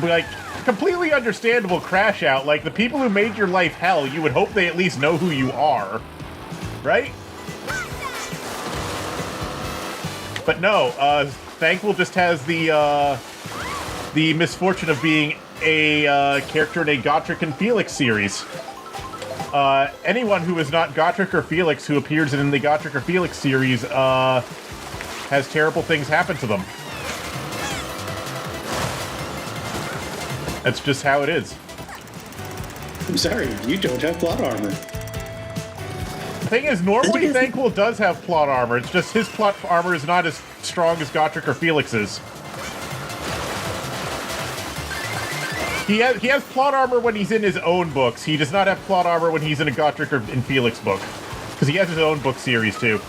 But, like, completely understandable crash out. Like, the people who made your life hell, you would hope they at least know who you are, right? But no, Thankful just has the misfortune of being a character in a Gotrek and Felix series. Anyone who is not Gotrek or Felix who appears in the Gotrek or Felix series has terrible things happen to them. That's just how it is. I'm sorry, you don't have plot armor. The thing is, normally Thankful does have plot armor. It's just his plot armor is not as strong as Gotrek or Felix's. He has plot armor when he's in his own books. He does not have plot armor when he's in a Gotrek or in Felix book. Because he has his own book series, too.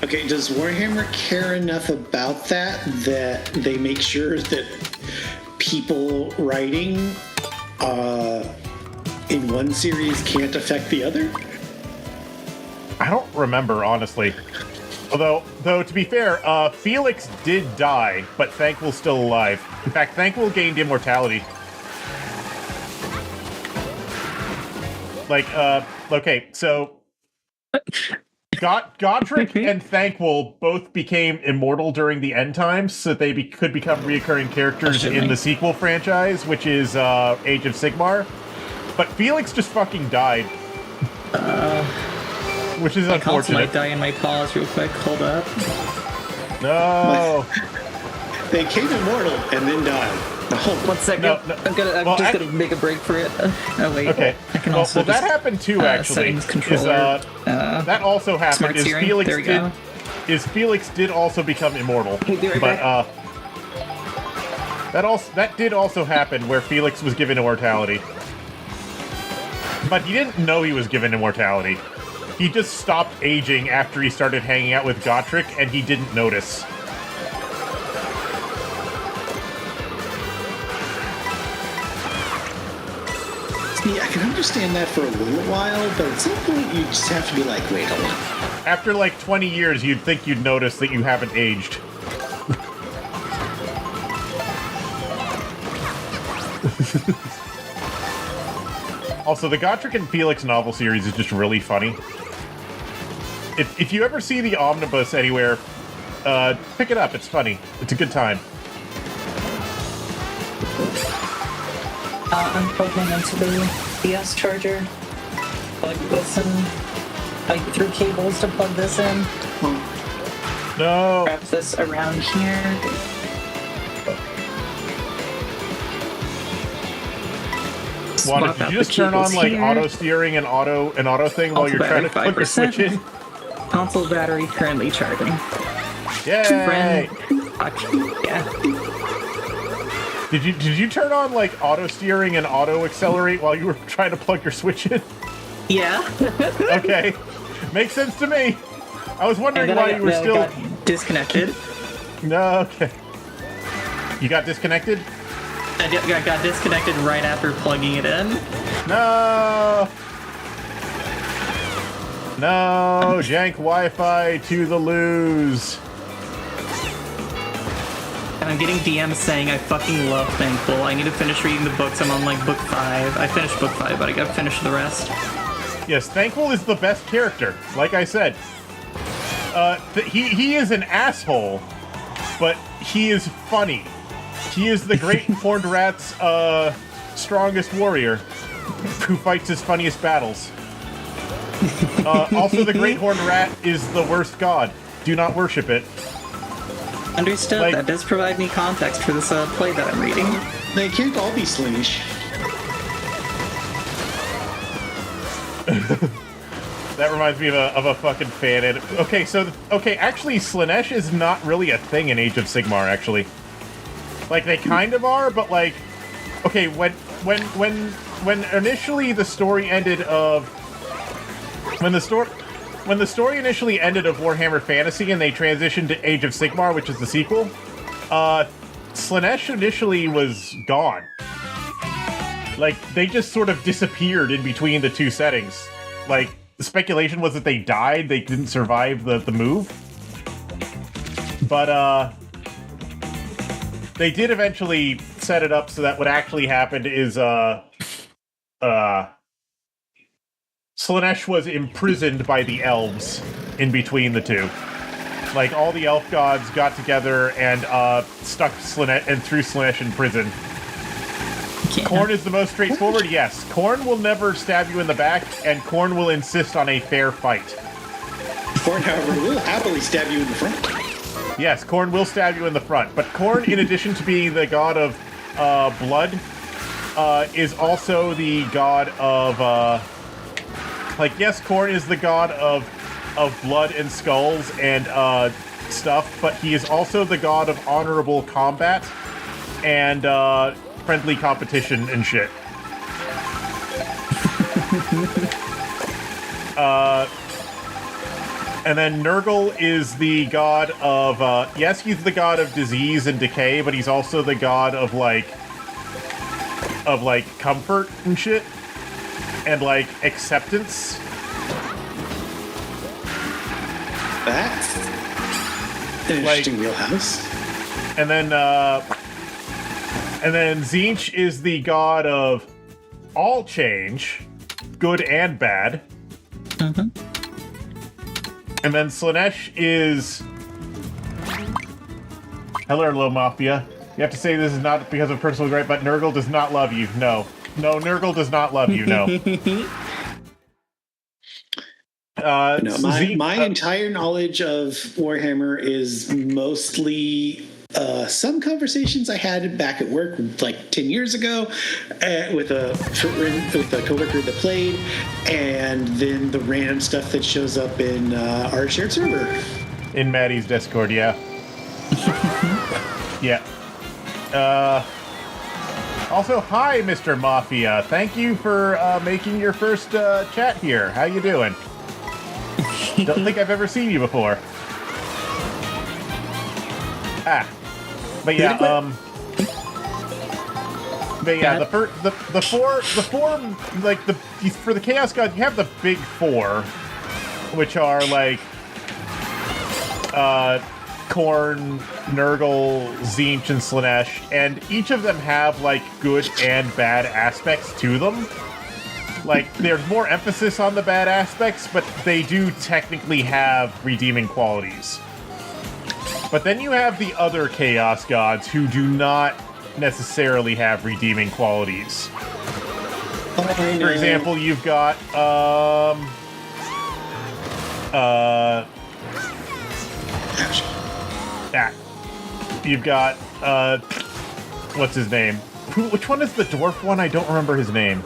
Okay, does Warhammer care enough about that they make sure that people writing in one series can't affect the other? I don't remember, honestly. Though to be fair, Felix did die, but Thankful's still alive. In fact, Thankful gained immortality. Like, okay, so Gotrek and Thankful both became immortal during the end times, so that they could become reoccurring characters in the sequel franchise, which is Age of Sigmar. But Felix just fucking died. Which is my console unfortunate. might die in my paws real quick. Hold up. No. They came immortal and then died. One second. No. I'm just gonna make a break for it. Oh wait. Okay. I can Well, also that just, happened too, actually. settings controller. That also happened. smart steering. There we go. Felix did also become immortal. Hey, be right but that did also happen where Felix was given immortality. But he didn't know he was given immortality. He just stopped aging after he started hanging out with Gotrek, and he didn't notice. See, I can understand that for a little while, but at some point you just have to be like, wait, hold on. After like 20 years, you'd think you'd notice that you haven't aged. Also, the Gotrek and Felix novel series is just really funny. If you ever see the omnibus anywhere, pick it up. It's funny. It's a good time. I'm plugging into the DS charger. Plug this in. I threw cables to plug this in. No. Wrap this around here. Wanda, did you just turn on like auto steering and auto thing while you're trying to plug your switch in? Console battery currently charging. Yay! Yeah. Did you turn on like auto steering and auto accelerate while you were trying to plug your switch in? Yeah. Okay, makes sense to me. I was wondering why you were still got disconnected. No, okay. You got disconnected? I got disconnected right after plugging it in. No! No, jank Wi-Fi to the lose. And I'm getting DMs saying I fucking love Thankful. I need to finish reading the books. I'm on like book 5. I finished book 5, but I gotta finish the rest. Yes, Thankful is the best character. Like I said, he is an asshole, but he is funny. He is the great horned rat's strongest warrior, who fights his funniest battles. Also, the great horned rat is the worst god. Do not worship it. Understood. Like- That does provide me context for this play that I'm reading. They can't all be Slinish. That reminds me of a fucking fan edit. Okay, actually, Slaanesh is not really a thing in Age of Sigmar, actually. Like, they kind of are, but like... Okay, when initially the story ended of... When the story initially ended of Warhammer Fantasy and they transitioned to Age of Sigmar, which is the sequel, Slaanesh initially was gone. Like, they just sort of disappeared in between the two settings. Like, the speculation was that they died, they didn't survive the move. But, they did eventually set it up so that what actually happened is, Slaanesh was imprisoned by the elves in between the two. Like, all the elf gods got together and stuck Slanesh and threw Slanesh in prison. Yeah. Korn is the most straightforward, yes. Korn will never stab you in the back, and Korn will insist on a fair fight. Korn, however, will happily stab you in the front. Yes, Korn will stab you in the front, but Korn, in addition to being the god of blood, is also the god of, yes, Korn is the god of blood and skulls and stuff, but he is also the god of honorable combat and friendly competition and shit. And then Nurgle is the god of, yes, he's the god of disease and decay, but he's also the god of, comfort and shit. And, acceptance. That's an interesting wheelhouse. And then Tzeentch is the god of all change, good and bad. Mm-hmm. And then Slanesh is... Hello, Mafia. You have to say this is not because of personal gripe, but Nurgle does not love you. No. No, Nurgle does not love you, no. My entire knowledge of Warhammer is mostly some conversations I had back at work 10 years ago with a coworker that played, and then the random stuff that shows up in our shared server. In Maddie's Discord, yeah. Yeah. Also, hi, Mr. Mafia. Thank you for making your first chat here. How you doing? Don't think I've ever seen you before. But yeah, for the Chaos God, you have the big four, which are Khorne, Nurgle, Tzeentch, and Slanesh, and each of them have good and bad aspects to them. There's more emphasis on the bad aspects, but they do technically have redeeming qualities. But then you have the other Chaos Gods who do not necessarily have redeeming qualities. For example, you've got, you've got, what's his name? Which one is the dwarf one? I don't remember his name.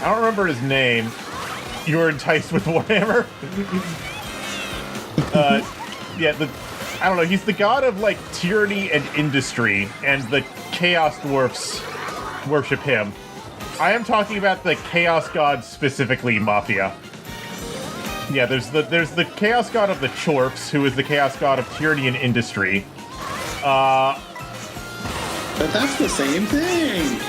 I don't remember his name. You were enticed with Warhammer? I don't know, he's the god of, tyranny and industry, and the Chaos Dwarfs worship him. I am talking about the Chaos God specifically, Mafia. Yeah, there's the Chaos God of the Chorfs, who is the Chaos God of tyranny and industry. But that's the same thing!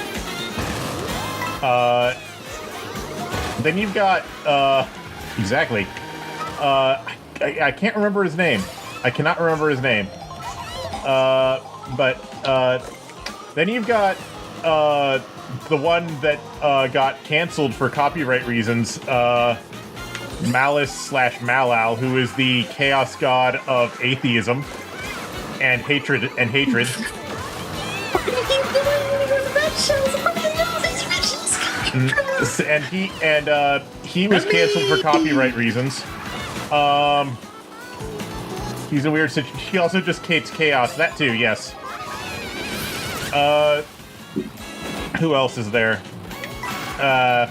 Then you've got, exactly. I can't remember his name. I cannot remember his name. Then you've got, the one that, got canceled for copyright reasons, Malice/Malal, who is the Chaos God of atheism and hatred. And he was canceled for copyright reasons. He's a weird situation. He also just hates chaos. That too, yes. Who else is there?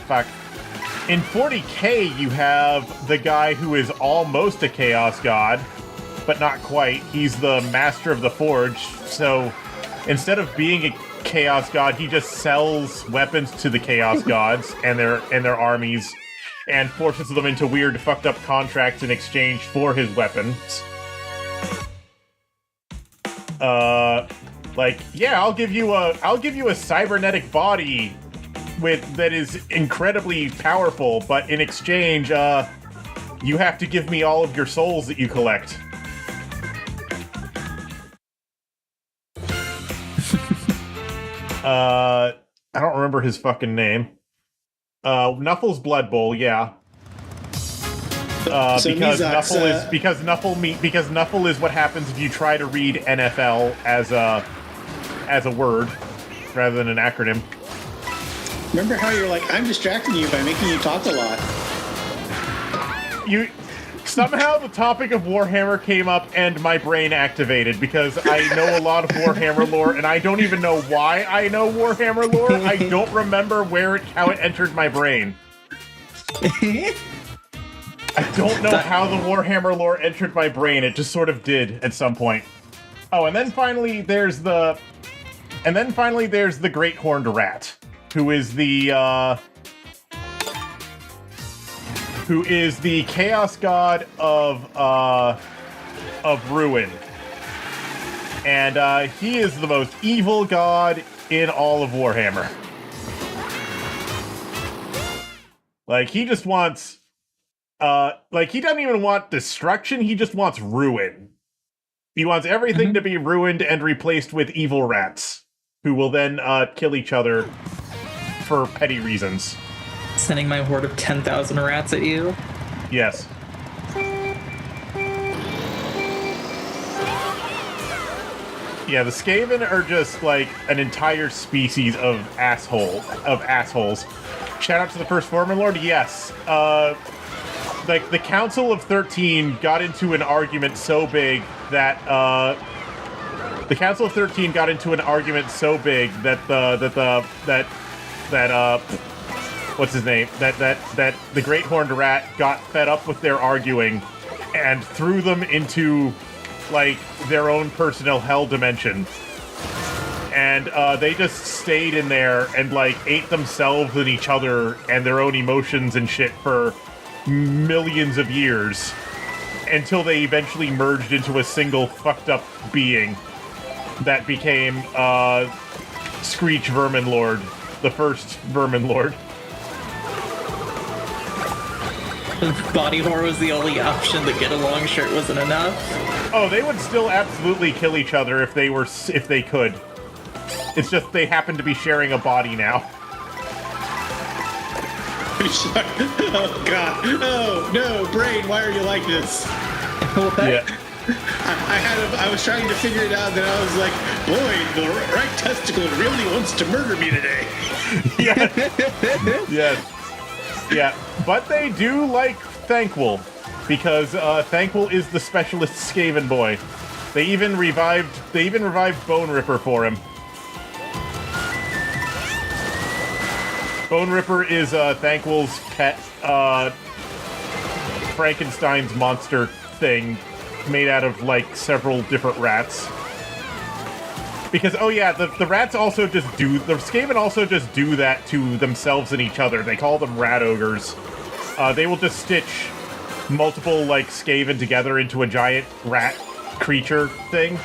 Fuck. In 40k, you have the guy who is almost a chaos god, but not quite. He's the master of the forge, so instead of being a chaos god, he just sells weapons to the chaos gods and their armies, and forces them into weird, fucked up contracts in exchange for his weapons. I'll give you a cybernetic body that is incredibly powerful, but in exchange, you have to give me all of your souls that you collect. I don't remember his fucking name. Nuffle's Blood Bowl, yeah. So Because Mizak's, Nuffle is what happens if you try to read NFL as a word rather than an acronym. remember how you're like, I'm distracting you by making you talk a lot. Somehow the topic of Warhammer came up and my brain activated because I know a lot of Warhammer lore and I don't even know why I know Warhammer lore. I don't remember how it entered my brain. I don't know how the Warhammer lore entered my brain. It just sort of did at some point. Oh, and then finally there's the Great Horned Rat, who is the chaos god of ruin. And he is the most evil god in all of Warhammer. Like, he just wants he doesn't even want destruction, he just wants ruin. He wants everything to be ruined and replaced with evil rats, who will then kill each other for petty reasons. Sending my horde of 10,000 rats at you. Yes. Yeah, the Skaven are just like an entire species of assholes. Shout out to the first Foreman Lord. Yes. Like the Council of 13 got into an argument so big that what's his name? That the Great Horned Rat got fed up with their arguing and threw them into like their own personal hell dimension. And they just stayed in there and like ate themselves and each other and their own emotions and shit for millions of years until they eventually merged into a single fucked up being that became Screech Vermin Lord, the first Vermin Lord. Body horror was the only option. The get along shirt wasn't enough. Oh, they would still absolutely kill each other if they could. It's just they happen to be sharing a body now. Oh god. Oh no, brain, why are you like this? What? Yeah. I was trying to figure it out, then I was like, boy, the right testicle really wants to murder me today. Yeah. Yes. Yeah. But they do like Thankwol, because Thankwol is the specialist Skaven boy. They even revived Bone Ripper for him. Bone Ripper is Thankwol's pet Frankenstein's monster thing made out of like several different rats. Because oh yeah, the rats also the Skaven also just do that to themselves and each other. They call them rat ogres. They will just stitch multiple like Skaven together into a giant rat creature thing.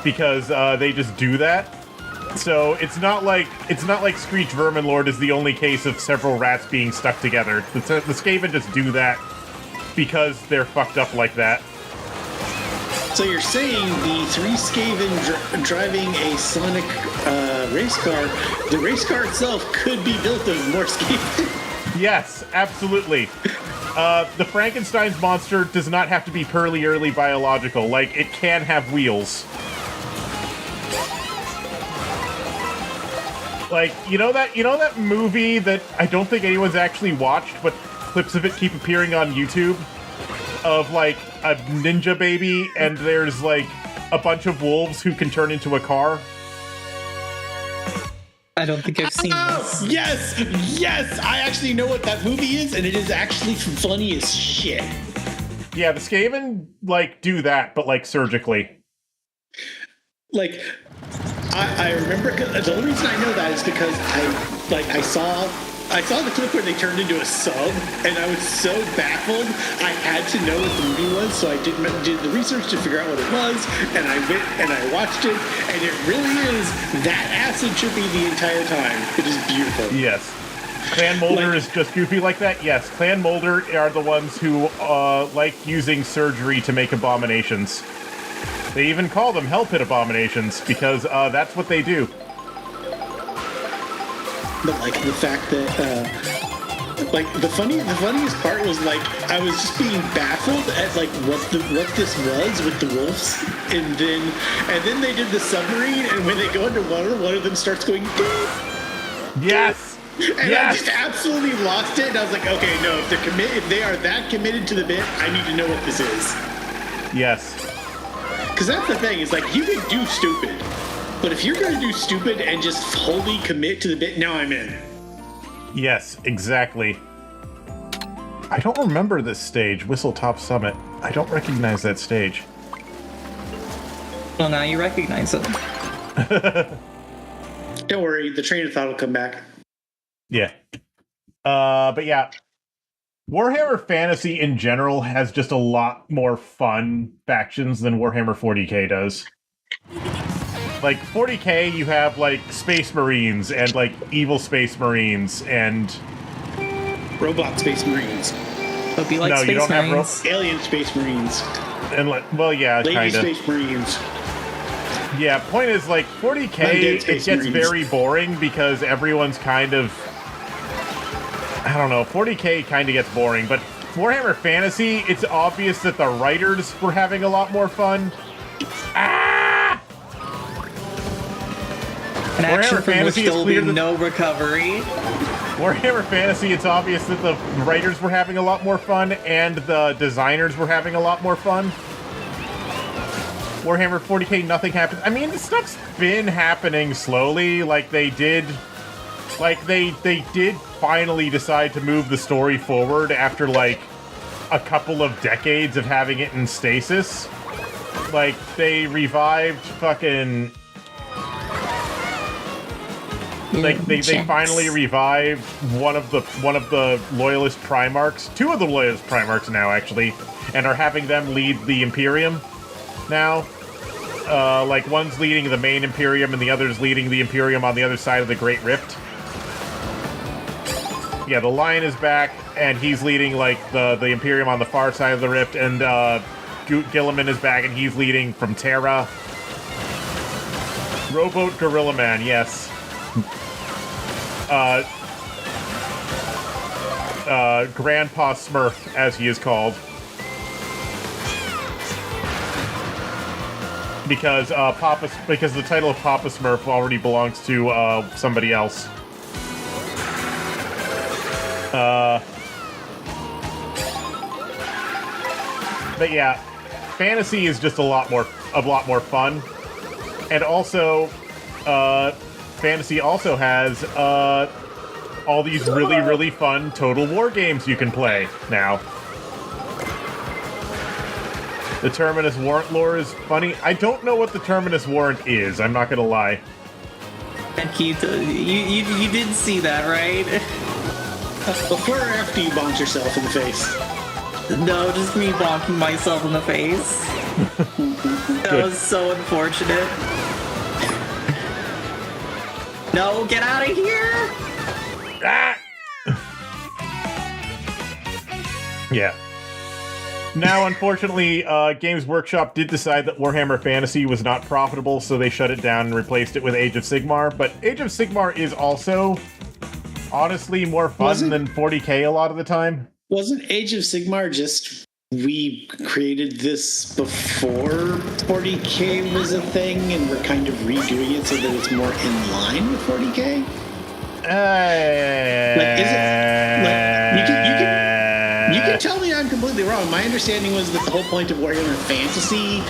Because they just do that. So it's not like Screech Vermin Lord is the only case of several rats being stuck together. The Skaven just do that because they're fucked up like that. So you're saying the three Skaven driving a Sonic race car, the race car itself could be built of more Skaven? Yes, absolutely. The Frankenstein's monster does not have to be purely biological. Like, it can have wheels. Like, you know that movie that I don't think anyone's actually watched, but clips of it keep appearing on YouTube? Of, like, a ninja baby, and there's, like, a bunch of wolves who can turn into a car? I don't think I've seen this. Yes! I actually know what that movie is, and it is actually funny as shit. Yeah, the Skaven, like, do that, but, like, surgically. Like, I remember, the only reason I know that is because I saw the clip where they turned into a sub, and I was so baffled, I had to know what the movie was, so I did the research to figure out what it was, and I went and I watched it, and it really is that acid trippy the entire time. It is beautiful. Yes. Clan Molder is just goofy like that? Yes. Clan Molder are the ones who like using surgery to make abominations. They even call them Hell Pit abominations, because that's what they do. but like the fact that like the funniest part was like I was just being baffled at like what this was with the wolves, and then they did the submarine, and when they go underwater, one of them starts going beep. Yes. And yes. I just absolutely lost it, and I was like, okay, no, if they are that committed to the bit, I need to know what this is. Yes. Because that's the thing, is like you can do stupid, but if you're going to do stupid and just wholly commit to the bit, now I'm in. Yes, exactly. I don't remember this stage, Whistletop Summit. I don't recognize that stage. Well, now you recognize it. Don't worry, the train of thought will come back. Yeah. But yeah, Warhammer Fantasy in general has just a lot more fun factions than Warhammer 40k does. Like 40k, you have like Space Marines and like evil Space Marines and Robot Space Marines. Hope you like No, Space you don't have Marines. Alien Space Marines. and like, well, yeah, Lady kind of. Space Marines. Yeah, point is like 40k, Undead it Space gets Marines. very boring because everyone's kind of, I don't know, 40k kind of gets boring, but Warhammer Fantasy, it's obvious that the writers were having a lot more fun. An action Warhammer from which Fantasy is there will be clear that- no recovery. Warhammer Fantasy, it's obvious that the writers were having a lot more fun and the designers were having a lot more fun. Warhammer 40k, nothing happened. I mean, this stuff's been happening slowly. Like they did finally decide to move the story forward after like a couple of decades of having it in stasis. Like they revived fucking. Like they finally revived one of the loyalist Primarchs, two of the loyalist Primarchs now actually, and are having them lead the Imperium now. Like one's leading the main Imperium and the other's leading the Imperium on the other side of the Great Rift. Yeah, the Lion is back and he's leading like the Imperium on the far side of the Rift, and Gilliman is back and he's leading from Terra. Rowboat Gorilla Man, yes. Grandpa Smurf, as he is called. Because because the title of Papa Smurf already belongs to somebody else. But yeah, fantasy is just a lot more fun, and also, fantasy also has all these really fun Total War games you can play now. The Terminus Warrant lore is funny. I don't know what the Terminus Warrant is, I'm not gonna lie. And Keith, you did see that, right? Before or after you bonk yourself in the face? No, just me bonking myself in the face. That was so unfortunate. No, get out of here! Ah! Yeah. Now, unfortunately, Games Workshop did decide that Warhammer Fantasy was not profitable, so they shut it down and replaced it with Age of Sigmar. But Age of Sigmar is also, honestly, more fun than 40k a lot of the time. Wasn't Age of Sigmar just we created this before 40k was a thing, and we're kind of redoing it so that it's more in line with 40k? Like, is it like you can tell me I'm completely wrong. My understanding was that the whole point of Warhammer Fantasy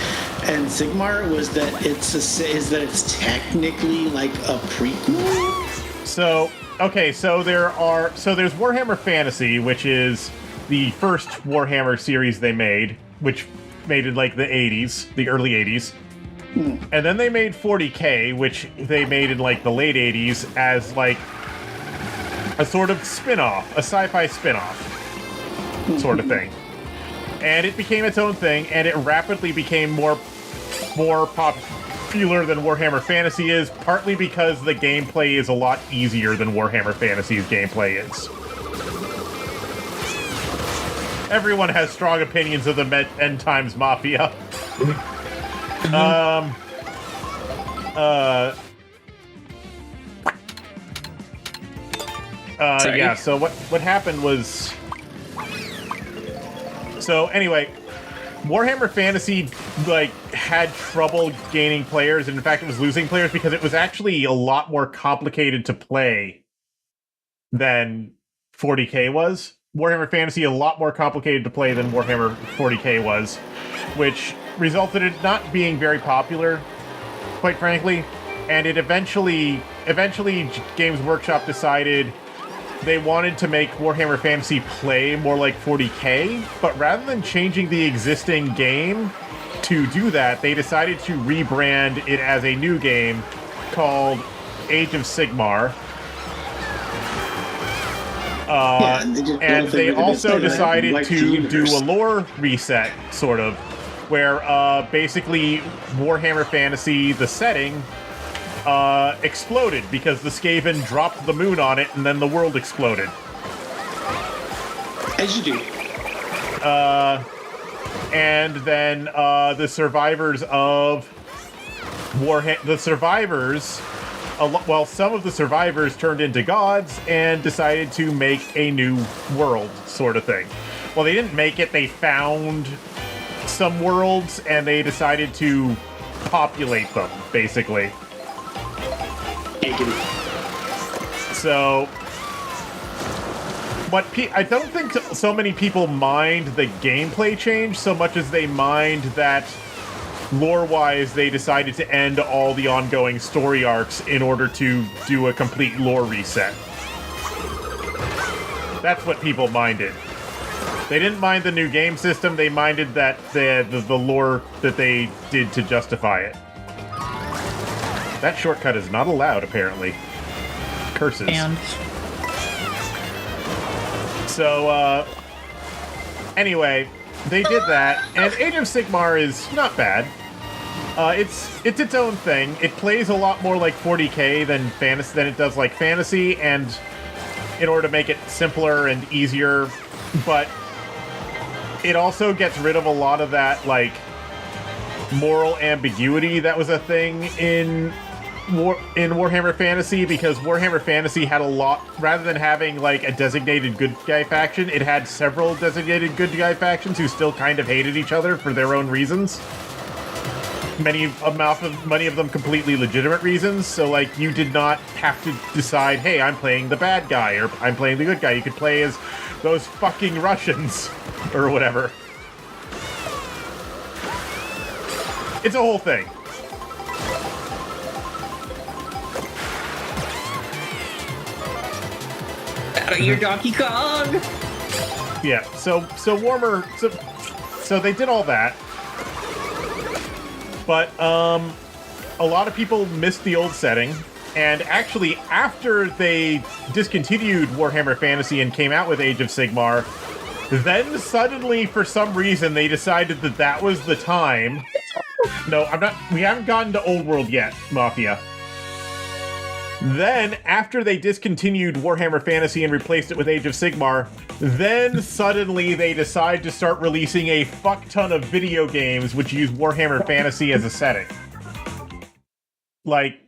and Sigmar was that it's technically like a prequel. So there's Warhammer Fantasy, which is the first Warhammer series they made, which made in like the 80s, the early 80s. And then they made 40k, which they made in like the late 80s as like a sort of spin-off, a sci-fi spin-off sort of thing. And it became its own thing, and it rapidly became more popular than Warhammer Fantasy is, partly because the gameplay is a lot easier than Warhammer Fantasy's gameplay is. Everyone has strong opinions of the End Times Mafia. Sorry. Yeah, so what happened was... So, anyway, Warhammer Fantasy, like, had trouble gaining players, and in fact it was losing players because it was actually a lot more complicated to play than 40k was. Warhammer Fantasy a lot more complicated to play than Warhammer 40k was, which resulted in not being very popular, quite frankly, and it eventually Games Workshop decided they wanted to make Warhammer Fantasy play more like 40k, but rather than changing the existing game to do that, they decided to rebrand it as a new game called Age of Sigmar. And they also decided to do a lore reset, sort of, where basically Warhammer Fantasy, the setting, exploded because the Skaven dropped the moon on it and then the world exploded. As you do. And then the survivors of some of the survivors turned into gods and decided to make a new world, sort of thing. Well, they didn't make it, they found some worlds and they decided to populate them, basically. So, I don't think so many people mind the gameplay change so much as they mind that lore-wise they decided to end all the ongoing story arcs in order to do a complete lore reset. That's what people minded. They didn't mind the new game system, they minded that the lore that they did to justify it. That shortcut is not allowed, apparently. Curses. And so, anyway, they did that, and Age of Sigmar is not bad. It's its own thing. It plays a lot more like 40k than it does like fantasy, and in order to make it simpler and easier, but it also gets rid of a lot of that, like, moral ambiguity that was a thing in Warhammer Fantasy, because Warhammer Fantasy had a lot, rather than having like a designated good guy faction, it had several designated good guy factions who still kind of hated each other for their own reasons. Many of them completely legitimate reasons, so like you did not have to decide, hey, I'm playing the bad guy or I'm playing the good guy. You could play as those fucking Russians or whatever. It's a whole thing. out of your Donkey Kong! Yeah, so they did all that. But, a lot of people missed the old setting, and actually, after they discontinued Warhammer Fantasy and came out with Age of Sigmar, then suddenly, for some reason, they decided that that was the time. No, we haven't gotten to Old World yet, Mafia. Then, after they discontinued Warhammer Fantasy and replaced it with Age of Sigmar, then suddenly they decide to start releasing a fuck ton of video games which use Warhammer Fantasy as a setting. Like,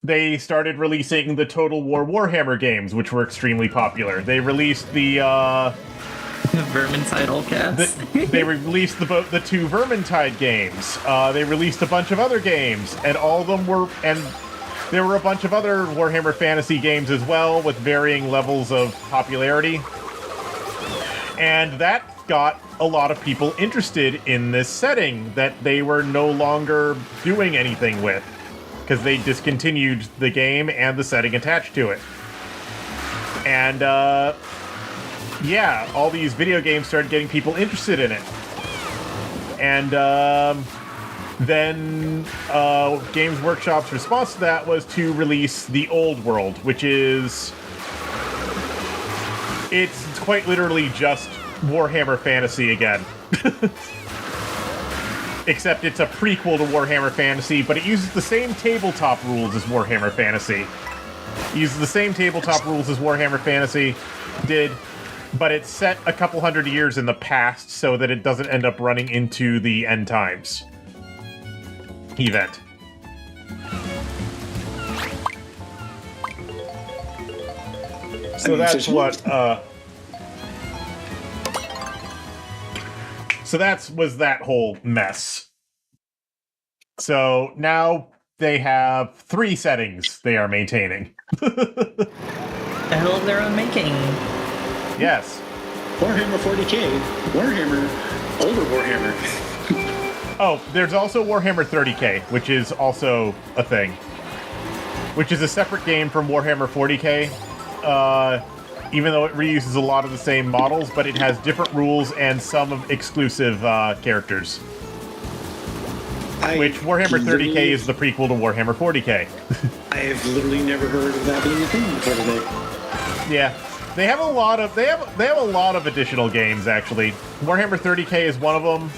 they started releasing the Total War Warhammer games, which were extremely popular. They released the Vermintide Allcats. They released the two Vermintide games. They released a bunch of other games, and all of them were... And there were a bunch of other Warhammer Fantasy games as well, with varying levels of popularity. And that got a lot of people interested in this setting that they were no longer doing anything with, because they discontinued the game and the setting attached to it. And, yeah, all these video games started getting people interested in it. And, then Games Workshop's response to that was to release the Old World, which is... It's quite literally just Warhammer Fantasy again. Except it's a prequel to Warhammer Fantasy, but it uses the same tabletop rules as Warhammer Fantasy. It uses the same tabletop rules as Warhammer Fantasy did, but it's set a couple hundred years in the past so that it doesn't end up running into the end times event. So that's what. So was that whole mess. So now they have 3 settings they are maintaining. The hell of their own making. Yes. Warhammer 40k, Warhammer, older Warhammer. Oh, there's also Warhammer 30k, which is also a thing. Which is a separate game from Warhammer 40k. Even though it reuses a lot of the same models, but it has different rules and some exclusive characters. Which Warhammer 30k is the prequel to Warhammer 40k. I've literally never heard of that being a thing before today. Yeah. They have a lot of additional games actually. Warhammer 30k is one of them.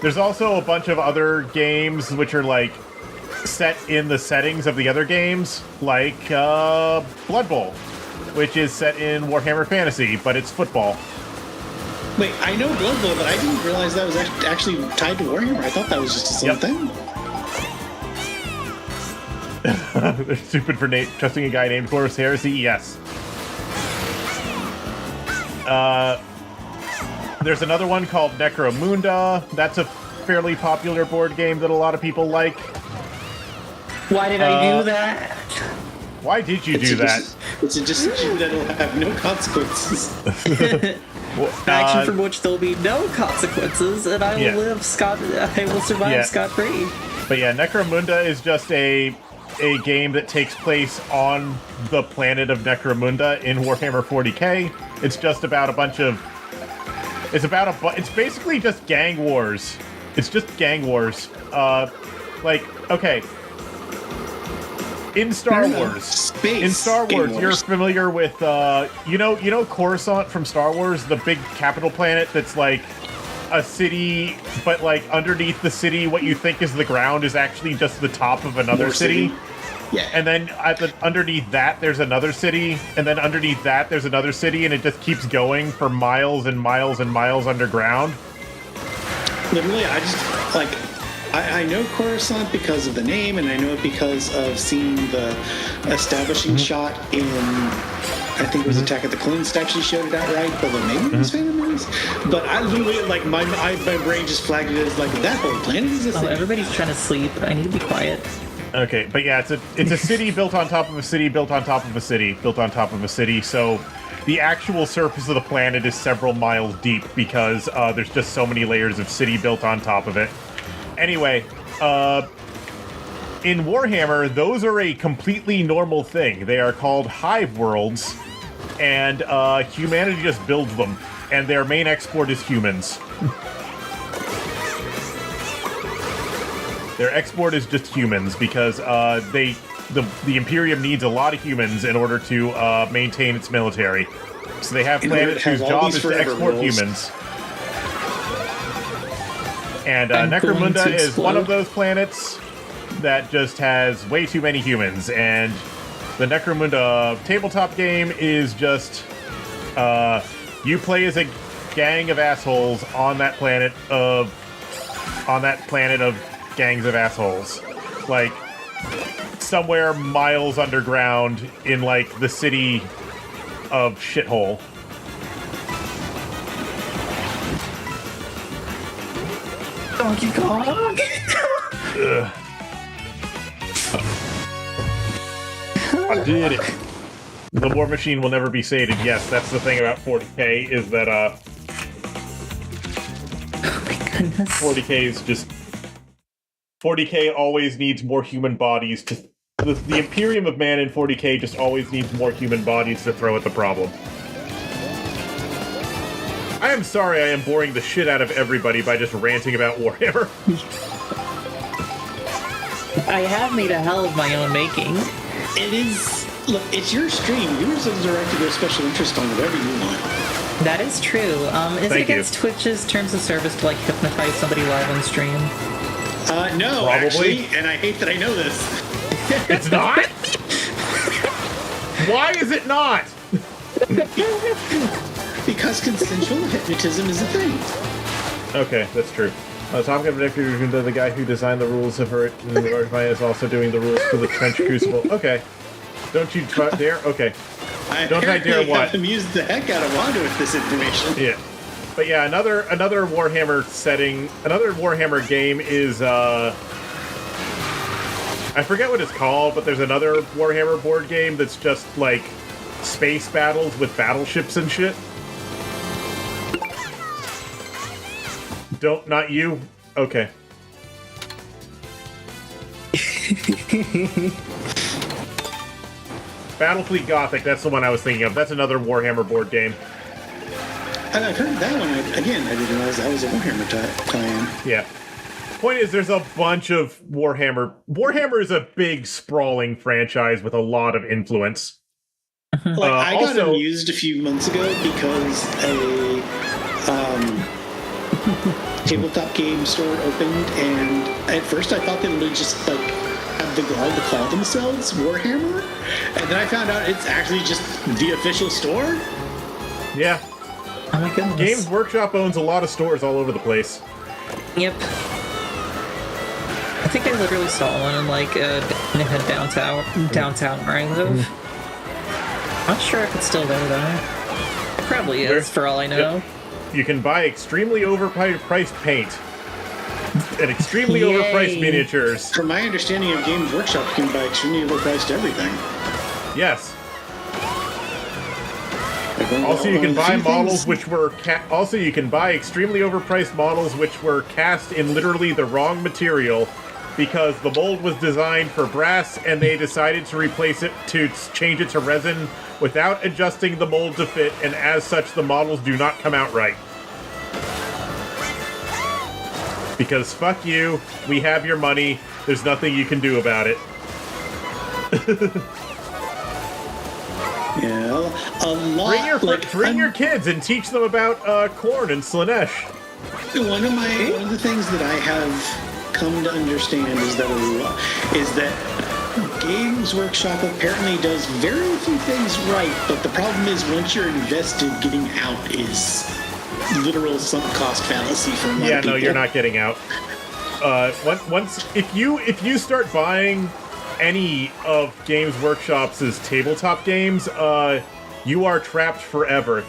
There's also a bunch of other games which are like set in the settings of the other games, like Blood Bowl, which is set in Warhammer Fantasy, but it's football. Wait, I know Blood Bowl, but I didn't realize that was actually tied to Warhammer. I thought that was just a same thing. They're stupid for trusting a guy named Horus Heresy, yes. There's another one called Necromunda. That's a fairly popular board game that a lot of people like. Why did I do that? Why did you do that? It's a decision that'll have no consequences. Action from which there'll be no consequences, and I will live I will survive scot-free. But yeah, Necromunda is just a game that takes place on the planet of Necromunda in Warhammer 40k. It's just about a bunch of... It's basically just gang wars. It's just gang wars. Okay. In Star Wars, you're familiar with, you know Coruscant from Star Wars, the big capital planet that's like a city, but like underneath the city, what you think is the ground is actually just the top of another city. Yeah. And then underneath that, there's another city, and then underneath that, there's another city, and it just keeps going for miles and miles and miles underground. Literally, I know Coruscant because of the name, and I know it because of seeing the establishing shot in, I think it was Attack of the Clones that actually showed it outright, although maybe it was Phantom Menace. But I literally, like, my brain just flagged it as, like, that whole planet is a city. Oh, everybody's trying to sleep. I need to be quiet. Okay, but yeah, it's a city built on top of a city, built on top of a city, built on top of a city, so the actual surface of the planet is several miles deep because there's just so many layers of city built on top of it. Anyway, in Warhammer, those are a completely normal thing. They are called hive worlds, and humanity just builds them, and their main export is humans. Their export is just humans because the Imperium needs a lot of humans in order to maintain its military. So they have planets whose job is to export humans. And Necromunda is one of those planets that just has way too many humans. And the Necromunda tabletop game is just you play as a gang of assholes on that planet of gangs of assholes, like somewhere miles underground in like the city of shithole. Donkey Kong. I did it. The War Machine will never be sated. Yes, that's the thing about 40k is that Oh my goodness. 40k is just 40k always needs more human bodies to... The Imperium of Man in 40k just always needs more human bodies to throw at the problem. I am sorry I am boring the shit out of everybody by just ranting about Warhammer. I have made a hell of my own making. It is... Look, it's your stream. Yours is directed to a special interest on whatever you want. That is true. Is it against Twitch's terms of service to, like, hypnotize somebody live on stream? No, Probably. actually, and I hate that I know this. It's not? Why is it not? Because consensual hypnotism is a thing. Okay, that's true. Top Gun Predictor, the guy who designed the rules of her is also doing the rules for the Trench Crucible. Okay. Don't you dare? Okay. Don't I dare apparently what? have amused the heck out of Wanda with this information. Yeah. But yeah, another Warhammer setting, another Warhammer game is I forget what it's called, but there's another Warhammer board game that's just like space battles with battleships and shit. Not you? Okay. Battlefleet Gothic, that's the one I was thinking of. That's another Warhammer board game. And I've heard that one. I didn't realize that was a Warhammer tie-in. Yeah. Point is, there's a bunch of Warhammer. Warhammer is a big, sprawling franchise with a lot of influence. Like, I got also, amused a few months ago because a tabletop game store opened, and at first I thought they would just like have the gall to call themselves Warhammer, and then I found out it's actually just the official store. Yeah. Oh my goodness. Games Workshop owns a lot of stores all over the place. Yep. I think I literally saw one in like downtown where I live. Not sure if it's still there though. It probably is, for all I know. Yep. You can buy extremely overpriced paint and extremely overpriced miniatures. From my understanding of Games Workshop, you can buy extremely overpriced everything. Yes. Like, Also, you can buy models things. which were you can buy extremely overpriced models which were cast in literally the wrong material because the mold was designed for brass and they decided to replace it to change it to resin without adjusting the mold to fit, and as such the models do not come out right. Because fuck you, we have your money, there's nothing you can do about it. Yeah, a lot. Bring your kids and teach them about corn and Slanesh. One of the things that I have come to understand is that Games Workshop apparently does very few things right, but the problem is once you're invested, getting out is literal sunk cost fallacy for a lot of people. Yeah, no, you're not getting out. If you start buying any of Games Workshop's tabletop games, you are trapped forever.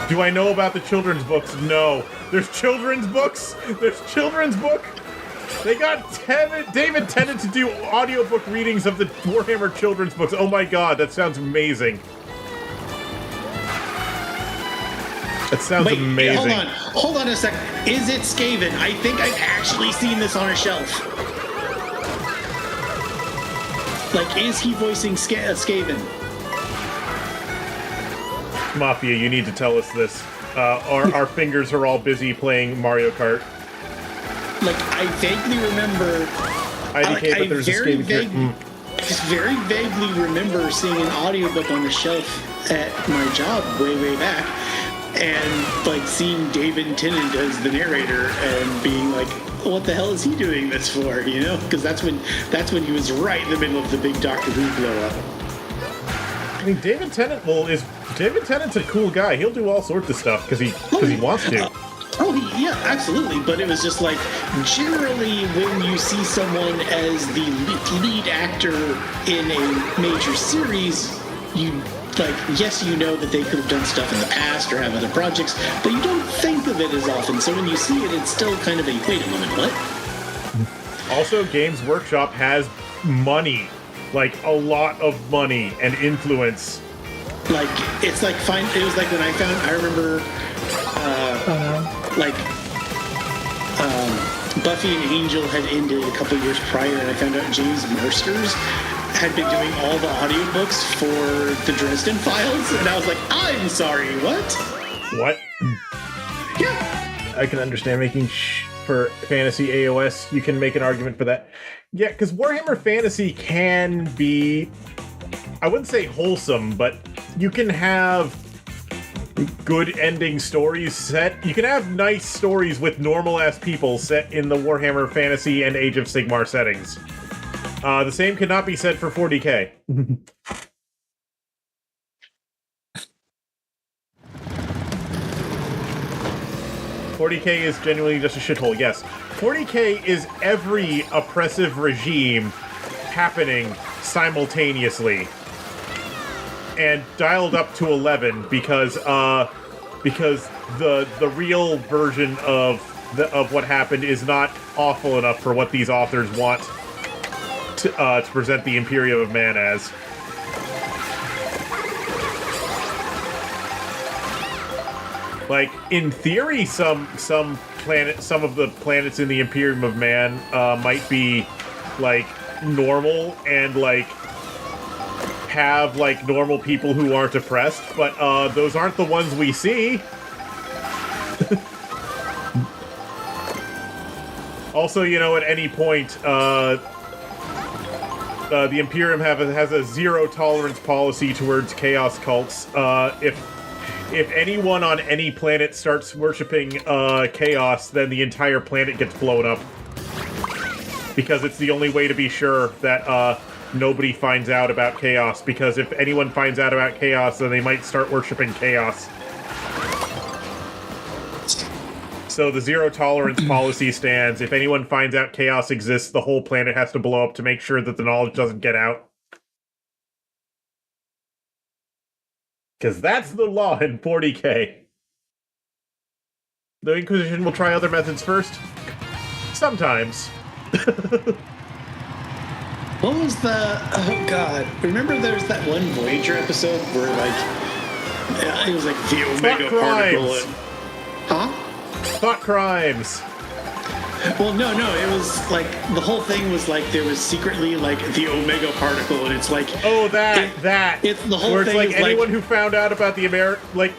Do I know about the children's books? No. There's children's books? There's children's book? They got David Tennant to do audiobook readings of the Warhammer children's books. Oh my god, that sounds amazing. That sounds amazing. Hold on a second. Is it Skaven? I think I've actually seen this on a shelf. Like, is he voicing Skaven? Mafia, you need to tell us this. Our fingers are all busy playing Mario Kart. Like, I vaguely remember... IDK, but there's a Skaven character. I just very vaguely remember seeing an audiobook on the shelf at my job way back, and like seeing David Tennant as the narrator and being like, what the hell is he doing this for, you know? Because that's when he was right in the middle of the big Doctor Who blow up. I mean, David Tennant's a cool guy. He'll do all sorts of stuff because he wants to. Yeah, absolutely. But it was just like, generally when you see someone as the lead actor in a major series, you like, yes, you know that they could have done stuff in the past or have other projects, but you don't think of it as often. So when you see it, it's still kind of a, wait a moment, what? Also, Games Workshop has money. Like, a lot of money and influence. Like, it's like, fine. It was like when I remember, Buffy and Angel had ended a couple years prior, and I found out James Marsters had been doing all the audiobooks for the Dresden Files, and I was like, I'm sorry, what? What? Yeah. I can understand making for fantasy AOS. You can make an argument for that. Yeah, because Warhammer Fantasy can be, I wouldn't say wholesome, but you can have good ending stories set. You can have nice stories with normal-ass people set in the Warhammer Fantasy and Age of Sigmar settings. The same cannot be said for 40k. 40k is genuinely just a shithole, yes. 40k is every oppressive regime happening simultaneously, and dialed up to 11 because the real version of what happened is not awful enough for what these authors want to present the Imperium of Man as. Like, in theory, some of the planets in the Imperium of Man might be like normal and like have like normal people who aren't oppressed, but those aren't the ones we see. Also, you know, at any point, the Imperium has a zero tolerance policy towards chaos cults. If anyone on any planet starts worshipping chaos, then the entire planet gets blown up. Because it's the only way to be sure that nobody finds out about chaos. Because if anyone finds out about chaos, then they might start worshipping chaos. So the zero tolerance policy stands. If anyone finds out chaos exists, the whole planet has to blow up to make sure that the knowledge doesn't get out. Because that's the law in 40K. The Inquisition will try other methods first. Sometimes. What was the... Oh, God. Remember there's that one Voyager episode where, like... It was like the Omega particle. Huh? Thought crimes. Well, no. It was like... The whole thing was like there was secretly like the Omega particle, and it's like... Oh, that. It's the whole where it's thing like is anyone like... who found out about the like...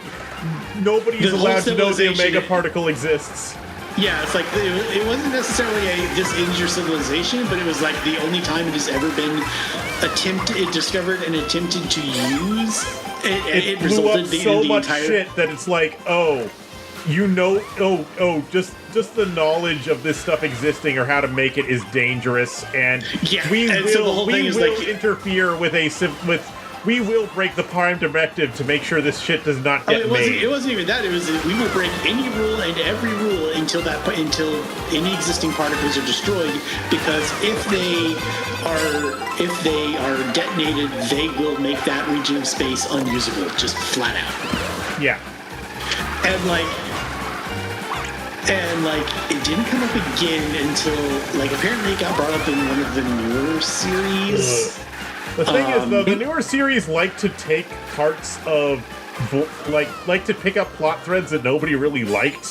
Nobody's The whole allowed to know the civilization- Omega particle exists. Yeah, it's like it wasn't necessarily this ends your civilization, but it was like the only time it has ever been discovered and attempted to use. It blew resulted up in so the much entire shit that it's like, oh, you know, just the knowledge of this stuff existing or how to make it is dangerous, and Yeah, we and will so the whole thing is like- interfere with we will break the Prime Directive to make sure this shit does not get made. It wasn't even that. It was we will break any rule and every rule until any existing particles are destroyed. Because if they are detonated, they will make that region of space unusable, just flat out. Yeah. And it didn't come up again until like apparently it got brought up in one of the newer series. The thing is, though, the newer series like to take parts of, like to pick up plot threads that nobody really liked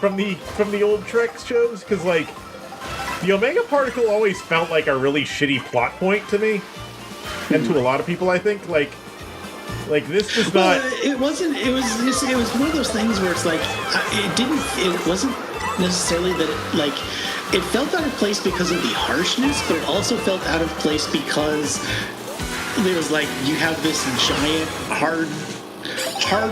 from the old Trek shows, because like the Omega particle always felt like a really shitty plot point to me, and to a lot of people, I think. Like this does not. Well, it wasn't. It was one of those things where it's like it wasn't necessarily that it felt out of place because of the harshness, but it also felt out of place because there was like you have this giant hard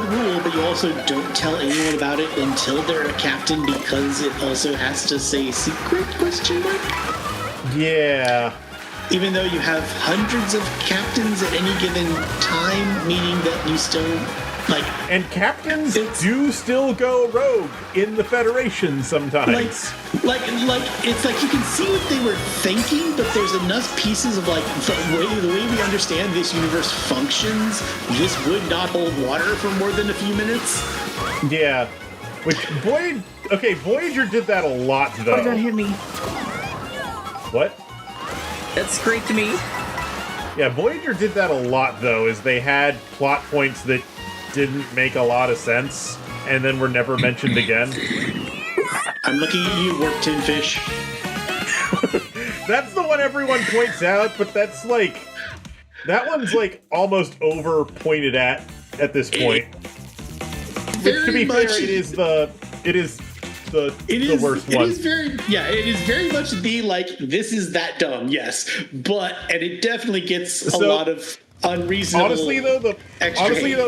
rule, but you also don't tell anyone about it until they're a captain because it also has to say secret ? Yeah. Even though you have hundreds of captains at any given time, meaning that you still like. And captains do still go rogue in the Federation sometimes. Like it's like you can see what they were thinking, but there's enough pieces of like the way we understand this universe functions. This would not hold water for more than a few minutes. Yeah. Which Voyager did that a lot though. Oh, that hit me. What? That scraped me. Yeah, Voyager did that a lot though, is they had plot points that didn't make a lot of sense and then were never mentioned again. I'm looking at you, Warp Tin Fish. That's the one everyone points out, but that's like that one's like almost over pointed at this point. Which, to be fair, it is the worst one. It is very much the like this is that dumb, yes, and it definitely gets a lot of unreasonable. Honestly though,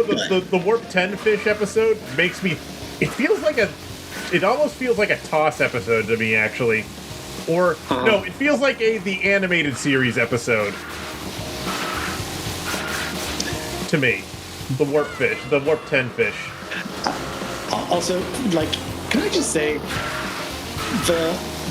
the Warp 10 Fish episode makes me. It almost feels like a TOS episode to me, actually. Or no, it feels like the animated series episode to me. The Warp 10 Fish. Also, like, can I just say,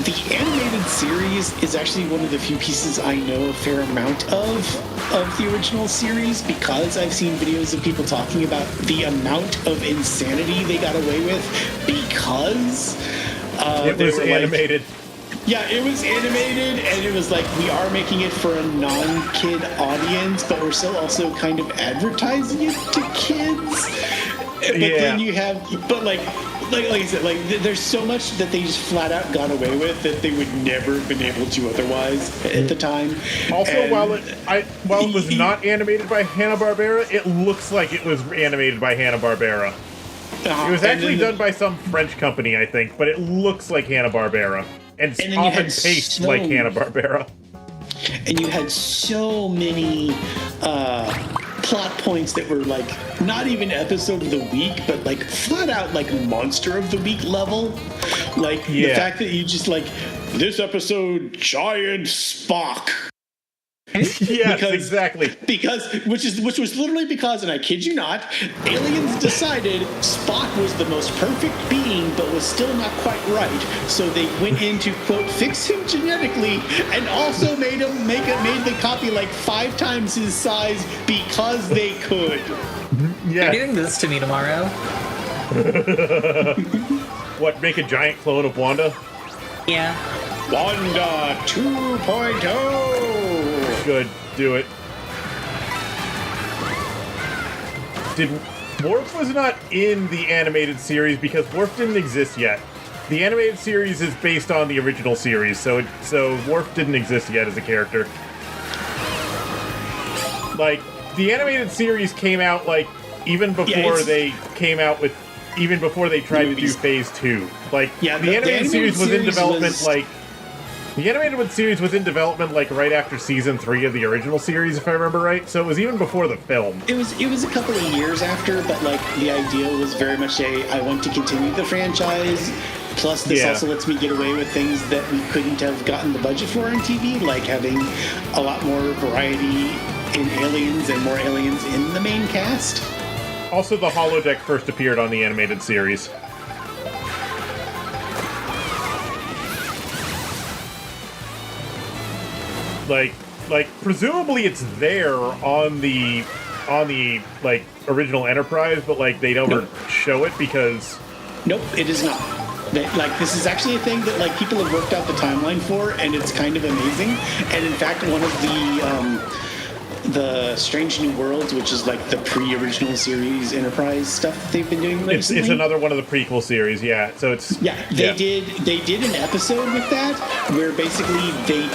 the animated series is actually one of the few pieces I know a fair amount of the original series, because I've seen videos of people talking about the amount of insanity they got away with because It was animated. Yeah, it was animated, and it was like, we are making it for a non-kid audience, but we're still also kind of advertising it to kids. But then you have, but like I said, like there's so much that they just flat out got away with that they would never have been able to otherwise at the time. Also, And while it was not animated by Hanna-Barbera, it looks like it was animated by Hanna-Barbera. It was actually done by some French company, I think, but it looks like Hanna-Barbera. And it's often paced like Hanna-Barbera. And you had so many plot points that were like not even episode of the week, but like flat out like monster of the week level. Like the fact that you just like, this episode, giant Spock. Yes, exactly. Which was literally because, and I kid you not, aliens decided Spock was the most perfect being, but was still not quite right. So they went in to quote fix him genetically, and also made the copy like 5 times his size because they could. You're doing this to me tomorrow. What? Make a giant clone of Wanda? Yeah. Wanda 2.0. Good, do it. Worf was not in the animated series because Worf didn't exist yet. The animated series is based on the original series, so Worf didn't exist yet as a character. Like, the animated series came out like even before they came out with, even before they tried to do Phase 2. Like, the animated series was in development The animated series was in development like right after season 3 of the original series, if I remember right. So it was even before the film. It was a couple of years after, but like the idea was very much I want to continue the franchise. Plus, this also lets me get away with things that we couldn't have gotten the budget for on TV, like having a lot more variety in aliens and more aliens in the main cast. Also, the holodeck first appeared on the animated series. Like presumably it's there on the like original Enterprise, but like they don't show it because Nope, it is not. Like, this is actually a thing that like people have worked out the timeline for, and it's kind of amazing. And in fact, one of the Strange New Worlds, which is like the pre-original series Enterprise stuff that they've been doing recently. It's another one of the prequel series, yeah. So it's they did an episode with that where basically they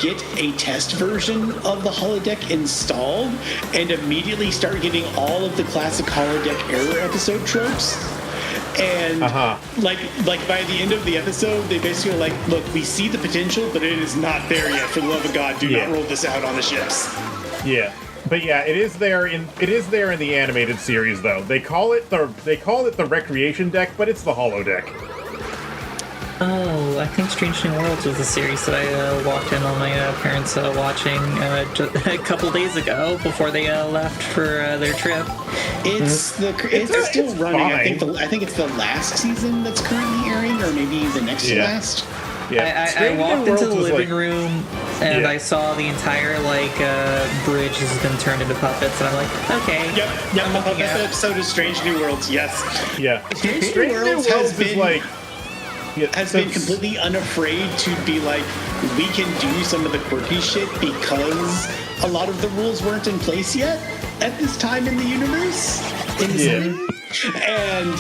get a test version of the holodeck installed and immediately start getting all of the classic holodeck error episode tropes. And like by the end of the episode, they basically are like, look, we see the potential, but it is not there yet. For the love of God, do not roll this out on the ships. Yeah, but yeah, it is there in the animated series though. They call it the recreation deck, but it's the holodeck. Oh, I think Strange New Worlds was the series that I walked in on my parents watching a couple days ago before they left for their trip. It's still running. I think it's the last season that's currently airing, or maybe the next to last. Yeah. I walked into the living room and I saw the entire bridge has been turned into puppets, and I'm like, okay. Yep. The puppet episode of Strange New Worlds. Yes. Yeah. Strange New Worlds has been completely unafraid to be like, we can do some of the quirky shit because a lot of the rules weren't in place yet at this time in the universe. And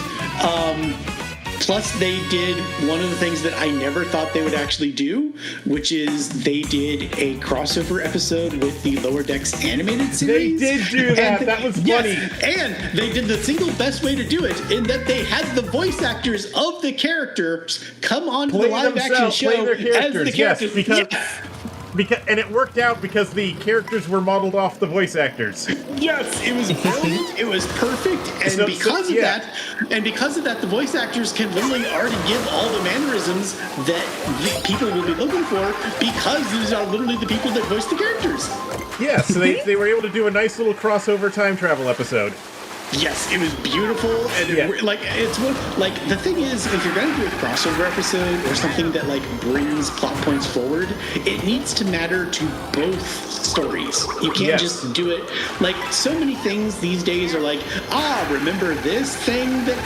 plus they did one of the things that I never thought they would actually do, which is they did a crossover episode with the Lower Decks animated series. They did do that. That was funny. And they did the single best way to do it, in that they had the voice actors of the characters come onto the live action show as the characters. Because it worked out because the characters were modeled off the voice actors. Yes, it was brilliant. It was perfect, and because of that, the voice actors can literally already give all the mannerisms that people will be looking for, because these are literally the people that voice the characters. Yeah, so they were able to do a nice little crossover time travel episode. Yes, it was beautiful, and the thing is, if you're going to do a crossover episode or something that like brings plot points forward, it needs to matter to both stories. You can't just do it like so many things these days are like, remember this thing that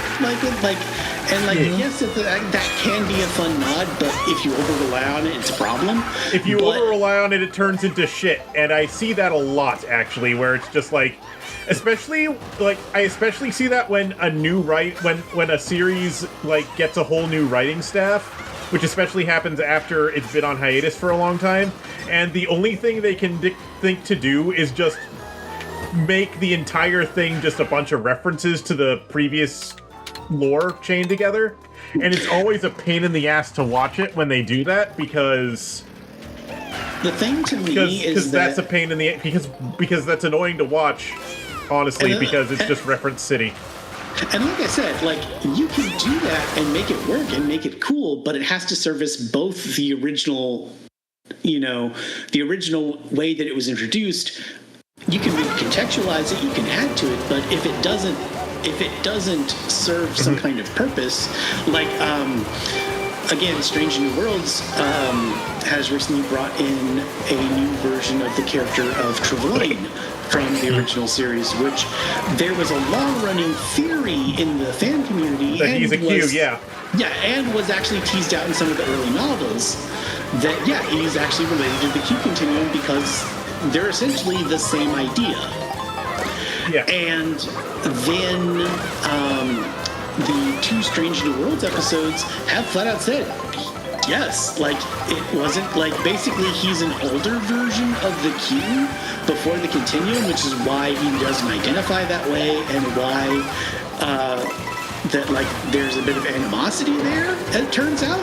yes, that can be a fun nod, but if you over rely on it, it's a problem. If you over rely on it, it turns into shit, and I see that a lot actually, where it's just like. I especially see that when when a series like gets a whole new writing staff, which especially happens after it's been on hiatus for a long time, and the only thing they can think to do is just make the entire thing just a bunch of references to the previous lore chained together, and it's always a pain in the ass to watch it when they do that because. The thing to me is that's a pain in the because that's annoying to watch. Honestly, because it's just reference city. And like I said, like you can do that and make it work and make it cool, but it has to service both the original, the original way that it was introduced. You can contextualize it, you can add to it, but if it doesn't serve some kind of purpose, like again, Strange New Worlds has recently brought in a new version of the character of Trevline from the original series, which there was a long-running theory in the fan community that he's a Q, and was actually teased out in some of the early novels that he's actually related to the Q continuum because they're essentially the same idea. And then the two Strange New Worlds episodes have flat out said yes, like it wasn't like basically he's an older version of the Q before the continuum, which is why he doesn't identify that way and why that like there's a bit of animosity there, it turns out.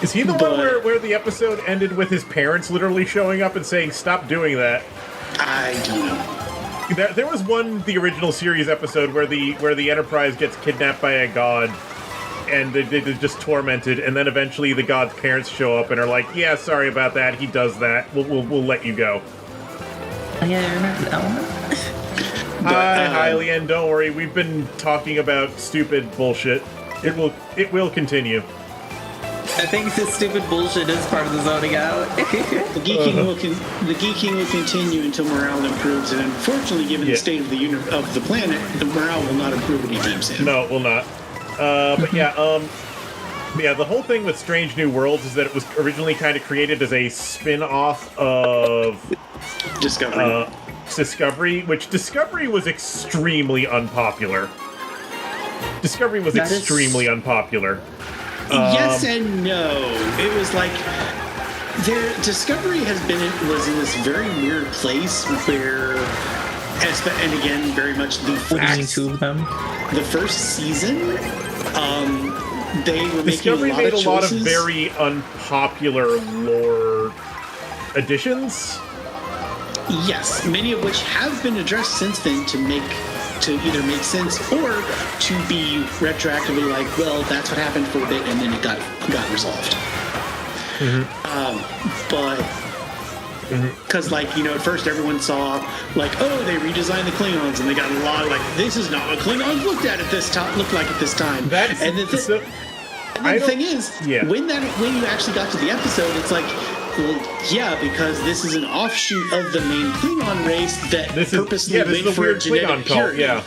Is he the one where the episode ended with his parents literally showing up and saying, "Stop doing that"? I don't know. There was the original series episode where the Enterprise gets kidnapped by a god, and they're just tormented, and then eventually the god's parents show up and are like, "Yeah, sorry about that. He does that. We'll let you go." Yeah, I remember that one. Hi, Hylian. Don't worry. We've been talking about stupid bullshit. It will continue. I think this stupid bullshit is part of the zoning out. The geeking will continue until morale improves, and unfortunately, given the state of the planet, the morale will not improve anytime soon. No, it will not. The whole thing with Strange New Worlds is that it was originally kind of created as a spin-off of Discovery, which Discovery was extremely unpopular. Unpopular. Yes and no. It was like Discovery was in this very weird place where, and again, very much two of them. The first season, they were Discovery making made a lot of very unpopular lore additions. Yes, many of which have been addressed since then to either make sense or to be retroactively like, well, that's what happened for a bit and then it got resolved. Because at first everyone saw like, oh, they redesigned the Klingons and they got a lot of like, this is not what Klingons looked like at this time. The thing is, when you actually got to the episode, it's like, well, yeah, because this is an offshoot of the main Klingon race that purposely wait for a genetic cult. Yeah,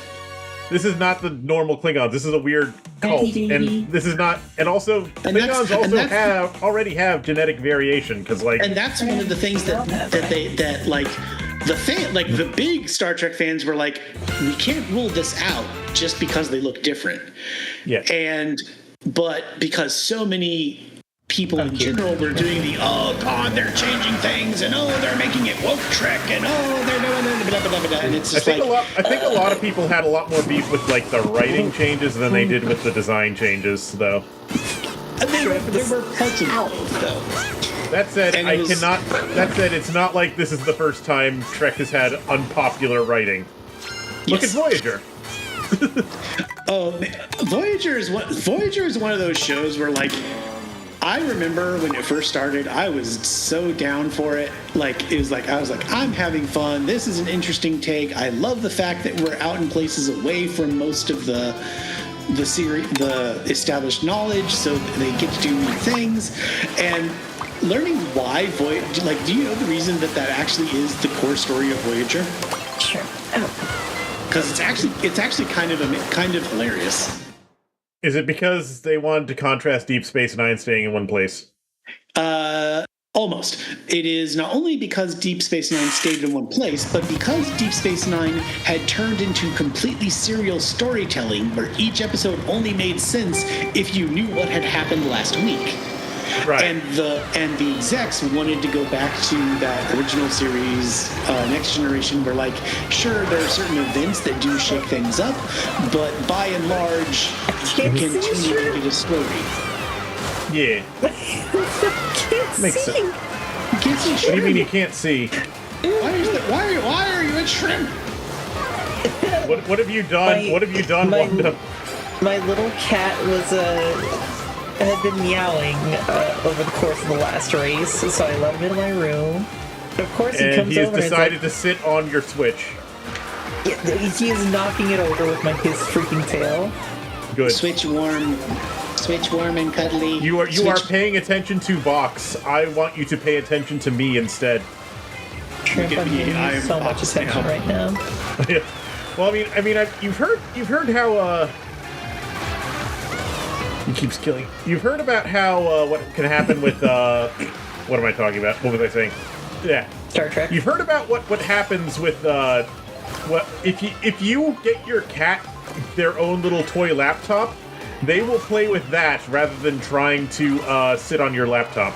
this is not the normal Klingons. This is a weird cult, and this is not. And also, Klingons already have genetic variation because, like, and that's one of the things that the big Star Trek fans were like, we can't rule this out just because they look different. Yeah, but because so many people in general were doing they're changing things, and they're making it woke Trek, and they're doing blah, blah, blah, blah, and it's just I think a lot of people had a lot more beef with like the writing changes than they did with the design changes, though. There were parts of it, though. That said, it's not like this is the first time Trek has had unpopular writing. Look at Voyager. Voyager is one of those shows where like I remember when it first started, I was so down for it. Like, it was like, I was like, I'm having fun. This is an interesting take. I love the fact that we're out in places away from most of the series, the established knowledge, so they get to do new things. And learning why Voyager, like, do you know the reason that actually is the core story of Voyager? Sure. Because it's actually kind of hilarious. Is it because they wanted to contrast Deep Space Nine staying in one place? Almost. It is not only because Deep Space Nine stayed in one place, but because Deep Space Nine had turned into completely serial storytelling, where each episode only made sense if you knew what had happened last week. Right. And the execs wanted to go back to that original series, Next Generation, where, like, sure, there are certain events that do shake things up, but by and large, continue to be a story. Yeah. Can't Makes see. sense. You can't see What shrimp. do you mean you can't see? Why are you a shrimp? What have you done? What have you done, Wanda? My little cat had been meowing over the course of the last race, so I let him into my room. Of course, he And comes he has over decided to sit on your Switch. he is knocking it over with his freaking tail. Good. Switch warm and cuddly. You are paying attention to Vox. I want you to pay attention to me instead. Shrimp, Look at I'm me, giving I you am so much Fox attention now. right now. Well, you've heard how he keeps killing. You've heard about how what can happen with what am I talking about? What was I saying? Yeah. Star Trek. You've heard about what happens with what if you get your cat their own little toy laptop, they will play with that rather than trying to sit on your laptop.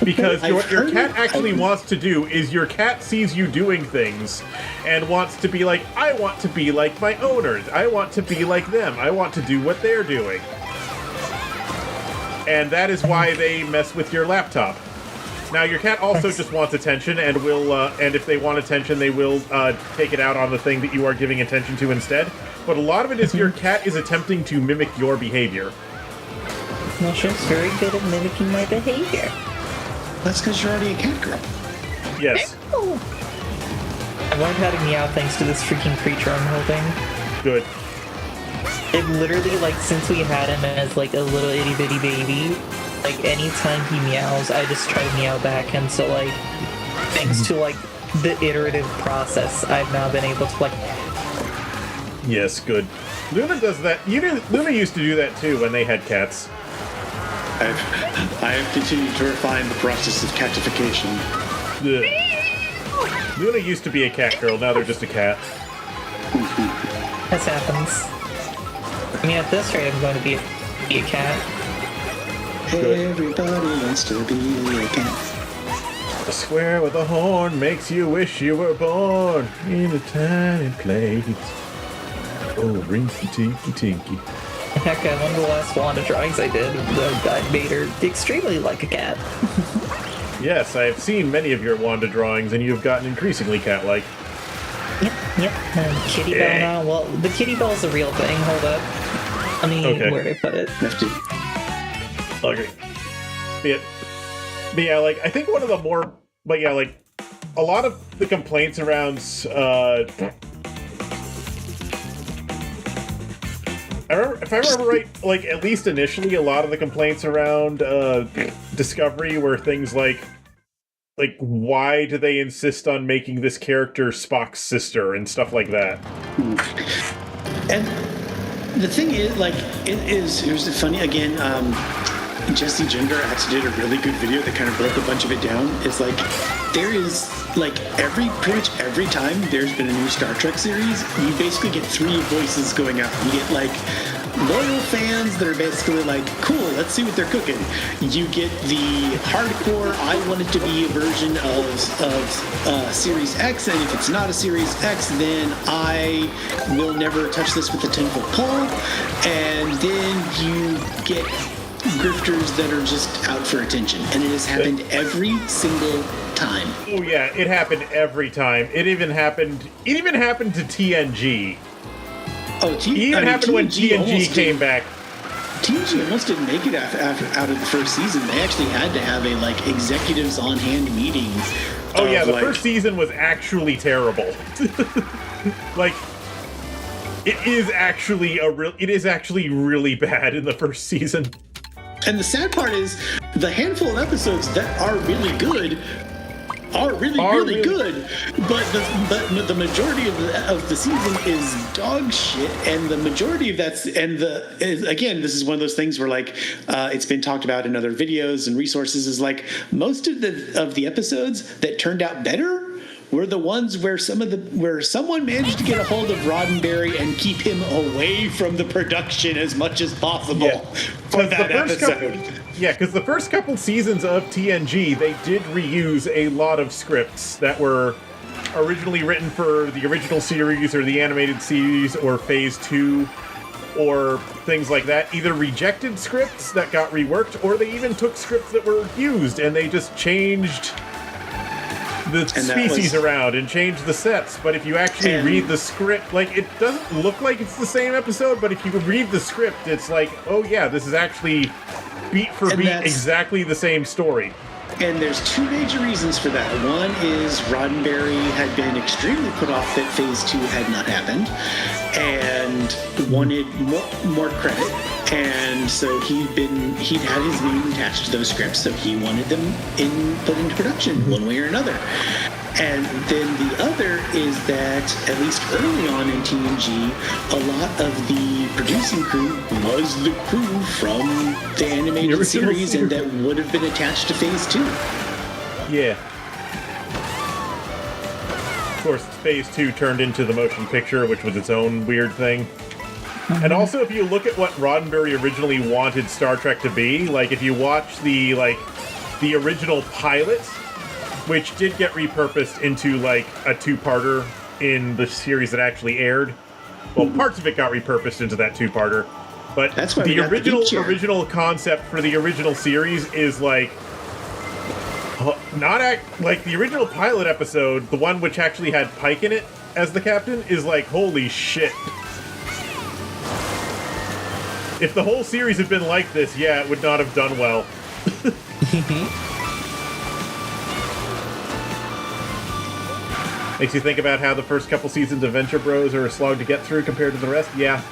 Because what your cat actually wants to do is your cat sees you doing things and wants to be like, I want to be like my owners. I want to be like them. I want to do what they're doing. And that is why they mess with your laptop. Now, your cat also just wants attention and will, and if they want attention, they will take it out on the thing that you are giving attention to instead. But a lot of it is your cat is attempting to mimic your behavior. Well, Shrimp's very good at mimicking my behavior. That's because you're already a cat girl. Yes. I've learned how to meow thanks to this freaking creature I'm holding. Good. It literally, like, since we had him as, like, a little itty-bitty baby, like, anytime he meows, I just try to meow back, and so, like, thanks to, like, the iterative process, I've now been able to, like... Yes, good. Luna does that. Luna used to do that, too, when they had cats. I have continued to refine the process of catification. Ugh. Luna used to be a cat girl, now they're just a cat. This happens. I mean, at this rate, I'm going to be a cat. Everybody wants to be a cat. A square with a horn makes you wish you were born in a tiny place. Oh, rinky tinky tinky. Heck, one of the last Wanda drawings I did, I made her extremely like a cat. Yes, I have seen many of your Wanda drawings, and you have gotten increasingly cat-like. Yep. Kitty Bell now. Well, the Kitty Bell's a real thing. Hold up. I mean, Okay. where'd I put it? Nifty. Okay. But yeah, like, I think one of the more... But yeah, like, a lot of the complaints around... if I remember right, like, at least initially, a lot of the complaints around Discovery were things like, why do they insist on making this character Spock's sister and stuff like that? And the thing is, like, here's the funny, again, Jesse Gender actually did a really good video that kind of broke a bunch of it down. It's like, there is, like, pretty much every time there's been a new Star Trek series, you basically get three voices going out. You get, like, loyal fans that are basically like, cool, let's see what they're cooking. You get the hardcore, I want it to be a version of Series X, and if it's not a Series X, then I will never touch this with a 10-foot pole. And then you get grifters that are just out for attention, and it has happened every single time. Oh yeah, it happened every time. It even happened to TNG. Oh, It even happened when TNG came back. TNG almost didn't make it out of the first season. They actually had to have a like executives on hand meeting. Oh yeah, the first season was actually terrible. Like, it is actually really bad in the first season. And the sad part is, the handful of episodes that are really good are really good, but the majority of the season is dog shit, and the majority of again, this is one of those things where like it's been talked about in other videos and resources, is like most of the episodes that turned out better were the ones where someone managed to get a hold of Roddenberry and keep him away from the production as much as possible for that episode. Because the first couple seasons of TNG, they did reuse a lot of scripts that were originally written for the original series or the animated series or Phase 2 or things like that. Either rejected scripts that got reworked, or they even took scripts that were used and they just changed the species around and changed the sets. But if you actually read the script, like, it doesn't look like it's the same episode, but if you read the script, it's like, oh yeah, this is actually beat for beat exactly the same story. And there's two major reasons for that. One is Roddenberry had been extremely put off that Phase 2 had not happened and wanted more credit. And so he'd had his name attached to those scripts, so he wanted them put into production one way or another. And then the other is that, at least early on in TNG, a lot of the producing crew was the crew from the animated series and that would have been attached to Phase 2. Yeah. Of course, Phase 2 turned into the motion picture, which was its own weird thing. And also, if you look at what Roddenberry originally wanted Star Trek to be, like, if you watch the original pilot, which did get repurposed into, like, a two-parter in the series that actually aired. Well, parts of it got repurposed into that two-parter. But that's why the original concept for the original series is, like, like, the original pilot episode, the one which actually had Pike in it as the captain, is like, holy shit. If the whole series had been like this, yeah, it would not have done well. Makes you think about how the first couple seasons of Venture Bros are a slog to get through compared to the rest. Yeah.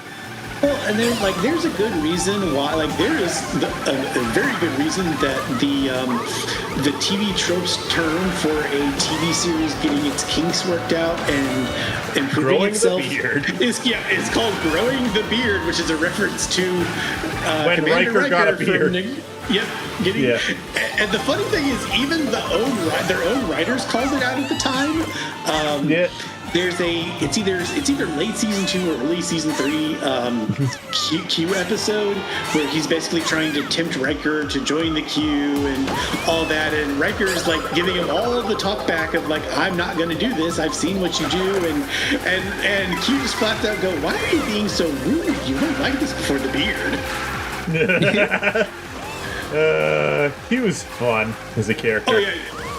Well, and then, like, there's a good reason why, like, there is a very good reason that the TV tropes term for a TV series getting its kinks worked out and improving growing itself the beard. It's called Growing the Beard, which is a reference to when Riker got a beard. Yeah. And the funny thing is, even their own writers called it out at the time. There's it's either late season 2 or early season 3 Q episode where he's basically trying to tempt Riker to join the Q and all that, and Riker's like giving him all the talk back of like, I'm not going to do this, I've seen what you do, and Q just flat out go, why are you being so rude? You weren't like this before the beard. He was fun as a character. Oh, yeah.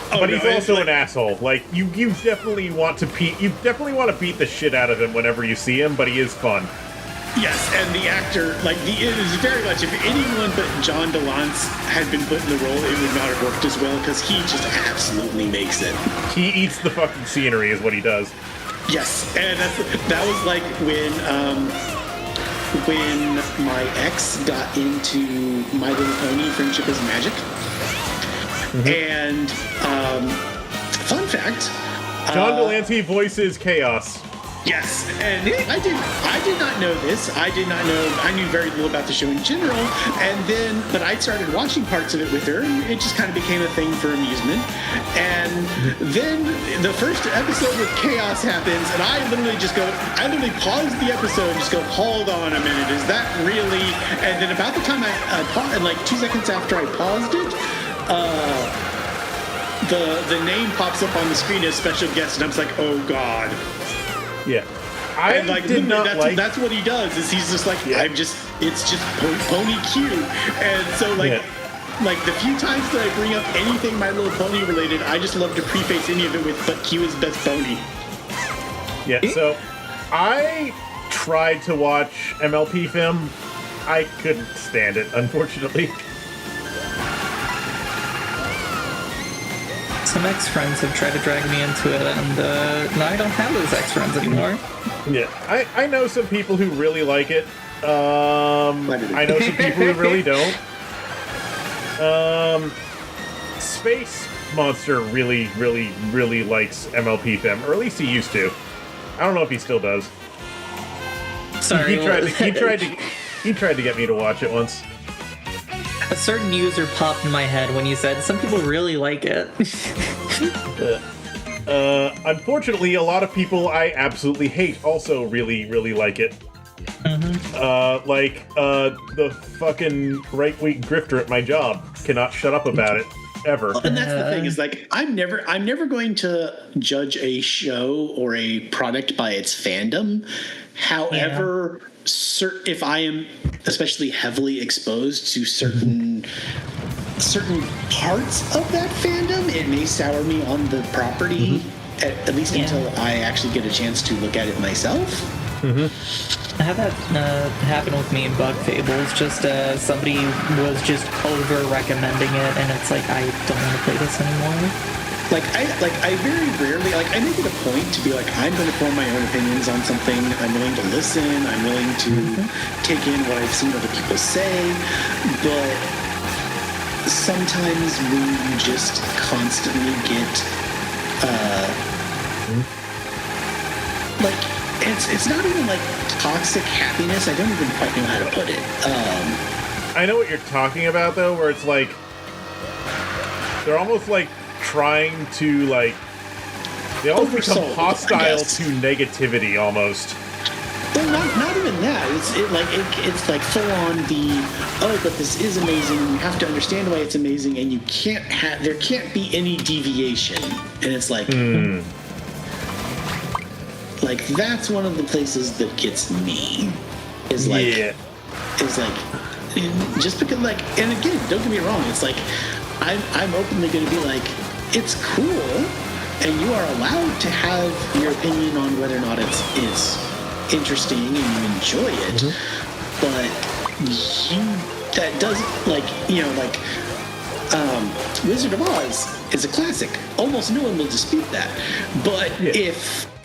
But he's also an asshole. Like, you definitely want to beat the shit out of him whenever you see him, but he is fun. Yes, and the actor, like, it is very much, if anyone but John DeLance had been put in the role, it would not have worked as well, because he just absolutely makes it. He eats the fucking scenery is what he does. Yes, and that was like when my ex got into My Little Pony, Friendship is Magic. And fun fact, John Delancey voices Chaos. Yes, and I did not know this. I knew very little about the show in general, but I started watching parts of it with her, and it just kind of became a thing for amusement. And then the first episode with Chaos happens, and I literally pause the episode and just go, hold on a minute, is that really? And then about the time I paused, and like 2 seconds after I paused it, the name pops up on the screen as special guest, and I was like, oh god. Yeah. That's what he does, is he's just like, it's just Pony Q. And so like the few times that I bring up anything My Little Pony related, I just love to preface any of it with, but Q is best pony. Yeah, so I tried to watch MLP Film I couldn't stand it, unfortunately. Some ex-friends have tried to drag me into it, and now I don't have those ex-friends anymore. Yeah, I know some people who really like it. I know some people who really don't. Space Monster really, really, really likes MLP Fem, or at least he used to. I don't know if he still does. Sorry, He tried to get me to watch it once. a certain user popped in my head when you said some people really like it. Unfortunately, a lot of people I absolutely hate also really, really like it. The fucking right-wing grifter at my job cannot shut up about it ever. And that's the thing is like I'm never going to judge a show or a product by its fandom. However, if I am especially heavily exposed to certain parts of that fandom, it may sour me on the property at least until I actually get a chance to look at it myself. I had that happen with me in Bug Fables. Just somebody was just over recommending it, and it's like I don't want to play this anymore. I very rarely I make it a point to be like I'm going to form my own opinions on something. I'm willing to listen. I'm willing to take in what I've seen other people say, but sometimes when you just constantly get it's not even like toxic happiness. I don't even quite know how to put it. I know what you're talking about, though, where it's like they're almost like trying to like they almost become Oversold, hostile to negativity almost. Well, not even that. It's like full on but this is amazing. You have to understand why it's amazing, and there can't be any deviation. And it's like. Like that's one of the places that gets me is like just because and again, don't get me wrong, it's like I'm openly going to be like it's cool and you are allowed to have your opinion on whether or not it's interesting and you enjoy it, but that doesn't Wizard of Oz is a classic. Almost no one will dispute that. But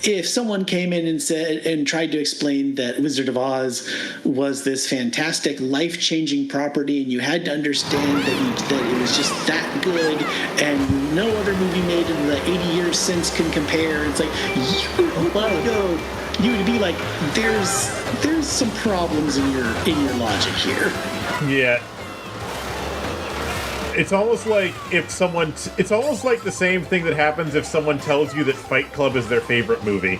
if someone came in and said and tried to explain that Wizard of Oz was this fantastic, life-changing property, and you had to understand that it was just that good, and no other movie made in the 80 years since can compare, it's like you would be like, there's some problems in your logic here. Yeah. It's almost like it's almost like the same thing that happens if someone tells you that Fight Club is their favorite movie.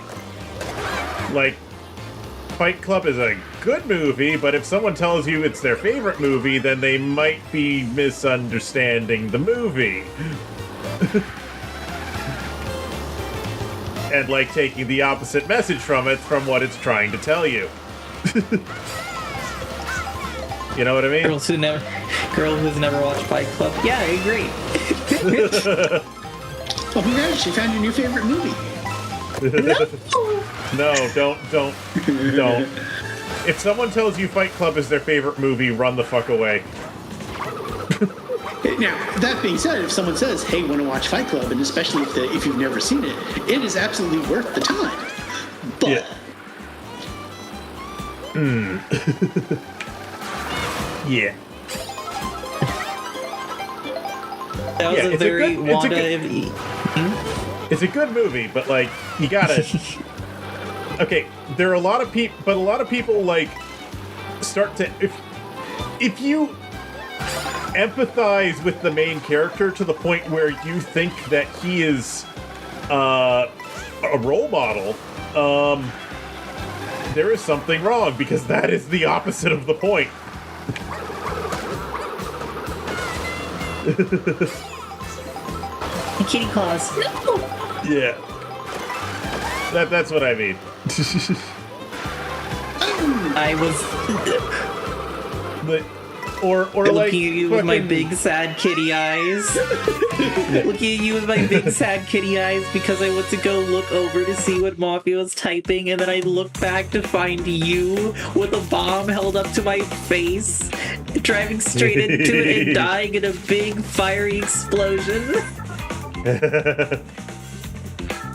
Like, Fight Club is a good movie, but if someone tells you it's their favorite movie, then they might be misunderstanding the movie. And like taking the opposite message from what it's trying to tell you. You know what I mean? Girl who's never watched Fight Club. Yeah, I agree. Well, congrats, you found your new favorite movie. No, don't. If someone tells you Fight Club is their favorite movie, run the fuck away. Now, that being said, if someone says, hey, want to watch Fight Club, and especially if you've never seen it, it is absolutely worth the time. But... Yeah. That was a very it's a good movie, but like you gotta. Okay, there are a lot of people, but a lot of people like start to if you empathize with the main character to the point where you think that he is a role model, there is something wrong because that is the opposite of the point. Kitty claws. No. Yeah. That's what I mean. I was. But or like Looking at you with my fucking- big sad kitty eyes. Looking at you with my big sad kitty eyes because I went to go look over to see what Mafia was typing, and then I look back to find you with a bomb held up to my face, driving straight into it and dying in a big fiery explosion.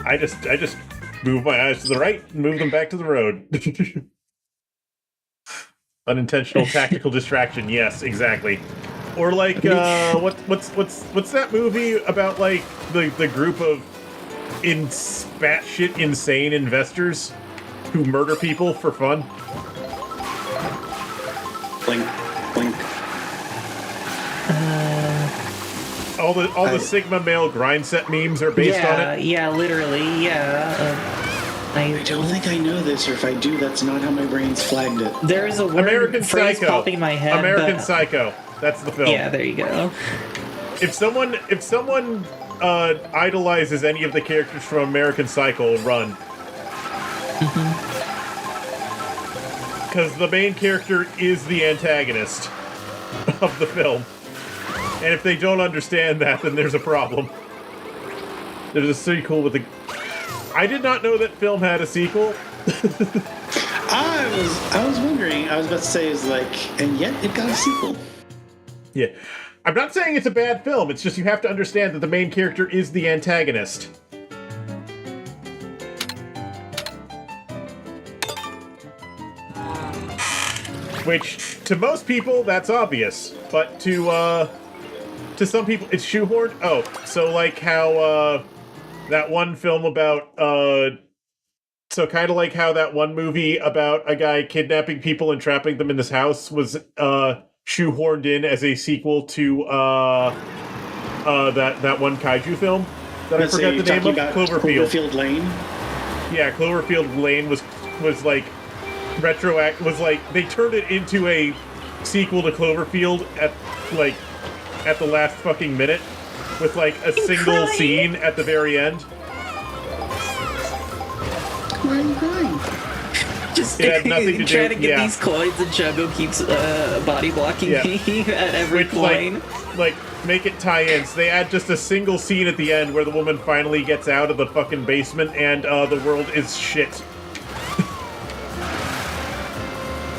I just move my eyes to the right and move them back to the road. Unintentional tactical distraction. Yes, exactly. Or like what's that movie about, like the group of batshit insane investors who murder people for fun? Blink, blink. All the Sigma male grind set memes are based on it. Yeah, literally, yeah. I don't think I know this, or if I do, that's not how my brain's flagged it. There is a word American phrase Psycho. popping in my head. American but, Psycho. That's the film. Yeah, there you go. If someone idolizes any of the characters from American Psycho, run. Because the main character is the antagonist of the film. And if they don't understand that, then there's a problem. There's a sequel with a... I did not know that film had a sequel. I was wondering, I was about to say, is like, and yet it got a sequel. Yeah. I'm not saying it's a bad film, it's just you have to understand that the main character is the antagonist. Which, to most people, that's obvious. But to some people, it's shoehorned. Oh, so like how, that one film about, so kind of like how that one movie about a guy kidnapping people and trapping them in his house was, shoehorned in as a sequel to, that one kaiju film that I forgot the name of. Cloverfield Lane. Yeah, Cloverfield Lane was like they turned it into a sequel to Cloverfield at the last fucking minute with like a single scene at the very end. Why are you crying? Just It had nothing to do- trying to get yeah. these coins, and Jungo keeps body blocking Yeah. me at every Which coin. like make it tie-ins. They add just a single scene at the end where the woman finally gets out of the fucking basement and the world is shit.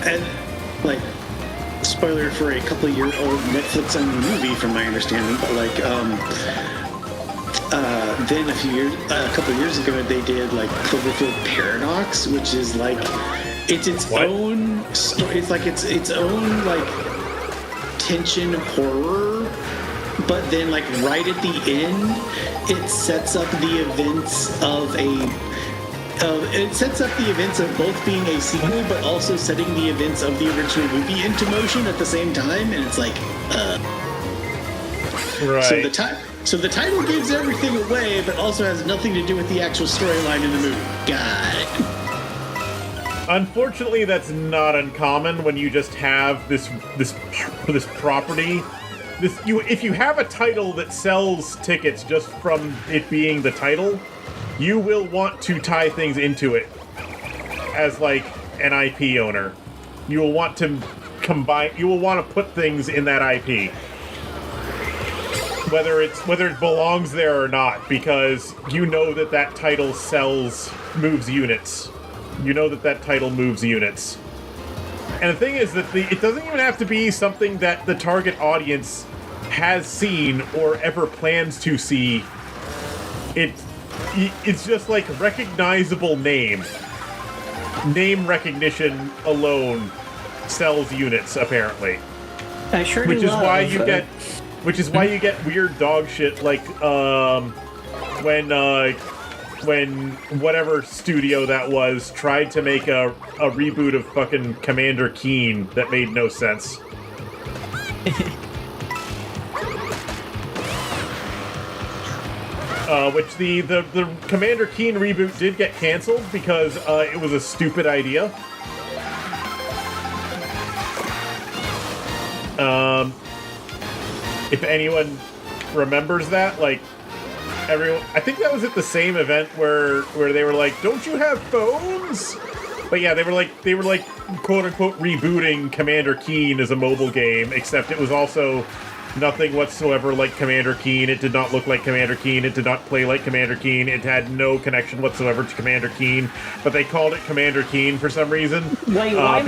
And, like, spoiler for a couple of year old Netflix-only movie, from my understanding, but like, then a couple of years ago, they did like Cloverfield Paradox, which is like, it's its own story. It's like its own like tension horror, but then like right at the end, it sets up the events of both being a sequel, but also setting the events of the original movie into motion at the same time, and it's like, Right. So the title gives everything away, but also has nothing to do with the actual storyline in the movie. Got it. Unfortunately, that's not uncommon when you just have this property. If you have a title that sells tickets just from it being the title, you will want to tie things into it as like an IP owner. You will want to combine. You will want to put things in that IP, whether it belongs there or not, because you know that title moves units. You know that title moves units. And the thing is that it doesn't even have to be something that the target audience has seen or ever plans to see. It's just like recognizable name. Name recognition alone sells units, apparently. I sure do Which is love, why you get weird dog shit like when whatever studio that was tried to make a reboot of fucking Commander Keen that made no sense. Which the Commander Keen reboot did get canceled because it was a stupid idea. If anyone remembers that, like, everyone, I think that was at the same event where they were like, "Don't you have phones?" But yeah, they were like quote unquote rebooting Commander Keen as a mobile game, except it was also nothing whatsoever like Commander Keen. It did not look like Commander Keen. It did not play like Commander Keen. It had no connection whatsoever to Commander Keen. But they called it Commander Keen for some reason. Wait, why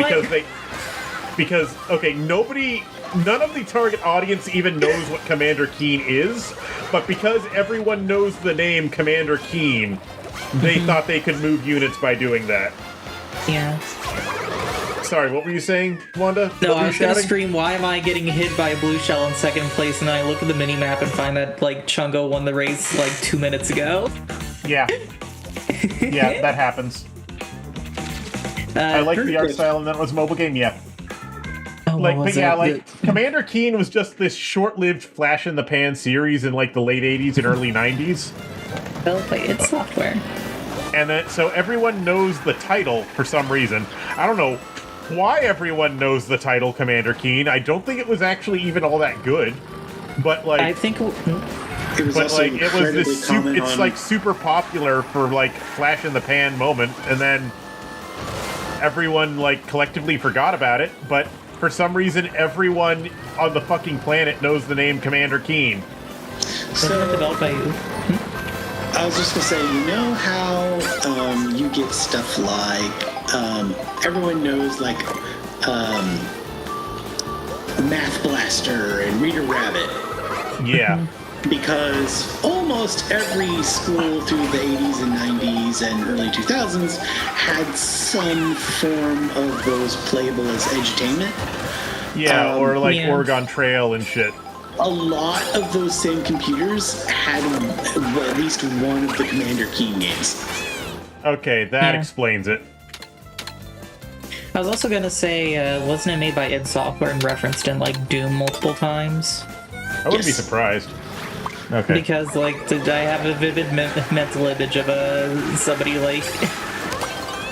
because okay, none of the target audience even knows what Commander Keen is, but because everyone knows the name Commander Keen, they thought they could move units by doing that. Yeah. Sorry, what were you saying, Wanda? No, What were I you was gonna shouting? stream why am I getting hit by a blue shell in second place, and I look at the mini-map and find that, like, Chungo won the race, like, 2 minutes ago. Yeah. Yeah, that happens. I like the art style, and then it was a mobile game, yeah. Oh, Like, what but was yeah, it? like, Commander Keen was just this short-lived flash-in-the-pan series in, like, the late 80s and early 90s. Well-played software. And then, so everyone knows the title for some reason. I don't know why everyone knows the title Commander Keen. I don't think it was actually even all that good. But, like... I think... It was But also like it was this common it's on- like super popular for like flash in the pan moment, and then everyone like collectively forgot about it, but for some reason everyone on the fucking planet knows the name Commander Keen. Wasn't it developed by you? I was just gonna say, you know how you get stuff like everyone knows like Math Blaster and Reader Rabbit. Yeah. Because almost every school through the 80s and 90s and early 2000s had some form of those playable as edutainment. Yeah, or like yeah. Oregon Trail and shit. A lot of those same computers had at least one of the Commander Keen games. Okay, that Yeah. explains it. I was also gonna say, wasn't it made by id Software and referenced in, like, Doom multiple times? I wouldn't be Yes. surprised. Okay. Because, like, I have a vivid mental image of somebody, like,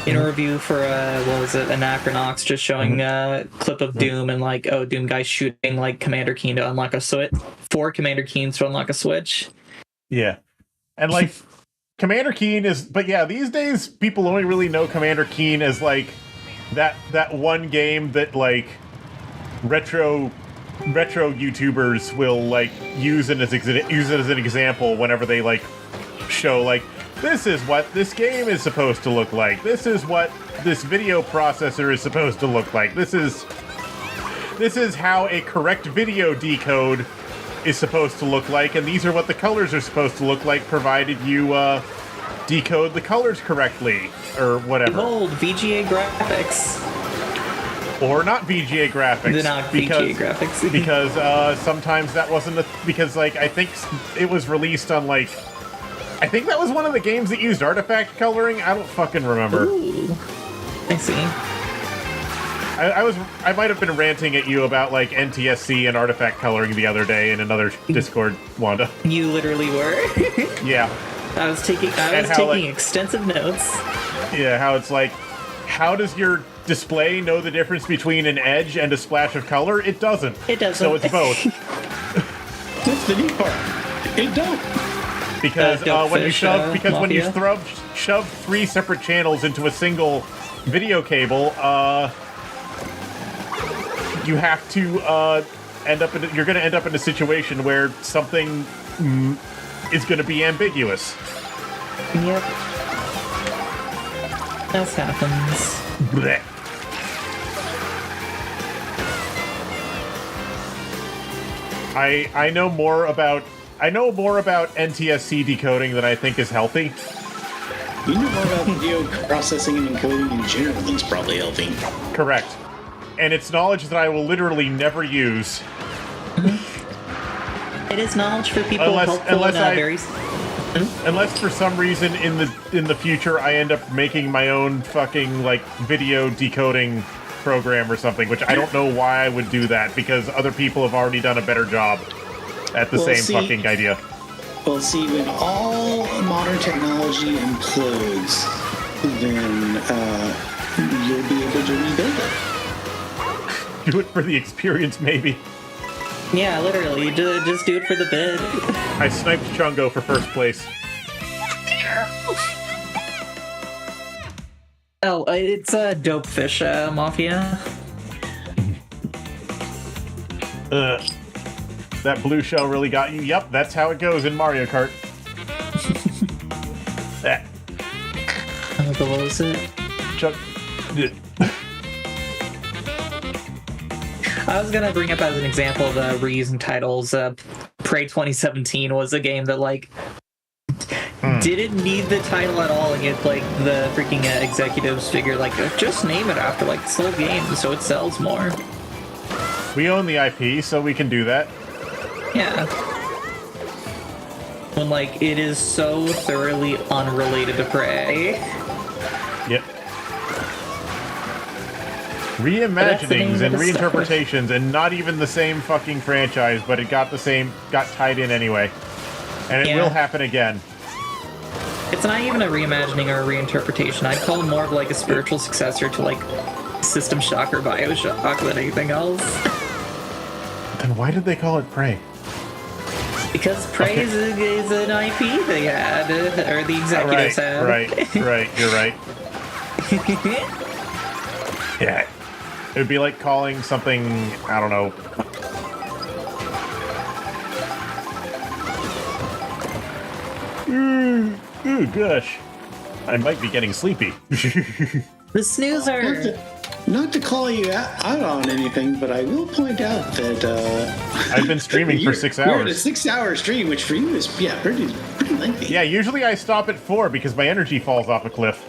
in a review for, what was it, Anachronox, just showing a clip of Doom and, like, oh, Doom guy shooting, like, Commander Keen to unlock a switch. 4 Commander Keens to unlock a switch. Yeah. And like Commander Keen is, but yeah, these days people only really know Commander Keen as like that one game that like retro YouTubers will like use it as an example whenever they like show like this is what this game is supposed to look like. This is what this video processor is supposed to look like. This is how a correct video decode is supposed to look like, and these are what the colors are supposed to look like, provided you decode the colors correctly, or whatever. Behold, VGA graphics. Or not VGA graphics. They're not VGA graphics. because sometimes that wasn't because like I think it was released on like I think that was one of the games that used artifact coloring. I don't fucking remember. Ooh. I see. I might have been ranting at you about like NTSC and artifact coloring the other day in another Discord, Wanda. You literally were. Yeah. I was taking extensive notes. Yeah, how it's like, how does your display know the difference between an edge and a splash of color? It doesn't. It doesn't. So it's both. That's the neat part. It don't. Because when you Mafia. shove 3 separate channels into a single video cable, you have to you're going to end up in a situation where something is going to be ambiguous. Yep. That happens. Blech. I know more about NTSC decoding than I think is healthy. You know more about video processing and encoding in general than's probably healthy. Correct. And it's knowledge that I will literally never use. It is knowledge for people Unless very... Unless for some reason in the future I end up making my own fucking like video decoding program or something, which I don't know why I would do that, because other people have already done a better job at the fucking idea. Well, see, when all modern technology implodes, then you'll be able to rebuild it. Do it for the experience, maybe. Yeah, literally. Just do it for the bid. I sniped Chungo for first place. Oh, it's a Dope Fish Mafia. That blue shell really got you. Yep, that's how it goes in Mario Kart. Eh, What was it? Chuck. I was gonna bring up as an example of reusing titles. Prey 2017 was a game that like didn't need the title at all, and yet like the freaking executives figured like just name it after like this whole game so it sells more. We own the IP, so we can do that. Yeah. When like it is so thoroughly unrelated to Prey. Yep. That's the name Reimaginings of and the stuff. reinterpretations, and not even the same fucking franchise, but it got tied in anyway. And it Yeah. will happen again. It's not even a reimagining or a reinterpretation. I'd call it more of like a spiritual successor to like System Shock or Bioshock than anything else. Then why did they call it Prey? Because Prey is an IP they had, or the executives had. Right, you're right. Yeah. It would be like calling something, I don't know. Ooh, gosh. I might be getting sleepy. The snoozer. Not to call you out on anything, but I will point out that I've been streaming for 6 You're at a hours. 6-hour stream, which for you is pretty lengthy. Yeah, usually I stop at 4 because my energy falls off a cliff.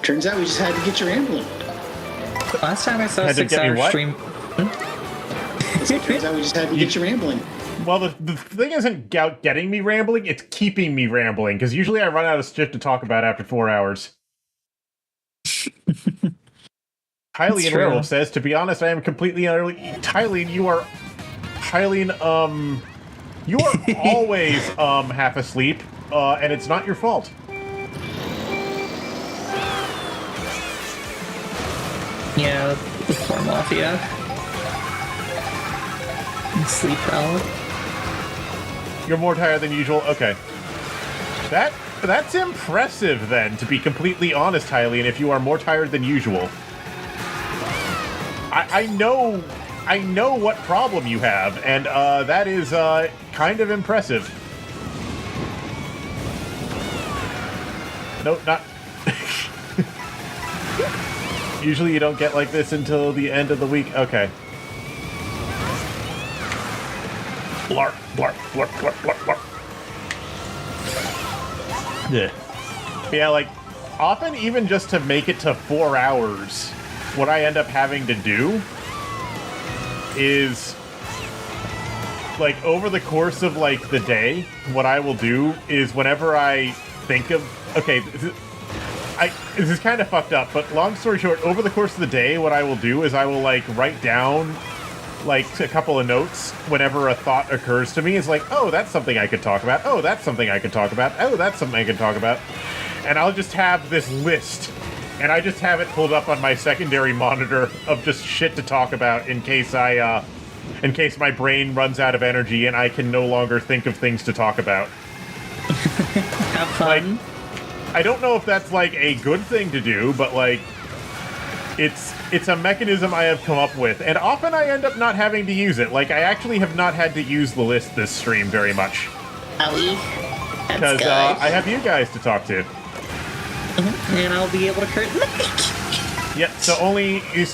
Turns out we just had to get your ambulance. Last time I saw a Had to get me 6-hour what? stream. Turns out we just had to get you rambling. Well, the thing isn't getting me rambling, it's keeping me rambling, because usually I run out of shit to talk about after 4 hours. Hylian true. Werewolf says, to be honest, I am completely and utterly... Hylian, you are... Hylian, you are always, half asleep, and it's not your fault. Yeah, the poor Mafia. Sleep well. You're more tired than usual? Okay. That's impressive, then, to be completely honest, Hylian, if you are more tired than usual. I know what problem you have, and that is kind of impressive. No, not... Usually you don't get like this until the end of the week. Okay. Blarp, blarp, blarp, blarp, blarp, blarp. Yeah. Yeah, like, often even just to make it to 4 hours, what I end up having to do is, like, over the course of, like, the day, what I will do is whenever I think of... Okay, this is kind of fucked up, but long story short, over the course of the day, what I will do is I will, like, write down, like, a couple of notes whenever a thought occurs to me. It's like, oh, that's something I could talk about. Oh, that's something I could talk about. Oh, that's something I could talk about. And I'll just have this list, and I just have it pulled up on my secondary monitor of just shit to talk about in case in case my brain runs out of energy and I can no longer think of things to talk about. Have fun. Like, I don't know if that's, like, a good thing to do, but, like, it's a mechanism I have come up with, and often I end up not having to use it. Like, I actually have not had to use the list this stream very much. Owie. That's Because good. I have you guys to talk to. And I'll be able to curtain the mic. Yeah, so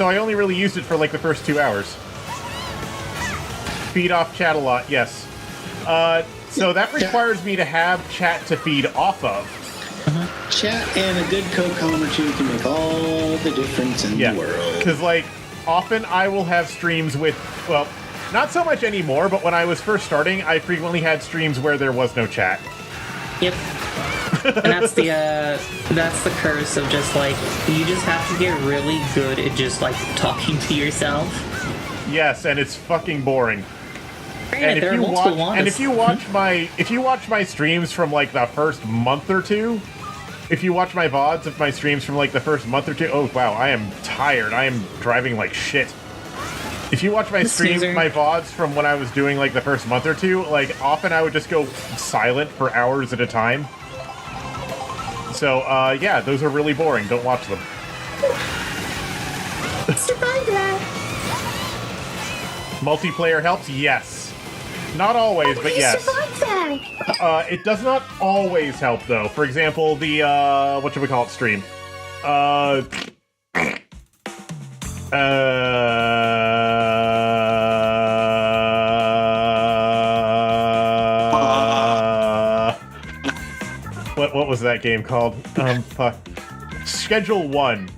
I only really used it for, like, the first 2 hours. Feed off chat a lot, yes. So that requires me to have chat to feed off of. Chat and a good co-com or two can make all the difference in the world. Because, like, often I will have streams with, well, not so much anymore, but when I was first starting, I frequently had streams where there was no chat. Yep. And that's the curse of just, like, you just have to get really good at just, like, talking to yourself. Yes, and it's fucking boring. Granted, there are multiple ones. And if you watch my streams from, like, the first month or two, if you watch my VODs of my streams from, like, the first month or two, oh, wow, I am tired. I am driving like shit. If you watch my my VODs from when I was doing, like, the first month or two, like, often I would just go silent for hours at a time. So, yeah, those are really boring. Don't watch them. Survive that. Multiplayer helps? Yes. Not always, but yes. Survive that. It does not always help, though. For example, the, whatchamacallit stream. What was that game called? Fuck. Schedule 1.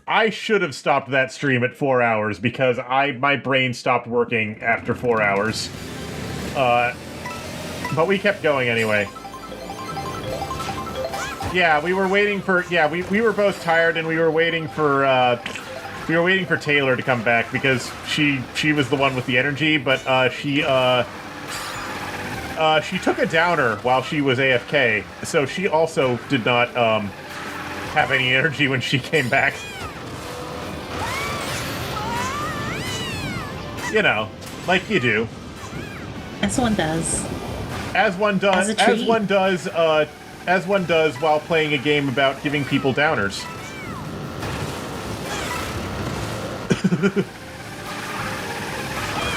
I should have stopped that stream at 4 hours because my brain stopped working after 4 hours. But we kept going anyway. Yeah, we were waiting for... Yeah, we were both tired and we were waiting for Taylor to come back because she was the one with the energy, but she took a downer while she was AFK, so she also did not have any energy when she came back. You know, like you do. As one does. As one does. As a treat. As one does while playing a game about giving people downers.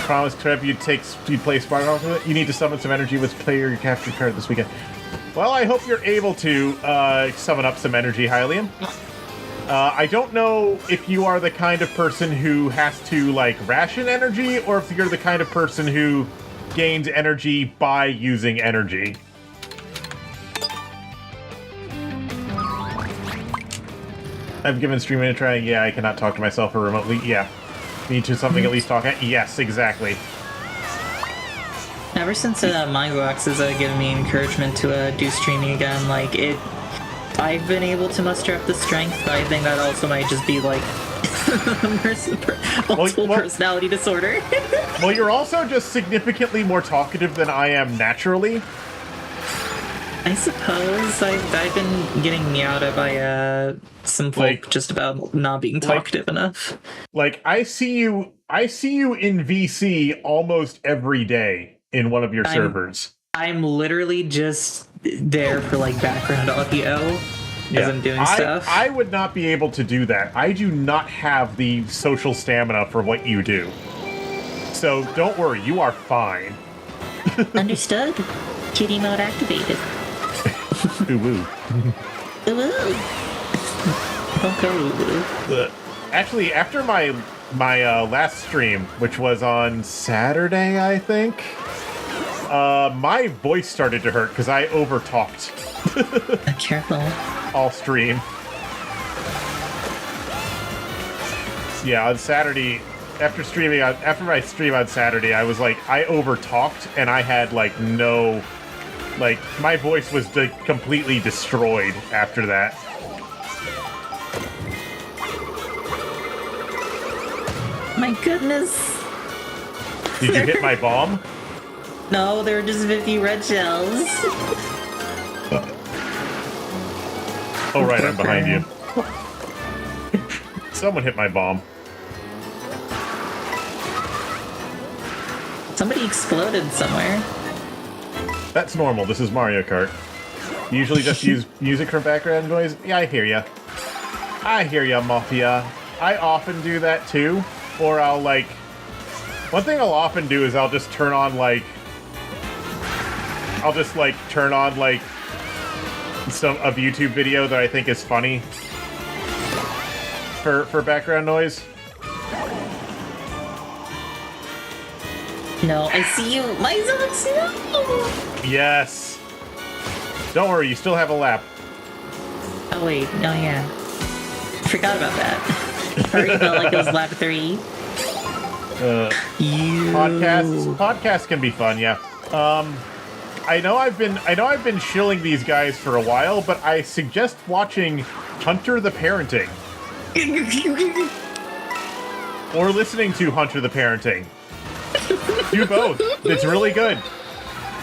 Promise, Trev, you'd play Spartan Ultimate. You need to summon some energy with player your captured card this weekend. Well, I hope you're able to summon up some energy, Hylian. I don't know if you are the kind of person who has to, like, ration energy, or if you're the kind of person who gains energy by using energy. I've given streaming a try. Yeah, I cannot talk to myself or remotely. Yeah. Need to something at least talk at? Yes, exactly. Ever since Minebox has given me encouragement to do streaming again, like, I've been able to muster up the strength, but I think that also might just be, like, multiple personality disorder. Well, you're also just significantly more talkative than I am naturally. I suppose I've been getting meowed at by some folk just about not being talkative enough. Like, I see you in VC almost every day in one of your servers. I'm literally just there for, like, background audio as I'm doing stuff. I would not be able to do that. I do not have the social stamina for what you do. So don't worry, you are fine. Understood. Kitty mode activated. Ooh woo. Ooh woo. Okay. Actually, after my last stream, which was on Saturday, I think, my voice started to hurt because I over-talked. Careful. All stream. Yeah, on Saturday, after my stream on Saturday, I was like, I over-talked, and I had, like, no... Like, my voice was completely destroyed after that. My goodness. Did you hit my bomb? No, there were just 50 red shells. Oh, right, I'm behind you. Someone hit my bomb. Somebody exploded somewhere. That's normal. This is Mario Kart. You usually just use music for background noise? Yeah, I hear ya. I hear ya, Mafia. I often do that, too. Or I'll, like... One thing I'll often do is I'll just turn on, like... a YouTube video that I think is funny for background noise. No, I see you. My Zox, no! Yes. Don't worry, you still have a lap. Oh, wait. Oh, yeah. Forgot about that. Already felt like it was lap 3. Podcasts can be fun, yeah. I know I've been shilling these guys for a while, but I suggest watching Hunter the Parenting. Or listening to Hunter the Parenting. Do both. It's really good.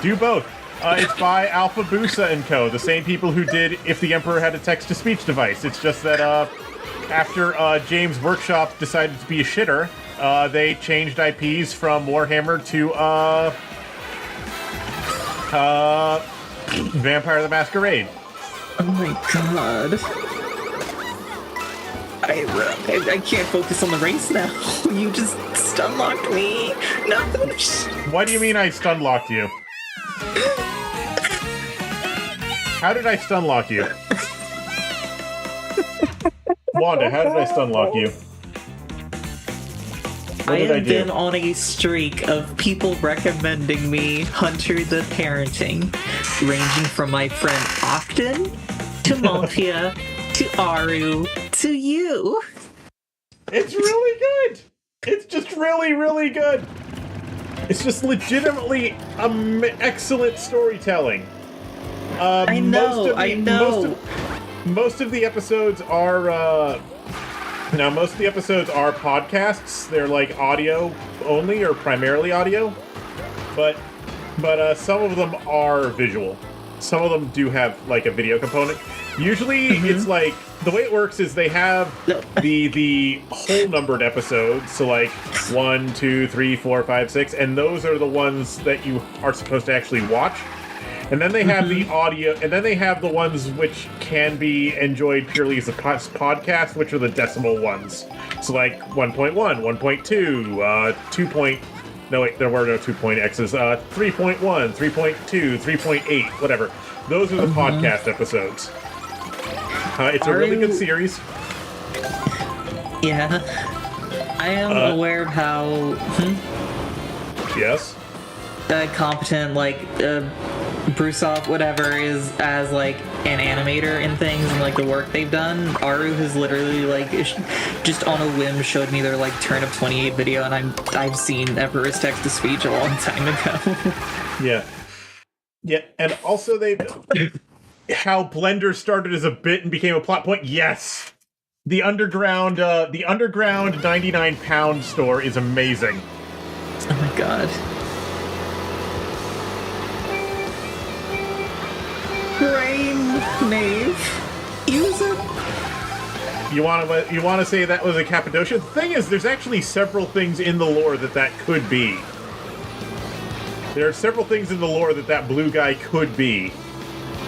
Do both. It's by Alpha Busa and Co., the same people who did If the Emperor Had a Text-to-Speech Device. It's just that after James Workshop decided to be a shitter, they changed IPs from Warhammer to Vampire the Masquerade. Oh my god. I can't focus on the race now. You just stun-locked me. No. What do you mean I stun-locked you? How did I stun-lock you? Wanda, how did I stun-lock you? What I did I have do? been on a streak of people recommending me Hunter the Parenting, ranging from my friend Octon to Malphia to Aru to you. It's really good! It's just really, really good! It's just legitimately excellent storytelling. I know. Most of the episodes are, most of the episodes are podcasts. They're like audio only or primarily audio. But some of them are visual. Some of them do have like a video component. Usually it's like, the way it works is they have the whole numbered episodes, so like 1, 2, 3, 4, 5, 6, and those are the ones that you are supposed to actually watch. And then they have the audio, and then they have the ones which can be enjoyed purely as a podcast, which are the decimal ones. So like 1.1, 1.2, 2. No, wait, there were no 2.x's. 3.1, 3.2, 3.8, whatever. Those are the podcast episodes. It's a really good series. Yeah. I am aware of how Yes. competent, like, Brusoff, whatever, is as, like, an animator in things and, like, the work they've done. Aru has literally, like, just on a whim showed me their, like, Turn of 28 video, and I've seen Emperor's Text-to-Speech a long time ago. Yeah. Yeah, and also how Blender started as a bit and became a plot point. Yes. The underground 99-pound store is amazing. Oh my god. Brain Knave. Use it. You want to say that was a Cappadocia? The thing is, there's actually several things in the lore that could be. There are several things in the lore that blue guy could be.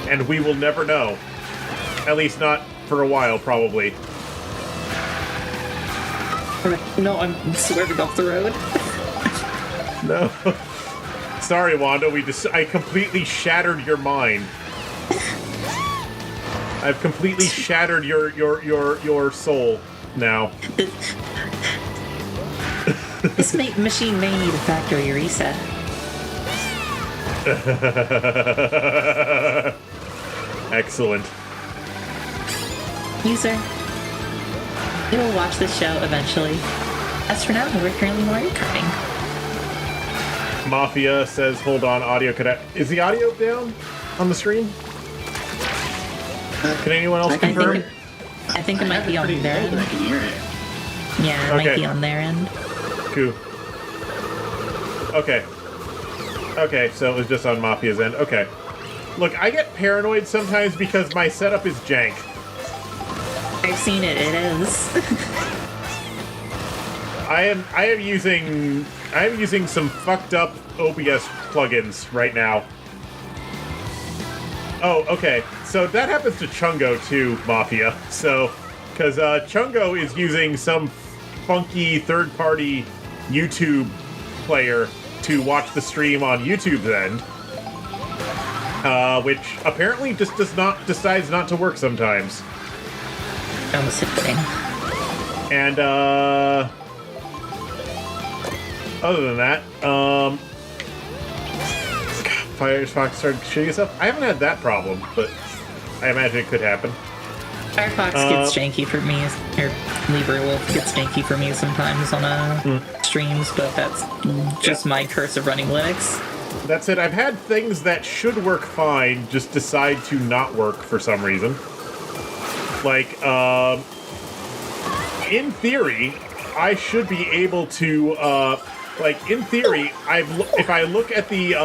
And we will never know. At least not for a while, probably. No, I'm swerving off the road. No. Sorry, Wanda. I completely shattered your mind. I've completely shattered your soul now. This machine may need a factory reset. Excellent. User, we will watch this show eventually. As for now, we're currently Mario Karting. Mafia says, hold on, audio could... Is the audio down on the stream? Can anyone else confirm? I think it might be on their end. I can hear it. Yeah, it might be on their end. Cool. Okay. Okay, so it was just on Mafia's end. Okay. Look, I get paranoid sometimes because my setup is jank. I've seen it. It is. I am using some fucked up OBS plugins right now. Oh, okay. So that happens to Chungo too, Mafia. So, because Chungo is using some funky third-party YouTube player to watch the stream on YouTube's end, which apparently just decides not to work sometimes. Almost hit thing. And other than that, Firefox started shooting itself. I haven't had that problem, but I imagine it could happen. Firefox gets janky for me, or LibreWolf gets janky for me sometimes on streams, but that's just my curse of running Linux. That's it. I've had things that should work fine just decide to not work for some reason. Like, in theory, I should be able to, like, in theory, if I look at the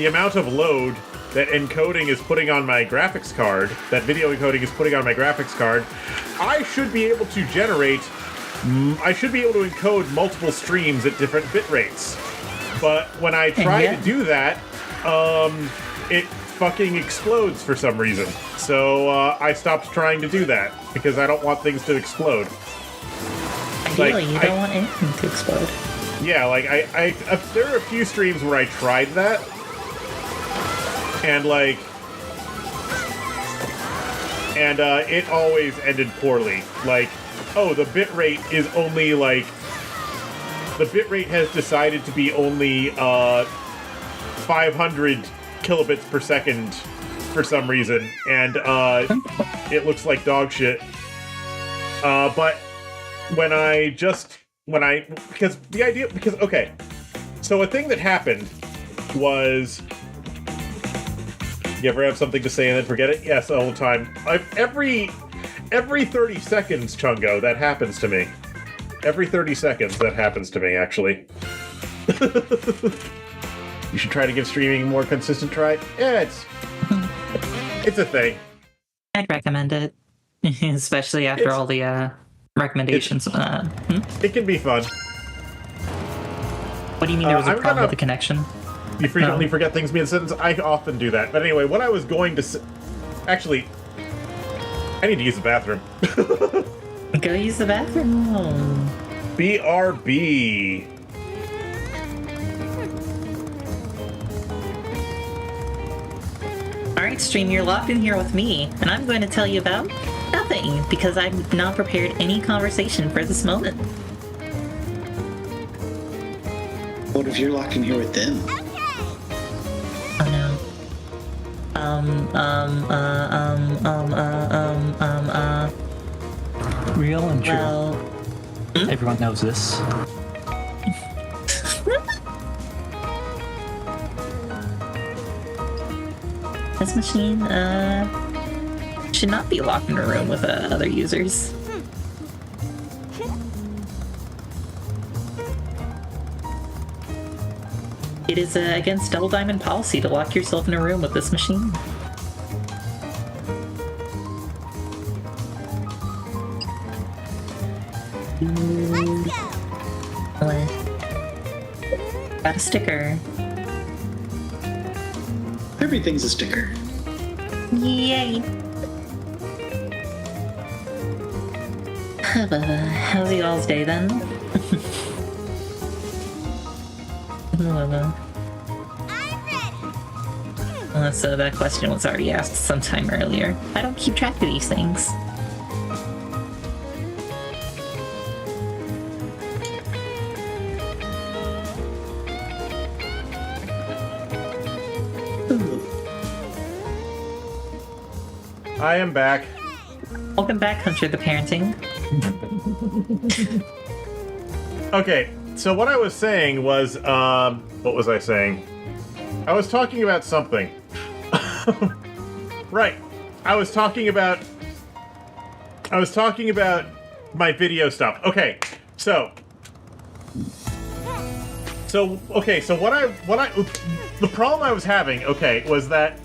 amount of load that encoding is putting on my graphics card, that video encoding is putting on my graphics card, I should be able to encode multiple streams at different bit rates. But when I try to do that, fucking explodes for some reason. So I stopped trying to do that because I don't want things to explode. Ideally, you don't want anything to explode. Yeah, like there are a few streams where I tried that, and it always ended poorly. Like, oh, the bitrate is only the bitrate has decided to be only 500 kilobits per second for some reason, and it looks like dog shit. But okay, so a thing that happened was, you ever have something to say and then forget it? Yes, all the time. Every 30 seconds, Chungo, that happens to me. Every 30 seconds, that happens to me, actually. You should try to give streaming a more consistent try. Yeah, it's a thing. I'd recommend it, especially after all the recommendations. It can be fun. What do you mean there was a problem with the connection? You frequently forget things mid-sentence? I often do that. But anyway, what I was going to say... Actually, I need to use the bathroom. Go use the bathroom. BRB. Alright, stream, you're locked in here with me, and I'm going to tell you about nothing, because I've not prepared any conversation for this moment. What if you're locked in here with them? Oh no. Real and true. Well... Everyone knows this. This machine, should not be locked in a room with other users. It is against Double Diamond policy to lock yourself in a room with this machine. What? Got a sticker. Everything's a sticker. Yay! How's y'all's day then? Unless that question was already asked sometime earlier. I don't keep track of these things. I am back. Welcome back, Hunter the Parenting. Okay, so what I was saying was, what was I saying? I was talking about something. Right. I was talking about my video stuff. Okay, so the problem I was having, was that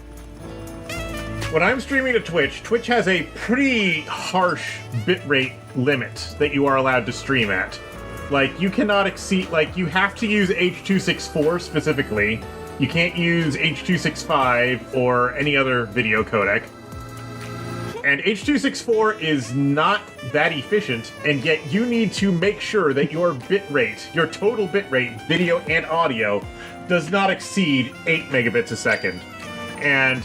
when I'm streaming to Twitch, Twitch has a pretty harsh bitrate limit that you are allowed to stream at. Like, you cannot exceed, like, you have to use H.264 specifically. You can't use H.265 or any other video codec. And H.264 is not that efficient, and yet you need to make sure that your bitrate, your total bitrate, video and audio, does not exceed 8 megabits a second. And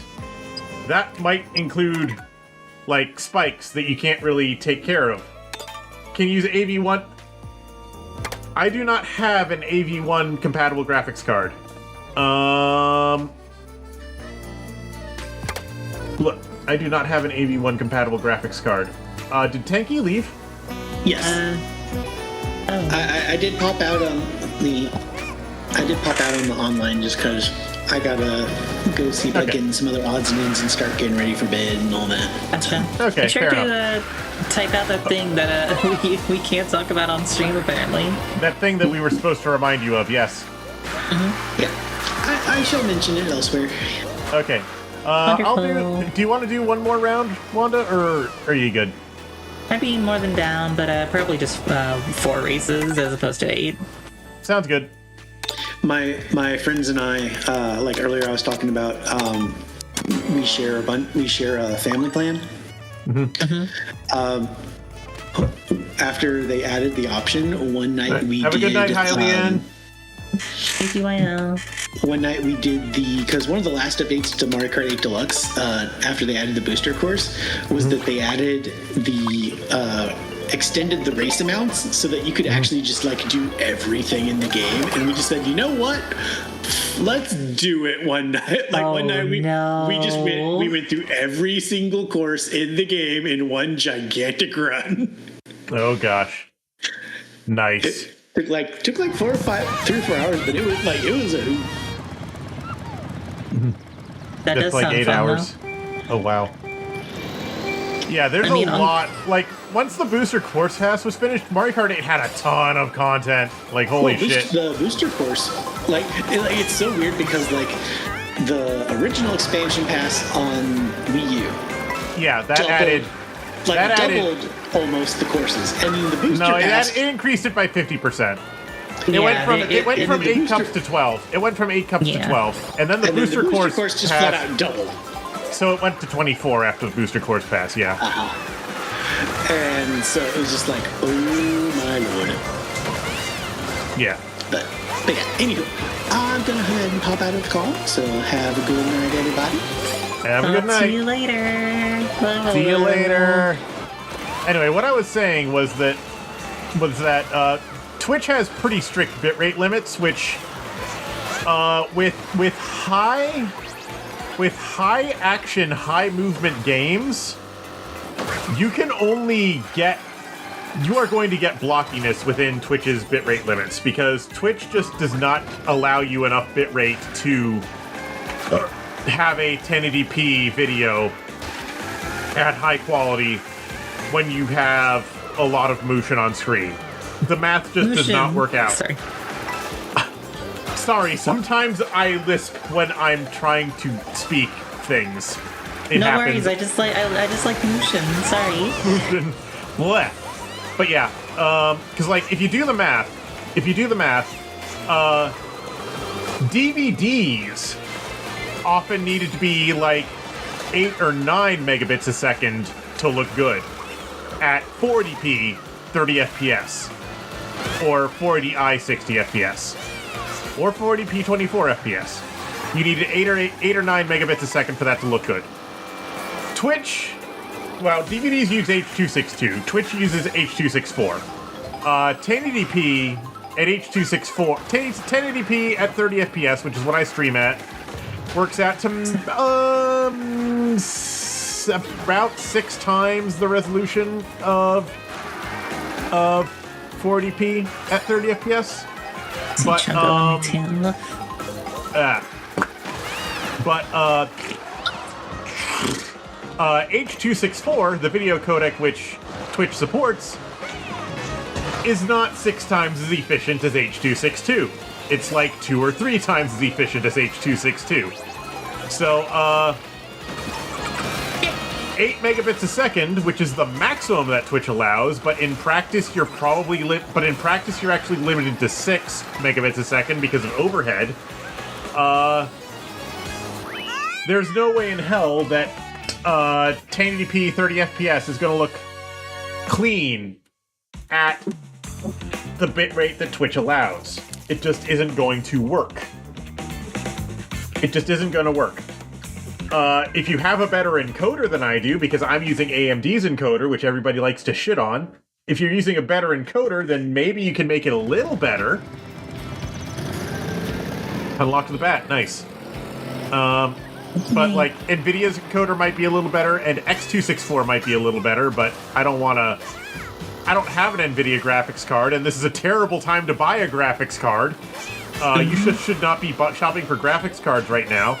that might include, like, spikes that you can't really take care of. Can you use AV1? I do not have an AV1 compatible graphics card. Look, I do not have an AV1 compatible graphics card. Did Tanky leave? Yes. Oh. I did pop out on the online just because I gotta go see if I get some other odds and ends and start getting ready for bed and all that. Gotcha. Okay, Be sure fair to type out that thing that we can't talk about on stream, apparently. That thing that we were supposed to remind you of, yes. Mm-hmm. Yeah. I shall mention it elsewhere. Okay. Do you want to do one more round, Wanda, or are you good? I'd be more than down, but probably just 4 races as opposed to 8. Sounds good. My friends and I, like earlier I was talking about we share a family plan. After they added the option, one night we Have did. a good night, hi, Leanne. Thank you, Maya. One night we did because one of the last updates to Mario Kart 8 Deluxe, after they added the booster course, was that they added extended the race amounts so that you could actually just like do everything in the game. And we just said, you know what? Let's do it one night. Like one night we just went through every single course in the game in one gigantic run. Oh gosh, nice. It took like 3 or 4 hours, but it was a hoot. That That's does like sound 8 fun, hours. Oh wow. Yeah, there's a lot. Like once the booster course pass was finished, Mario Kart 8 had a ton of content. Like holy shit. The booster course, it's so weird because like the original expansion pass on Wii U. Yeah, that added. Doubled almost the courses, and then the booster pass. It increased it by 50%. It Yeah, went from 8 booster- cups to 12. It went from 8 cups to Yeah. 12, and then the And then booster course just pass, flat out doubled. so it went to 24 after the booster course pass. Yeah. And so it was just like, oh my lord. Yeah. But yeah, anywho, I'm gonna go ahead and pop out of the call. So have a good night, everybody. Have a good See you night. later. See you later. Anyway, what I was saying was that Twitch has pretty strict bitrate limits, which with high action, high movement games, you are going to get blockiness within Twitch's bitrate limits because Twitch just does not allow you enough bitrate to have a 1080p video at high quality when you have a lot of motion on screen. The math just does not work out. Sorry, sometimes I lisp when I'm trying to speak things. It No happens. worries. I just like motion. Sorry. Blech. But yeah, because like if you do the math, DVDs often needed to be like 8 or 9 megabits a second to look good at 480p 30 FPS or 480i 60 FPS or 480p 24 FPS. You needed 8 or 9 megabits a second for that to look good. Twitch, well, DVDs use H.264. Twitch uses H.264. 1080p at H.264, 1080p at 30 FPS, which is what I stream at, works out to about 6 times the resolution of 480p at 30 FPS. But H.264, the video codec which Twitch supports, is not 6 times as efficient as H.262. It's like 2 or 3 times as efficient as H.262. So, 8 megabits a second, which is the maximum that Twitch allows, but in practice you're actually limited to 6 megabits a second because of overhead. There's no way in hell that 1080p 30 FPS is going to look clean at the bitrate that Twitch allows. It just isn't going to work. It just isn't going to work. If you have a better encoder than I do, because I'm using AMD's encoder, which everybody likes to shit on, if you're using a better encoder, then maybe you can make it a little better. Unlocked the bat, nice. But like Nvidia's encoder might be a little better, and X264 might be a little better, but I don't have an Nvidia graphics card, and this is a terrible time to buy a graphics card. You should not be shopping for graphics cards right now.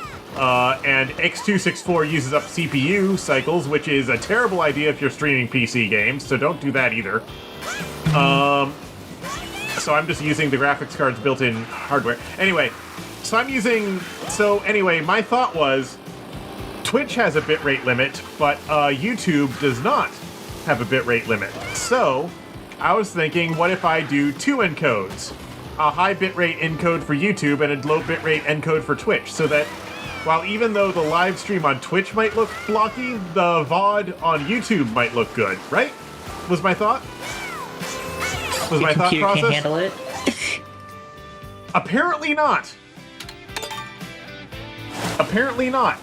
And X264 uses up CPU cycles, which is a terrible idea if you're streaming PC games, so don't do that either. So I'm just using the graphics card's built-in hardware. Anyway, my thought was, Twitch has a bitrate limit, but YouTube does not have a bitrate limit. So, I was thinking, what if I do 2 encodes? A high bitrate encode for YouTube and a low bitrate encode for Twitch, so that while even though the live stream on Twitch might look blocky, the VOD on YouTube might look good, right? Was my thought? Was Your my thought computer process? can't handle it. Apparently not. Apparently not.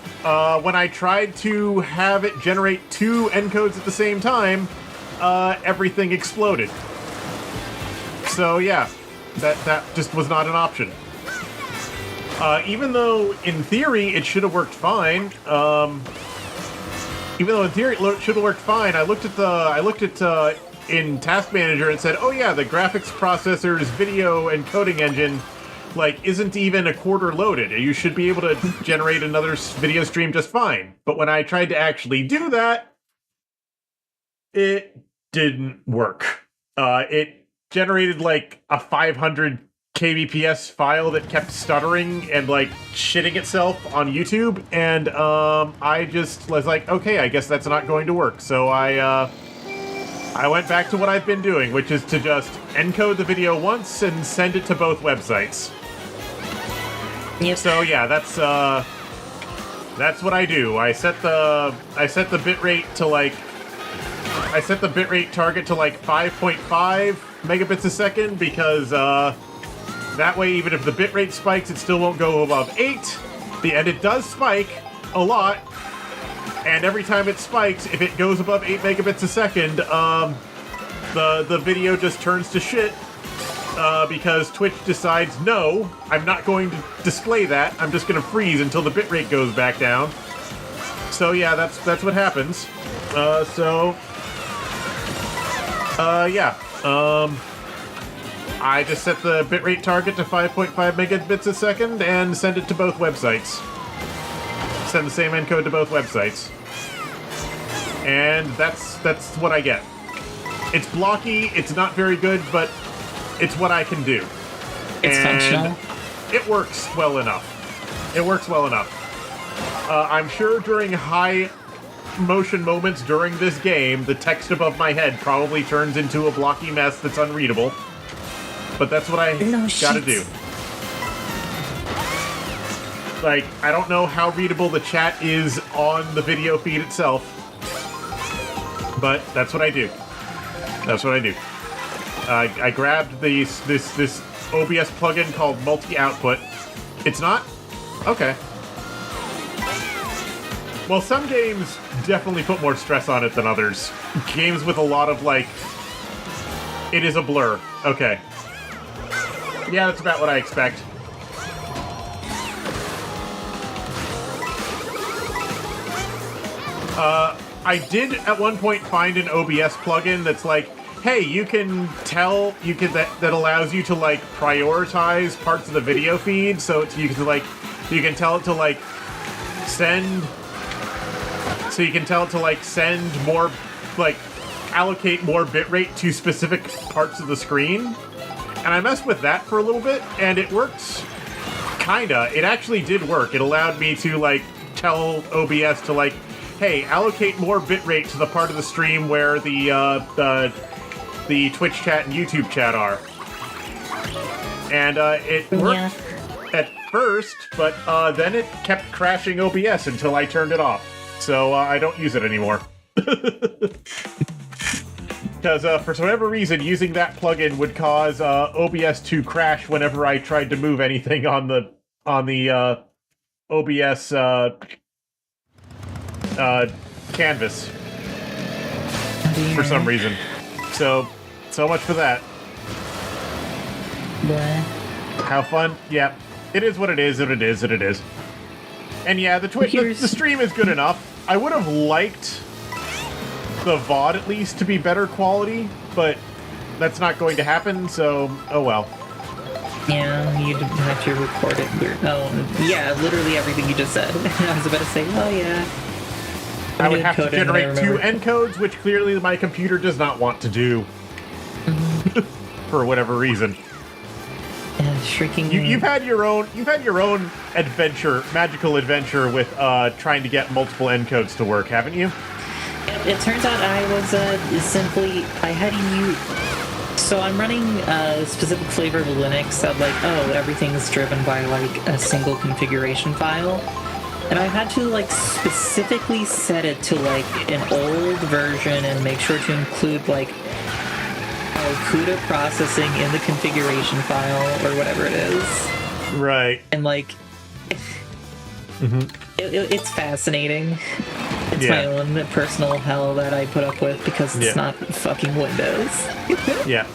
When I tried to have it generate 2 encodes at the same time, everything exploded. So yeah, that just was not an option. Even though in theory it should have worked fine. Even though in theory it should have worked fine, I looked at in Task Manager and said, "Oh yeah, the graphics processor's video encoding engine isn't even a quarter loaded. You should be able to generate another video stream just fine." But when I tried to actually do that, it didn't work. It generated a 500 kbps file that kept stuttering and shitting itself on YouTube, and I just was like, okay, I guess that's not going to work. So I went back to what I've been doing, which is to just encode the video once and send it to both websites. Yep. So yeah, that's what I do. I set the bitrate to I set the bitrate target to 5.5 megabits a second because that way, even if the bitrate spikes, it still won't go above 8. And it does spike a lot. And every time it spikes, if it goes above 8 megabits a second, the video just turns to shit. Because Twitch decides, no, I'm not going to display that. I'm just going to freeze until the bitrate goes back down. So yeah, that's what happens. Yeah. I just set the bitrate target to 5.5 megabits a second and send it to both websites. Send the same encode to both websites. And that's what I get. It's blocky, it's not very good, but it's what I can do. It's functional. It works well enough. It works well enough. I'm sure during high motion moments during this game, the text above my head probably turns into a blocky mess that's unreadable. But that's what I gotta do. I don't know how readable the chat is on the video feed itself, but that's what I do. That's what I do. I grabbed this OBS plugin called Multi-Output. It's not? Okay. Well, some games definitely put more stress on it than others. Games with a lot of, it is a blur. Okay. Yeah, that's about what I expect. I did at one point find an OBS plugin that's hey, you can tell that allows you to prioritize parts of the video feed, so you can tell it to send. So you can tell it to send more, allocate more bitrate to specific parts of the screen. And I messed with that for a little bit, and it worked. Kinda. It actually did work. It allowed me to tell OBS to hey, allocate more bitrate to the part of the stream where the Twitch chat and YouTube chat are. And it worked at first, but then it kept crashing OBS until I turned it off. So I don't use it anymore. Because for whatever reason, using that plugin would cause OBS to crash whenever I tried to move anything on the OBS canvas for some reason. So much for that. How fun? Yeah, it is what it is. What it is. What it is. And yeah, the stream is good enough. I would have liked the VOD at least to be better quality, but that's not going to happen, so oh well. Yeah, you'd have to record it. Oh, yeah, literally everything you just said. I was about to say, oh yeah. I would have to generate 2 encodes, which clearly my computer does not want to do. For whatever reason. Shrieking. You've had your own magical adventure with trying to get multiple encodes to work, haven't you? It turns out I was I had to use. So I'm running a specific flavor of Linux that everything's driven by a single configuration file. And I had to like specifically set it to like an old version and make sure to include like CUDA processing in the configuration file or whatever it is. Right. And like, it's fascinating. It's Yeah. my own personal hell that I put up with because it's not fucking Windows. Yeah.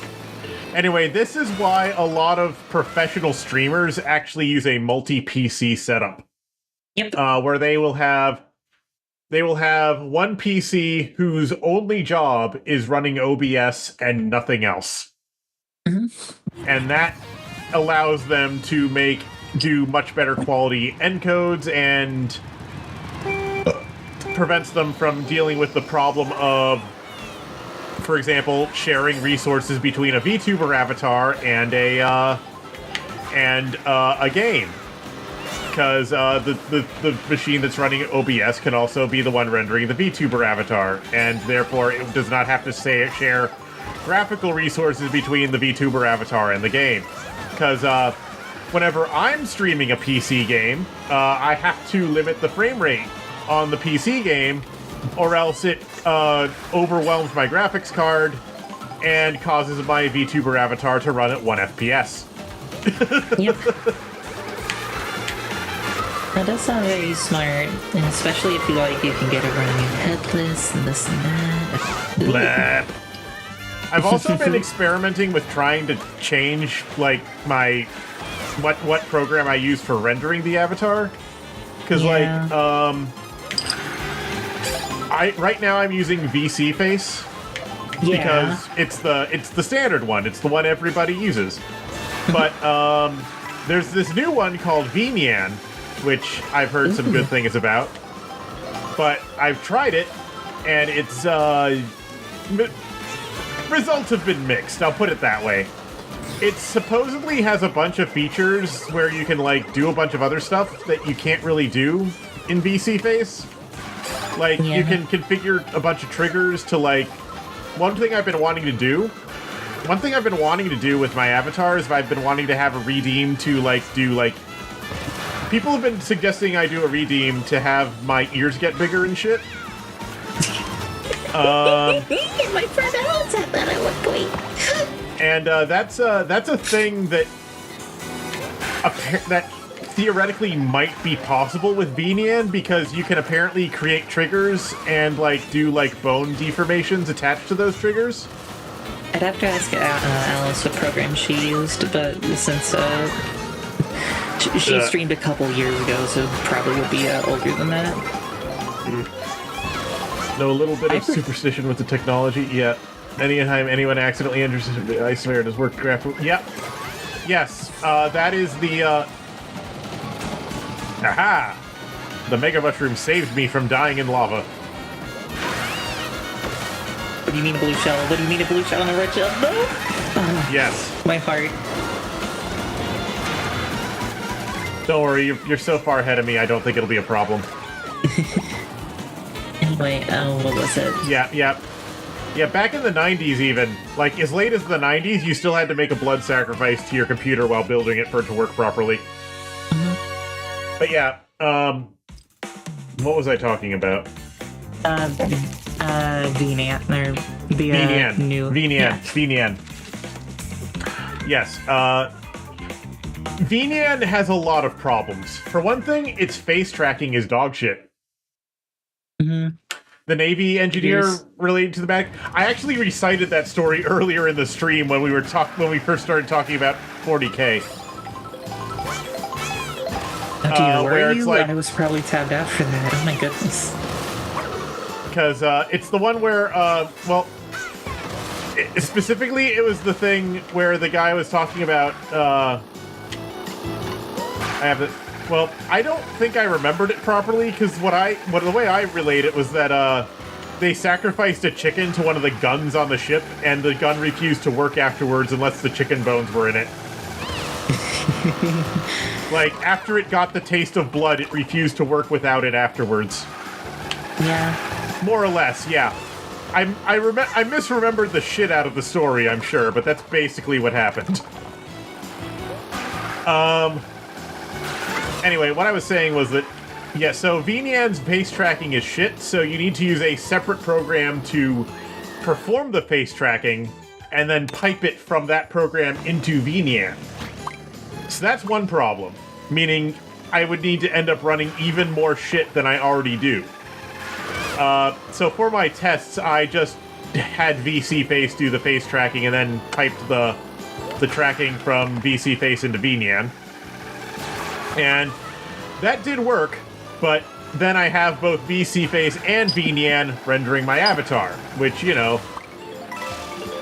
Anyway, this is why a lot of professional streamers actually use a multi-PC setup. Yep. Where they will have one PC whose only job is running OBS and nothing else. And that allows them to do much better quality encodes and prevents them from dealing with the problem of, for example, sharing resources between a VTuber avatar and a game. Because the machine that's running OBS can also be the one rendering the VTuber avatar, and therefore it does not have to share graphical resources between the VTuber avatar and the game. Because whenever I'm streaming a PC game, I have to limit the frame rate on the PC game, or else it overwhelms my graphics card and causes my VTuber avatar to run at 1 FPS. Yep. That does sound very smart, and especially if you can get it running in headless and this and that. Blah. I've also been experimenting with trying to change like my what program I use for rendering the avatar, because right now I'm using VC Face because it's the standard one. It's the one everybody uses. But there's this new one called Vnian, which I've heard some good things about. But I've tried it, and it's results have been mixed. I'll put it that way. It supposedly has a bunch of features where you can like do a bunch of other stuff that you can't really do in VC Face. Like you can configure a bunch of triggers to like. One thing I've been wanting to do with my avatar is I've been wanting to have a redeem to like do like. People have been suggesting I do a redeem to have my ears get bigger and shit. My friend Al said that at one point. And that's a thing that theoretically might be possible with Vnian, because you can apparently create triggers and like do like bone deformations attached to those triggers. I'd have to ask Alice what program she used, but since she streamed a couple years ago, so probably would be older than that. Know a little bit of superstition with the technology. Yeah. Anytime anyone accidentally enters, I swear it has worked graphically. Yep. Yes. That is the. Aha! The Mega Mushroom saved me from dying in lava. What do you mean a blue shell? What do you mean a blue shell and a red shell? No! Yes. My heart. Don't worry, you're so far ahead of me, I don't think it'll be a problem. Anyway, what was it? Yeah, back in the 90s even, like, as late as the 90s, you still had to make a blood sacrifice to your computer while building it for it to work properly. But yeah, what was I talking about? Vnian, or the new... Vnian. Yes, Vnian has a lot of problems. For one thing, its face tracking is dog shit. The Navy engineer related to the back. I actually recited that story earlier in the stream when we first started talking about 40K. Oh, were you? Like, I was probably tabbed out for that. Oh my goodness. Because it's the one where, specifically it was the thing where the guy was talking about, I don't think I remembered it properly, because the way I relayed it was that they sacrificed a chicken to one of the guns on the ship, and the gun refused to work afterwards unless the chicken bones were in it. Like, after it got the taste of blood, it refused to work without it afterwards. Yeah. More or less, yeah. I misremembered the shit out of the story, I'm sure, but that's basically what happened. Anyway, what I was saying was that Yeah, so VNian's face tracking is shit, so you need to use a separate program to perform the face tracking, and then pipe it from that program into VNian. So that's one problem, meaning I would need to end up running even more shit than I already do. So for my tests, I just had VC Face do the face tracking and then piped the tracking from VC Face into VNian. And that did work, but then I have both VC Face and VNian rendering my avatar, which, you know,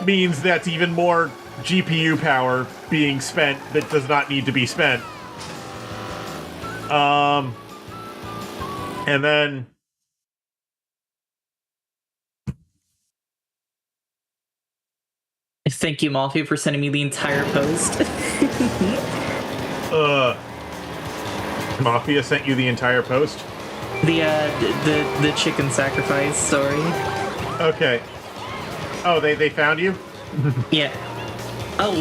means that's even more GPU power being spent that does not need to be spent. And then... Thank you, Malfi, for sending me the entire post. Mafia sent you the entire post? The chicken sacrifice story. Okay. Oh, they found you? Yeah. Oh,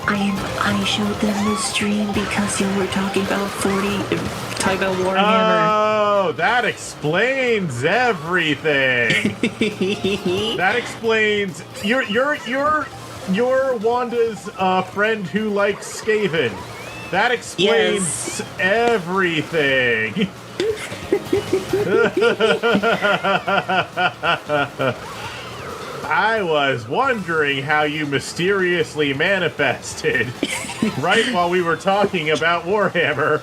I showed them the stream because you were talking about Warhammer. Oh, that explains everything. That explains you're Wanda's friend who likes Skaven. That explains everything. I was wondering how you mysteriously manifested right while we were talking about Warhammer.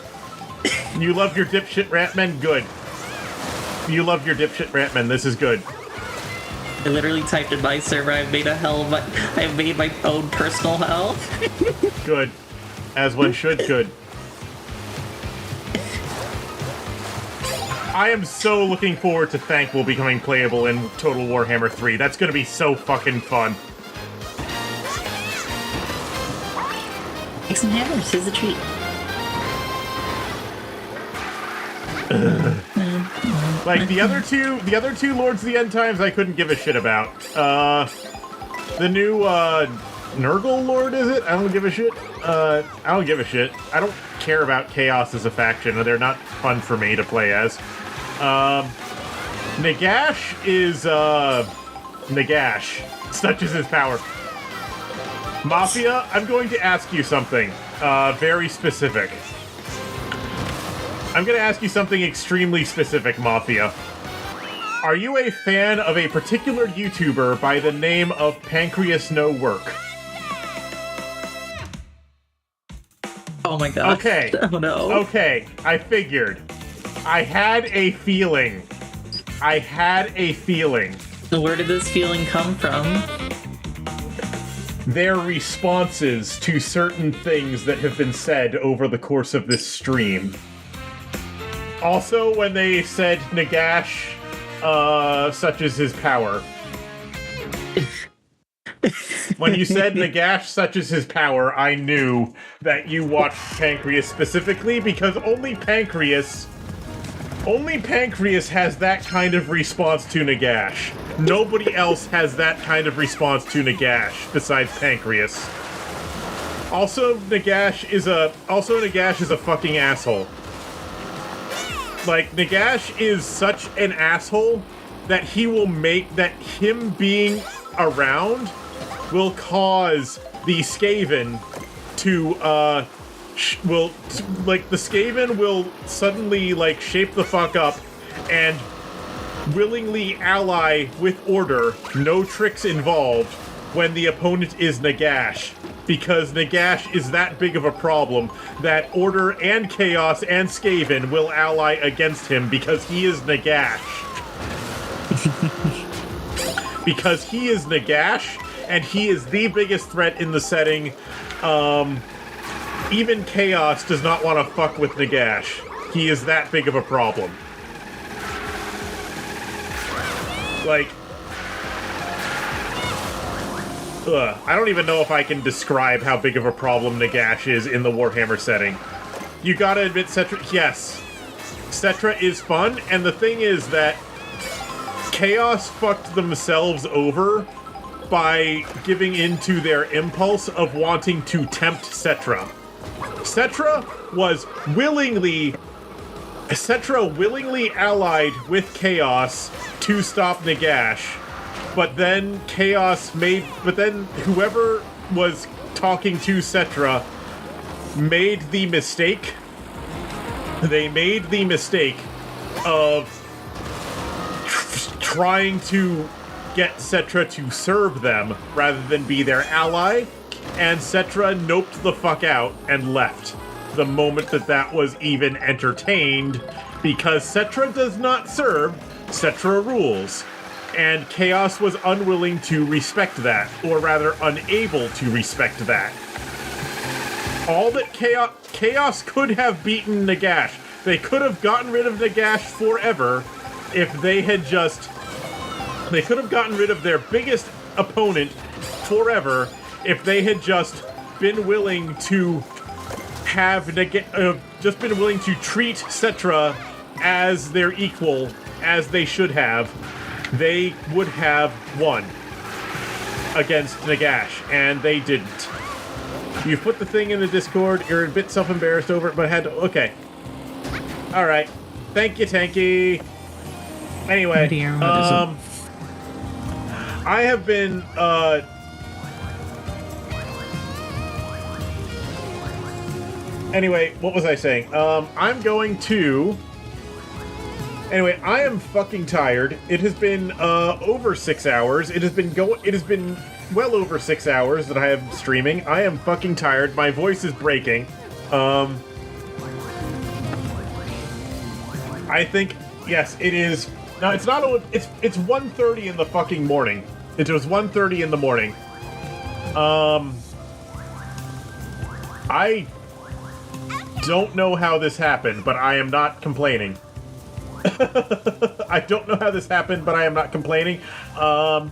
You love your dipshit Ratmen? Good. You love your dipshit Ratmen. This is good. I literally typed in my server, I've made my own personal hell. Good. As one should. Good. I am so looking forward to Thankful becoming playable in Total Warhammer 3. That's gonna be so fucking fun. Take some hammers, here's a treat. Like the other two Lords of the End Times I couldn't give a shit about. The new Nurgle Lord, is it? I don't give a shit. I don't give a shit. I don't care about Chaos as a faction. They're not fun for me to play as. Nagash is Nagash. Such is his power. Mafia, I'm going to ask you something very specific. I'm going to ask you something extremely specific, Mafia. Are you a fan of a particular YouTuber by the name of Pancreas No Work? Oh my god. Okay. Oh no. Okay, I figured. I had a feeling. Where did this feeling come from? Their responses to certain things that have been said over the course of this stream. Also, when they said Nagash, such is his power. When you said Nagash, such is his power, I knew that you watched Pancreas specifically, because only Pancreas has that kind of response to Nagash. Nobody else has that kind of response to Nagash besides Pancreas. Also, Nagash is a fucking asshole. Like, Nagash is such an asshole that him being around will cause the Skaven to, the Skaven will suddenly, shape the fuck up and willingly ally with Order, no tricks involved, when the opponent is Nagash. Because Nagash is that big of a problem that Order and Chaos and Skaven will ally against him because he is Nagash. Because he is Nagash, and he is the biggest threat in the setting. Even Chaos does not want to fuck with Nagash. He is that big of a problem. I don't even know if I can describe how big of a problem Nagash is in the Warhammer setting. You gotta admit, yes. Cetra is fun, and the thing is that Chaos fucked themselves over by giving into their impulse of wanting to tempt Cetra. Cetra willingly allied with Chaos to stop Nagash, but then whoever was talking to Cetra made the mistake. They made the mistake of trying to get Cetra to serve them rather than be their ally, and Cetra noped the fuck out and left the moment that was even entertained, because Cetra does not serve, Cetra rules. And Chaos was unwilling to respect that, or rather unable to respect that. All that Chaos could have beaten Nagash. They could have gotten rid of Nagash forever if they had just... They could have gotten rid of their biggest opponent forever if they had just been willing to just been willing to treat Cetra as their equal, as they should have. They would have won against Nagash, and they didn't. You put the thing in the Discord, you're a bit self-embarrassed over it, but I had to... Okay. Alright. Thank you, Tanky. Anyway, Dear, what is it? I have been, Anyway, what was I saying? I'm going to... Anyway, I am fucking tired. It has been, over 6 hours. It has been well over 6 hours that I am streaming. I am fucking tired. My voice is breaking. I think, yes, it is... No, it's not... It's 1:30 in the fucking morning. It was 1:30 in the morning. I don't know how this happened, but I am not complaining. I don't know how this happened, but I am not complaining. I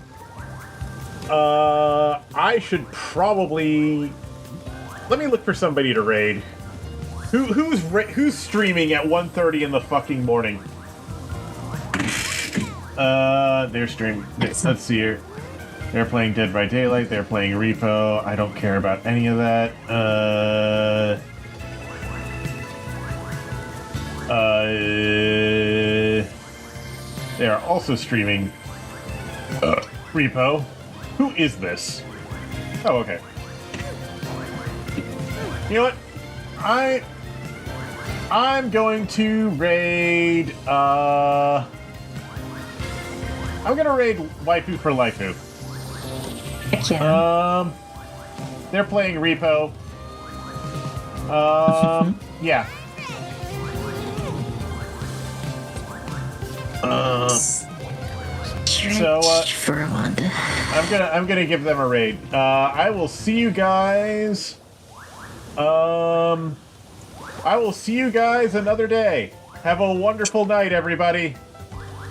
should probably... Let me look for somebody to raid. Who's streaming at 1:30 in the fucking morning? They're streaming. Let's see here. They're playing Dead by Daylight. They're playing Repo. I don't care about any of that. They are also streaming Repo. Who is this? Oh, okay. You know what? I'm going to raid, I'm gonna raid Waifu for Laifu. Yeah. They're playing Repo. Yeah. For Wanda. I'm gonna give them a raid. I will see you guys. I will see you guys another day. Have a wonderful night, everybody.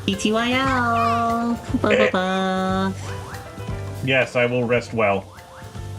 ETYL. Blah, blah, blah. Yes, I will rest well.